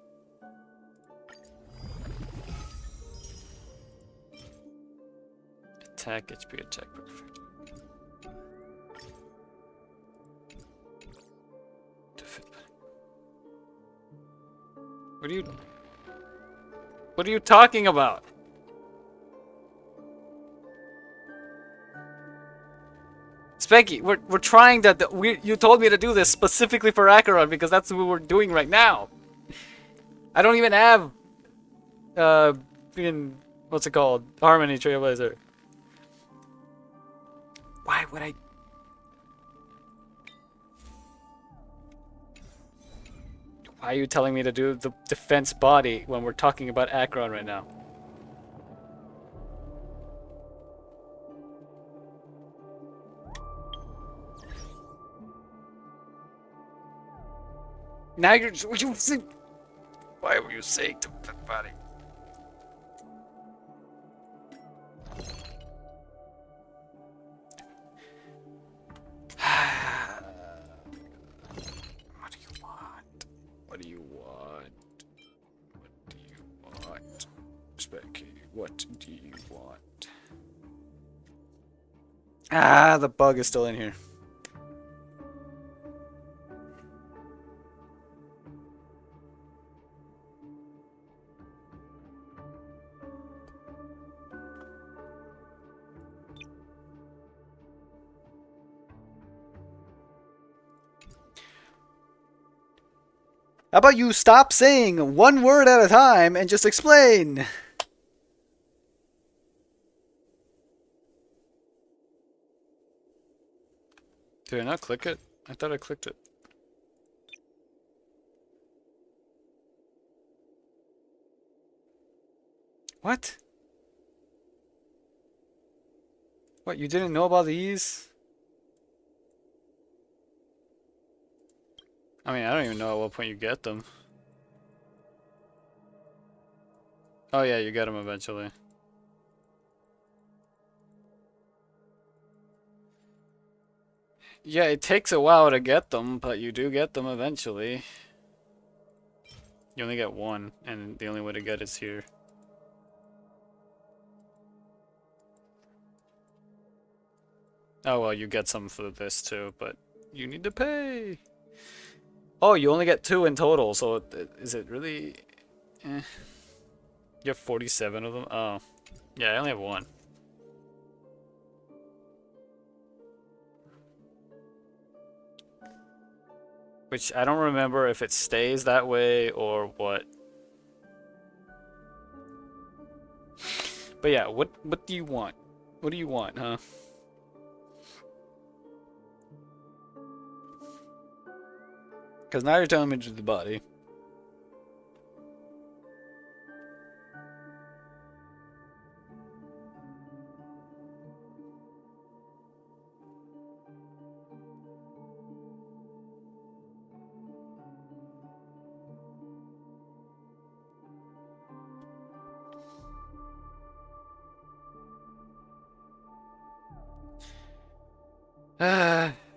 Speaker 1: Attack, HP, attack, perfect. What are you talking about? Spanky, we're trying that. You told me to do this specifically for Acheron because that's what we're doing right now. I don't even have what's it called? Harmony Trailblazer. Why would I? Why are you telling me to do the defense body when we're talking about Acheron right now? Now why were you saying defense body? What do you want? What do you want? What do you want? Specky, what do you want? Ah, the bug is still in here. How about you stop saying one word at a time and just explain? Did I not click it? I thought I clicked it. What? What, you didn't know about these? I mean, I don't even know at what point you get them. Oh yeah, you get them eventually. Yeah, it takes a while to get them, but you do get them eventually. You only get one, and the only way to get is here. Oh well, you get some for this too, but you need to pay. Oh, you only get 2 in total, so is it really... Eh. You have 47 of them? Oh. Yeah, I only have 1. Which I don't remember if it stays that way or what. But yeah, what do you want? What do you want, huh? Because now you're telling me to the body.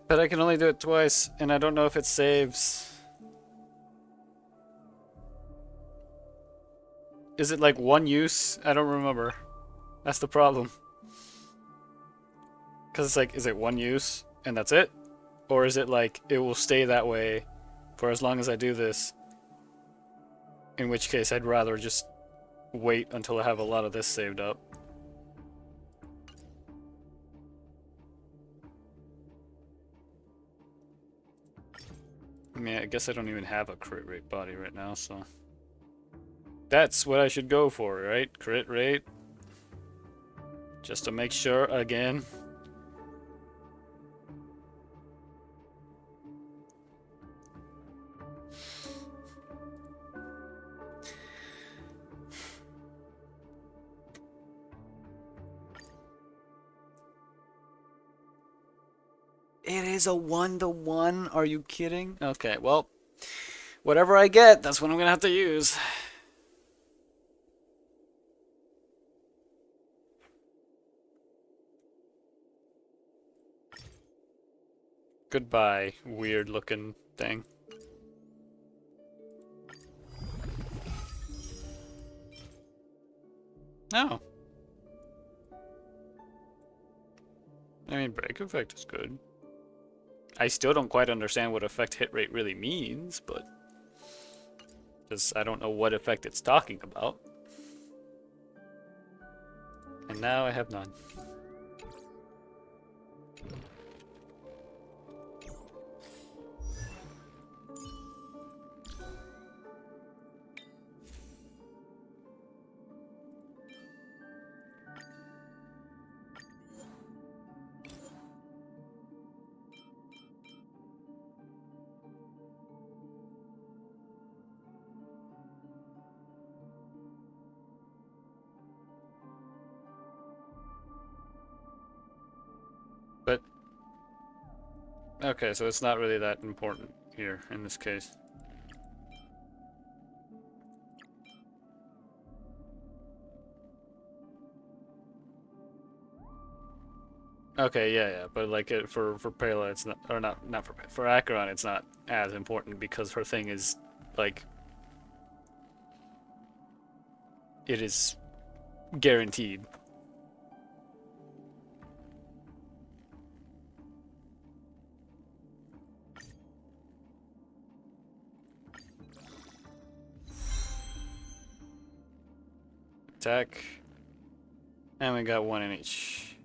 Speaker 1: But I can only do it twice, and I don't know if it saves. Is it like 1 use? I don't remember. That's the problem. Because it's like, is it 1 use, and that's it? Or is it like, it will stay that way for as long as I do this? In which case, I'd rather just wait until I have a lot of this saved up. I mean, I guess I don't even have a crit rate body right now, so... That's what I should go for, right? Crit rate. Just to make sure, again. It is a 1-to-1? Are you kidding? Okay, well, whatever I get, that's what I'm gonna have to use. Goodbye, weird looking thing. No. I mean, break effect is good. I still don't quite understand what effect hit rate really means, but... Because I don't know what effect it's talking about. And now I have none. But... Okay, so it's not really that important here, in this case. Okay, yeah, but like for Pela, it's not, or not for Acheron, it's not as important because her thing is like it is guaranteed. Attack, and we got 1 in each.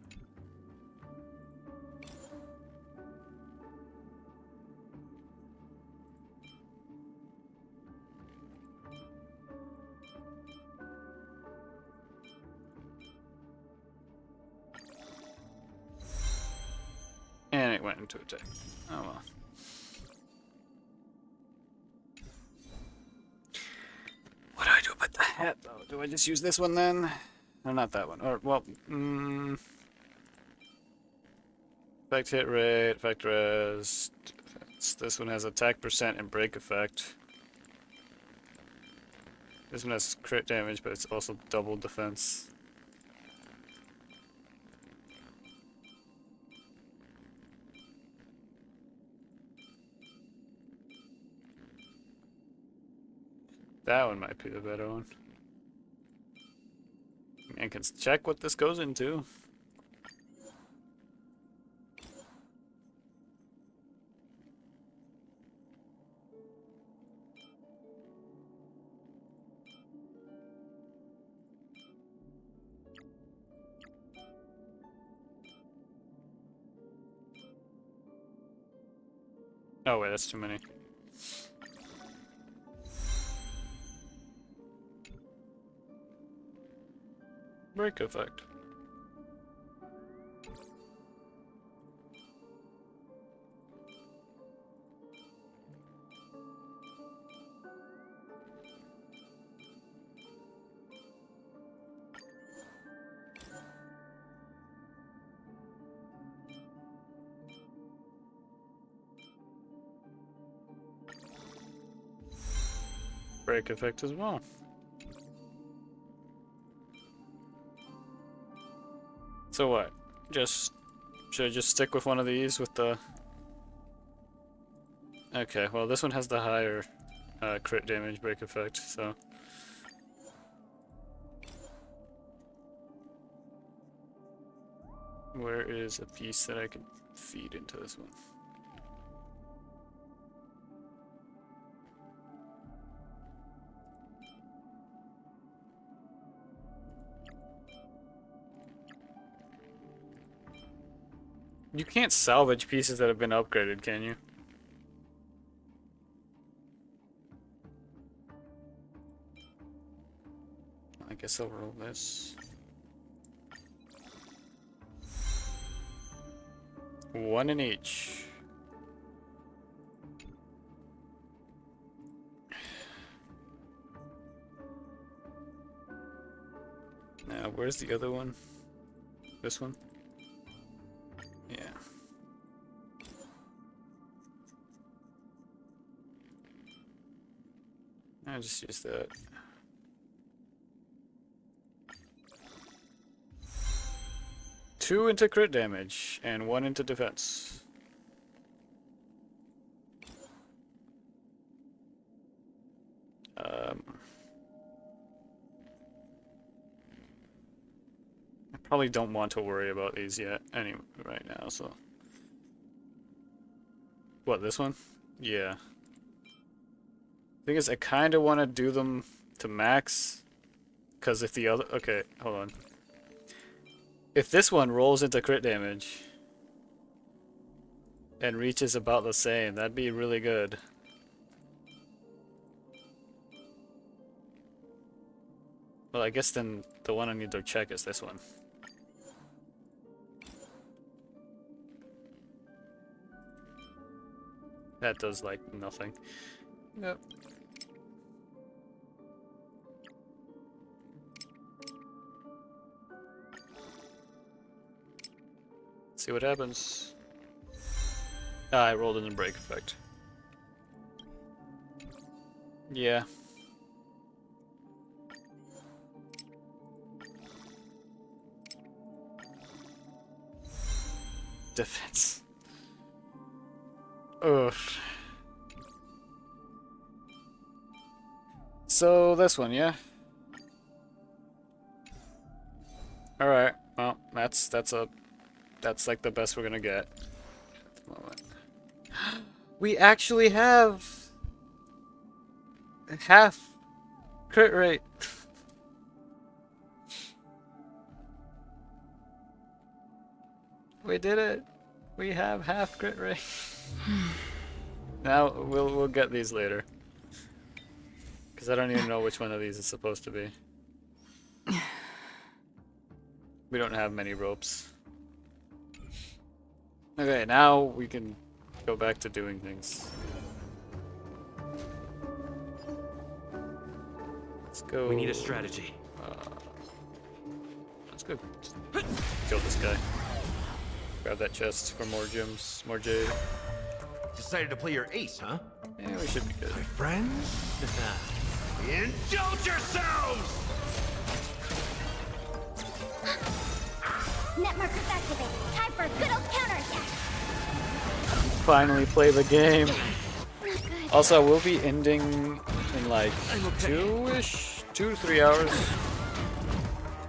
Speaker 1: And it went into attack. Oh well. What do I do about the hat though? Do I just use this one then? No, not that one. Or, well, effect hit rate, effect res. This one has attack percent and break effect. This one has crit damage, but it's also double defense. That one might be the better one. Man can check what this goes into. Oh wait, that's too many. Break effect. Break effect as well. So what? Should I just stick with one of these with the... Okay, well this one has the higher crit damage break effect, so... Where is a piece that I can feed into this one? You can't salvage pieces that have been upgraded, can you? I guess I'll roll this. One in each. Now, where's the other one? This one? Yeah. I'll just use that. Two into crit damage and one into defense. I probably don't want to worry about these yet, right now, so. What, this one? Yeah. Thing is, I kind of want to do them to max, because if the other... Okay, hold on. If this one rolls into crit damage and reaches about the same, that'd be really good. Well, I guess then the one I need to check is this one. That does, like, nothing. Yep. See what happens. Ah, I rolled in the break effect. Yeah. Defense. Ugh. So this one, yeah. All right. Well, that's like the best we're gonna get at the moment. We actually have half crit rate. We did it. We have half crit rate. Now we'll get these later. Because I don't even know which one of these is supposed to be. We don't have many ropes. Okay, now we can go back to doing things. Let's go.
Speaker 11: We need a strategy.
Speaker 1: Let's go kill this guy. Grab that chest for more gems, more jade.
Speaker 5: Decided to play your ace, huh?
Speaker 1: Yeah, we should be good.
Speaker 5: My friends? Indulge yourselves!
Speaker 3: Net markers activated. Time for a good old counterattack.
Speaker 1: Finally play the game. Also, we'll be ending in like 2 to 3 hours.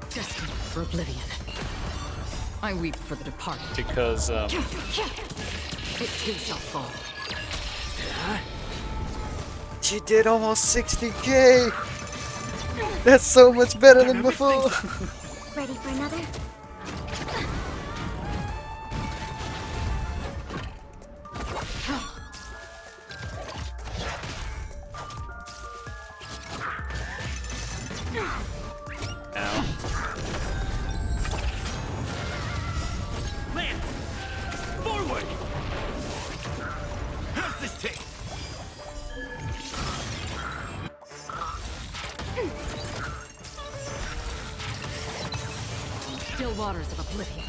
Speaker 2: Destined for oblivion. I weep for the departed.
Speaker 1: Because,
Speaker 2: It too shall fall.
Speaker 1: She did almost 60K! That's so much better than before!
Speaker 3: Ready for another?
Speaker 5: Lance! Forward! How's this take?
Speaker 2: Still waters of oblivion.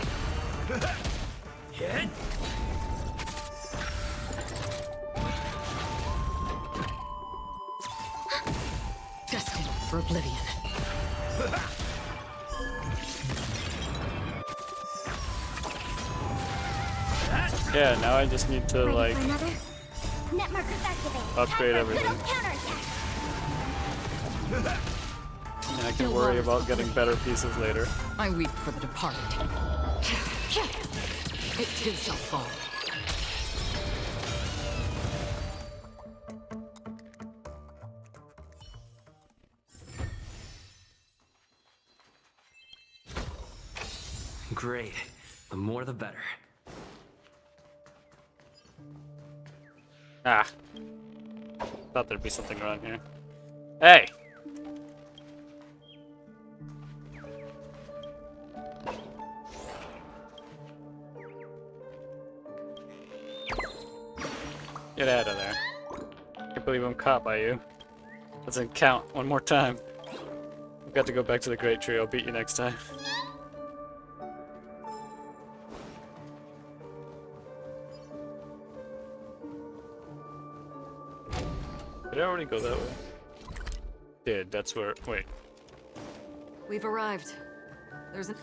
Speaker 5: Hit!
Speaker 2: Destined for oblivion.
Speaker 1: Yeah, now I just need to,
Speaker 3: Ready
Speaker 1: like,
Speaker 3: for another? Net markers activated.
Speaker 1: upgrade
Speaker 3: Time for a good
Speaker 1: everything.
Speaker 3: old counterattack.
Speaker 1: And I can worry about getting better pieces later.
Speaker 2: I weep for the departed. It too shall fall.
Speaker 11: Great. The more the better.
Speaker 1: Ah. Thought there'd be something around here. Hey! Get out of there. Can't believe I'm caught by you. Doesn't count. One more time. I've got to go back to the Great Tree. I'll beat you next time. Did I already go that way? Did. That's where... Wait.
Speaker 2: We've arrived. There's an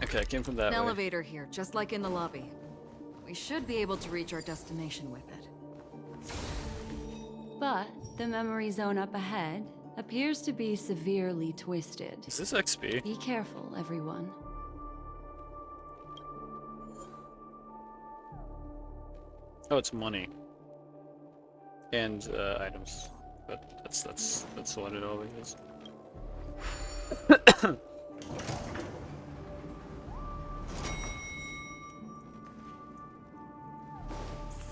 Speaker 1: Okay, I came from that way.
Speaker 2: elevator here, just like in the lobby. We should be able to reach our destination with it.
Speaker 7: But the memory zone up ahead appears to be severely twisted.
Speaker 1: Is this XP?
Speaker 7: Be careful, everyone.
Speaker 1: Oh, it's money. And items. But that's what it always is.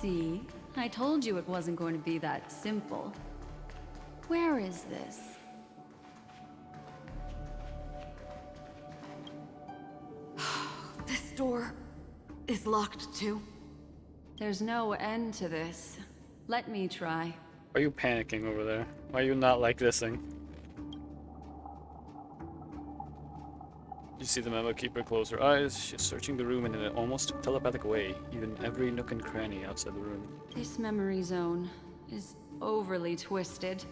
Speaker 7: See? I told you it wasn't going to be that simple. Where is this?
Speaker 2: This door is locked too.
Speaker 7: There's no end to this. Let me try.
Speaker 1: Why are you panicking over there? Why are you not like this thing? You see the memo keeper close her eyes. She's searching the room in an almost telepathic way, even every nook and cranny outside the room.
Speaker 7: This memory zone is overly twisted.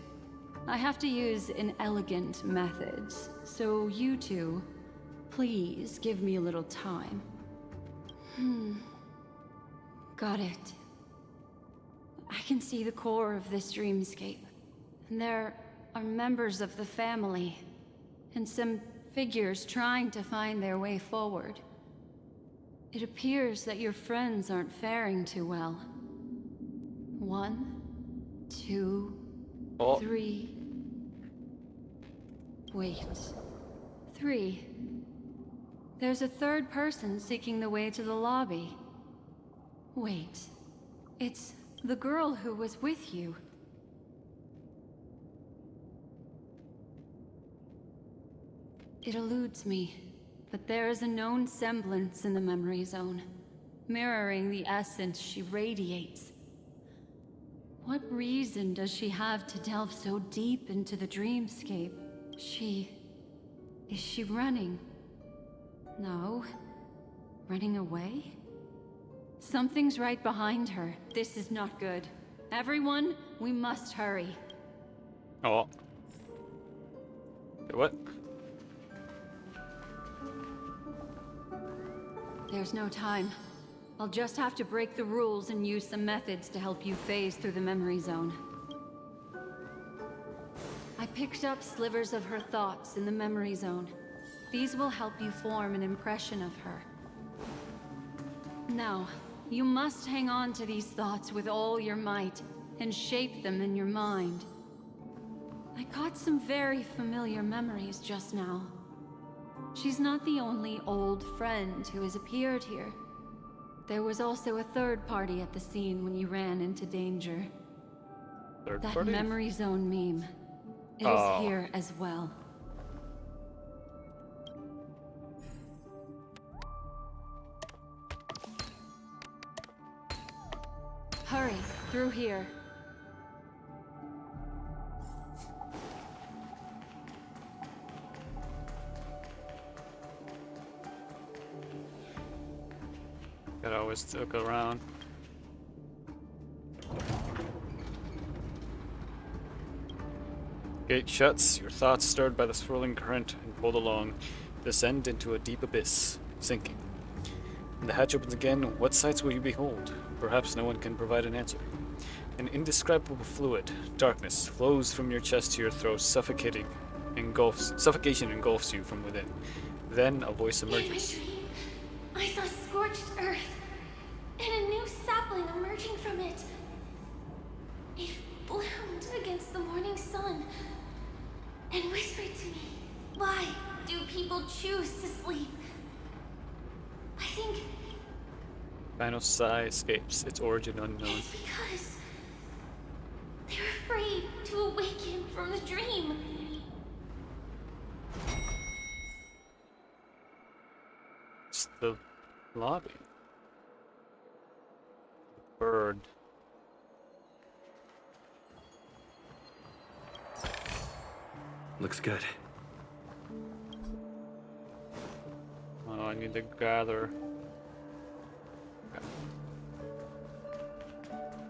Speaker 7: I have to use inelegant methods, so you two, please give me a little time. Got it. I can see the core of this dreamscape, and there are members of the family, and some figures trying to find their way forward. It appears that your friends aren't faring too well. 1, 2, 3. Wait. 3. There's a third person seeking the way to the lobby. Wait. It's the girl who was with you. It eludes me, but there is a known semblance in the memory zone, mirroring the essence she radiates. What reason does she have to delve so deep into the dreamscape? Is she running? No. Running away? Something's right behind her. This is not good. Everyone, we must hurry.
Speaker 1: Oh. Wait, what?
Speaker 7: There's no time. I'll just have to break the rules and use some methods to help you phase through the memory zone. I picked up slivers of her thoughts in the memory zone. These will help you form an impression of her. Now, you must hang on to these thoughts with all your might and shape them in your mind. I caught some very familiar memories just now. She's not the only old friend who has appeared here. There was also a third party at the scene when you ran into danger.
Speaker 1: Third
Speaker 7: That
Speaker 1: party?
Speaker 7: memory zone meme. It
Speaker 1: Oh.
Speaker 7: is here as well. Hurry, through here.
Speaker 1: Gotta always look around. Gate shuts, your thoughts stirred by the swirling current and pulled along, descend into a deep abyss, sinking. When the hatch opens again, what sights will you behold? Perhaps no one can provide an answer. An indescribable fluid, darkness, flows from your chest to your throat, suffocation engulfs you from within. Then a voice emerges.
Speaker 6: I saw scorched earth and a new sapling emerging from it. It bloomed against the morning sun and whispered to me, "Why do people choose to sleep?" I think
Speaker 1: Final sigh escapes, its origin unknown.
Speaker 6: it's because they're afraid to awaken from the dream.
Speaker 1: It's the lobby. Bird.
Speaker 11: Looks good.
Speaker 1: Oh, I need to gather.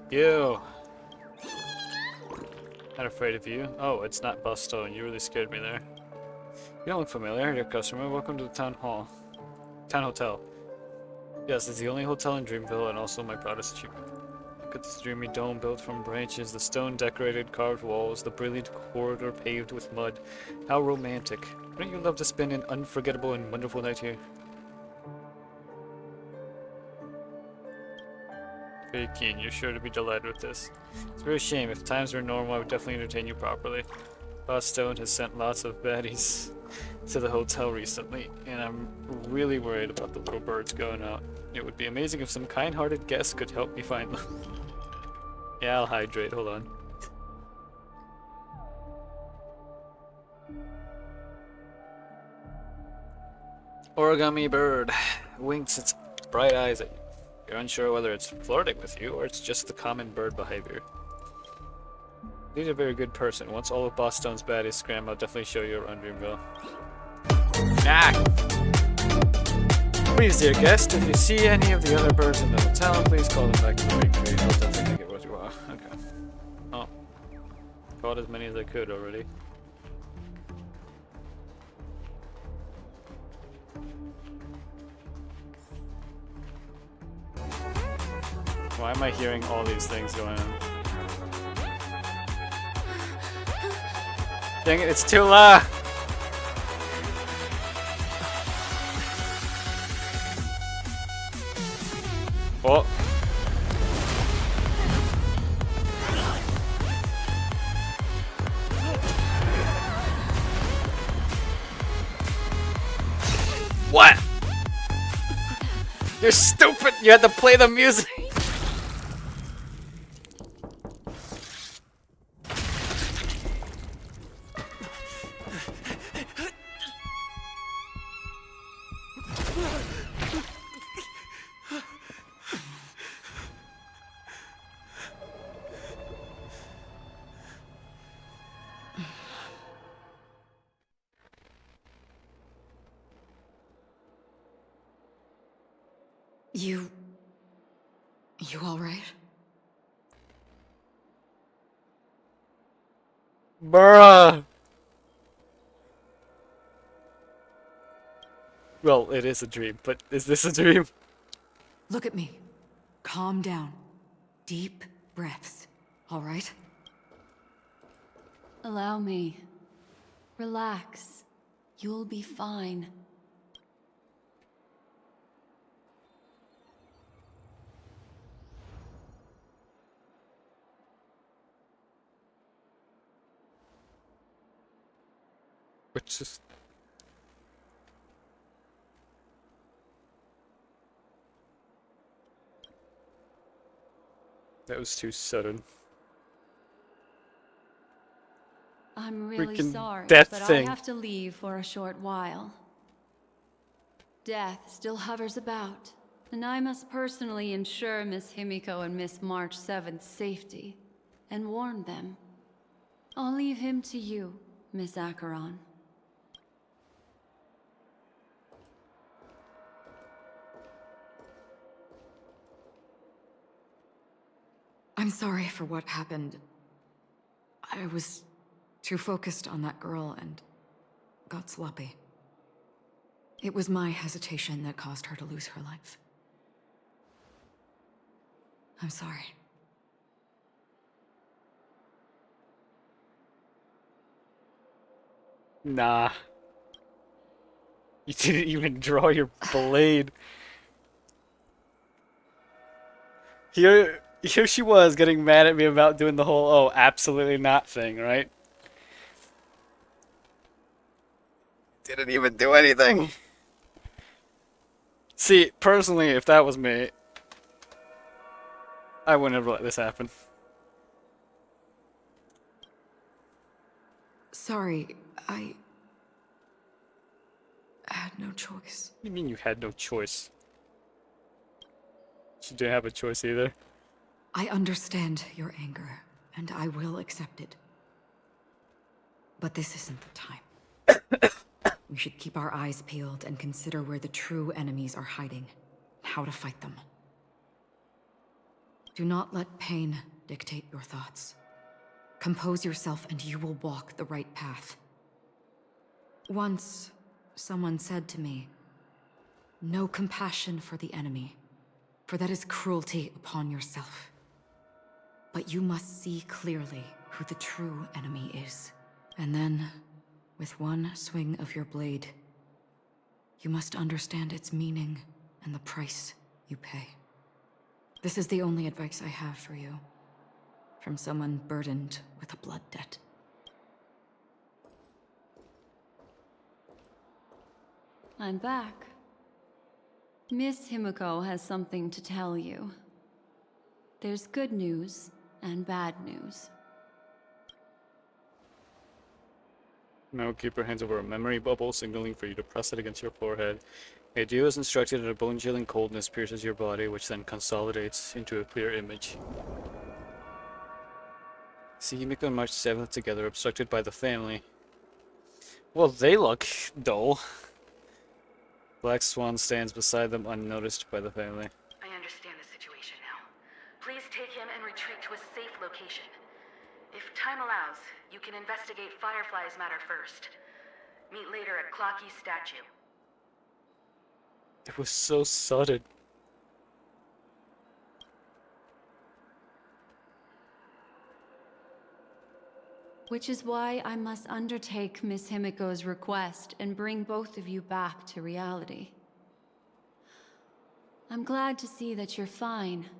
Speaker 1: You! Not afraid of you. Oh, it's not Busto, you really scared me there. You don't look familiar, dear customer. Welcome to the town hotel. Yes, it's the only hotel in Dreamville and also my proudest achievement. Look at this dreamy dome built from branches, the stone-decorated carved walls, the brilliant corridor paved with mud. How romantic. Wouldn't you love to spend an unforgettable and wonderful night here? Very keen, you're sure to be delighted with this. It's a real shame. If times were normal, I would definitely entertain you properly. Boss Stone has sent lots of baddies to the hotel recently, and I'm really worried about the little birds going out. It would be amazing if some kind-hearted guest could help me find them. Yeah, I'll hydrate, hold on. Origami bird winks its bright eyes at you. You're unsure whether it's flirting with you or it's just the common bird behavior. He's a very good person. Once all of Boss Stone's baddies scram, I'll definitely show you around Dreamville. Ah! Please, dear guest, if you see any of the other birds in the hotel, please call them back to the bakery. I'll definitely make it worth your while. Okay. Oh. Caught as many as I could already. Why am I hearing all these things going on? Dang it, it's too loud! Oh. What? You're stupid! You had to play the music!
Speaker 2: You alright?
Speaker 1: Bruh! Well, it is a dream, but is this a dream?
Speaker 2: Look at me. Calm down. Deep breaths. All right?
Speaker 7: Allow me. Relax. You'll be fine.
Speaker 1: Which is... That was too sudden.
Speaker 7: I'm really
Speaker 1: Freaking
Speaker 7: sorry,
Speaker 1: death
Speaker 7: but
Speaker 1: thing.
Speaker 7: I have to leave for a short while. Death still hovers about, and I must personally ensure Miss Himiko and Miss March 7th's safety, and warn them. I'll leave him to you, Miss Acheron.
Speaker 2: I'm sorry for what happened. I was too focused on that girl and got sloppy. It was my hesitation that caused her to lose her life. I'm sorry.
Speaker 1: Nah. You didn't even draw your blade. Here she was getting mad at me about doing the whole, oh, absolutely not thing, right? Didn't even do anything. See, personally, if that was me, I wouldn't have let this happen.
Speaker 2: Sorry, I had no choice.
Speaker 1: What do you mean you had no choice? You didn't have a choice either.
Speaker 2: I understand your anger, and I will accept it. But this isn't the time. We should keep our eyes peeled and consider where the true enemies are hiding, and how to fight them. Do not let pain dictate your thoughts. Compose yourself and you will walk the right path. Once, someone said to me, "No compassion for the enemy, for that is cruelty upon yourself. But you must see clearly who the true enemy is. And then, with one swing of your blade, you must understand its meaning and the price you pay." This is the only advice I have for you, from someone burdened with a blood debt.
Speaker 7: I'm back. Miss Himiko has something to tell you. There's good news and bad news.
Speaker 1: Now keep your hands over a memory bubble, signaling for you to press it against your forehead. Do as instructed, and a bone-chilling coldness pierces your body, which then consolidates into a clear image. See Himiko and March 7th together, obstructed by the family. Well, they look dull. Black Swan stands beside them, unnoticed by the family.
Speaker 21: I understand the situation now. Please take him and retreat to a safe location. If time allows, you can investigate Firefly's matter first. Meet later at Clocky's statue.
Speaker 1: It was so sudden.
Speaker 7: Which is why I must undertake Miss Himiko's request and bring both of you back to reality. I'm glad to see that you're fine.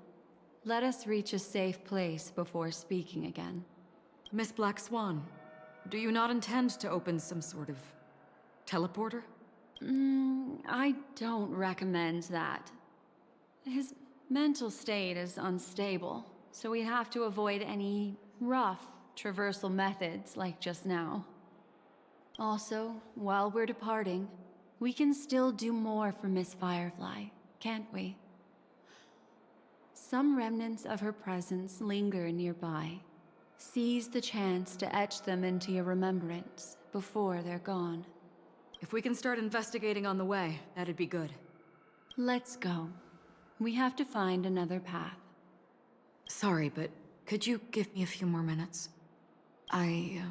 Speaker 7: Let us reach a safe place before speaking again.
Speaker 2: Miss Black Swan, do you not intend to open some sort of teleporter?
Speaker 7: I don't recommend that. His mental state is unstable, so we have to avoid any rough traversal methods like just now. Also, while we're departing, we can still do more for Miss Firefly, can't we? Some remnants of her presence linger nearby. Seize the chance to etch them into your remembrance before they're gone.
Speaker 2: If we can start investigating on the way, that'd be good.
Speaker 7: Let's go. We have to find another path.
Speaker 2: Sorry, but could you give me a few more minutes? I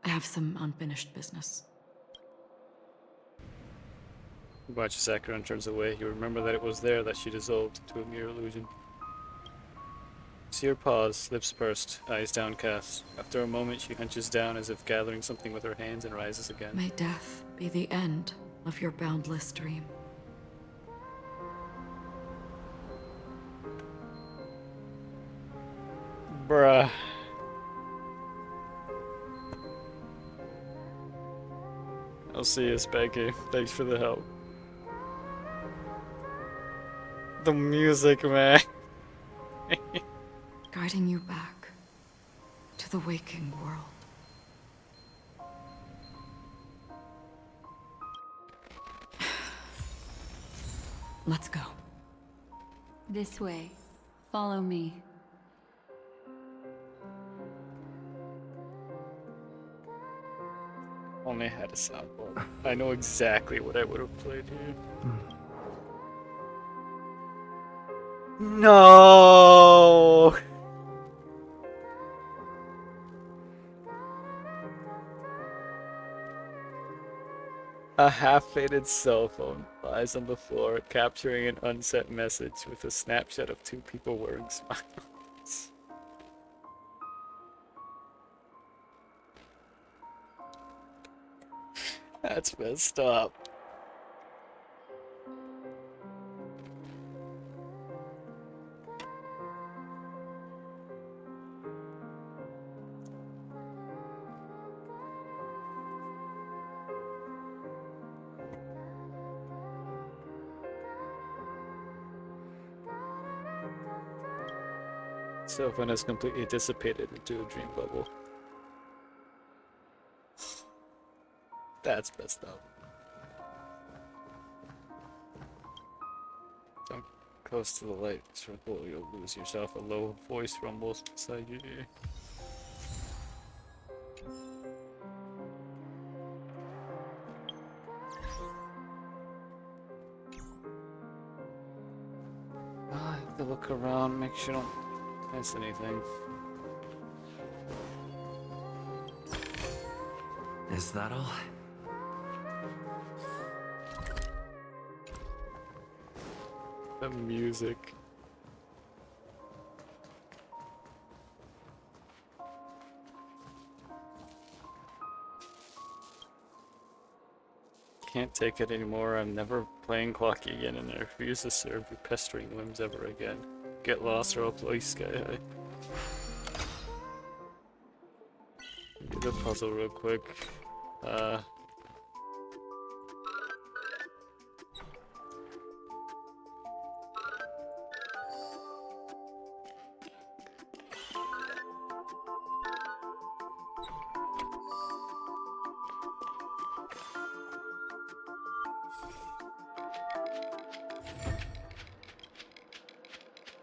Speaker 2: have some unfinished business.
Speaker 1: He watches Sakura and turns away. You remember that it was there that she dissolved into a mere illusion. See her pause, lips pursed, eyes downcast. After a moment, she hunches down as if gathering something with her hands and rises again.
Speaker 2: May death be the end of your boundless dream.
Speaker 1: Bruh. I'll see you, Spanky. Thanks for the help. The music, man.
Speaker 2: Guiding you back to the waking world. Let's go.
Speaker 7: This way. Follow me.
Speaker 1: Only had a sample. I know exactly what I would have played here. No! A half-faded cell phone lies on the floor, capturing an unsent message with a snapshot of two people wearing smiles. That's messed up. Cell phone has completely dissipated into a dream bubble. That's messed up. Don't close to the light circle, you'll lose yourself. A low voice rumbles beside your ear. I have to look around, make sure I don't miss anything.
Speaker 11: Is that all?
Speaker 1: The music. Can't take it anymore. I'm never playing Clocky again, and I refuse to serve your pestering limbs ever again. Get lost or I'll play Sky High. Do the puzzle real quick.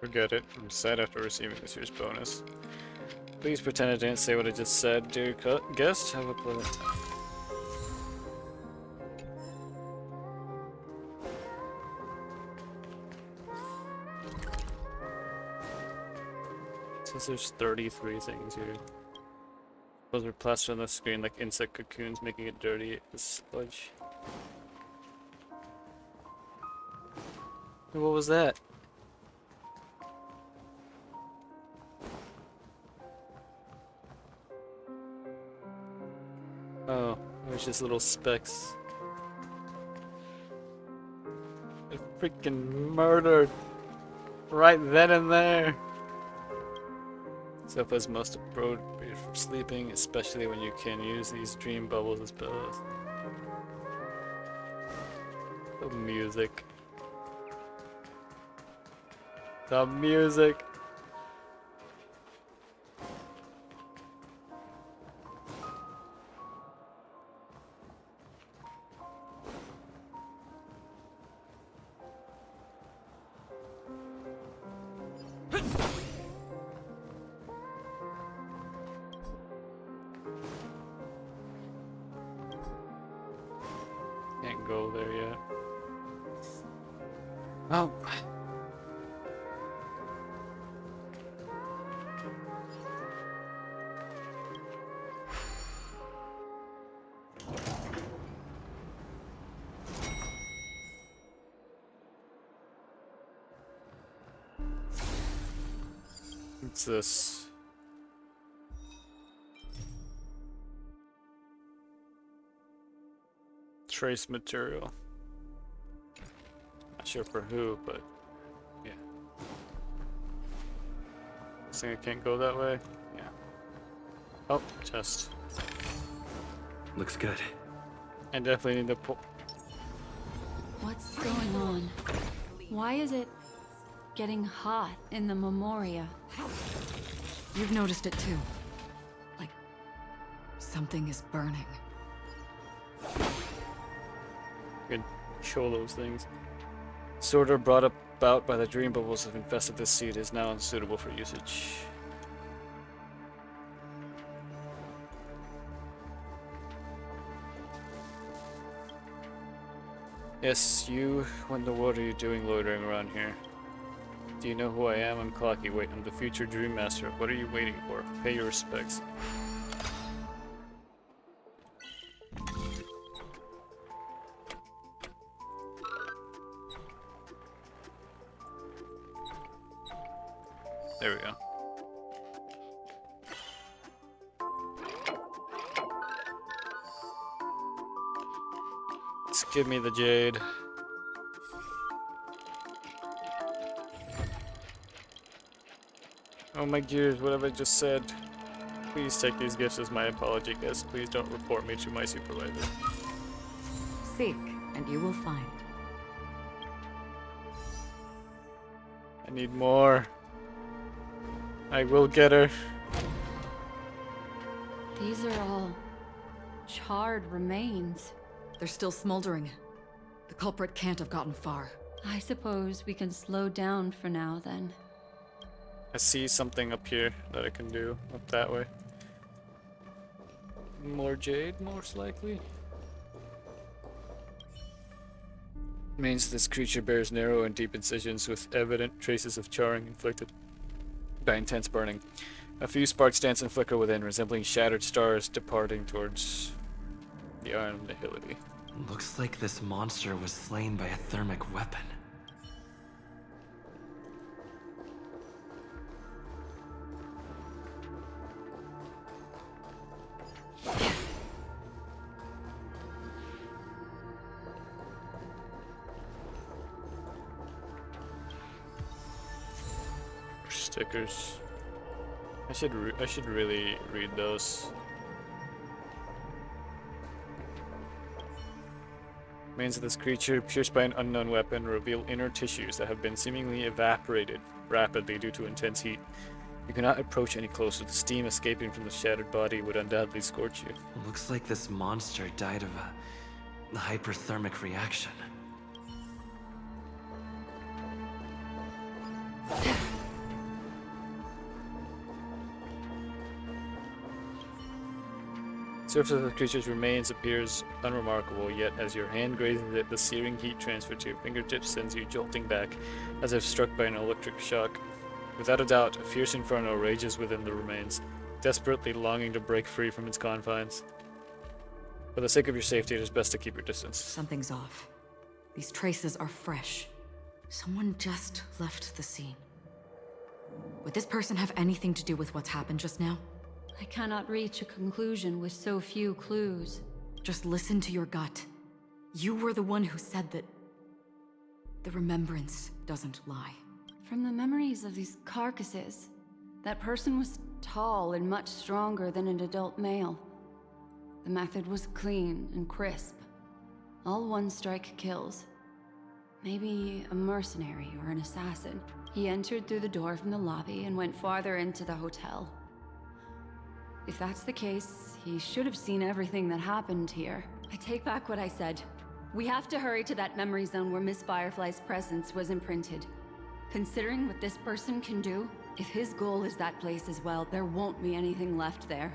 Speaker 1: Forget it. I'm sad after receiving this year's bonus. Please pretend I didn't say what I just said, dear guest. Have a pleasant time. Says there's 33 things here. Those are plastered on the screen like insect cocoons, making it dirty as sludge. What was that? Oh, it was just little specks. They're freaking murdered right then and there. Sofa's most appropriate for sleeping, especially when you can use these dream bubbles as pillows. The music. The music. Can't go there yet. Oh. What's this? Trace material. Not sure for who, but yeah. This thing I can't go that way? Yeah. Oh, chest.
Speaker 11: Looks good.
Speaker 1: I definitely need to pull.
Speaker 7: What's going on? Why is it getting hot in the Memoria?
Speaker 2: You've noticed it too. Like, something is burning.
Speaker 1: Could kill those things. Disorder brought about by the dream bubbles have infested this seed is now unsuitable for usage. Yes, you. What in the world are you doing loitering around here? Do you know who I am? I'm Clocky. Wait, I'm the future Dream Master. What are you waiting for? Pay your respects. There we go. Just give me the jade. Oh my gears, what have I just said? Please take these gifts as my apology, guys. Please don't report me to my supervisor.
Speaker 2: Seek, and you will find.
Speaker 1: I need more. I will get her.
Speaker 7: These are all charred remains.
Speaker 2: They're still smoldering. The culprit can't have gotten far.
Speaker 7: I suppose we can slow down for now, then.
Speaker 1: I see something up here that I can do up that way. More jade, most likely. Means this creature bears narrow and deep incisions with evident traces of charring inflicted by intense burning. A few sparks dance and flicker within, resembling shattered stars departing towards the iron nihility.
Speaker 11: Looks like this monster was slain by a thermic weapon.
Speaker 1: Stickers. I should really read those. Remains of this creature, pierced by an unknown weapon, reveal inner tissues that have been seemingly evaporated rapidly due to intense heat. You cannot approach any closer. The steam escaping from the shattered body would undoubtedly scorch you.
Speaker 11: Looks like this monster died of a hyperthermic reaction.
Speaker 1: The surface of the creature's remains appears unremarkable, yet as your hand grazes it, the searing heat transfer to your fingertips sends you jolting back, as if struck by an electric shock. Without a doubt, a fierce inferno rages within the remains, desperately longing to break free from its confines. For the sake of your safety, it is best to keep your distance.
Speaker 2: Something's off. These traces are fresh. Someone just left the scene. Would this person have anything to do with what's happened just now?
Speaker 7: I cannot reach a conclusion with so few clues.
Speaker 2: Just listen to your gut. You were the one who said that the remembrance doesn't lie.
Speaker 7: From the memories of these carcasses, that person was tall and much stronger than an adult male. The method was clean and crisp. All one-strike kills. Maybe a mercenary or an assassin. He entered through the door from the lobby and went farther into the hotel. If that's the case, he should have seen everything that happened here. I take back what I said. We have to hurry to that memory zone where Miss Firefly's presence was imprinted. Considering what this person can do, if his goal is that place as well, there won't be anything left there.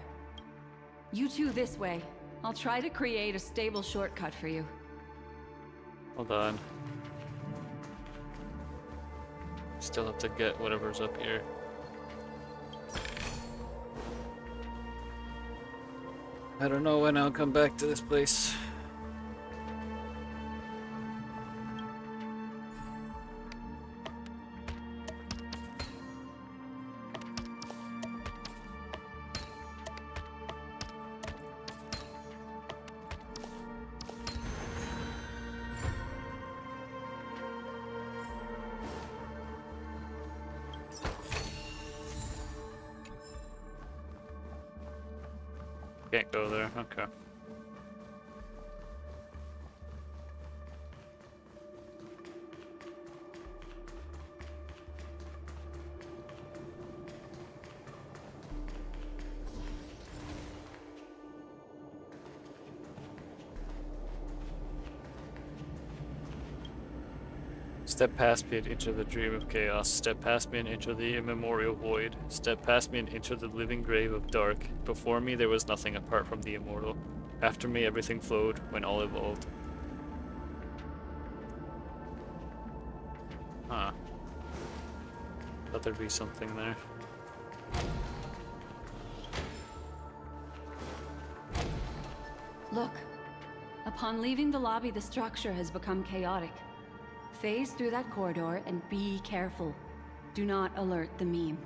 Speaker 7: You two this way. I'll try to create a stable shortcut for you.
Speaker 1: Hold on. Still have to get whatever's up here. I don't know when I'll come back to this place. Can't go there. Okay. Step past me and enter the dream of chaos. Step past me and enter the immemorial void. Step past me and enter the living grave of dark. Before me there was nothing apart from the immortal. After me everything flowed when all evolved. Huh. Thought there'd be something there.
Speaker 7: Look. Upon leaving the lobby, the structure has become chaotic. Phase through that corridor and be careful. Do not alert the meme.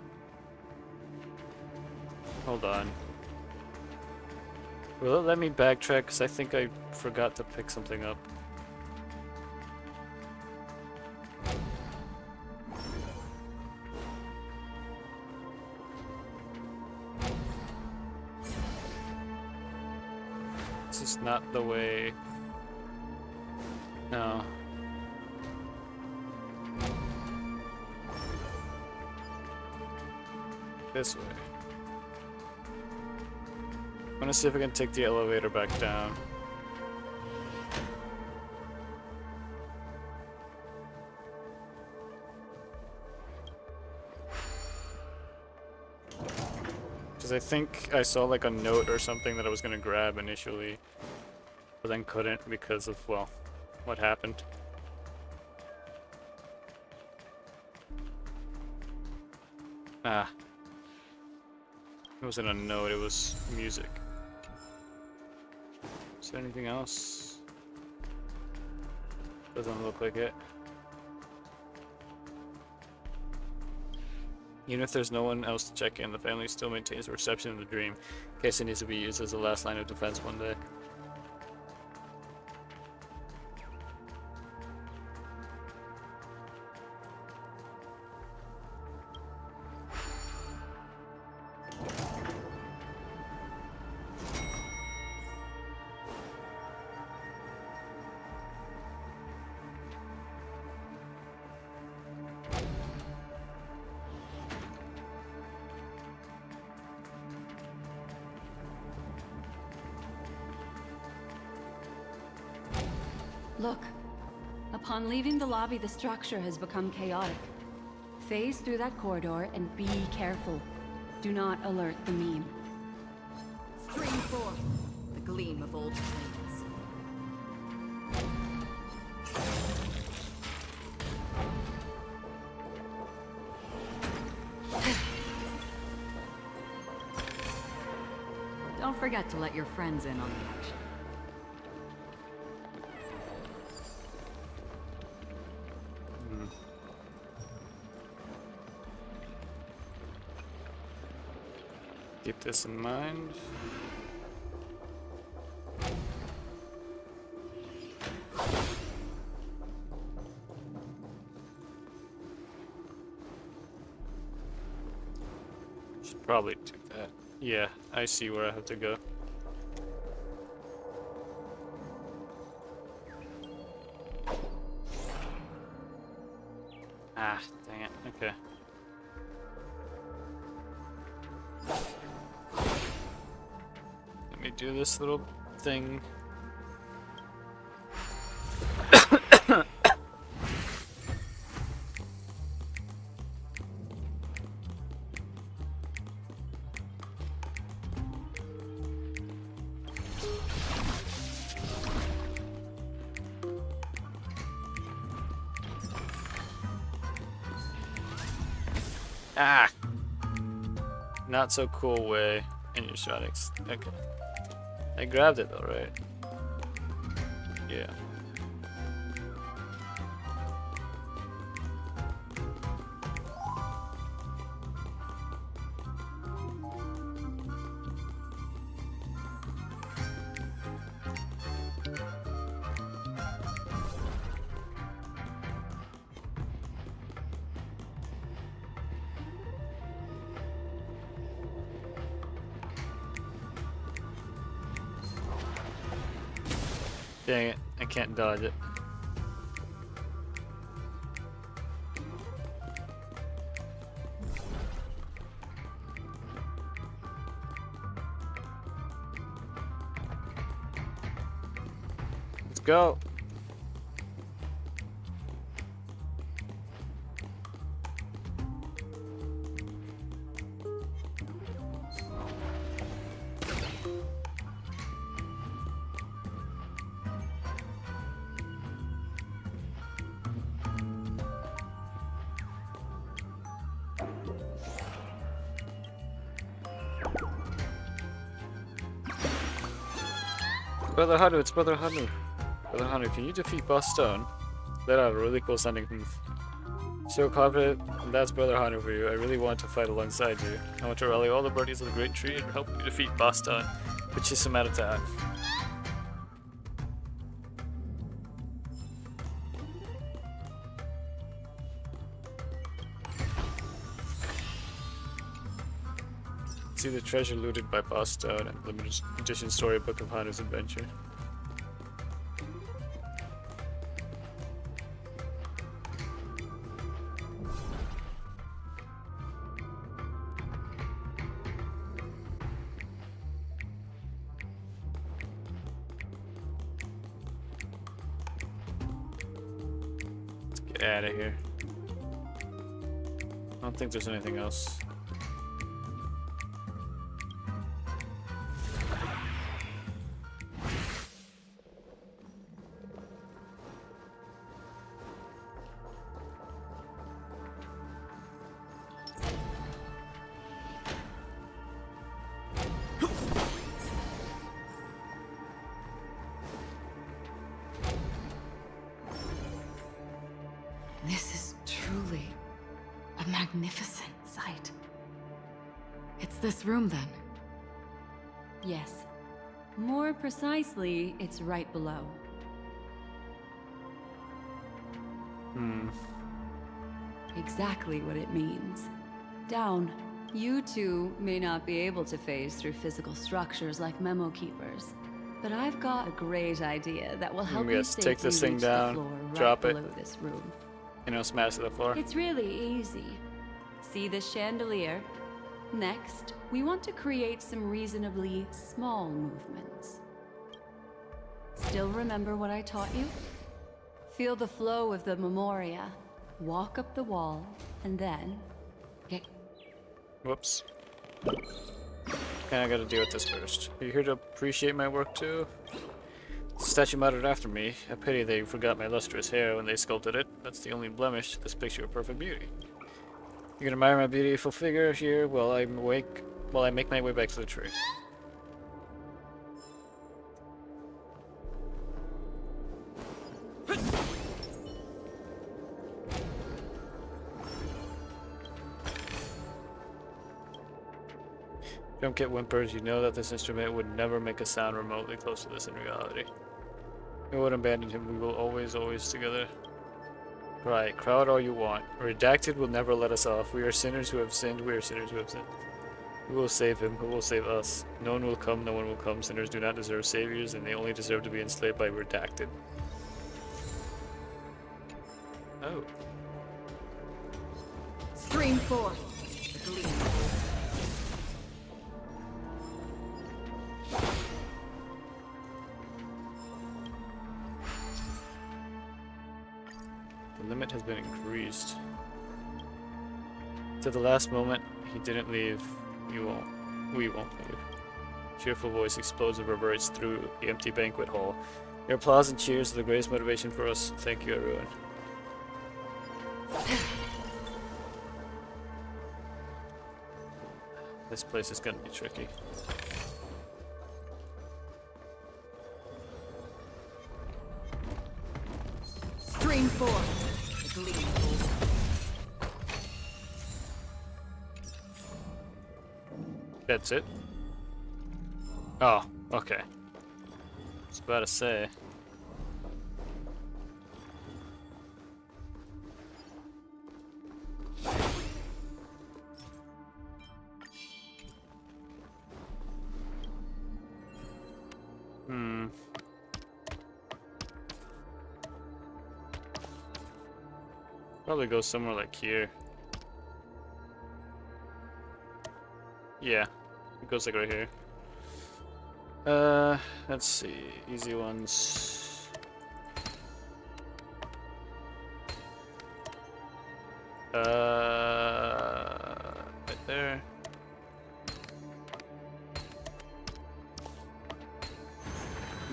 Speaker 1: Hold on. Will it let me backtrack? Because I think I forgot to pick something up. This is not the way. No. This way. I'm gonna see if I can take the elevator back down. Because I think I saw like a note or something that I was gonna grab initially, but then couldn't because of, well, what happened. Ah. It wasn't a note, it was music. Is there anything else? Doesn't look like it. Even if there's no one else to check in, the family still maintains a reception in the dream, in case it needs to be used as a last line of defense one day.
Speaker 7: Look. Upon leaving the lobby, the structure has become chaotic. Phase through that corridor and be careful. Do not alert the meme.
Speaker 2: Stream forth the gleam of old flames. Don't forget to let your friends in on the action.
Speaker 1: Keep this in mind. Should probably do that. Yeah, I see where I have to go. Ah, dang it. Okay. Let me do this little thing. Ah! Not so cool way in your Sonics. Okay. I grabbed it though, right? Yeah. Dang it, I can't dodge it. Let's go. Brother Hanu, it's Brother Hanu. Brother Hanu, can you defeat Boss Stone? Let out a really cool sounding move. So confident, and that's Brother Hanu for you. I really want to fight alongside you. I want to rally all the birdies of the Great Tree and help you defeat Boss Stone, which is some out of town. See the treasure looted by Boss Stone and limited edition storybook of Hanu's adventure. Let's get out of here. I don't think there's anything else.
Speaker 2: This is truly a magnificent sight. It's this room, then?
Speaker 7: Yes. More precisely, it's right below. Exactly what it means. Down. You two may not be able to phase through physical structures like memo keepers, but I've got a great idea that will help you safely
Speaker 1: take this thing
Speaker 7: reach
Speaker 1: down,
Speaker 7: the floor right
Speaker 1: drop it,
Speaker 7: below this room.
Speaker 1: you know, smash to the floor.
Speaker 7: It's really easy. See this chandelier? Next, we want to create some reasonably small movements. Still remember what I taught you? Feel the flow of the memoria. Walk up the wall, and then... Okay.
Speaker 1: Whoops. Kinda gotta deal with this first. Are you here to appreciate my work too? The statue modeled after me. A pity they forgot my lustrous hair when they sculpted it. That's the only blemish to this picture of perfect beauty. You can admire my beautiful figure here while I make my way back to the tree. Don't get whimpers, you know that this instrument would never make a sound remotely close to this in reality. We won't abandon him, we will always together. Cry, crowd all you want. Redacted will never let us off. We are sinners who have sinned, we are sinners who have sinned. Who will save him? Who will save us? No one will come, no one will come. Sinners do not deserve saviors, and they only deserve to be enslaved by Redacted. Oh.
Speaker 2: Stream 4. The Gleam.
Speaker 1: The limit has been increased. To the last moment, he didn't leave. We won't leave. Cheerful voice explodes and reverberates through the empty banquet hall. Your applause and cheers are the greatest motivation for us. Thank you, everyone. This place is gonna be tricky.
Speaker 2: Stream 4. The Gleam.
Speaker 1: That's it? Oh, okay. I was about to say. Probably go somewhere like here. Yeah, it goes like right here. Let's see, easy ones. Right there.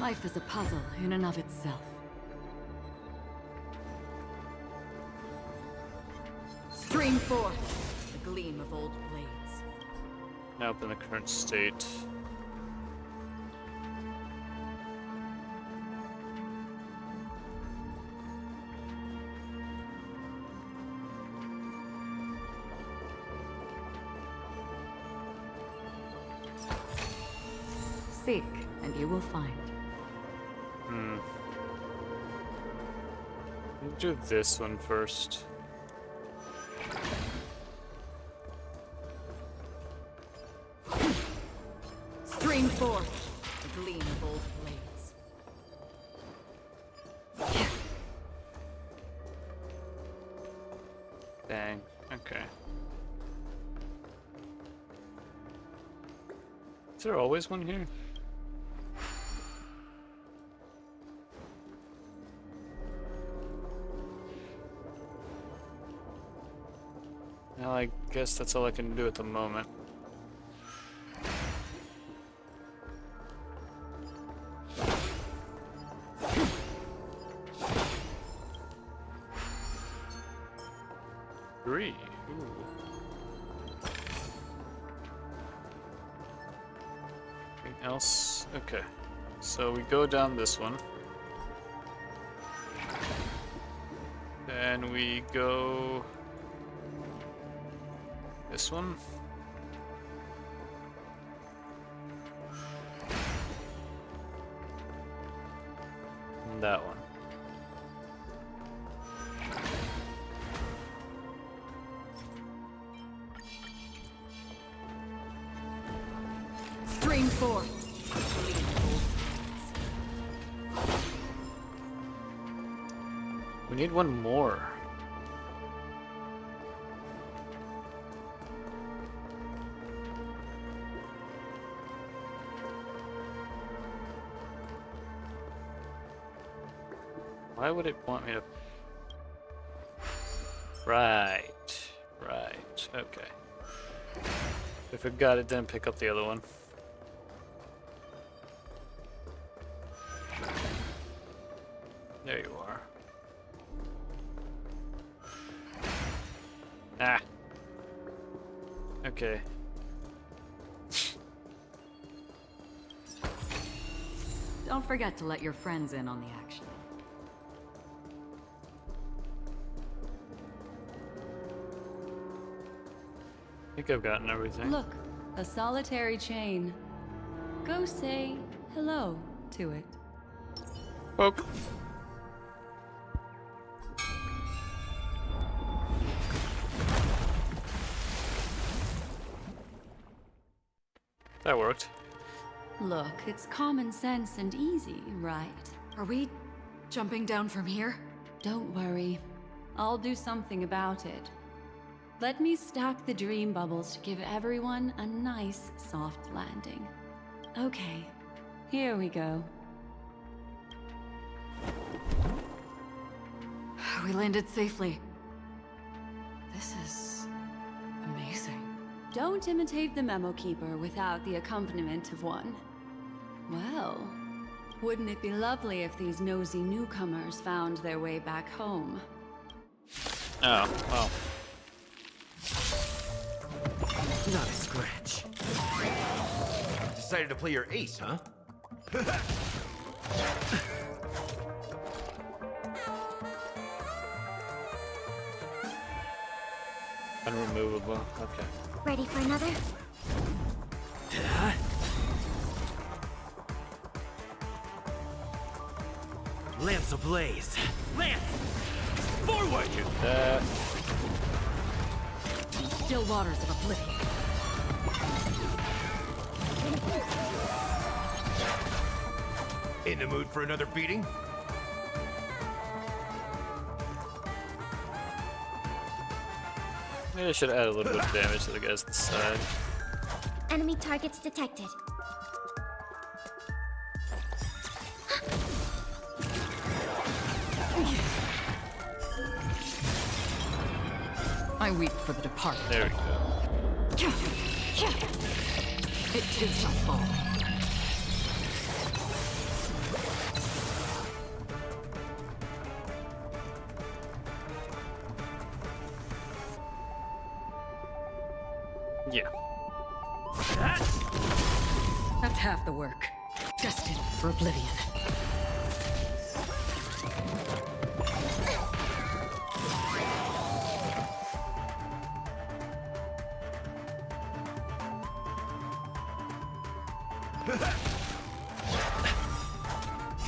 Speaker 2: Life is a puzzle in and of itself. Stream forth the gleam of old blades.
Speaker 1: Now up in the current state.
Speaker 2: Seek, and you will find.
Speaker 1: Let's do this one first.
Speaker 2: Stream forth the gleam of old blades.
Speaker 1: Dang, okay. Is there always one here? Well, I guess that's all I can do at the moment. Three. Ooh. Anything else? Okay. So we go down this one. Then we go this one. And that one.
Speaker 2: Stream forth.
Speaker 1: We need one more. Why would it want me to? Right. Okay. If it got it, then pick up the other one. There you are. Ah. Okay.
Speaker 2: Don't forget to let your friends in on the action.
Speaker 1: I think I've gotten everything.
Speaker 7: Look, a solitary chain. Go say hello to it.
Speaker 1: Poke. That worked.
Speaker 7: Look, it's common sense and easy, right?
Speaker 2: Are we jumping down from here?
Speaker 7: Don't worry. I'll do something about it. Let me stack the dream bubbles to give everyone a nice, soft landing. Okay, here we go.
Speaker 2: We landed safely. This is amazing.
Speaker 7: Don't imitate the memo keeper without the accompaniment of one. Well, wouldn't it be lovely if these nosy newcomers found their way back home?
Speaker 1: Oh, well.
Speaker 5: Not a scratch. Decided to play your ace, huh?
Speaker 1: Unremovable. Okay.
Speaker 3: Ready for another?
Speaker 5: Lamps ablaze. Lance! Forward!
Speaker 1: That.
Speaker 2: Still waters of oblivion.
Speaker 5: In the mood for another beating?
Speaker 1: Maybe I should add a little bit of damage to the guys at the side.
Speaker 3: Enemy targets detected.
Speaker 2: I weep for the departed.
Speaker 1: There we go.
Speaker 2: It too shall fall.
Speaker 1: Yeah.
Speaker 2: That's half the work. Destined for oblivion.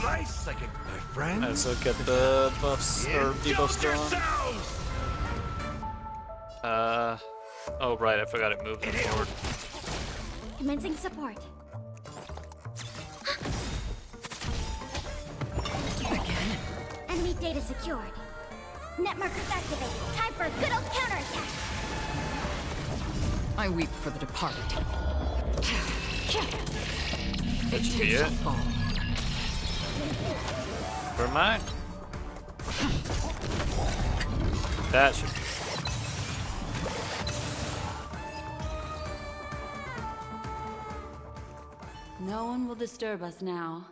Speaker 5: Nice, my friend.
Speaker 1: Alright, so get the buffs or debuffs going. Oh right, I forgot it moved forward.
Speaker 3: Commencing support.
Speaker 2: Again?
Speaker 3: Enemy data secured. Net markers activated. Time for a good old counterattack.
Speaker 2: I weep for the departed.
Speaker 1: That should be
Speaker 2: too shall
Speaker 1: it.
Speaker 2: fall.
Speaker 1: Where am I? That should be.
Speaker 7: No one will disturb us now.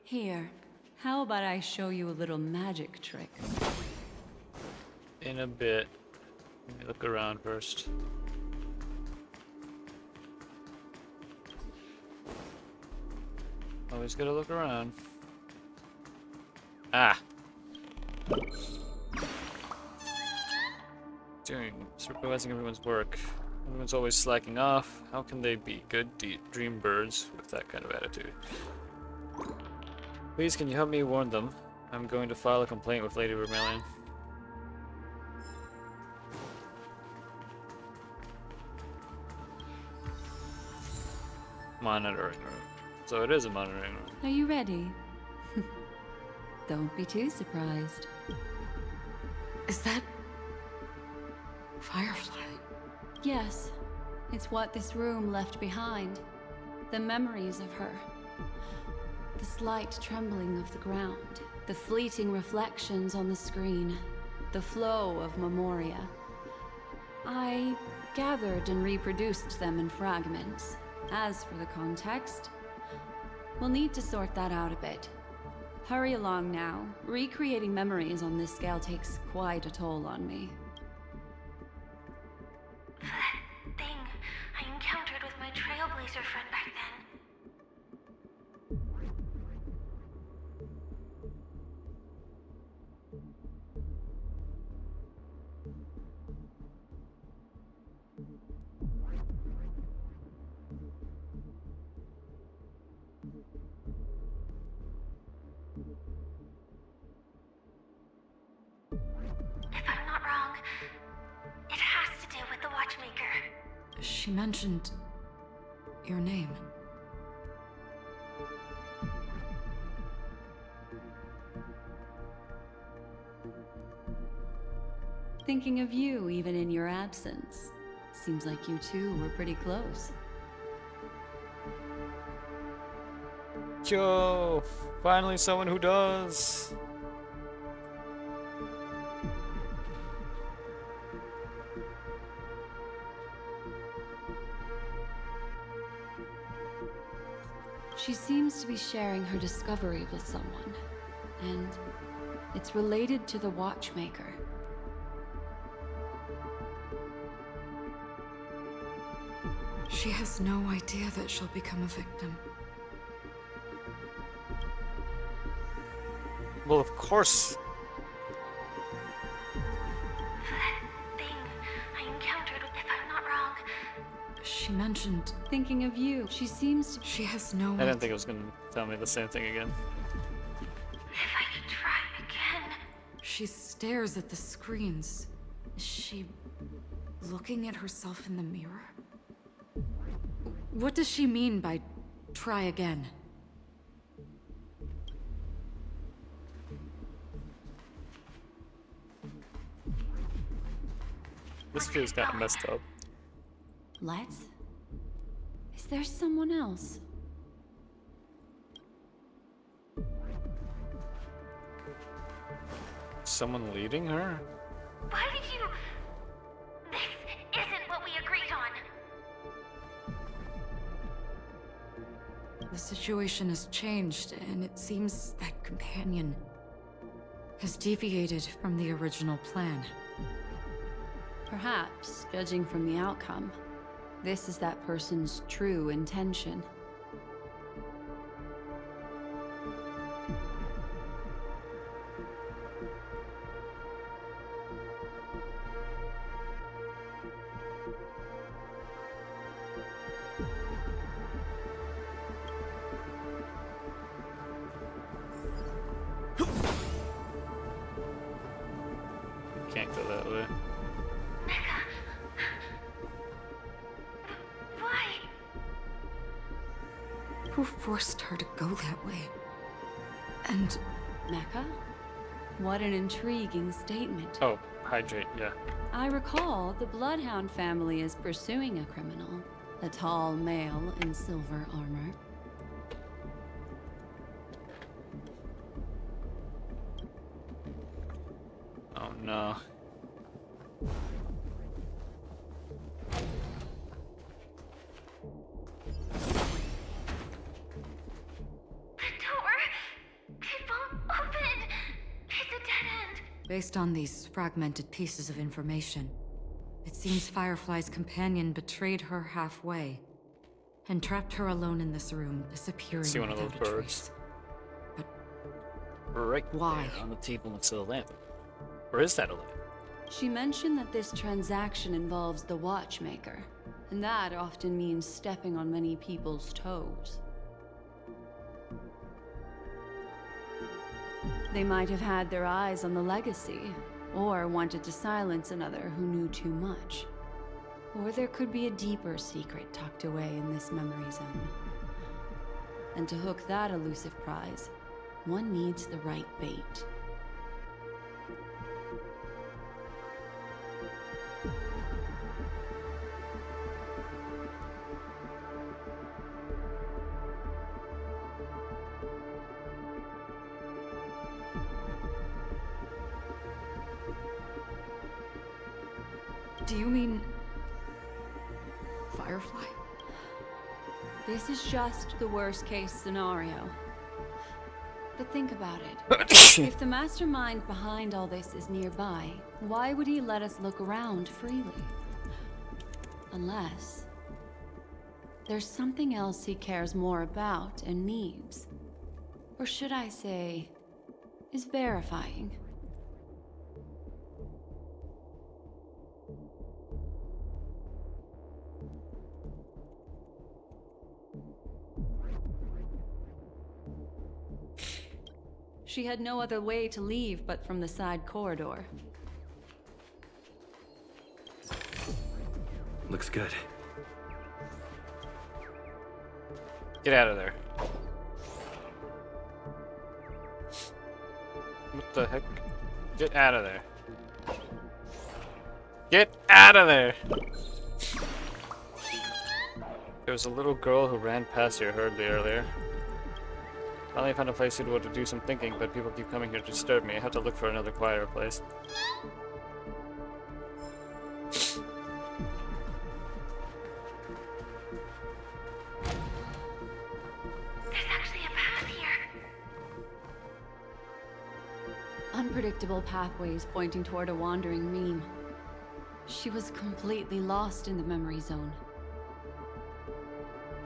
Speaker 7: Here, how about I show you a little magic trick?
Speaker 1: In a bit. Let me look around first. Always gotta look around. Ah! Supervising everyone's work. Everyone's always slacking off. How can they be good dream birds with that kind of attitude? Please, can you help me warn them? I'm going to file a complaint with Lady Vermilion. Monitoring room. So it is a monitoring room.
Speaker 7: Are you ready? Don't be too surprised.
Speaker 2: Is that Firefly?
Speaker 7: Yes, it's what this room left behind. The memories of her. The slight trembling of the ground. The fleeting reflections on the screen. The flow of memoria. I gathered and reproduced them in fragments. As for the context, we'll need to sort that out a bit. Hurry along now. Recreating memories on this scale takes quite a toll on me.
Speaker 6: That thing I encountered with my Trailblazer friend back then. If I'm not wrong, it has to do with the Watchmaker.
Speaker 2: She mentioned your name.
Speaker 7: Thinking of you even in your absence. Seems like you two were pretty close.
Speaker 1: Yo! Finally someone who does!
Speaker 7: She seems to be sharing her discovery with someone, and it's related to the Watchmaker.
Speaker 2: She has no idea that she'll become a victim.
Speaker 1: Well, of course.
Speaker 6: That thing I encountered with, if I'm not wrong,
Speaker 2: She mentioned
Speaker 7: Thinking of you. She seems to.
Speaker 2: she has no
Speaker 1: I
Speaker 2: idea.
Speaker 1: didn't think it was gonna tell me the same thing again.
Speaker 6: if I could try again.
Speaker 2: She stares at the screens. Is she looking at herself in the mirror? What does she mean by try again?
Speaker 1: This feels kind of messed up.
Speaker 7: Let's? Is there someone else?
Speaker 1: Someone leading her?
Speaker 3: Why did you... This isn't what we agreed on.
Speaker 2: The situation has changed, and it seems that companion has deviated from the original plan.
Speaker 7: Perhaps, judging from the outcome, this is that person's true intention.
Speaker 1: Can't go that way.
Speaker 3: Why?
Speaker 2: Who forced her to go that way? And...
Speaker 7: Mecca? What an intriguing statement.
Speaker 1: Oh, hydrate, yeah.
Speaker 7: I recall the Bloodhound family is pursuing a criminal. A tall male in silver armor.
Speaker 1: Oh no.
Speaker 2: Based on these fragmented pieces of information, it seems Firefly's companion betrayed her halfway and trapped her alone in this room, disappearing
Speaker 1: See one of those
Speaker 2: without a
Speaker 1: birds.
Speaker 2: trace.
Speaker 1: Right
Speaker 2: Why?
Speaker 1: there on the table next to the lamp. Where is that lamp?
Speaker 7: She mentioned that this transaction involves the watchmaker, and that often means stepping on many people's toes. They might have had their eyes on the legacy, or wanted to silence another who knew too much. Or there could be a deeper secret tucked away in this memory zone. And to hook that elusive prize, one needs the right bait.
Speaker 2: Do you mean... Firefly?
Speaker 7: This is just the worst case scenario. But think about it. If the mastermind behind all this is nearby, why would he let us look around freely? Unless there's something else he cares more about and needs. Or should I say, is verifying. She had no other way to leave but from the side corridor.
Speaker 11: Looks good.
Speaker 1: Get out of there. What the heck? Get out of there. Get out of there! There was a little girl who ran past here hurriedly earlier. Finally found a place suitable to do some thinking, but people keep coming here to disturb me. I have to look for another quieter place.
Speaker 3: There's actually a path here.
Speaker 7: Unpredictable pathways pointing toward a wandering meme. She was completely lost in the memory zone.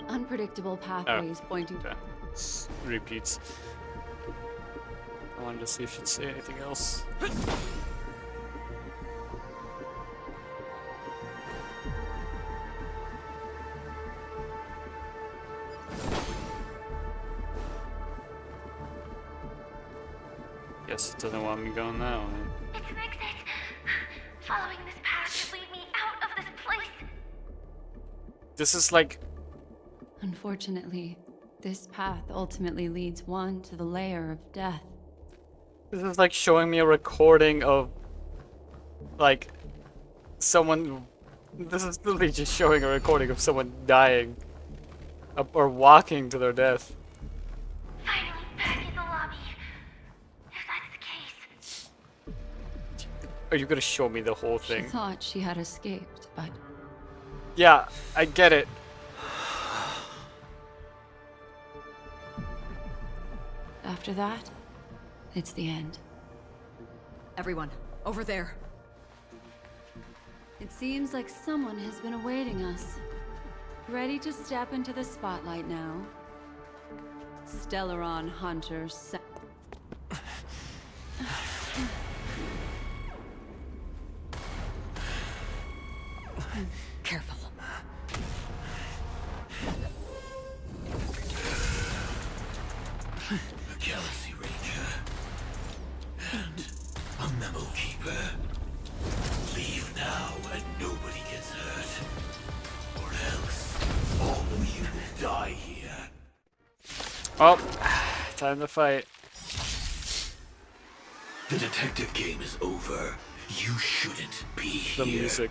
Speaker 7: Unpredictable pathways pointing to...
Speaker 1: Repeats. I wanted to see if she'd say anything else. Guess it doesn't want me going that way.
Speaker 3: It's an exit. Following this path should lead me out of this place.
Speaker 1: This is like...
Speaker 7: Unfortunately, this path ultimately leads one to the layer of death.
Speaker 1: This is like showing me a recording of, like, someone. This is literally just showing a recording of someone dying or walking to their death.
Speaker 6: Finally back in the lobby. If that's the case.
Speaker 1: Are you gonna show me the whole
Speaker 7: She
Speaker 1: thing?
Speaker 7: thought she had escaped, but
Speaker 1: Yeah, I get it.
Speaker 7: after that, it's the end.
Speaker 2: Everyone, over there.
Speaker 7: It seems like someone has been awaiting us. Ready to step into the spotlight now. Stellaron Hunter
Speaker 2: Careful.
Speaker 5: A Galaxy Ranger. And a Memo Keeper. Leave now and nobody gets hurt. Or else, all of you will die here.
Speaker 1: Oh, time to fight.
Speaker 5: The detective game is over. You shouldn't be here.
Speaker 1: The music.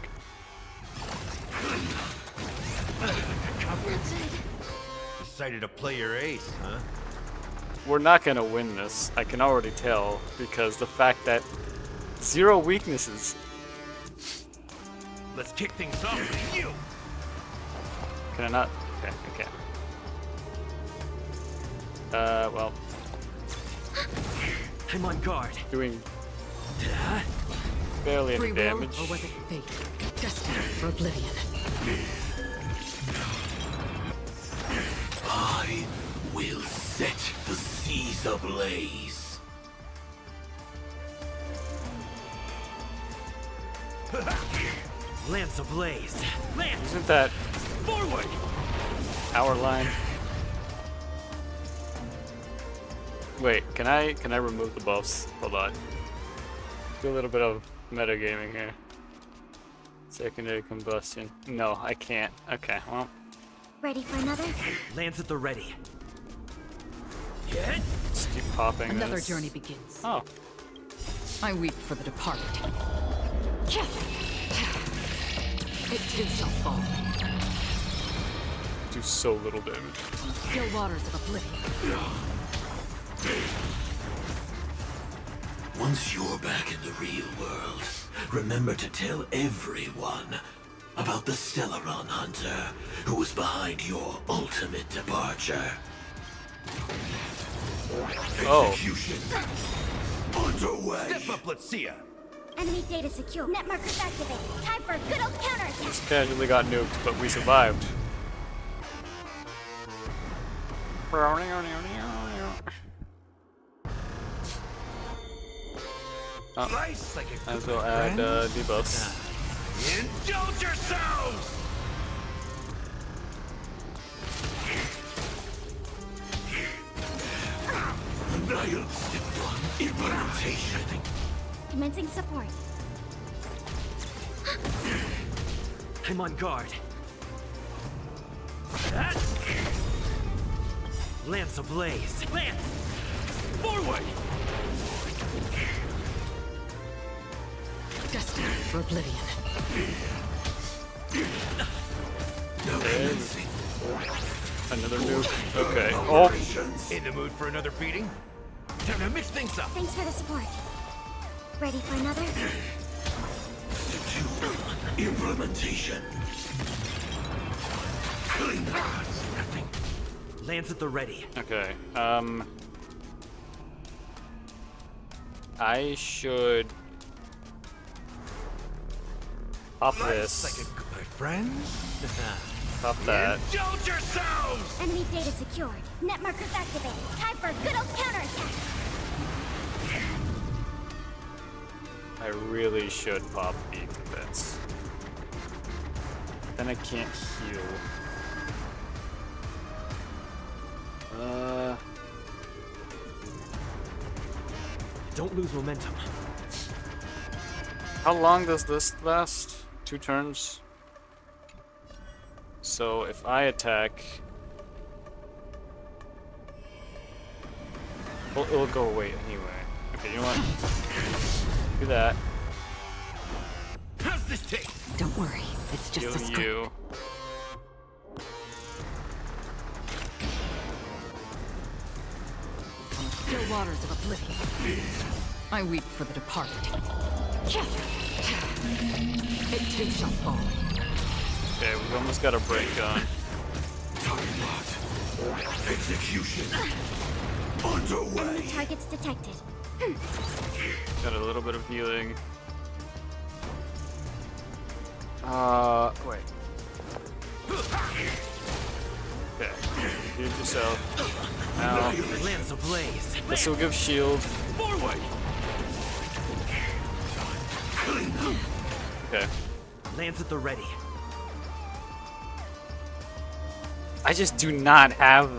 Speaker 5: Decided to play your ace, huh?
Speaker 1: We're not gonna win this. I can already tell because the fact that 0 weaknesses.
Speaker 5: Let's kick things off with you.
Speaker 1: Can I not? Okay, okay. Well.
Speaker 11: I'm on guard.
Speaker 1: Doing barely any
Speaker 2: Free will,
Speaker 1: damage.
Speaker 2: or was it fate? Destined for oblivion.
Speaker 5: I will set the seas ablaze.
Speaker 11: Lance ablaze. Lance!
Speaker 1: Isn't that
Speaker 11: Forward!
Speaker 1: our line? Wait, can I remove the buffs? Hold on. Do a little bit of metagaming here. Secondary combustion. No, I can't. Okay, well.
Speaker 6: Ready for another?
Speaker 11: Lance at the ready.
Speaker 1: Just keep popping
Speaker 2: Another
Speaker 1: this.
Speaker 2: journey begins.
Speaker 1: Oh.
Speaker 2: I weep for the departed. It too shall fall.
Speaker 1: Do so little damage.
Speaker 2: Still waters of oblivion.
Speaker 5: Once you're back in the real world, remember to tell everyone about the Stellaron Hunter who was behind your ultimate departure.
Speaker 1: Oh.
Speaker 5: Execution underway.
Speaker 17: Step up, let's see ya.
Speaker 6: Enemy data secure. Net markers activated. Time for a good old counterattack.
Speaker 1: Just casually got nuked, but we survived. Oh, might as well add debuffs.
Speaker 5: Indulge yourselves! Annihilate Step 1 implementation.
Speaker 6: Commencing support.
Speaker 11: I'm on guard. Lance ablaze. Lance! Forward!
Speaker 2: Destined for oblivion.
Speaker 1: Another nuke. Okay. Oh.
Speaker 5: In the mood for another beating? Time to mix things up.
Speaker 6: Thanks for the support. Ready for another?
Speaker 5: Step 2 implementation. Killing nothing.
Speaker 11: Lance at the ready.
Speaker 1: Okay. I should pop this.
Speaker 5: Like my friends?
Speaker 1: Pop that.
Speaker 5: Indulge yourselves!
Speaker 6: Enemy data secured. Net markers activated. Time for a good old counterattack.
Speaker 1: I really should pop the defense. Then I can't heal.
Speaker 11: Don't lose momentum.
Speaker 1: How long does this last? 2 turns? So if I attack... Well, it'll go away anyway. Okay, you know what? Do that.
Speaker 5: this take?
Speaker 8: Don't worry, it's just a script.
Speaker 1: you.
Speaker 2: On the still waters of oblivion, I weep for the departed. It too shall fall.
Speaker 1: Okay, we've almost got a break on.
Speaker 5: Execution underway.
Speaker 3: Enemy targets detected.
Speaker 1: Got a little bit of healing. Wait. Okay, heal yourself. Now,
Speaker 5: Lands ablaze.
Speaker 1: this will give shield.
Speaker 5: Forward.
Speaker 1: Okay.
Speaker 5: Lands at the ready.
Speaker 1: I just do not have,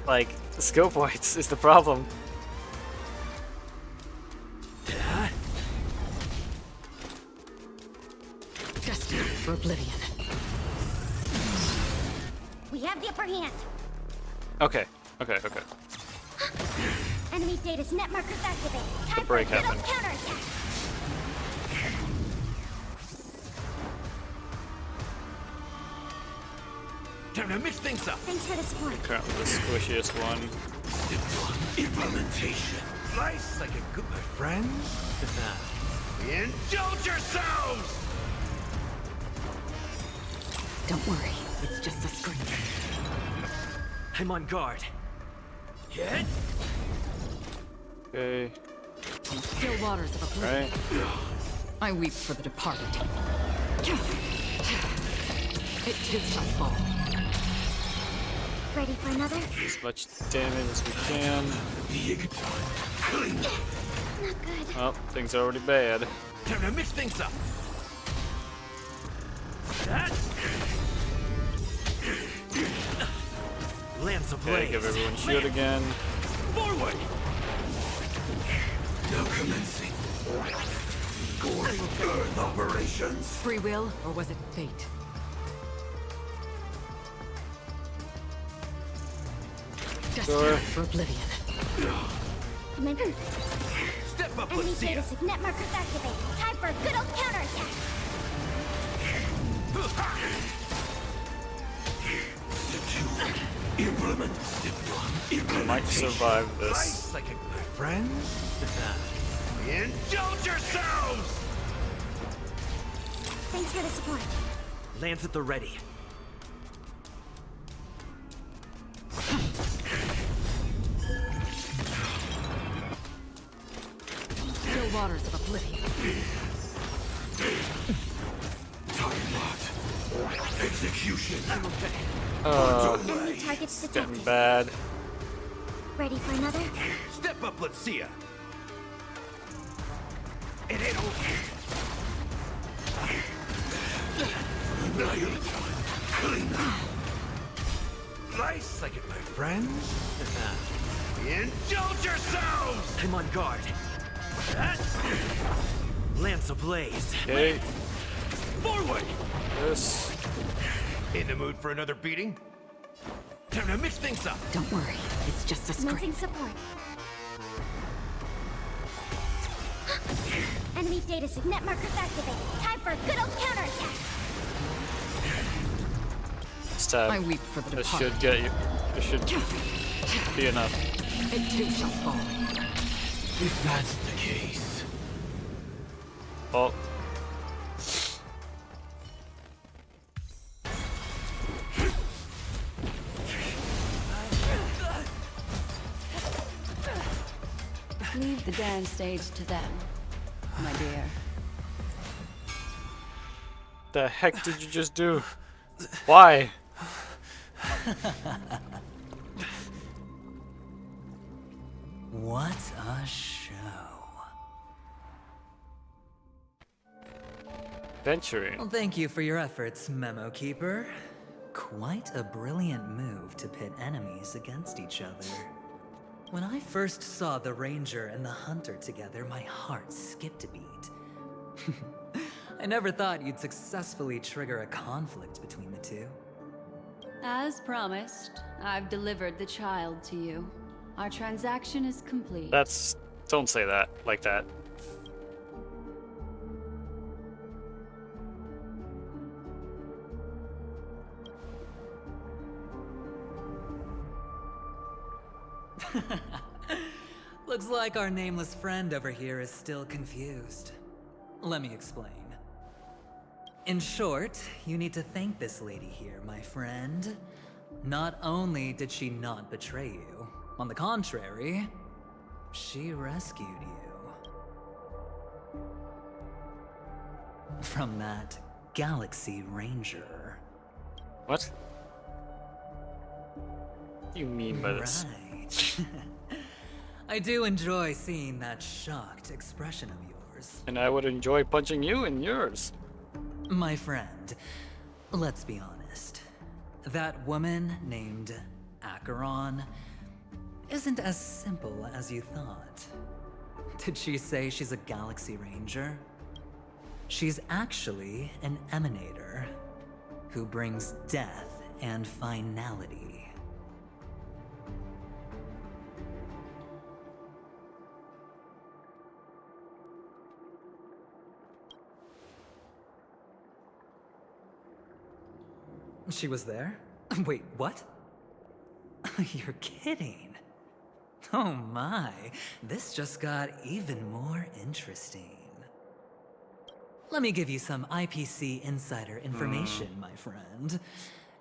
Speaker 1: like, skill points is the problem.
Speaker 2: Destined for oblivion.
Speaker 3: We have the upper hand.
Speaker 1: Okay.
Speaker 3: Enemy data's net markers activated. Time for a
Speaker 1: break
Speaker 3: little
Speaker 1: happened.
Speaker 3: counterattack.
Speaker 5: Time to mix things up.
Speaker 3: Thanks for the support.
Speaker 1: Currently the squishiest one.
Speaker 5: Implementation. Slice like a good my friends. Indulge yourselves.
Speaker 8: Don't worry, it's just a screen.
Speaker 5: I'm on guard. Hit.
Speaker 1: Okay.
Speaker 2: On the still waters of oblivion,
Speaker 1: Right.
Speaker 2: I weep for the departed. It too shall fall.
Speaker 3: Ready for another?
Speaker 1: As much damage as we can.
Speaker 3: Not good.
Speaker 1: Oh, things are already bad.
Speaker 5: Time to mix things up. Lands ablaze.
Speaker 1: Okay, give everyone shield again.
Speaker 5: Forward. Now commencing. Earth operations.
Speaker 2: Free will, or was it fate? Destined for oblivion.
Speaker 5: Step up,
Speaker 3: Enemy
Speaker 5: let's see
Speaker 3: data
Speaker 5: ya.
Speaker 3: net markers activated. Time for a good old counterattack.
Speaker 5: Implement.
Speaker 1: I might survive this.
Speaker 5: Slice like a my friends. Indulge yourselves.
Speaker 3: Thanks for the support.
Speaker 5: Lands at the ready.
Speaker 2: Still waters of oblivion.
Speaker 5: Execution.
Speaker 3: Enemy targets
Speaker 1: Getting
Speaker 3: detected.
Speaker 1: bad.
Speaker 3: Ready for another?
Speaker 5: Step up, let's see ya. It ain't over. Slice like it, my friends. Indulge yourselves. I'm on guard. Lance ablaze.
Speaker 1: Okay.
Speaker 5: Forward.
Speaker 1: This.
Speaker 5: In the mood for another beating? Time to mix things up.
Speaker 8: Don't worry, it's just a
Speaker 3: Commencing
Speaker 8: screen.
Speaker 3: support. Enemy data net markers activated. Time for a good old counterattack.
Speaker 1: Stab.
Speaker 2: I weep for the
Speaker 1: This
Speaker 2: departed.
Speaker 1: should get you. This should be enough.
Speaker 2: It too shall fall.
Speaker 5: If that's the case.
Speaker 1: Oh.
Speaker 7: Leave the dance stage to them, my dear.
Speaker 1: The heck did you just do? Why?
Speaker 10: What a show.
Speaker 1: Venturing.
Speaker 10: Well, thank you for your efforts, Memo Keeper. Quite a brilliant move to pit enemies against each other. When I first saw the Ranger and the Hunter together, my heart skipped a beat. I never thought you'd successfully trigger a conflict between the two.
Speaker 7: As promised, I've delivered the child to you. Our transaction is complete.
Speaker 1: That's. Don't say that like that.
Speaker 10: Looks like our nameless friend over here is still confused. Let me explain. In short, you need to thank this lady here, my friend. Not only did she not betray you, on the contrary, she rescued you. From that Galaxy Ranger.
Speaker 1: What? What do you mean by this?
Speaker 10: Right. I do enjoy seeing that shocked expression of yours.
Speaker 1: And I would enjoy punching you in yours.
Speaker 10: My friend, let's be honest. That woman named Acheron isn't as simple as you thought. Did she say she's a Galaxy Ranger? She's actually an emanator who brings death and finality. She was there? Wait, what? You're kidding. Oh my, this just got even more interesting. Let me give you some IPC insider information, my friend.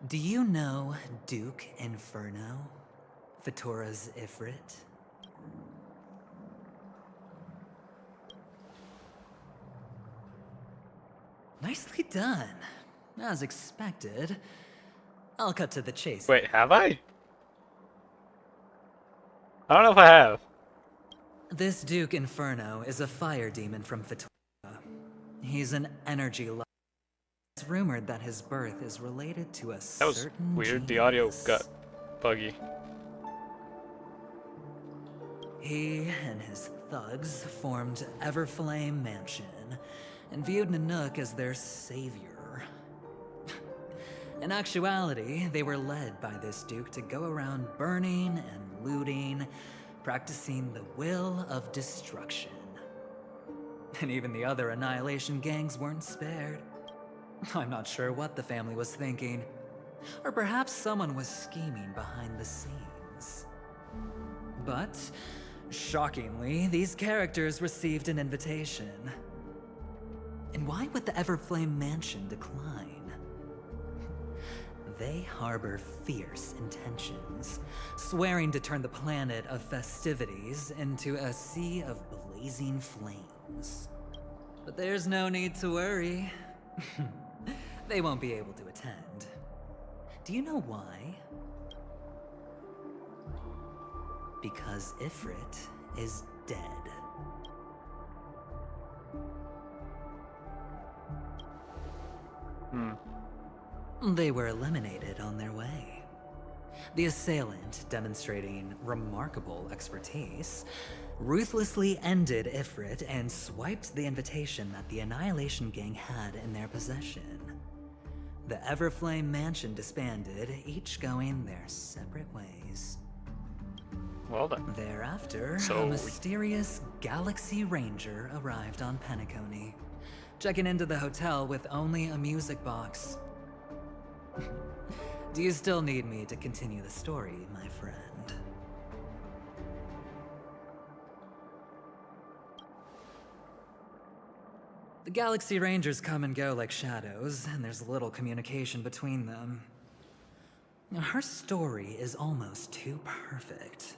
Speaker 10: Do you know Duke Inferno? Fatora's Ifrit? Nicely done. As expected. I'll cut to the chase.
Speaker 1: Wait, have I? I don't know if I have.
Speaker 10: This Duke Inferno is a fire demon from Fatora. He's an energy light. It's rumored that his birth is related to a
Speaker 1: That was
Speaker 10: certain
Speaker 1: weird. The audio
Speaker 10: genius.
Speaker 1: got buggy.
Speaker 10: He and his thugs formed Everflame Mansion and viewed Nanook as their savior. In actuality, they were led by this Duke to go around burning and looting, practicing the will of destruction. And even the other Annihilation gangs weren't spared. I'm not sure what the family was thinking. Or perhaps someone was scheming behind the scenes. But, shockingly, these characters received an invitation. And why would the Everflame Mansion decline? They harbor fierce intentions, swearing to turn the planet of festivities into a sea of blazing flames. But there's no need to worry. They won't be able to attend. Do you know why? Because Ifrit is dead. They were eliminated on their way. The assailant, demonstrating remarkable expertise, ruthlessly ended Ifrit and swiped the invitation that the Annihilation Gang had in their possession. The Everflame Mansion disbanded, each going their separate ways.
Speaker 1: Well then.
Speaker 10: Thereafter, a mysterious Galaxy Ranger arrived on Penacony, checking into the hotel with only a music box. Do you still need me to continue the story, my friend? The Galaxy Rangers come and go like shadows, and there's little communication between them. Her story is almost too perfect.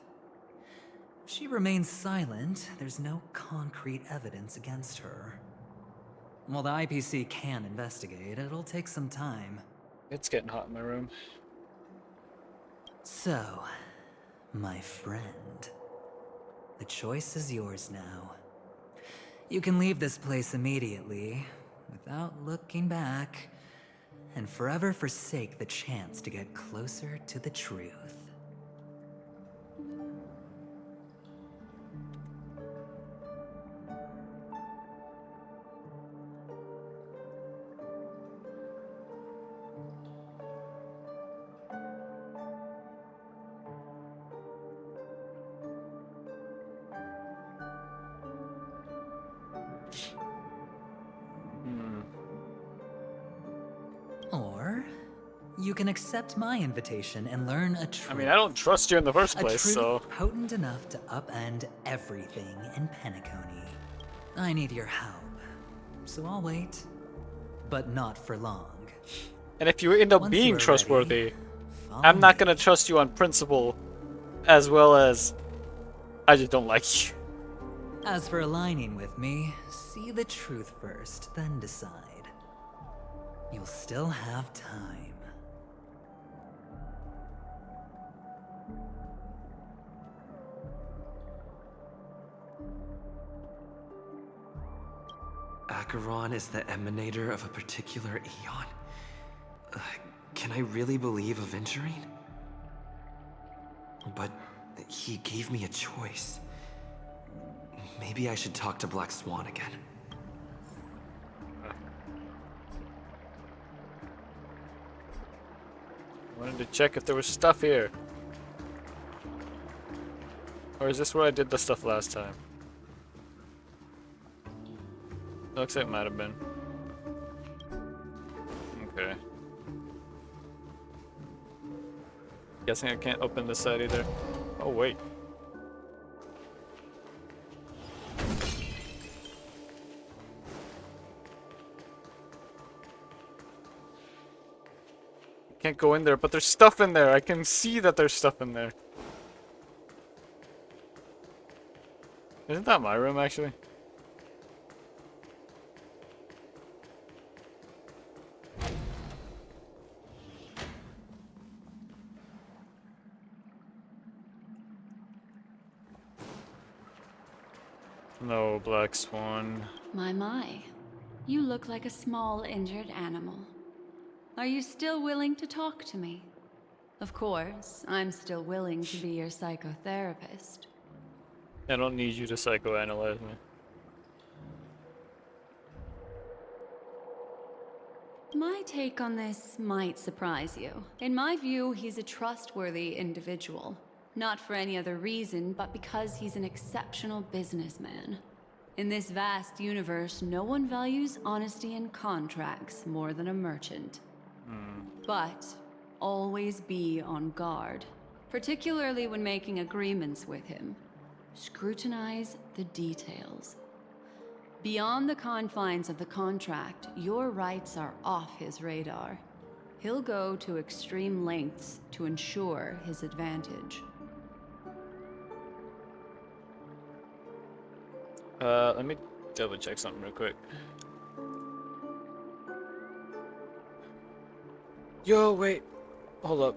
Speaker 10: If she remains silent, there's no concrete evidence against her. While the IPC can investigate, it'll take some time.
Speaker 1: It's getting hot in my room.
Speaker 10: So, my friend, the choice is yours now. You can leave this place immediately, without looking back, and forever forsake the chance to get closer to the truth. you can accept my invitation and learn a truth.
Speaker 1: I mean, I don't trust you in the first place,
Speaker 10: a truth
Speaker 1: so...
Speaker 10: potent enough to upend everything in Penacony. I need your help, so I'll wait, but not for long.
Speaker 1: And if you end up
Speaker 10: Once
Speaker 1: being
Speaker 10: you are
Speaker 1: trustworthy,
Speaker 10: ready,
Speaker 1: I'm not gonna trust you on principle, as well as I just don't like you.
Speaker 10: As for aligning with me, see the truth first, then decide. You'll still have time.
Speaker 11: Acheron is the emanator of a particular eon? Can I really believe Aventurine? But he gave me a choice. Maybe I should talk to Black Swan again.
Speaker 1: Wanted to check if there was stuff here. Or is this where I did the stuff last time? Looks like it might have been. Okay. Guessing I can't open this side either. Oh wait. Can't go in there, but there's stuff in there. I can see that there's stuff in there. Isn't that my room, actually? No, Black Swan.
Speaker 7: My. You look like a small, injured animal. Are you still willing to talk to me? Of course, I'm still willing to be your psychotherapist.
Speaker 1: I don't need you to psychoanalyze me.
Speaker 7: My take on this might surprise you. In my view, he's a trustworthy individual. Not for any other reason, but because he's an exceptional businessman. In this vast universe, no one values honesty in contracts more than a merchant. But always be on guard, particularly when making agreements with him. Scrutinize the details. Beyond the confines of the contract, your rights are off his radar. He'll go to extreme lengths to ensure his advantage.
Speaker 1: Let me double check something real quick. Yo, wait. Hold up.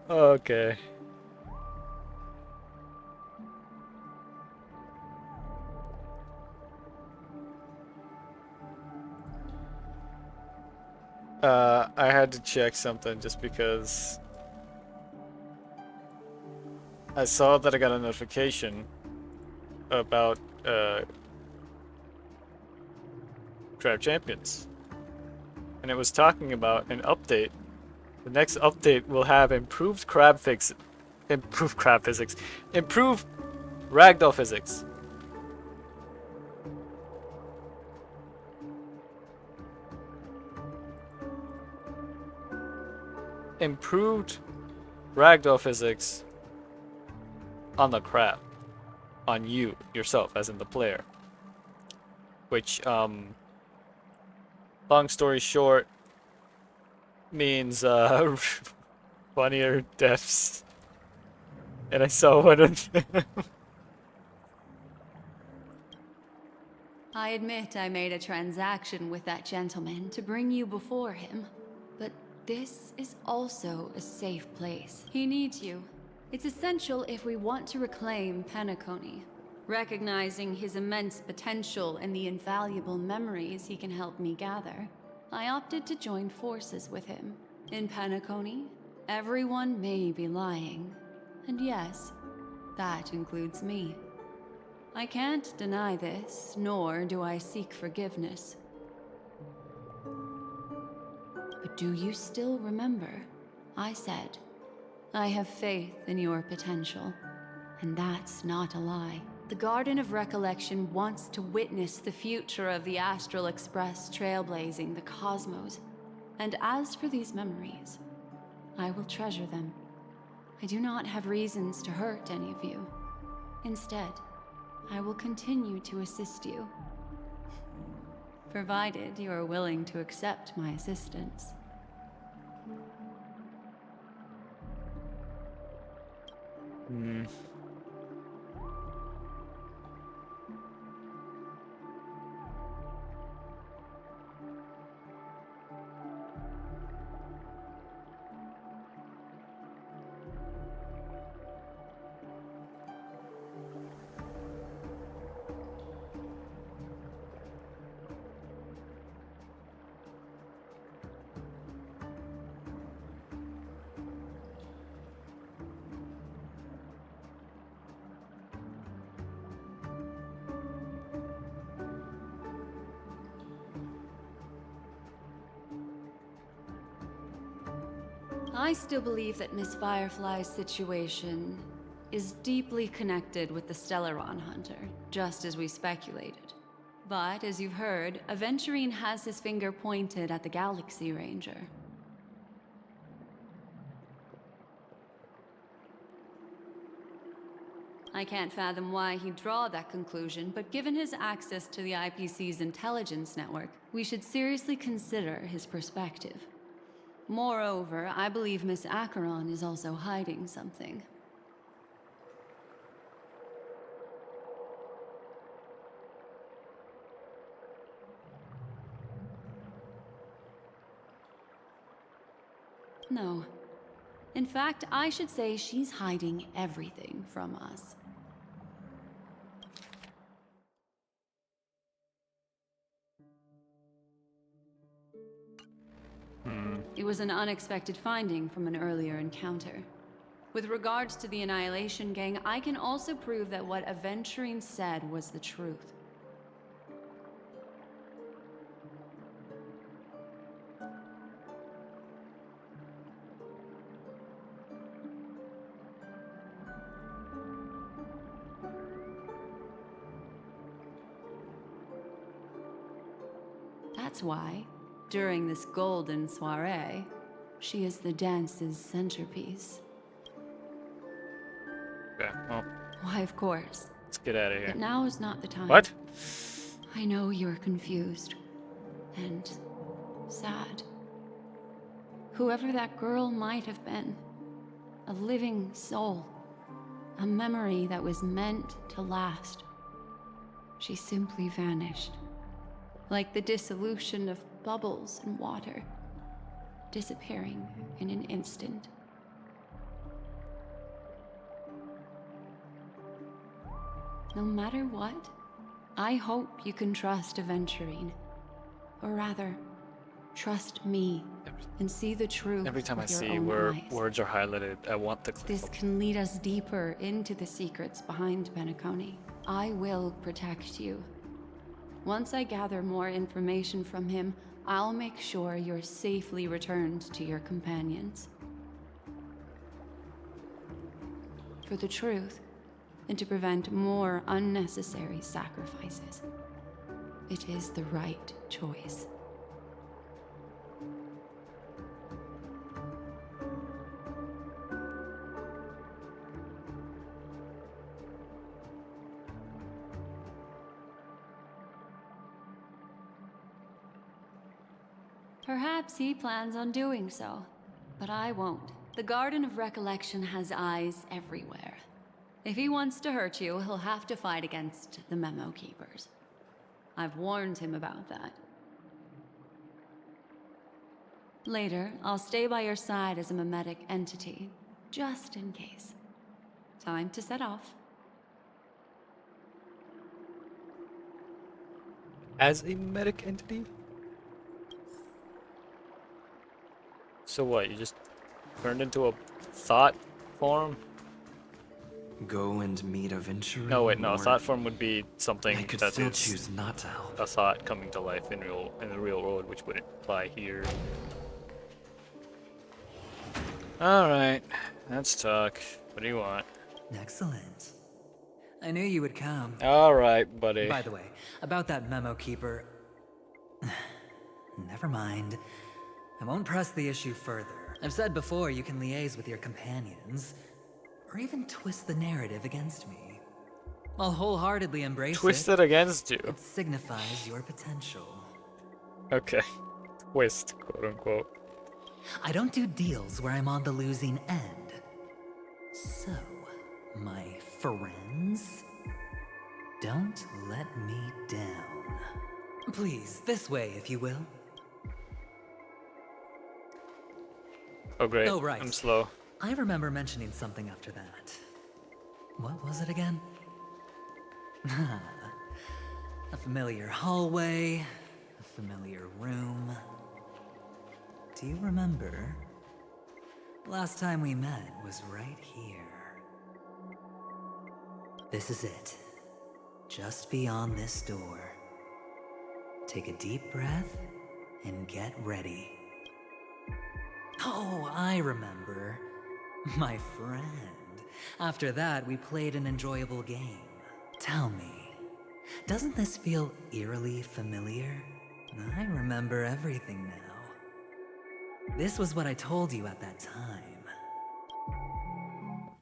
Speaker 1: Okay. I had to check something just because I saw that I got a notification about Crab Champions. And it was talking about an update. The next update will have improved ragdoll physics. Improved ragdoll physics on the crab. On you, yourself, as in the player. Which, long story short, means funnier deaths. And I saw one of them.
Speaker 7: I admit I made a transaction with that gentleman to bring you before him. But this is also a safe place. He needs you. It's essential if we want to reclaim Penacony. Recognizing his immense potential and the invaluable memories he can help me gather, I opted to join forces with him. In Penacony, everyone may be lying. And yes, that includes me. I can't deny this, nor do I seek forgiveness. But do you still remember? I said, I have faith in your potential. And that's not a lie. The Garden of Recollection wants to witness the future of the Astral Express trailblazing the cosmos. And as for these memories, I will treasure them. I do not have reasons to hurt any of you. Instead, I will continue to assist you. Provided you are willing to accept my assistance. I still believe that Miss Firefly's situation is deeply connected with the Stellaron Hunter, just as we speculated. But, as you've heard, Aventurine has his finger pointed at the Galaxy Ranger. I can't fathom why he'd draw that conclusion, but given his access to the IPC's intelligence network, we should seriously consider his perspective. Moreover, I believe Miss Acheron is also hiding something. No. In fact, I should say she's hiding everything from us. It was an unexpected finding from an earlier encounter. With regards to the Annihilation Gang, I can also prove that what Aventurine said was the truth. That's why, during this golden soiree, she is the dance's centerpiece.
Speaker 1: Okay, well.
Speaker 7: Why, of course.
Speaker 1: Let's get out of here.
Speaker 7: But now is not the time.
Speaker 1: What?
Speaker 7: I know you're confused. And sad. Whoever that girl might have been. A living soul. A memory that was meant to last. She simply vanished. Like the dissolution of bubbles in water, disappearing in an instant. No matter what, I hope you can trust Aventurine. Or rather, trust me and see the truth.
Speaker 1: Every time I
Speaker 7: with your
Speaker 1: see
Speaker 7: own
Speaker 1: where
Speaker 7: eyes.
Speaker 1: words are highlighted, I want to click.
Speaker 7: This can lead us deeper into the secrets behind Penacony. I will protect you. Once I gather more information from him, I'll make sure you're safely returned to your companions. For the truth, and to prevent more unnecessary sacrifices. It is the right choice. Perhaps he plans on doing so, but I won't. The Garden of Recollection has eyes everywhere. If he wants to hurt you, he'll have to fight against the Memo Keepers. I've warned him about that. Later, I'll stay by your side as a memetic entity, just in case. Time to set off.
Speaker 1: As a medic entity? So what? You just turned into a thought form?
Speaker 11: Go and meet a Venturi?
Speaker 1: No, wait, no. A
Speaker 11: or-
Speaker 1: thought form would be something
Speaker 11: I could
Speaker 1: that
Speaker 11: still
Speaker 1: is
Speaker 11: choose not to help.
Speaker 1: a thought coming to life in the real world, which wouldn't apply here. All right, let's talk. What do you want?
Speaker 10: Excellent. I knew you would come.
Speaker 1: All right, buddy.
Speaker 10: By the way, about that memo keeper... Never mind. I won't press the issue further. I've said before you can liaise with your companions, or even twist the narrative against me. I'll wholeheartedly embrace
Speaker 1: Twist
Speaker 10: it.
Speaker 1: it against you.
Speaker 10: It signifies your potential.
Speaker 1: Okay. Twist, quote unquote.
Speaker 10: I don't do deals where I'm on the losing end. So, my friends, don't let me down. Please, this way, if you will.
Speaker 1: Oh, great.
Speaker 10: Oh, right.
Speaker 1: I'm slow.
Speaker 10: I remember mentioning something after that. What was it again? A familiar hallway, a familiar room. Do you remember? Last time we met was right here. This is it. Just beyond this door. Take a deep breath and get ready. Oh, I remember. My friend. After that, we played an enjoyable game. Tell me, doesn't this feel eerily familiar? I remember everything now. This was what I told you at that time.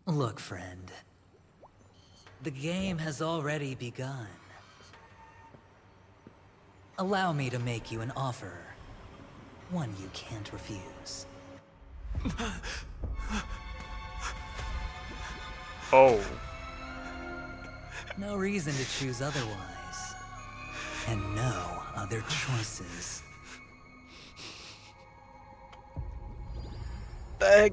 Speaker 10: Look, friend. The game has already begun. Allow me to make you an offer. One you can't refuse.
Speaker 1: Oh.
Speaker 10: No reason to choose otherwise. And no other choices.
Speaker 1: The heck?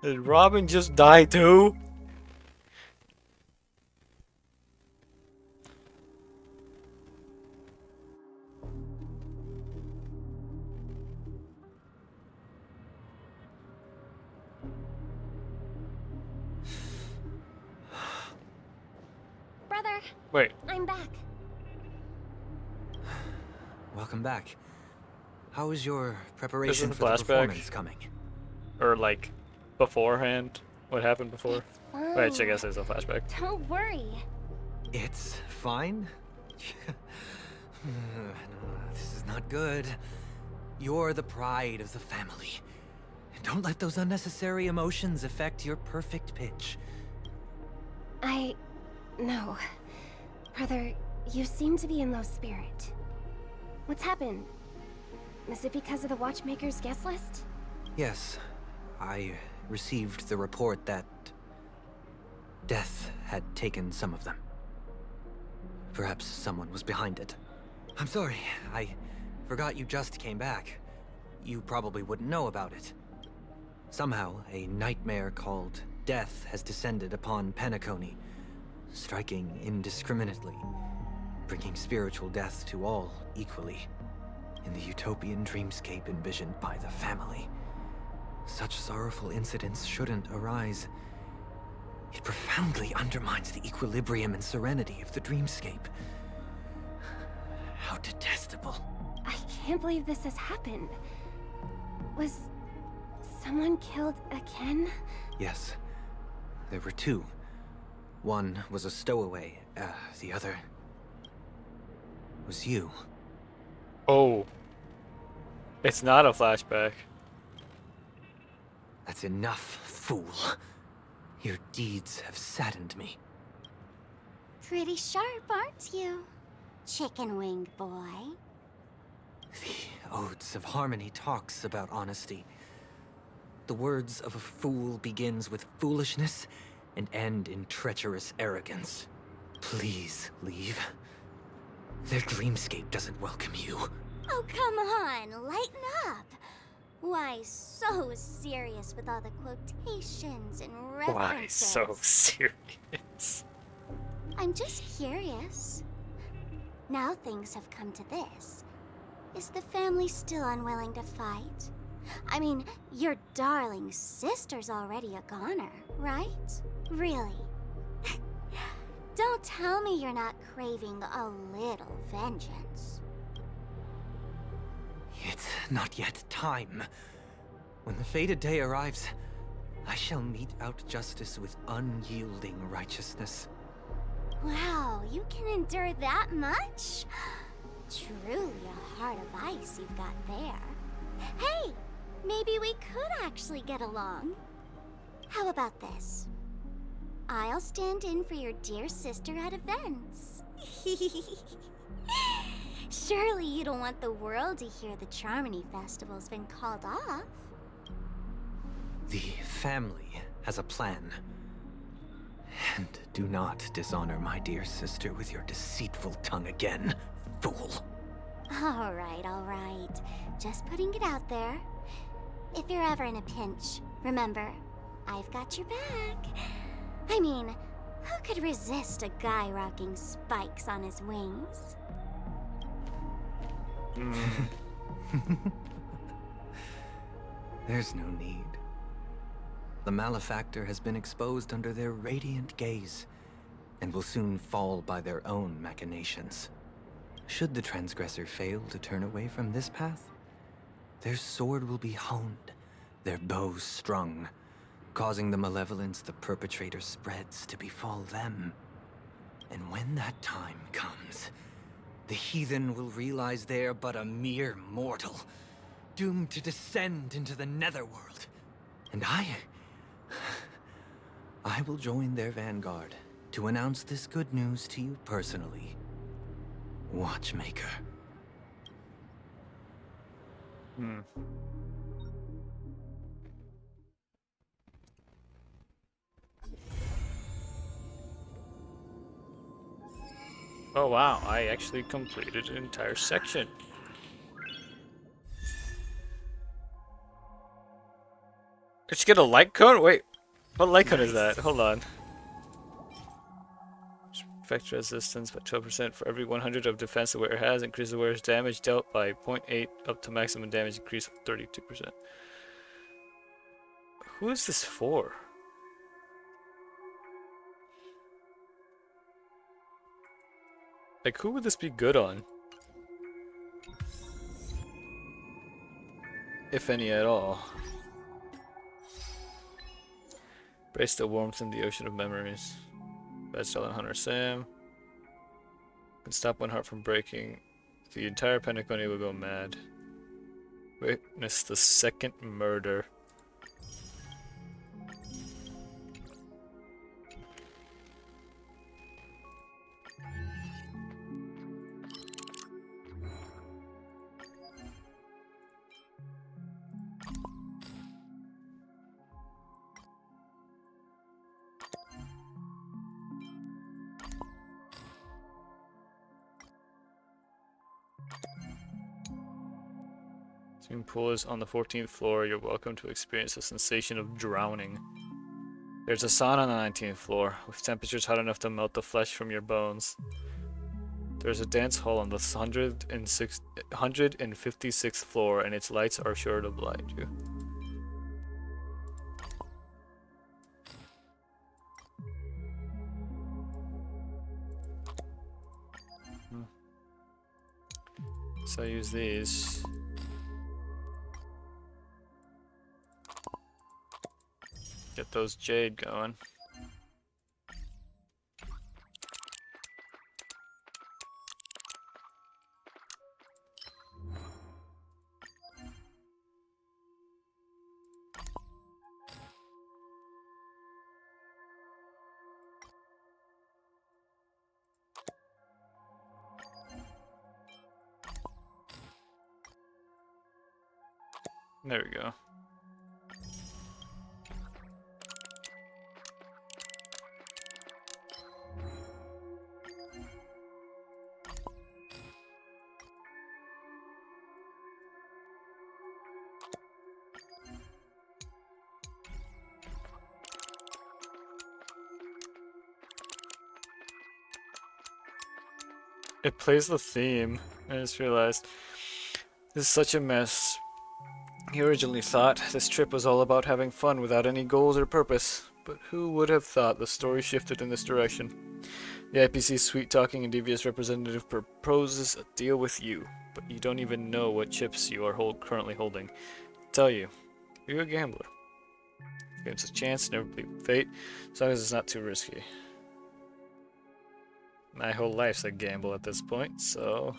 Speaker 1: Did Robin just die too?
Speaker 6: Brother.
Speaker 1: Wait.
Speaker 6: I'm back.
Speaker 11: Welcome back. How is your preparation
Speaker 1: Isn't
Speaker 11: for the
Speaker 1: flashback?
Speaker 11: performance coming?
Speaker 1: Or like beforehand? What happened before?
Speaker 6: fine.
Speaker 1: Wait, I guess there's a flashback.
Speaker 6: Don't worry.
Speaker 11: It's fine? This is not good. You're the pride of the family. Don't let those unnecessary emotions affect your perfect pitch.
Speaker 6: No. Brother, you seem to be in low spirit. What's happened? Is it because of the Watchmaker's guest list?
Speaker 11: Yes, I received the report that death had taken some of them. Perhaps someone was behind it. I'm sorry, I forgot you just came back. You probably wouldn't know about it. Somehow, a nightmare called death has descended upon Penacony, striking indiscriminately, bringing spiritual death to all equally, in the utopian dreamscape envisioned by the family. Such sorrowful incidents shouldn't arise. It profoundly undermines the equilibrium and serenity of the dreamscape. How detestable.
Speaker 6: I can't believe this has happened. Was someone killed again?
Speaker 11: Yes, there were two. One was a stowaway, the other was you.
Speaker 1: Oh. It's not a flashback.
Speaker 11: That's enough, fool. Your deeds have saddened me.
Speaker 3: Pretty sharp, aren't you? Chicken wing boy.
Speaker 11: The Odes of Harmony talks about honesty. The words of a fool begins with foolishness and end in treacherous arrogance. Please leave. Their dreamscape doesn't welcome you.
Speaker 3: Oh, come on, lighten up. Why so serious with all the quotations and references?
Speaker 1: Why so serious?
Speaker 3: I'm just curious. Now things have come to this. Is the family still unwilling to fight? I mean, your darling sister's already a goner, right? Really? Don't tell me you're not craving a little vengeance.
Speaker 11: It's not yet time. When the fated day arrives, I shall mete out justice with unyielding righteousness.
Speaker 3: Wow, you can endure that much? Truly a heart of ice you've got there. Hey, maybe we could actually get along. How about this? I'll stand in for your dear sister at events. Surely you don't want the world to hear the Charmony Festival's been called off.
Speaker 11: The family has a plan. And do not dishonor my dear sister with your deceitful tongue again, fool.
Speaker 3: All right. Just putting it out there. If you're ever in a pinch, remember, I've got your back. I mean, who could resist a guy rocking spikes on his wings?
Speaker 11: There's no need. The malefactor has been exposed under their radiant gaze, and will soon fall by their own machinations. Should the transgressor fail to turn away from this path, their sword will be honed, their bow strung, causing the malevolence the perpetrator spreads to befall them. And when that time comes, the heathen will realize they're but a mere mortal, doomed to descend into the netherworld. And I will join their vanguard to announce this good news to you personally, Watchmaker.
Speaker 1: Oh wow, I actually completed an entire section. Did you get a light cone? Wait, what light cone is that? Hold on. Effect resistance by 12% for every 100 of defense the wearer has. Increase the wearer's damage dealt by 0.8 up to maximum damage increase of 32%. Who is this for? Like, who would this be good on? If any at all. Brace the warmth in the ocean of memories. Bad Stella and Hunter Sam. Can stop one heart from breaking. The entire Penacony will go mad. Witness the second murder. Swimming pool is on the 14th floor. You're welcome to experience the sensation of drowning. There's a sauna on the 19th floor, with temperatures hot enough to melt the flesh from your bones. There's a dance hall on the 156th floor, and its lights are sure to blind you. So I use these. Get those jade going. There we go. It plays the theme. I just realized. This is such a mess. He originally thought this trip was all about having fun without any goals or purpose. But who would have thought the story shifted in this direction? The IPC's sweet-talking and devious representative proposes a deal with you, but you don't even know what chips you are currently holding. Tell you, you're a gambler. Gives a chance, never believe in fate, as long as it's not too risky. My whole life's a gamble at this point, so...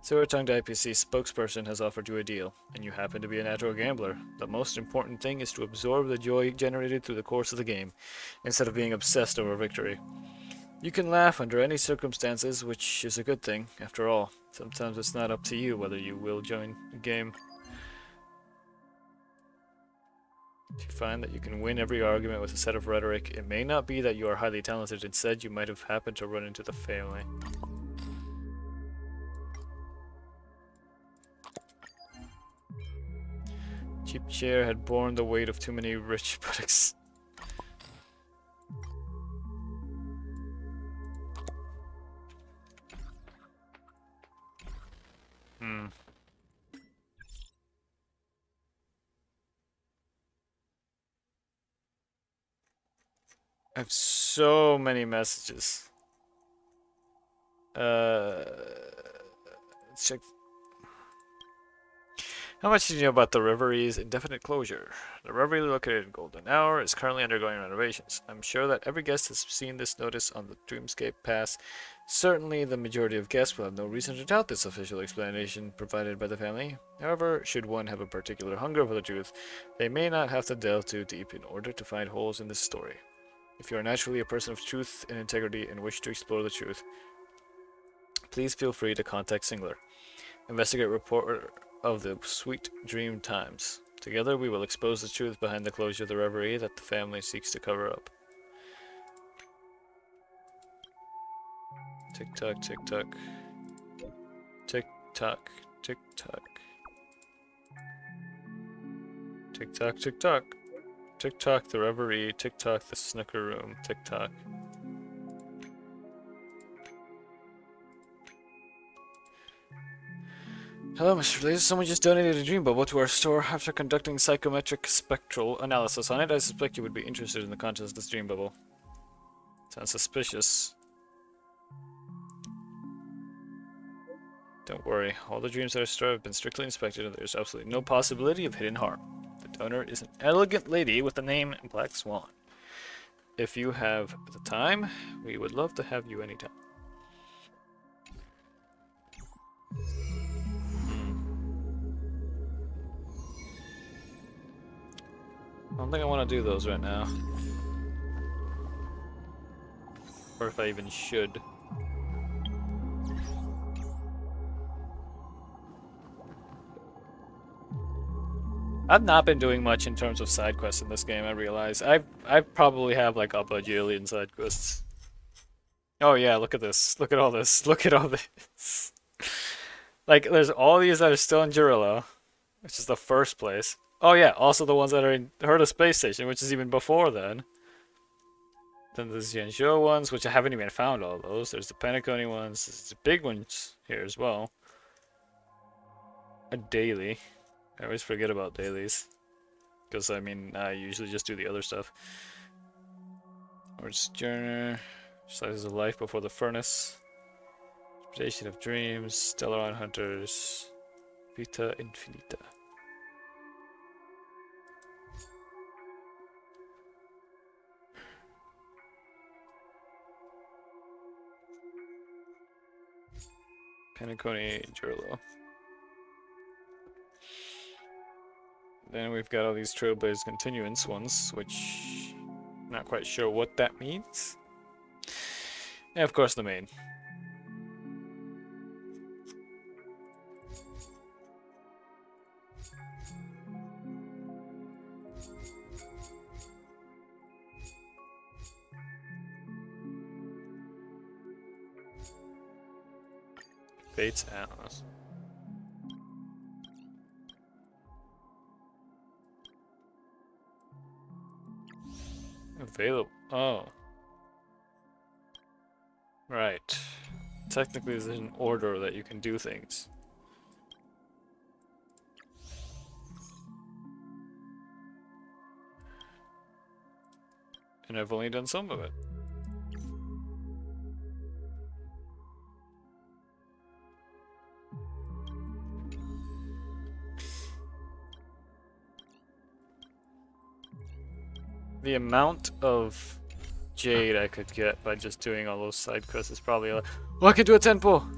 Speaker 1: Silver-tongued IPC spokesperson has offered you a deal, and you happen to be a natural gambler. The most important thing is to absorb the joy generated through the course of the game, instead of being obsessed over victory. You can laugh under any circumstances, which is a good thing, after all. Sometimes it's not up to you whether you will join the game. If you find that you can win every argument with a set of rhetoric, it may not be that you are highly talented. Instead, you might have happened to run into the family. Cheap chair had borne the weight of too many rich products. I have so many messages. Let's check. How much do you know about the Reverie's indefinite closure? The Reverie located in Golden Hour is currently undergoing renovations. I'm sure that every guest has seen this notice on the Dreamscape Pass. Certainly, the majority of guests will have no reason to doubt this official explanation provided by the family. However, should one have a particular hunger for the truth, they may not have to delve too deep in order to find holes in this story. If you are naturally a person of truth and integrity and wish to explore the truth, please feel free to contact Singler. Investigate report of the Sweet Dream Times. Together we will expose the truth behind the closure of the Reverie that the family seeks to cover up. Tick tock, tick tock. Tick tock, tick tock. Tick tock, tick tock. Tick tock, the Reverie. Tick tock, the snooker room. Tick tock. Hello, Mr. Laser. Someone just donated a dream bubble to our store. After conducting psychometric spectral analysis on it, I suspect you would be interested in the contents of this dream bubble. Sounds suspicious. Don't worry. All the dreams that are stored have been strictly inspected, and there's absolutely no possibility of hidden harm. The donor is an elegant lady with the name Black Swan. If you have the time, we would love to have you anytime. I don't think I want to do those right now. Or if I even should. I've not been doing much in terms of side quests in this game, I realize. I probably have like a bajillion side quests. Oh yeah, look at this. Look at all this. Look at all this. Like, there's all these that are still in Jurillo, which is the first place. Oh yeah, also the ones that are in Herta Space Station, which is even before then. Then there's the Yanzhou ones, which I haven't even found all those. There's the Penacony ones. There's the big ones here as well. A daily. I always forget about dailies. Because, I mean, I usually just do the other stuff. Or Sojourner. Slices of Life Before the Furnace. Interpretation of Dreams. Stellaron Hunters. Vita Infinita. Penacony, Jurlo. Then we've got all these Trailblaze Continuance ones, which I'm not quite sure what that means. And of course the main. Fates Atlas. Available. Oh. Right. Technically, there's an order that you can do things. And I've only done some of it. The amount of jade I could get by just doing all those side quests is probably like, oh, I could do a temple.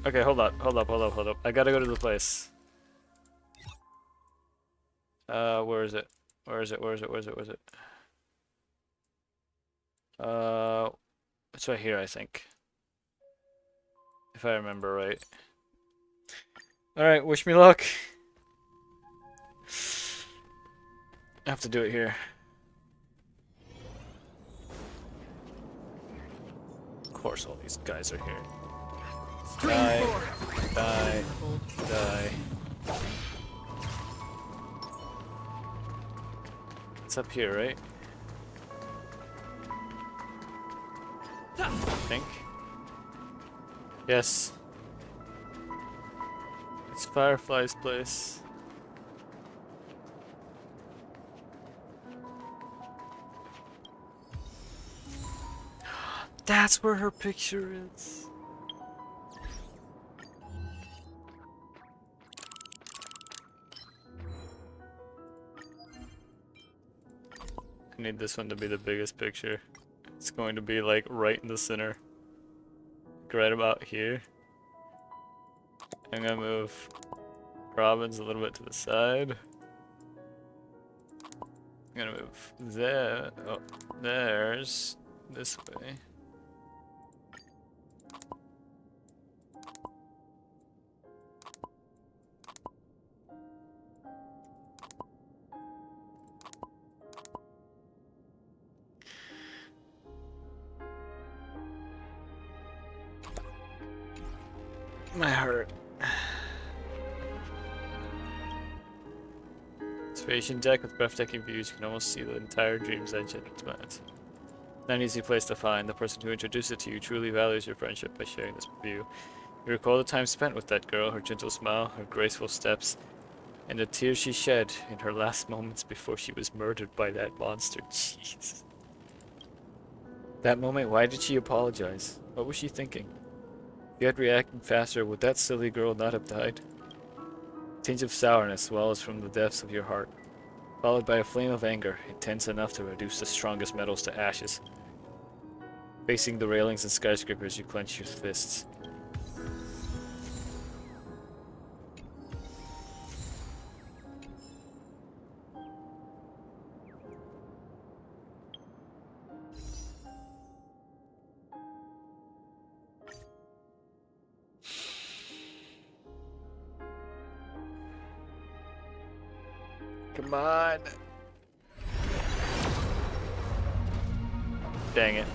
Speaker 1: Okay, hold up. I gotta go to the place. Where is it? It's right here, I think. If I remember right. Alright, wish me luck. I have to do it here. Of course all these guys are here. Die. It's up here, right? I think. Yes. It's Firefly's place. That's where her picture is. I need this one to be the biggest picture. It's going to be like right in the center. Like right about here. I'm gonna move Robin's a little bit to the side. I'm gonna move there. Oh, there's this way. My heart. Observation deck with breathtaking views. You can almost see the entire Dream's Edge at its glance. Not an easy place to find. The person who introduced it to you truly values your friendship by sharing this view. You recall the time spent with that girl, her gentle smile, her graceful steps, and the tears she shed in her last moments before she was murdered by that monster. Jeez. That moment, why did she apologize? What was she thinking? If you had reacted faster, would that silly girl not have died? A tinge of sourness swells from the depths of your heart, followed by a flame of anger, intense enough to reduce the strongest metals to ashes. Facing the railings and skyscrapers, you clench your fists. Come on. Dang it.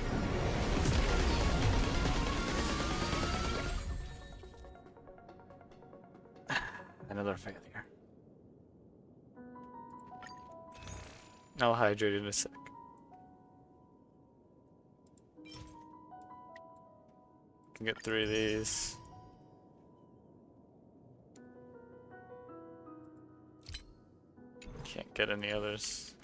Speaker 1: Another failure. I'll hydrate in a sec. Can get 3 of these. Can't get any others.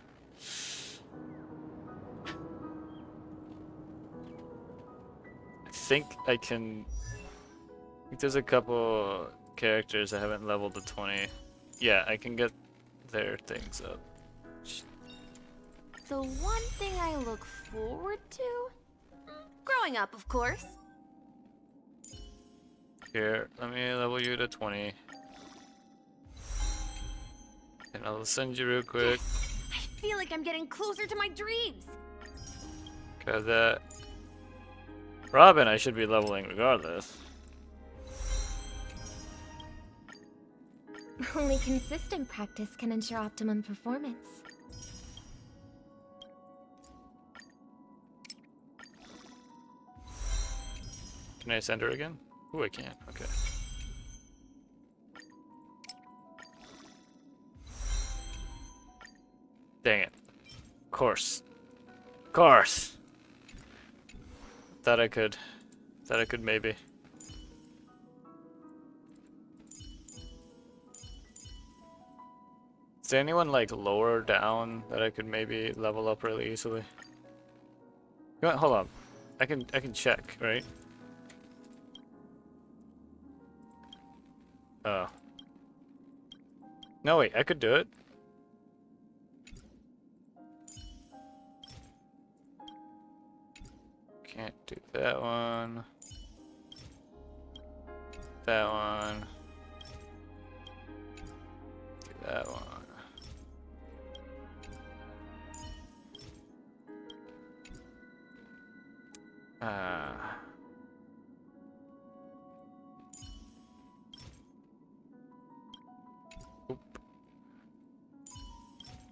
Speaker 1: I think I can. I think there's a couple characters that haven't leveled to 20. Yeah, I can get their things up.
Speaker 6: The one thing I look forward to? Growing up, of course.
Speaker 1: Here, let me level you to 20. And I'll send you real quick.
Speaker 6: Yes, I feel like I'm getting closer to my dreams.
Speaker 1: Got that. Robin, I should be leveling regardless.
Speaker 6: Only consistent practice can ensure optimum performance.
Speaker 1: Can I send her again? Ooh, I can. Okay. Dang it. Course. Thought I could maybe. there anyone like lower down that I could maybe level up really easily? You know what, hold on. I can check, right? Oh. No wait, I could do it. Can't do that one. That one. Do that one. Oop.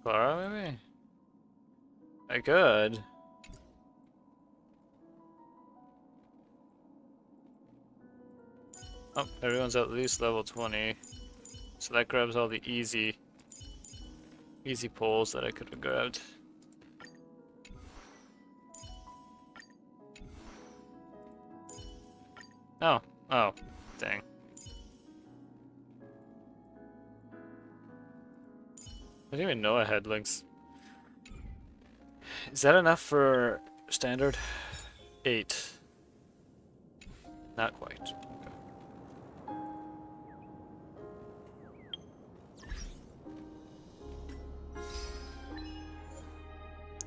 Speaker 1: Clara, maybe? I could. Oh, everyone's at least level 20. So that grabs all the easy pulls that I could have grabbed. Oh, dang. I didn't even know I had links. Is that enough for standard? 8. Not quite. Okay.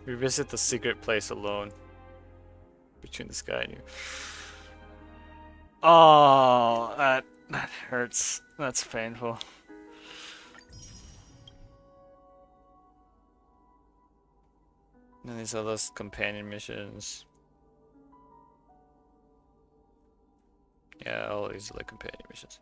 Speaker 1: Revisit the secret place alone. Between this guy and you. Oh, that hurts. That's painful. And these are those companion missions. Yeah, all these are like companion missions.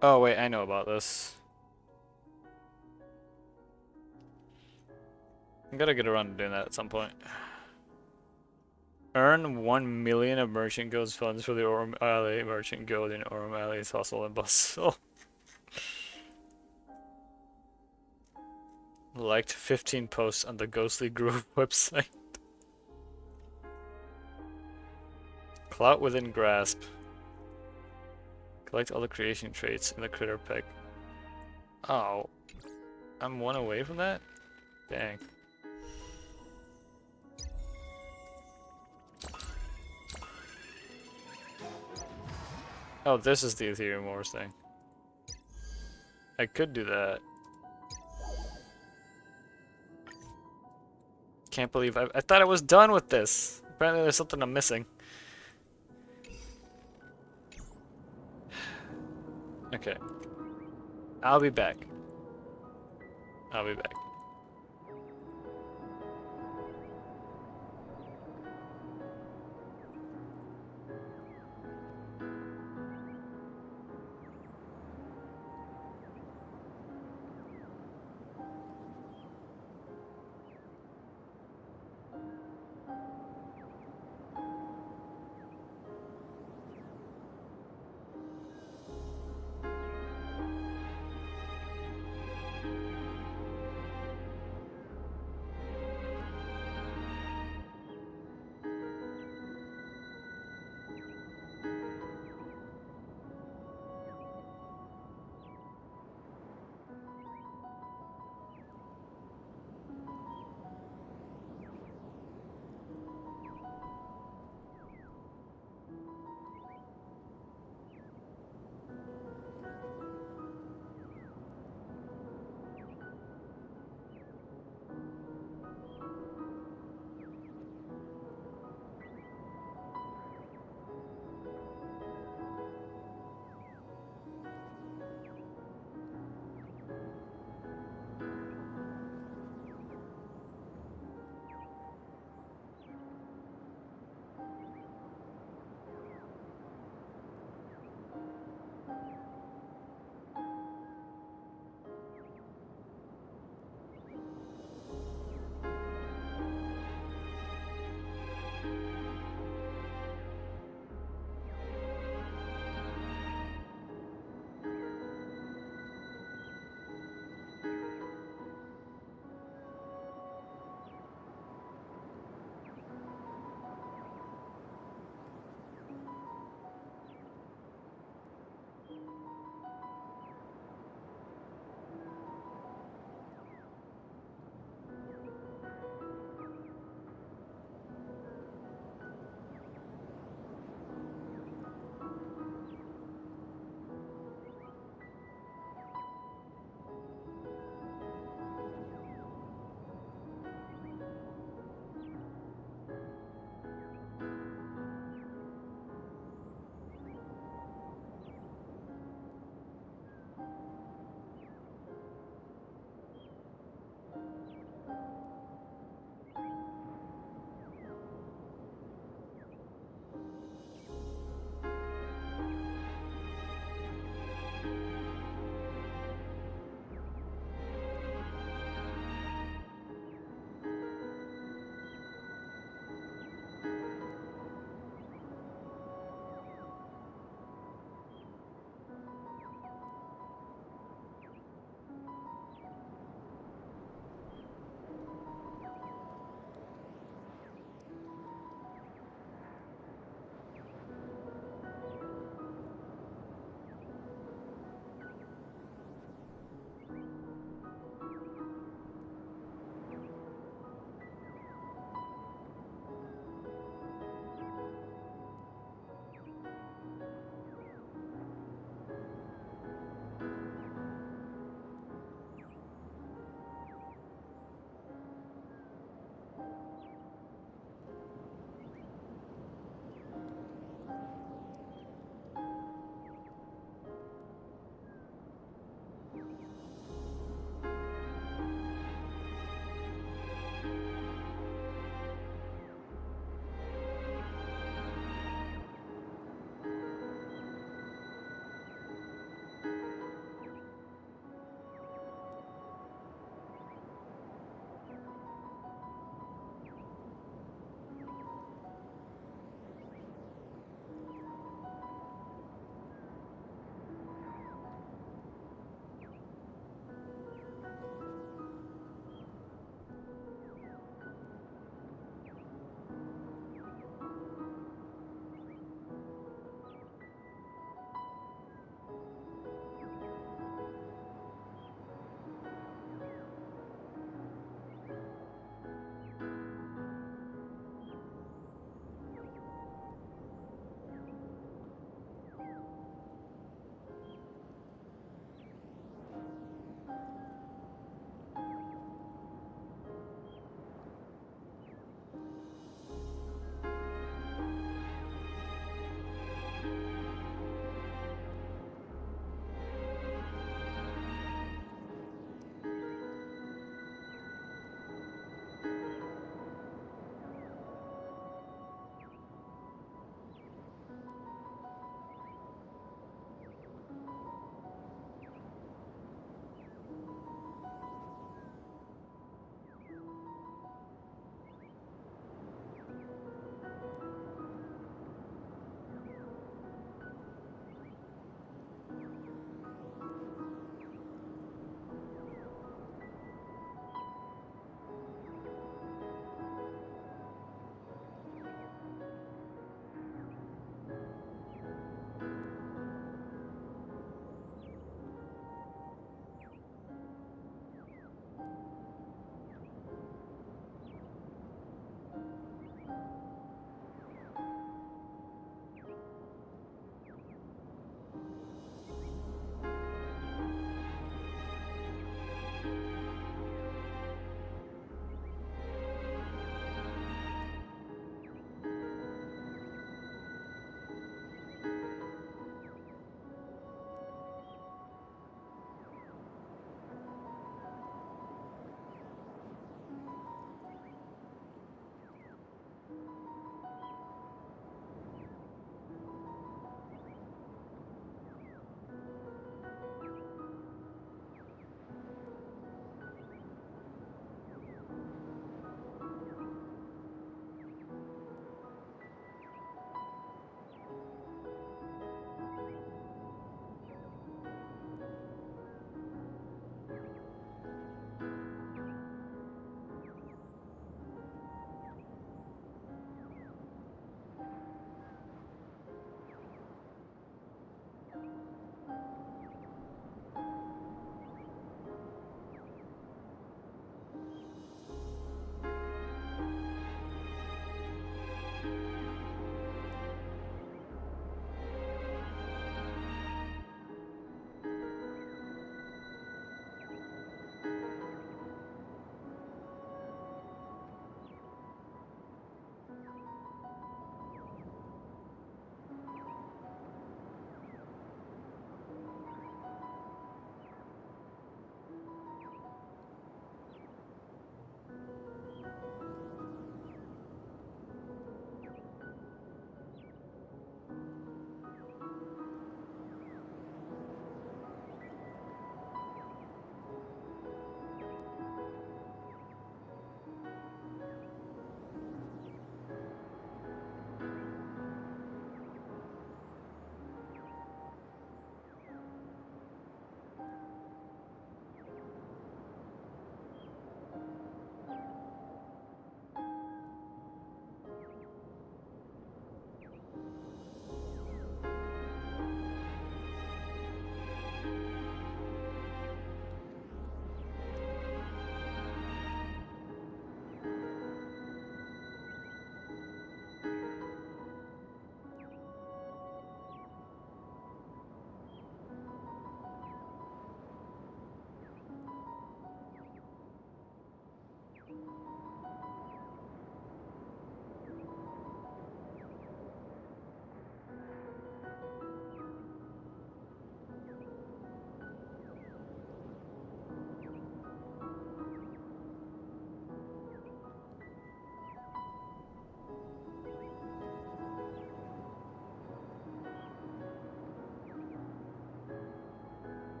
Speaker 1: Oh wait, I know about this. I gotta get around to doing that at some point. Earn 1 million of merchant guild's funds for the Orm Alley merchant guild in Orm Alley's hustle and bustle. Liked 15 posts on the Ghostly Groove website. Clout within grasp. Collect all the creation traits in the critter pack. Oh, I'm 1 away from that? Dang. Oh, this is the Ethereum Wars thing. I could do that. Can't believe I thought I was done with this. Apparently there's something I'm missing. Okay. I'll be back. I'll be back.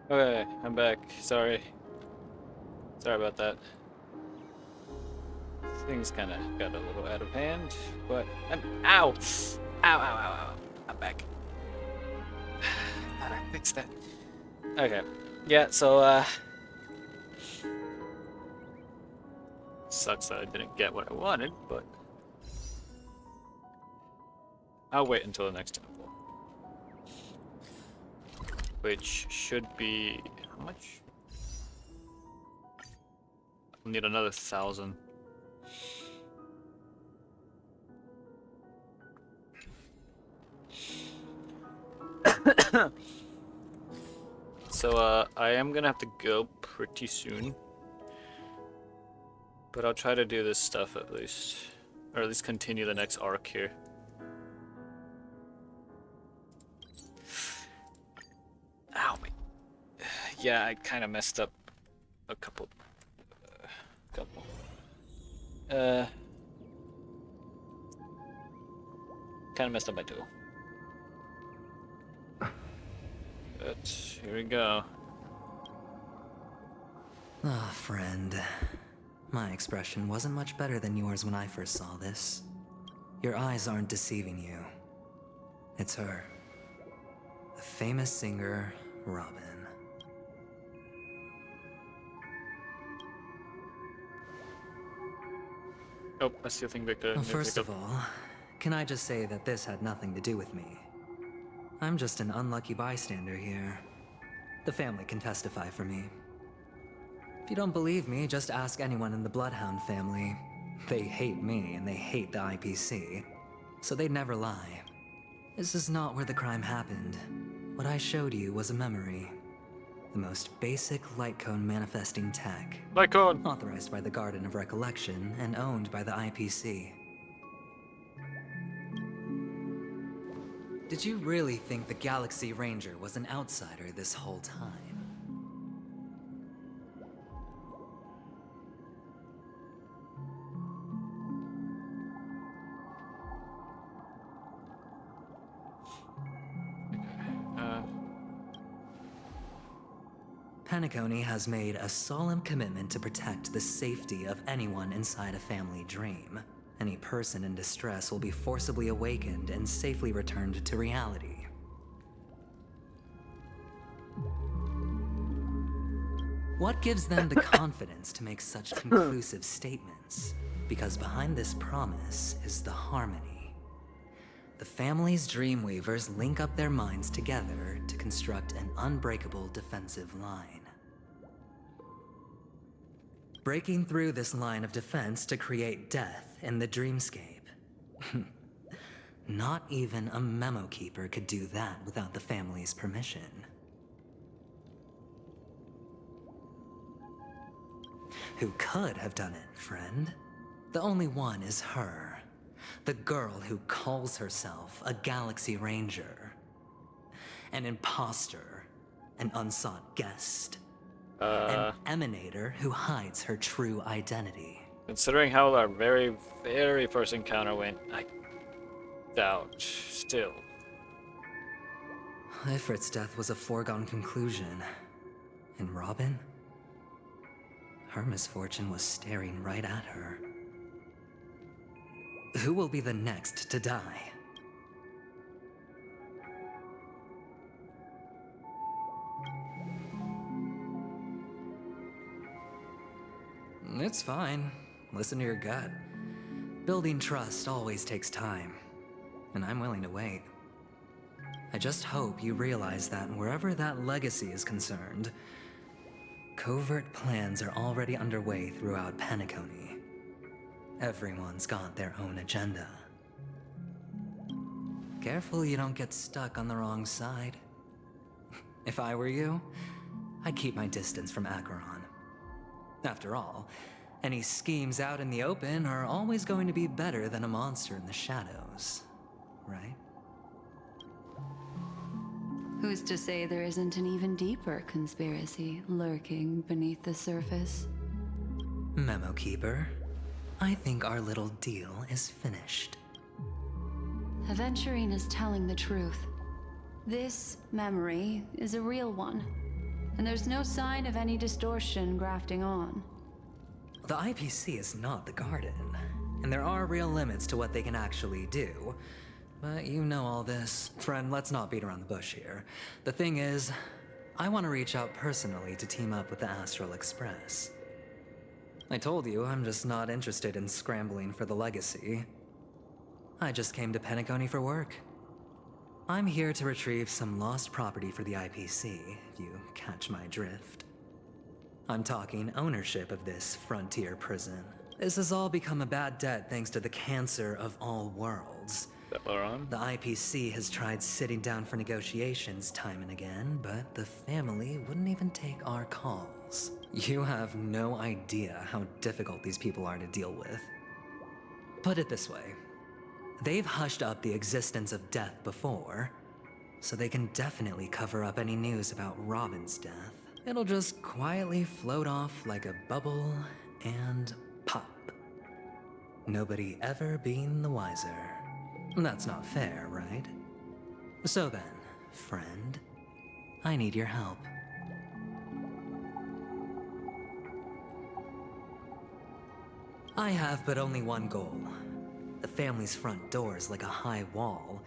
Speaker 1: Okay, I'm back. Sorry. Sorry about that. Things kind of got a little out of hand, but ow! Ow, ow, ow, ow. I'm back. Thought I fixed that. Okay. Yeah, so, sucks that I didn't get what I wanted, but I'll wait until the next temple. Which should be... how much? I'll need another 1,000. So, I am gonna have to go pretty soon. But I'll try to do this stuff at least. Or at least continue the next arc here. Ow, my... yeah, I kind of messed up a couple... kind of messed up my duel. But here we go.
Speaker 10: Ah, friend. My expression wasn't much better than yours when I first saw this. Your eyes aren't deceiving you. It's her. The famous singer, Robin.
Speaker 1: Oh, I still think Victor.
Speaker 10: Well, first of all, can I just say that this had nothing to do with me? I'm just an unlucky bystander here. The family can testify for me. If you don't believe me, just ask anyone in the Bloodhound family. They hate me and they hate the IPC, so they'd never lie. This is not where the crime happened. What I showed you was a memory. The most basic light cone manifesting tech.
Speaker 1: Light cone!
Speaker 10: Authorized by the Garden of Recollection and owned by the IPC. Did you really think the Galaxy Ranger was an outsider this whole time? Penacony has made a solemn commitment to protect the safety of anyone inside a family dream. Any person in distress will be forcibly awakened and safely returned to reality. What gives them the confidence to make such conclusive statements? Because behind this promise is the harmony. The family's Dreamweavers link up their minds together to construct an unbreakable defensive line. Breaking through this line of defense to create death in the dreamscape. Not even a memo keeper could do that without the family's permission. Who could have done it, friend? The only one is her. The girl who calls herself a Galaxy Ranger. An imposter. An unsought guest. An emanator who hides her true identity.
Speaker 1: Considering how our very, very first encounter went, I doubt still.
Speaker 10: Ifrit's death was a foregone conclusion. And Robin? Her misfortune was staring right at her. Who will be the next to die? It's fine. Listen to your gut. Building trust always takes time, and I'm willing to wait. I just hope you realize that wherever that legacy is concerned, covert plans are already underway throughout Penacony. Everyone's got their own agenda. Careful you don't get stuck on the wrong side. If I were you, I'd keep my distance from Acheron. After all, any schemes out in the open are always going to be better than a monster in the shadows, right?
Speaker 7: Who's to say there isn't an even deeper conspiracy lurking beneath the surface?
Speaker 10: Memo Keeper, I think our little deal is finished.
Speaker 7: Aventurine is telling the truth. This memory is a real one. and there's no sign of any distortion grafting on.
Speaker 10: The IPC is not the Garden, and there are real limits to what they can actually do. But you know all this. Friend, let's not beat around the bush here. The thing is, I want to reach out personally to team up with the Astral Express. I told you I'm just not interested in scrambling for the legacy. I just came to Penacony for work. I'm here to retrieve some lost property for the IPC, if you catch my drift. I'm talking ownership of this frontier prison. This has all become a bad debt thanks to the cancer of all worlds. The IPC has tried sitting down for negotiations time and again, but the family wouldn't even take our calls. You have no idea how difficult these people are to deal with. Put it this way. They've hushed up the existence of death before, so they can definitely cover up any news about Robin's death. It'll just quietly float off like a bubble and pop. Nobody ever being the wiser. That's not fair, right? So then, friend, I need your help. I have but only one goal. The family's front door is like a high wall,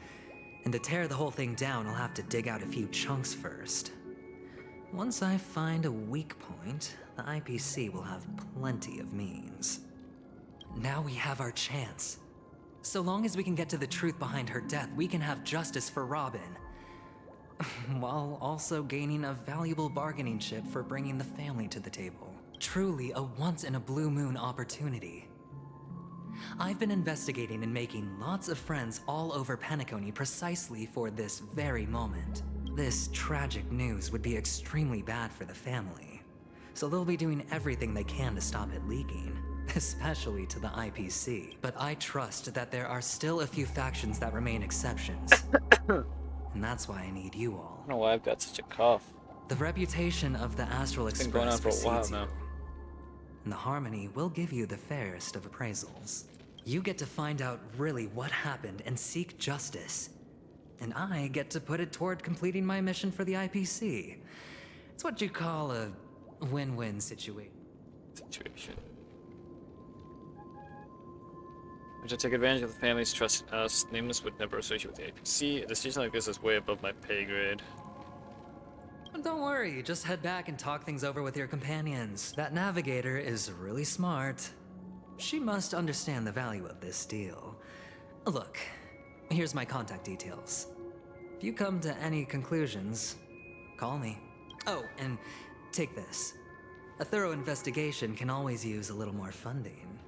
Speaker 10: and to tear the whole thing down, I'll have to dig out a few chunks first. Once I find a weak point, the IPC will have plenty of means. Now we have our chance. So long as we can get to the truth behind her death, we can have justice for Robin. While also gaining a valuable bargaining chip for bringing the family to the table. Truly a once-in-a-blue-moon opportunity. I've been investigating and making lots of friends all over Penacony precisely for this very moment. This tragic news would be extremely bad for the family, so they'll be doing everything they can to stop it leaking, especially to the IPC. But I trust that there are still a few factions that remain exceptions, and that's why I need you all.
Speaker 1: I don't know why I've got such a cough.
Speaker 10: The reputation of the Astral
Speaker 1: It's been going on
Speaker 10: Express
Speaker 1: for a while
Speaker 10: precedes you,
Speaker 1: now.
Speaker 10: and the Harmony will give you the fairest of appraisals. You get to find out really what happened and seek justice. And I get to put it toward completing my mission for the IPC. It's what you call a win-win situation.
Speaker 1: We should take advantage of the family's trust in us. Nameless would never associate with the APC. A decision like this is way above my pay grade.
Speaker 10: But don't worry, just head back and talk things over with your companions. That navigator is really smart. She must understand the value of this deal. Look, here's my contact details. If you come to any conclusions, call me. Oh, and take this. A thorough investigation can always use a little more funding.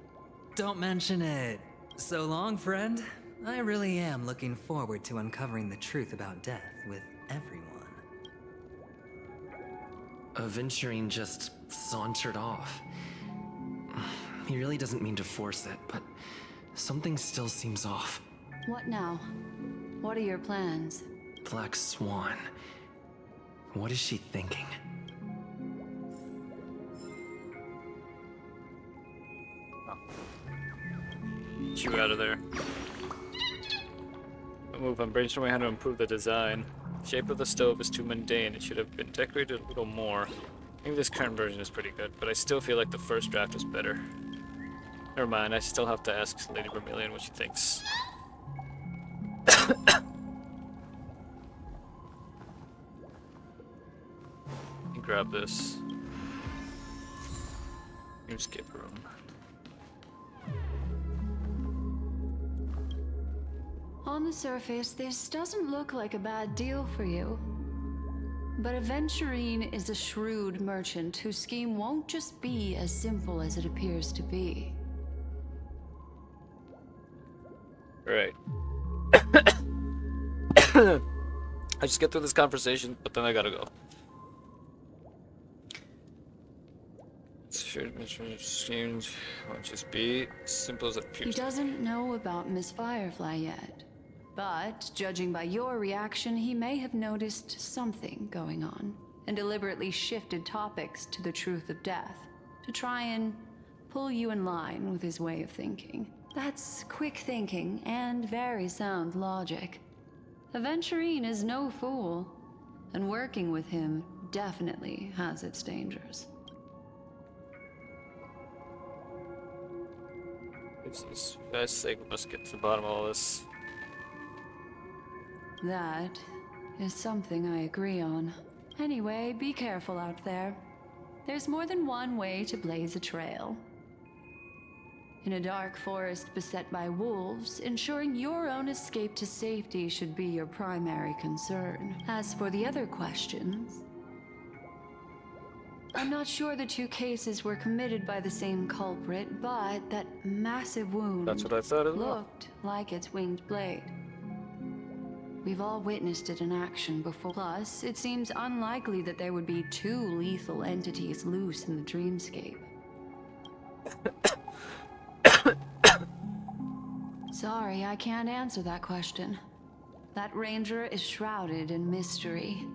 Speaker 10: Don't mention it. So long, friend. I really am looking forward to uncovering the truth about death with everyone.
Speaker 4: Aventurine just sauntered off. He really doesn't mean to force it, but something still seems off.
Speaker 7: What now? What are your plans?
Speaker 4: Black Swan. What is she thinking?
Speaker 1: Get you out of there. Move. I'm brainstorming how to improve the design. The shape of the stove is too mundane. It should have been decorated a little more. Maybe this current version is pretty good, but I still feel like the first draft was better. Never mind, I still have to ask Lady Vermilion what she thinks. Grab this. New skip room.
Speaker 7: On the surface, this doesn't look like a bad deal for you. But Aventurine is a shrewd merchant whose scheme won't just be as simple as it appears to be.
Speaker 1: Right. I just get through this conversation, but then I gotta go. Schemes won't just be simple as it
Speaker 7: He
Speaker 1: appears.
Speaker 7: doesn't know about Miss Firefly yet. But, judging by your reaction, he may have noticed something going on, and deliberately shifted topics to the truth of death, to try and pull you in line with his way of thinking. That's quick thinking and very sound logic. Aventurine is no fool, and working with him definitely has its dangers.
Speaker 1: Jesus, for God's sake, we must get to the bottom of all this.
Speaker 7: That is something I agree on. Anyway, be careful out there. There's more than one way to blaze a trail. In a dark forest beset by wolves, ensuring your own escape to safety should be your primary concern. As for the other questions, I'm not sure the two cases were committed by the same culprit, but that massive wound
Speaker 1: That's what I thought as well.
Speaker 7: looked like its winged blade. We've all witnessed it in action before. Plus, it seems unlikely that there would be two lethal entities loose in the dreamscape. Sorry, I can't answer that question. That ranger is shrouded in mystery.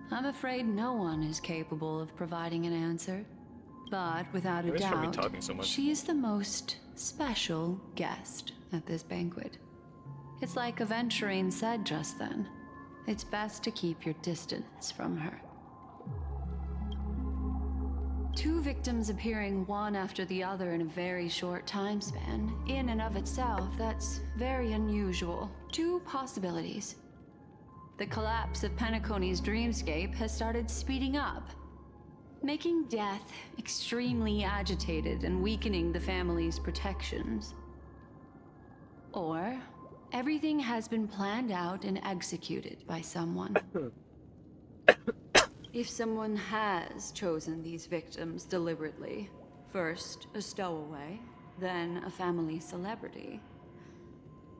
Speaker 7: I'm afraid no one is capable of providing an answer. But without a
Speaker 1: Maybe it's from me
Speaker 7: doubt,
Speaker 1: talking so much.
Speaker 7: she is the most special guest at this banquet. It's like Aventurine said just then. It's best to keep your distance from her. Two victims appearing one after the other in a very short time span, in and of itself, that's very unusual. Two possibilities. The collapse of Penacony's dreamscape has started speeding up, making death extremely agitated and weakening the family's protections. Or everything has been planned out and executed by someone. If someone has chosen these victims deliberately, first a stowaway, then a family celebrity,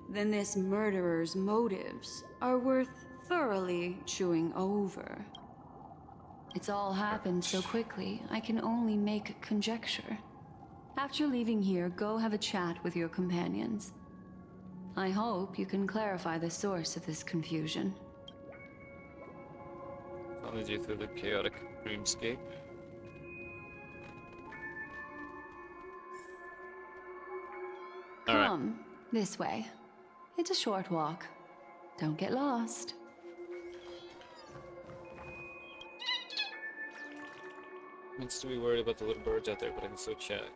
Speaker 7: then this murderer's motives are worth thoroughly chewing over. It's all happened so quickly, I can only make conjecture. After leaving here, go have a chat with your companions. I hope you can clarify the source of this confusion.
Speaker 1: Follows you through the chaotic dreamscape. Alright.
Speaker 7: Come this way. It's a short walk. Don't get lost.
Speaker 1: Means to be worried about the little birds out there, but I can still chat.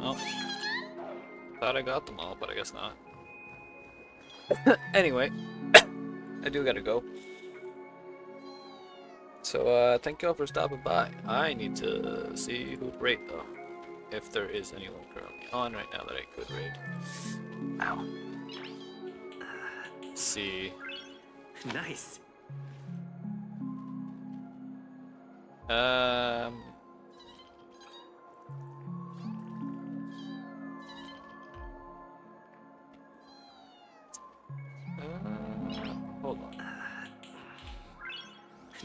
Speaker 1: Oh. Thought I got them all, but I guess not. Anyway. I do gotta go. So, thank you all for stopping by. I need to see who'd raid, though. If there is anyone currently on right now that I could raid. Ow. Let's see.
Speaker 4: Nice.
Speaker 1: Hold on.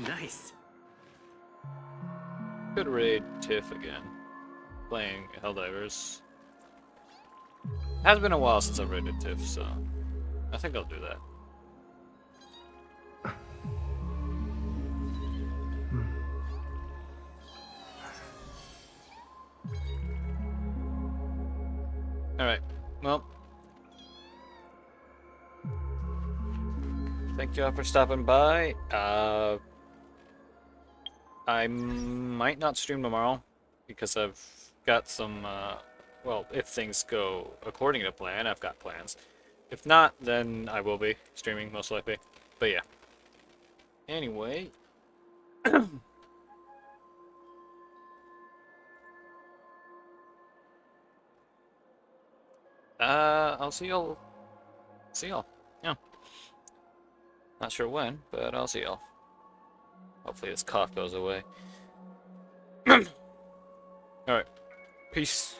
Speaker 4: Nice.
Speaker 1: Could raid Tiff again. Playing Helldivers. Has been a while since I've raided Tiff, so I think I'll do that. Alright, well. Thank you all for stopping by. I might not stream tomorrow because I've got some, well, if things go according to plan, I've got plans. If not, then I will be streaming most likely. But yeah. Anyway. I'll see y'all. Yeah. Not sure when, but I'll see y'all. Hopefully this cough goes away. Alright. Peace.